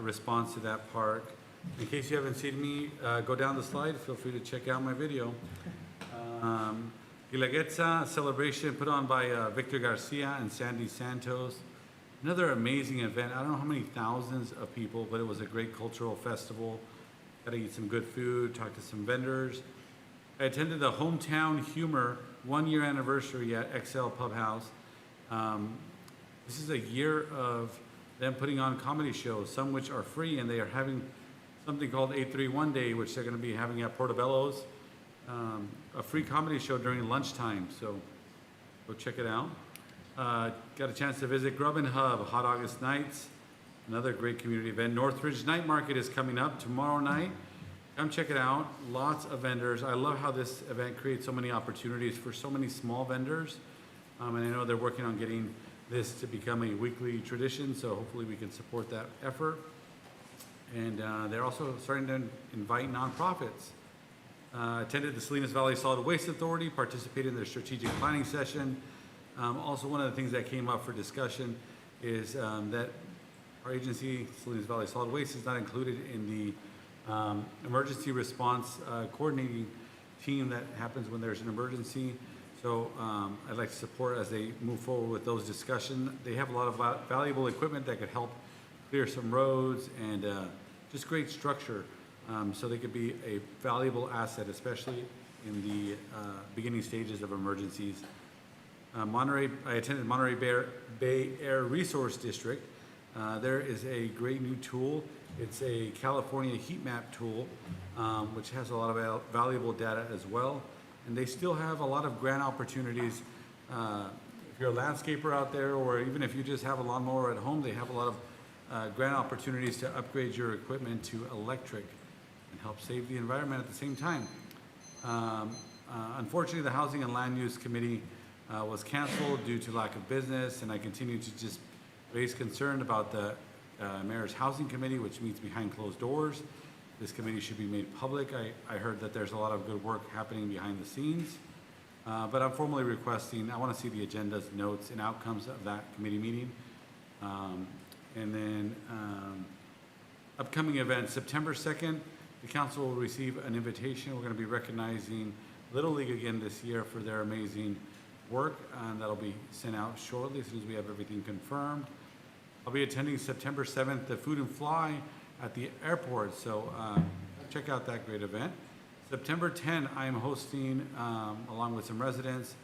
response to that park. In case you haven't seen me, go down the slide. Feel free to check out my video. Guelaguetza celebration put on by Victor Garcia and Sandy Santos. Another amazing event. I don't know how many thousands of people, but it was a great cultural festival. Got to eat some good food, talk to some vendors. I attended the Hometown Humor 1-year anniversary at XL Pub House. This is a year of them putting on comedy shows, some which are free, and they are having something called 831 Day, which they're going to be having at Portobello's. A free comedy show during lunchtime, so go check it out. Got a chance to visit Grub and Hub, Hot August Nights, another great community event. Northridge Night Market is coming up tomorrow night. Come check it out. Lots of vendors. I love how this event creates so many opportunities for so many small vendors. And I know they're working on getting this to become a weekly tradition, so hopefully we can support that effort. And they're also starting to invite nonprofits. Attended the Salinas Valley Solid Waste Authority, participated in their strategic planning session. Also, one of the things that came up for discussion is that our agency, Salinas Valley Solid Waste, is not included in the emergency response coordinating team that happens when there's an emergency. So I'd like to support as they move forward with those discussions. They have a lot of valuable equipment that could help clear some roads and just great structure. So they could be a valuable asset, especially in the beginning stages of emergencies. I attended Monterey Bay Air Resource District. There is a great new tool. It's a California heat map tool, which has a lot of valuable data as well. And they still have a lot of grant opportunities. If you're a landscaper out there, or even if you just have a lawnmower at home, they have a lot of grant opportunities to upgrade your equipment to electric and help save the environment at the same time. Unfortunately, the Housing and Land Use Committee was canceled due to lack of business, and I continue to just raise concern about the Mayor's Housing Committee, which meets behind closed doors. This committee should be made public. I heard that there's a lot of good work happening behind the scenes, but I'm formally requesting, I want to see the agendas, notes, and outcomes of that committee meeting. And then upcoming events, September 2nd, the council will receive an invitation. We're going to be recognizing Little League again this year for their amazing work, and that'll be sent out shortly as soon as we have everything confirmed. I'll be attending September 7th, the Food and Fly at the airport, so check out that great event. September 10, I am hosting, along with some residents,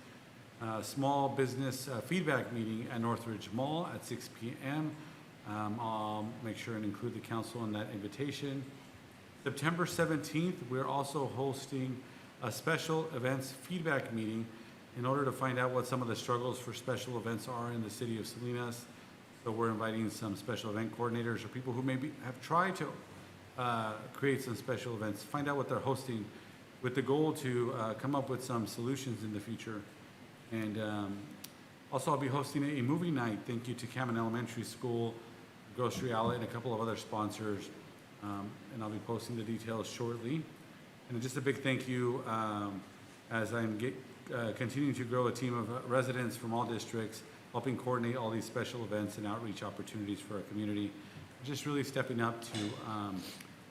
a small business feedback meeting at Northridge Mall at 6 p.m. I'll make sure and include the council in that invitation. September 17th, we're also hosting a special events feedback meeting in order to find out what some of the struggles for special events are in the city of Salinas. So we're inviting some special event coordinators or people who maybe have tried to create some special events, find out what they're hosting with the goal to come up with some solutions in the future. And also I'll be hosting a movie night. Thank you to Cameron Elementary School, Grocery Outlet, and a couple of other sponsors. And I'll be posting the details shortly. And just a big thank you as I'm continuing to grow a team of residents from all districts, helping coordinate all these special events and outreach opportunities for our community. Just really stepping up to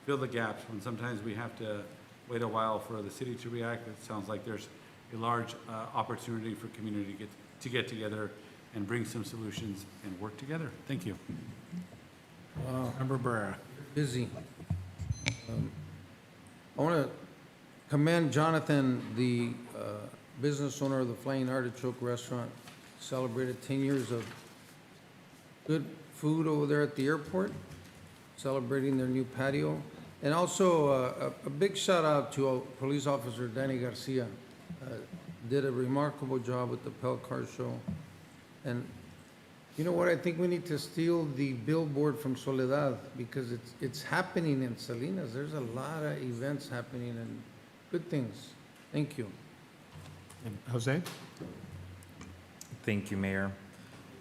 fill the gaps when sometimes we have to wait a while for the city to react. It sounds like there's a large opportunity for community to get together and bring some solutions and work together. Thank you. Member Barrera. Busy. I want to commend Jonathan, the business owner of the Flying Artichoke Restaurant. Celebrated 10 years of good food over there at the airport, celebrating their new patio. And also a big shout out to Police Officer Danny Garcia. Did a remarkable job with the Pell Car Show. And you know what, I think we need to steal the billboard from Soledad because it's happening in Salinas. There's a lot of events happening and good things. Thank you. And Jose? Thank you, Mayor.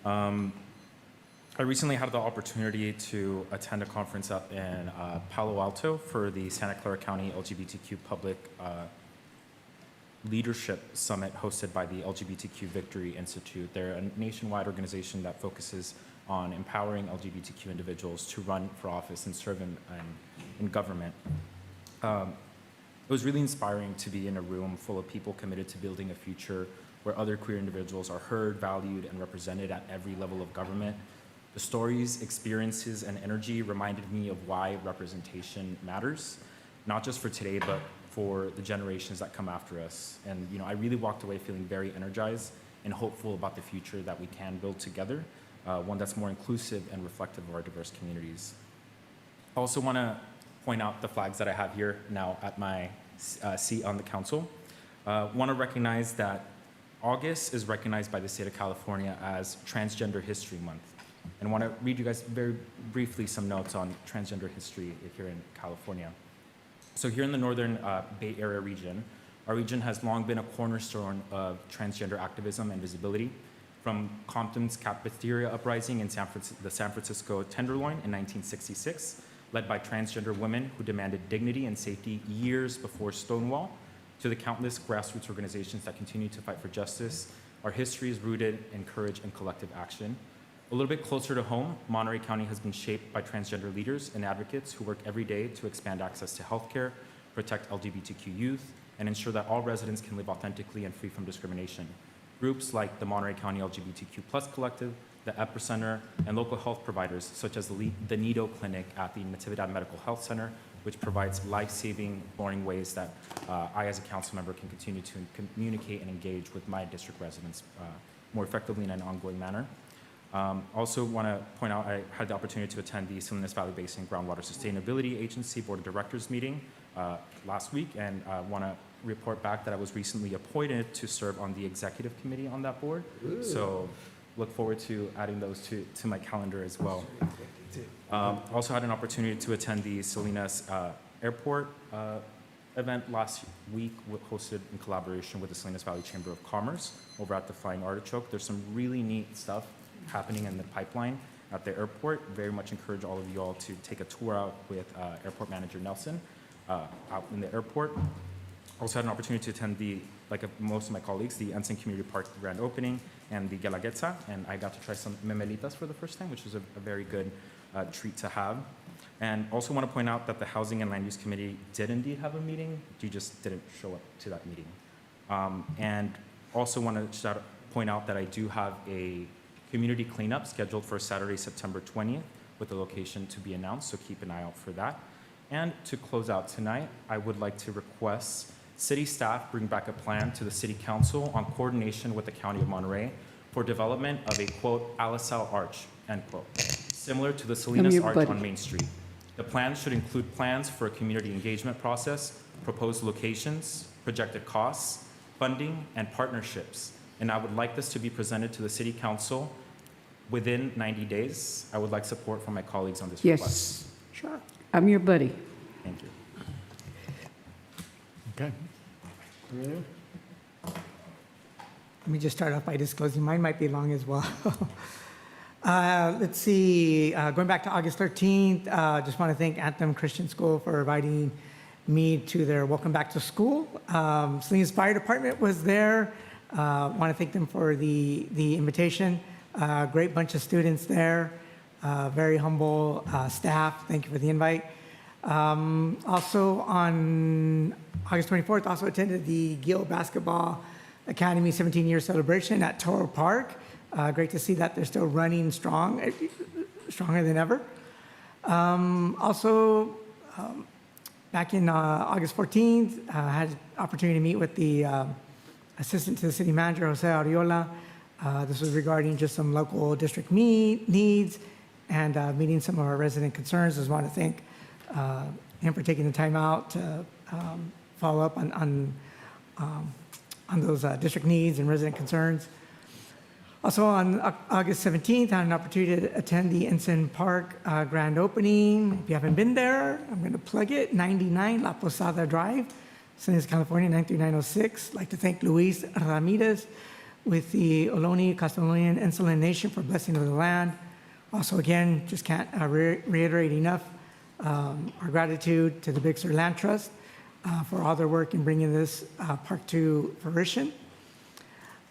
I recently had the opportunity to attend a conference up in Palo Alto for the Santa Clara County LGBTQ Public Leadership Summit hosted by the LGBTQ Victory Institute. They're a nationwide organization that focuses on empowering LGBTQ individuals to run for office and serve in government. It was really inspiring to be in a room full of people committed to building a future where other queer individuals are heard, valued, and represented at every level of government. The stories, experiences, and energy reminded me of why representation matters, not just for today, but for the generations that come after us. And I really walked away feeling very energized and hopeful about the future that we can build together, one that's more inclusive and reflective of our diverse communities. I also want to point out the flags that I have here now at my seat on the council. Want to recognize that August is recognized by the state of California as Transgender History Month. And I want to read you guys very briefly some notes on transgender history here in California. So here in the Northern Bay Area region, our region has long been a cornerstone of transgender activism and visibility. from Compton's cafeteria uprising in the San Francisco Tenderloin in 1966, led by transgender women who demanded dignity and safety years before Stonewall, to the countless grassroots organizations that continue to fight for justice. Our history is rooted in courage and collective action. A little bit closer to home, Monterey County has been shaped by transgender leaders and advocates who work every day to expand access to healthcare, protect LGBTQ youth, and ensure that all residents can live authentically and free from discrimination. Groups like the Monterey County LGBTQ+ Collective, the Epicenter, and local health providers such as the Nido Clinic at the Natividad Medical Health Center, which provides life-saving, boring ways that I, as a council member, can continue to communicate and engage with my district residents more effectively in an ongoing manner. Also want to point out, I had the opportunity to attend the Salinas Valley Basin Groundwater Sustainability Agency Board of Directors meeting last week, and want to report back that I was recently appointed to serve on the executive committee on that board. Ooh. So look forward to adding those to my calendar as well. Also had an opportunity to attend the Salinas Airport event last week, hosted in collaboration with the Salinas Valley Chamber of Commerce over at the Flying Artichoke. There's some really neat stuff happening in the pipeline at the airport. Very much encourage all of you all to take a tour out with Airport Manager Nelson out in the airport. Also had an opportunity to attend like most of my colleagues, the Ensign Community Park grand opening and the Guelaguetza, and I got to try some memelitas for the first time, which was a very good treat to have. And also want to point out that the Housing and Land Use Committee did indeed have a meeting. You just didn't show up to that meeting. And also want to point out that I do have a community cleanup scheduled for Saturday, September 20th, with the location to be announced, so keep an eye out for that. And to close out tonight, I would like to request city staff bring back a plan to the City Council on coordination with the County of Monterey for development of a, quote, Alisal Arch, end quote, similar to the Salinas here, Arch buddy. on Main Street. The plan should include plans for a community engagement process, proposed locations, projected costs, funding, and partnerships. And I would like this to be presented to the City Council within 90 days. I would like support from my colleagues on this request. Yes. Sure. I'm your buddy. Thank you. Okay. Let me just start off by disclosing, mine might be long as well. Let's see, going back to August 13th, just want to thank Anthem Christian School for inviting me to their Welcome Back to School. Salinas Fire Department was there. Want to thank them for the invitation. Great bunch of students there, very humble staff. Thank you for the invite. Also on August 24th, also attended the Gill Basketball Academy 17-year celebration at Toro Park. Great to see that they're still running strong, stronger than ever. Also, back in August 14th, I had an opportunity to meet with the assistant to the city manager, Jose Ariola. This was regarding just some local district needs and meeting some of our resident concerns. Just want to thank him for taking the time out to follow up on those district needs and resident concerns. Also on August 17th, I had an opportunity to attend the Ensign Park grand opening. If you haven't been there, I'm going to plug it, 99 La Posada Drive, Salinas, California, 93906. I'd like to thank Luis Ramirez with the Ohlone Castellonian Insular Nation for blessing of the land. Also, again, just can't reiterate enough our gratitude to the Big Sur Land Trust for all their work in bringing this park to fruition.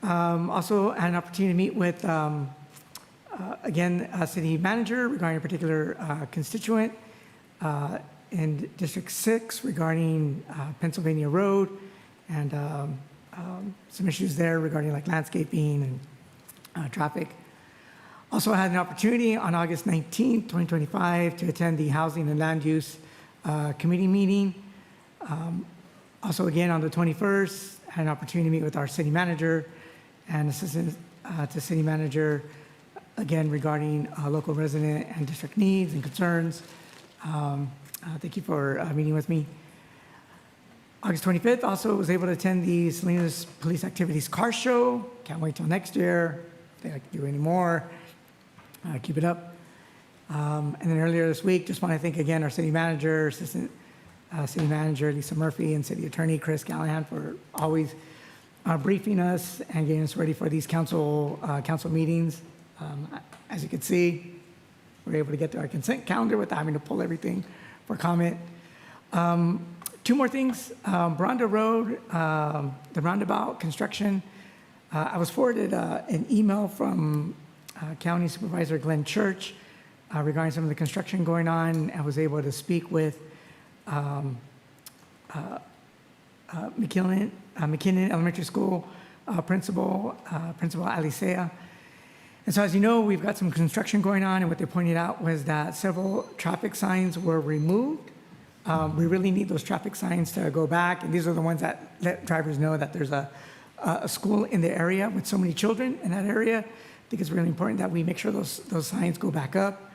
Also, had an opportunity to meet with, again, a city manager regarding a particular constituent in District 6 regarding Pennsylvania Road and some issues there regarding like landscaping and traffic. Also had an opportunity on August 19th, 2025 to attend the Housing and Land Use Committee meeting. Also again on the 21st, had an opportunity to meet with our city manager and assistant to city manager, again regarding local resident and district needs and concerns. Thank you for meeting with me. August 25th, also was able to attend the Salinas Police Activities Car Show. Can't wait till next year. If they like to do any more, keep it up. And then earlier this week, just want to thank again our city manager, assistant city manager Lisa Murphy, and city attorney Chris Callahan for always briefing us and getting us ready for these council meetings. As you can see, we're able to get to our consent calendar without having to pull everything for comment. Two more things. Bronda Road, the roundabout construction. I was forwarded an email from County Supervisor Glenn Church regarding some of the construction going on. I was able to speak with McKinnon Elementary School Principal Alicea. And so as you know, we've got some construction going on, and what they pointed out was that several traffic signs were removed. We really need those traffic signs to go back, and these are the ones that let drivers know that there's a school in the area with so many children in that area. I think it's really important that we make sure those signs go back up.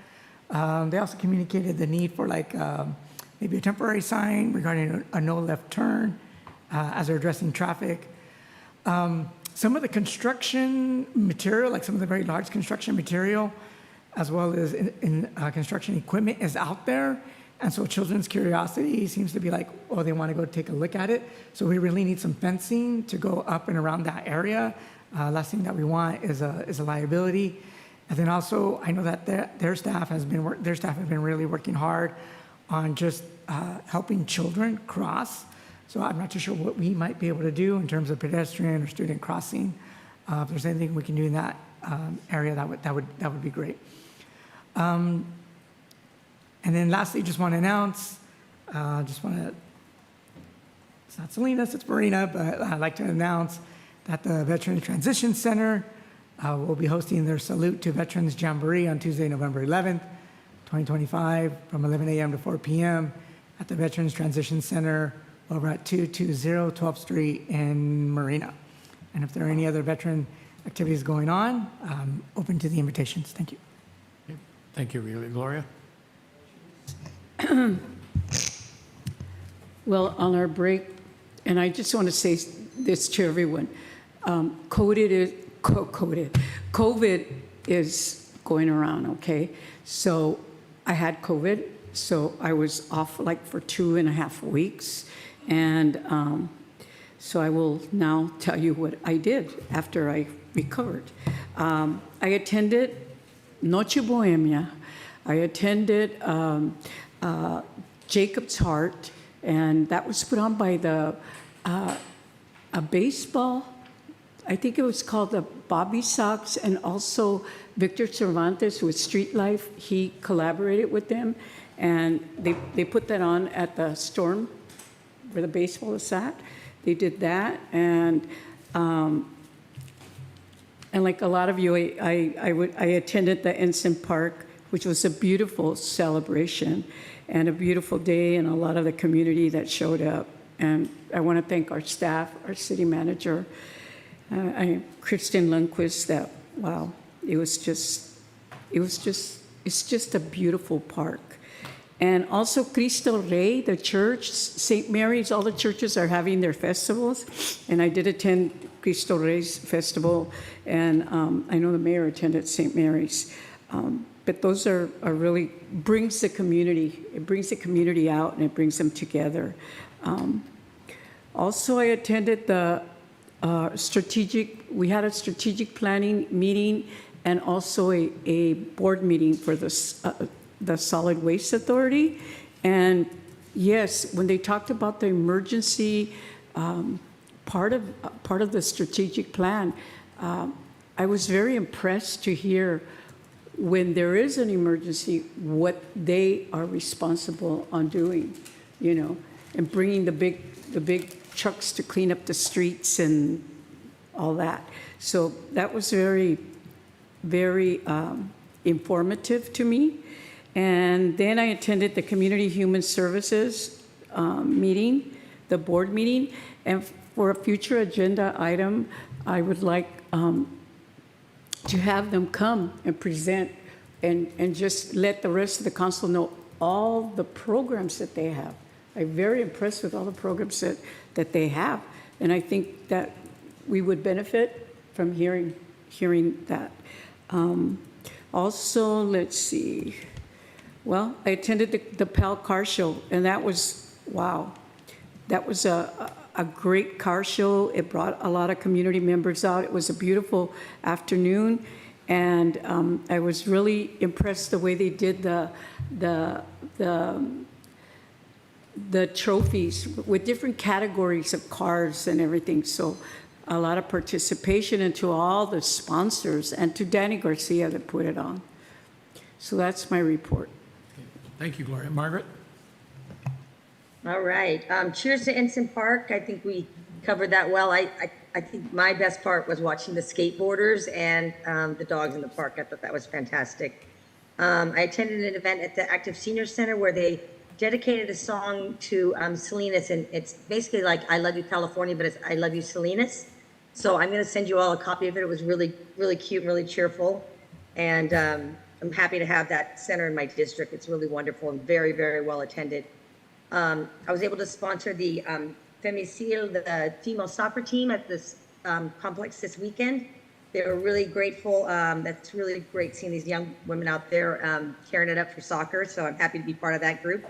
They also communicated the need for maybe a temporary sign regarding a no left turn as they're addressing traffic. Some of the construction material, like some of the very large construction material, as well as in construction equipment is out there. And so children's curiosity seems to be like, oh, they want to go take a look at it. So we really need some fencing to go up and around that area. Last thing that we want is a liability. And then also, I know that their staff have been really working hard on just helping children cross. So I'm not too sure what we might be able to do in terms of pedestrian or student crossing. If there's anything we can do in that area, that would be great. And then lastly, just want to announce, it's not Salinas, it's Marina, but I'd like to announce that the Veteran Transition Center will be hosting their Salute to Veterans Jamboree on Tuesday, November 11th, 2025, from 11 a.m. to 4 p.m. at the Veterans Transition Center over at 220 12th Street in Marina. And if there are any other veteran activities going on, open to the invitations. Thank you. Thank you, Gloria. Well, on our break, and I just want to say this to everyone, COVID is going around, okay? So I had COVID, so I was off like for 2.5 weeks. And so I will now tell you what I did after I recovered. I attended Noche Bohemia. I attended Jacob's Heart, and that was put on by a baseball, I think it was called the Bobby Sox, and also Victor Cervantes with Street Life. He collaborated with them, and they put that on at the Storm where the baseball is at. They did that, and like a lot of you, I attended the Ensign Park, which was a beautiful celebration and a beautiful day, and a lot of the community that showed up. And I want to thank our staff, our city manager, Kristen Lundquist. That wow, it's just a beautiful park. And also Cristo Rey, the church, St. Mary's, all the churches are having their festivals. And I did attend Cristo Rey's festival, and I know the mayor attended St. Mary's. But those are really brings the community. It brings the community out, and it brings them together. Also, I attended the we had a strategic planning meeting, and also a board meeting for the Solid Waste Authority. And yes, when they talked about the emergency part of the strategic plan, I was very impressed to hear when there is an emergency, what they are responsible on doing, and bringing the big trucks to clean up the streets and all that. So that was very, very informative to me. And then I attended the Community Human Services meeting, the board meeting. And for a future agenda item, I would like to have them come and present and just let the rest of the council know all the programs that they have. I'm very impressed with all the programs that they have. And I think that we would benefit from hearing that. Also, let's see. Well, I attended the PAL Car Show, and that was, wow. That was I a great car show. It brought a lot of community members out. It was a beautiful afternoon, and I was really impressed the way they did the trophies with different categories of cars and everything. So a lot of participation, and to all the sponsors and to Danny Garcia that put it on. So that's my report. Thank you, Gloria. Margaret? All right. Cheers to Ensign Park. I think we covered that well. I think my best part was watching the skateboarders and the dogs in the park. I thought that was fantastic. I attended an event at the Active Senior Center where they dedicated a song to Salinas, and it's basically like I Love You California, but it's I Love You Salinas. So I'm going to send you all a copy of it. It was really, really cute, really cheerful. And I'm happy to have that center in my district. It's really wonderful and very, very well attended. I was able to sponsor the Femicil, the female soccer team at this complex this weekend. They were really grateful. That's really great seeing these young women out there carrying it up for soccer. So I'm happy to be part of that group.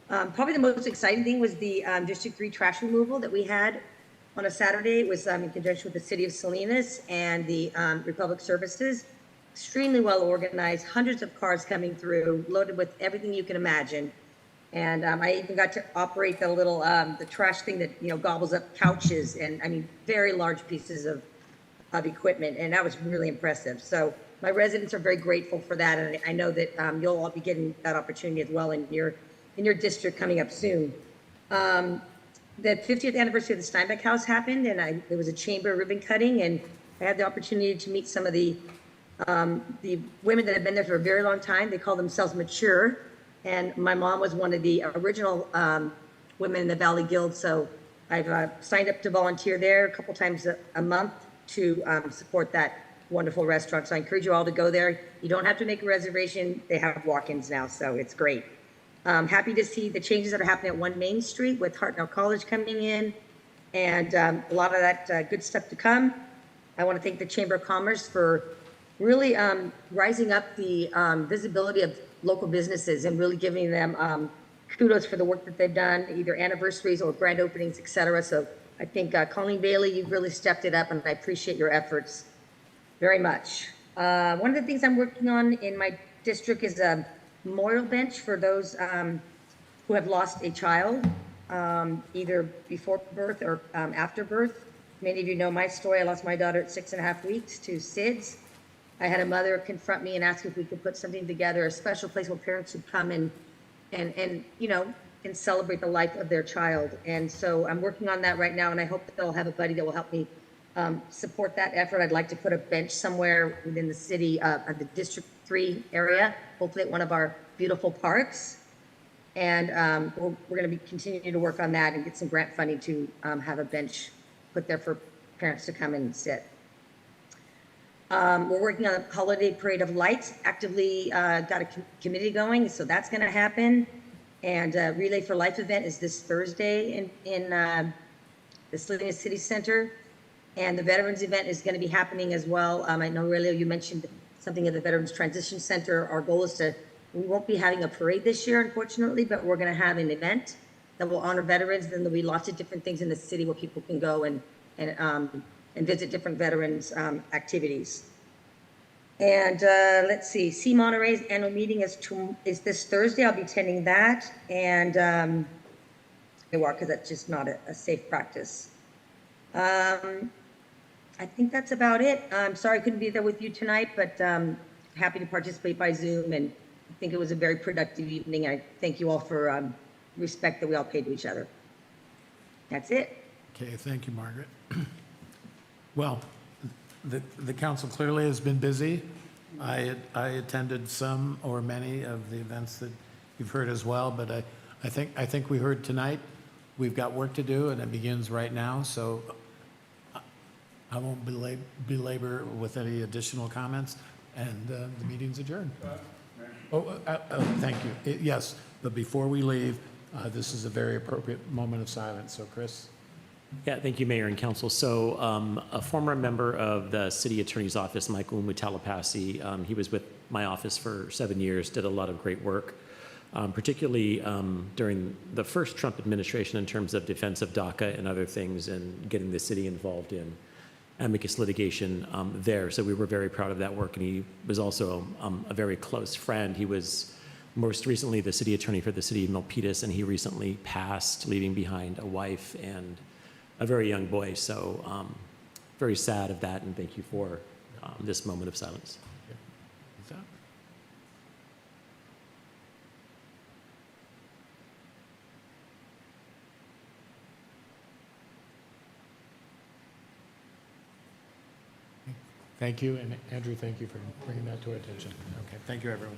Probably the most exciting thing was the District 3 trash removal that we had on a Saturday. It was in conjunction with the City of Salinas and the Republic Services. Extremely well organized, hundreds of cars coming through, loaded with everything you can imagine. And I even got to operate the little, the trash thing that, gobbles up couches and, very large pieces of equipment. And that was really impressive. So my residents are very grateful for that. And I know that you'll all be getting that opportunity as well in your district coming up soon. The 50th anniversary of the Steinbeck House happened, and there was a chamber ribbon cutting, and I had the opportunity to meet some of the women that have been there for a very long time. They call themselves mature. And my mom was one of the original women in the Valley Guild. So I've signed up to volunteer there a couple times a month to support that wonderful restaurant. So I encourage you all to go there. You don't have to make a reservation. They have walk-ins now, so it's great. Happy to see the changes that are happening at 1 Main Street with Hartnell College coming in, and a lot of that good stuff to come. I want to thank the Chamber of Commerce for really rising up the visibility of local businesses and really giving them kudos for the work that they've done, either anniversaries or grand openings, et cetera. So I think Colleen Bailey, you've really stepped it up, and I appreciate your efforts very much. One of the things I'm working on in my district is a memorial bench for those who have lost a child, either before birth or after birth. Many of you know my story. I lost my daughter at 6.5 weeks to SIDS. I had a mother confront me and ask if we could put something together, a special place where parents would come and celebrate the life of their child. And so I'm working on that right now, and I hope that they'll have a buddy that will help me support that effort. I'd like to put a bench somewhere within the city, the District 3 area, hopefully at one of our beautiful parks. And we're going to be continuing to work on that and get some grant funding to have a bench put there for parents to come and sit. We're working on a holiday parade of lights, actively got a committee going, so that's going to happen. And Relay for Life event is this Thursday in the Salinas City Center. And the Veterans event is going to be happening as well. I know, Aurelio, you mentioned something at the Veterans Transition Center. Our goal is we won't be having a parade this year, unfortunately, but we're going to have an event that will honor veterans. Then there'll be lots of different things in the city where people can go and visit different veterans activities. And let's see, C Monterey's annual meeting is this Thursday. I'll be attending that. And because that's just not a safe practice. I think that's about it. I'm sorry I couldn't be there with you tonight, but happy to participate by Zoom. And I think it was a very productive evening. I thank you all for respect that we all paid to each other. That's it. Okay, thank you, Margaret. Well, the council clearly has been busy. I attended some or many of the events that you've heard as well, but I think we heard tonight we've got work to do, and it begins right now. So I won't belabor with any additional comments, and the meeting's adjourned. Thank you. Yes, but before we leave, this is a very appropriate moment of silence. So, Chris. Yeah, thank you, Mayor and Council. So a former member of the City Attorney's Office, Michael Umutalapassy, he was with my office for 7 years, did a lot of great work. particularly during the first Trump administration in terms of defense of DACA and other things and getting the city involved in amicus litigation there. So we were very proud of that work, and he was also a very close friend. He was most recently the city attorney for the city of Milpitas, and he recently passed, leaving behind a wife and a very young boy. So very sad of that, and thank you for this moment of silence. Thank you, and Andrew, thank you for bringing that to our attention. Okay, thank you, everyone.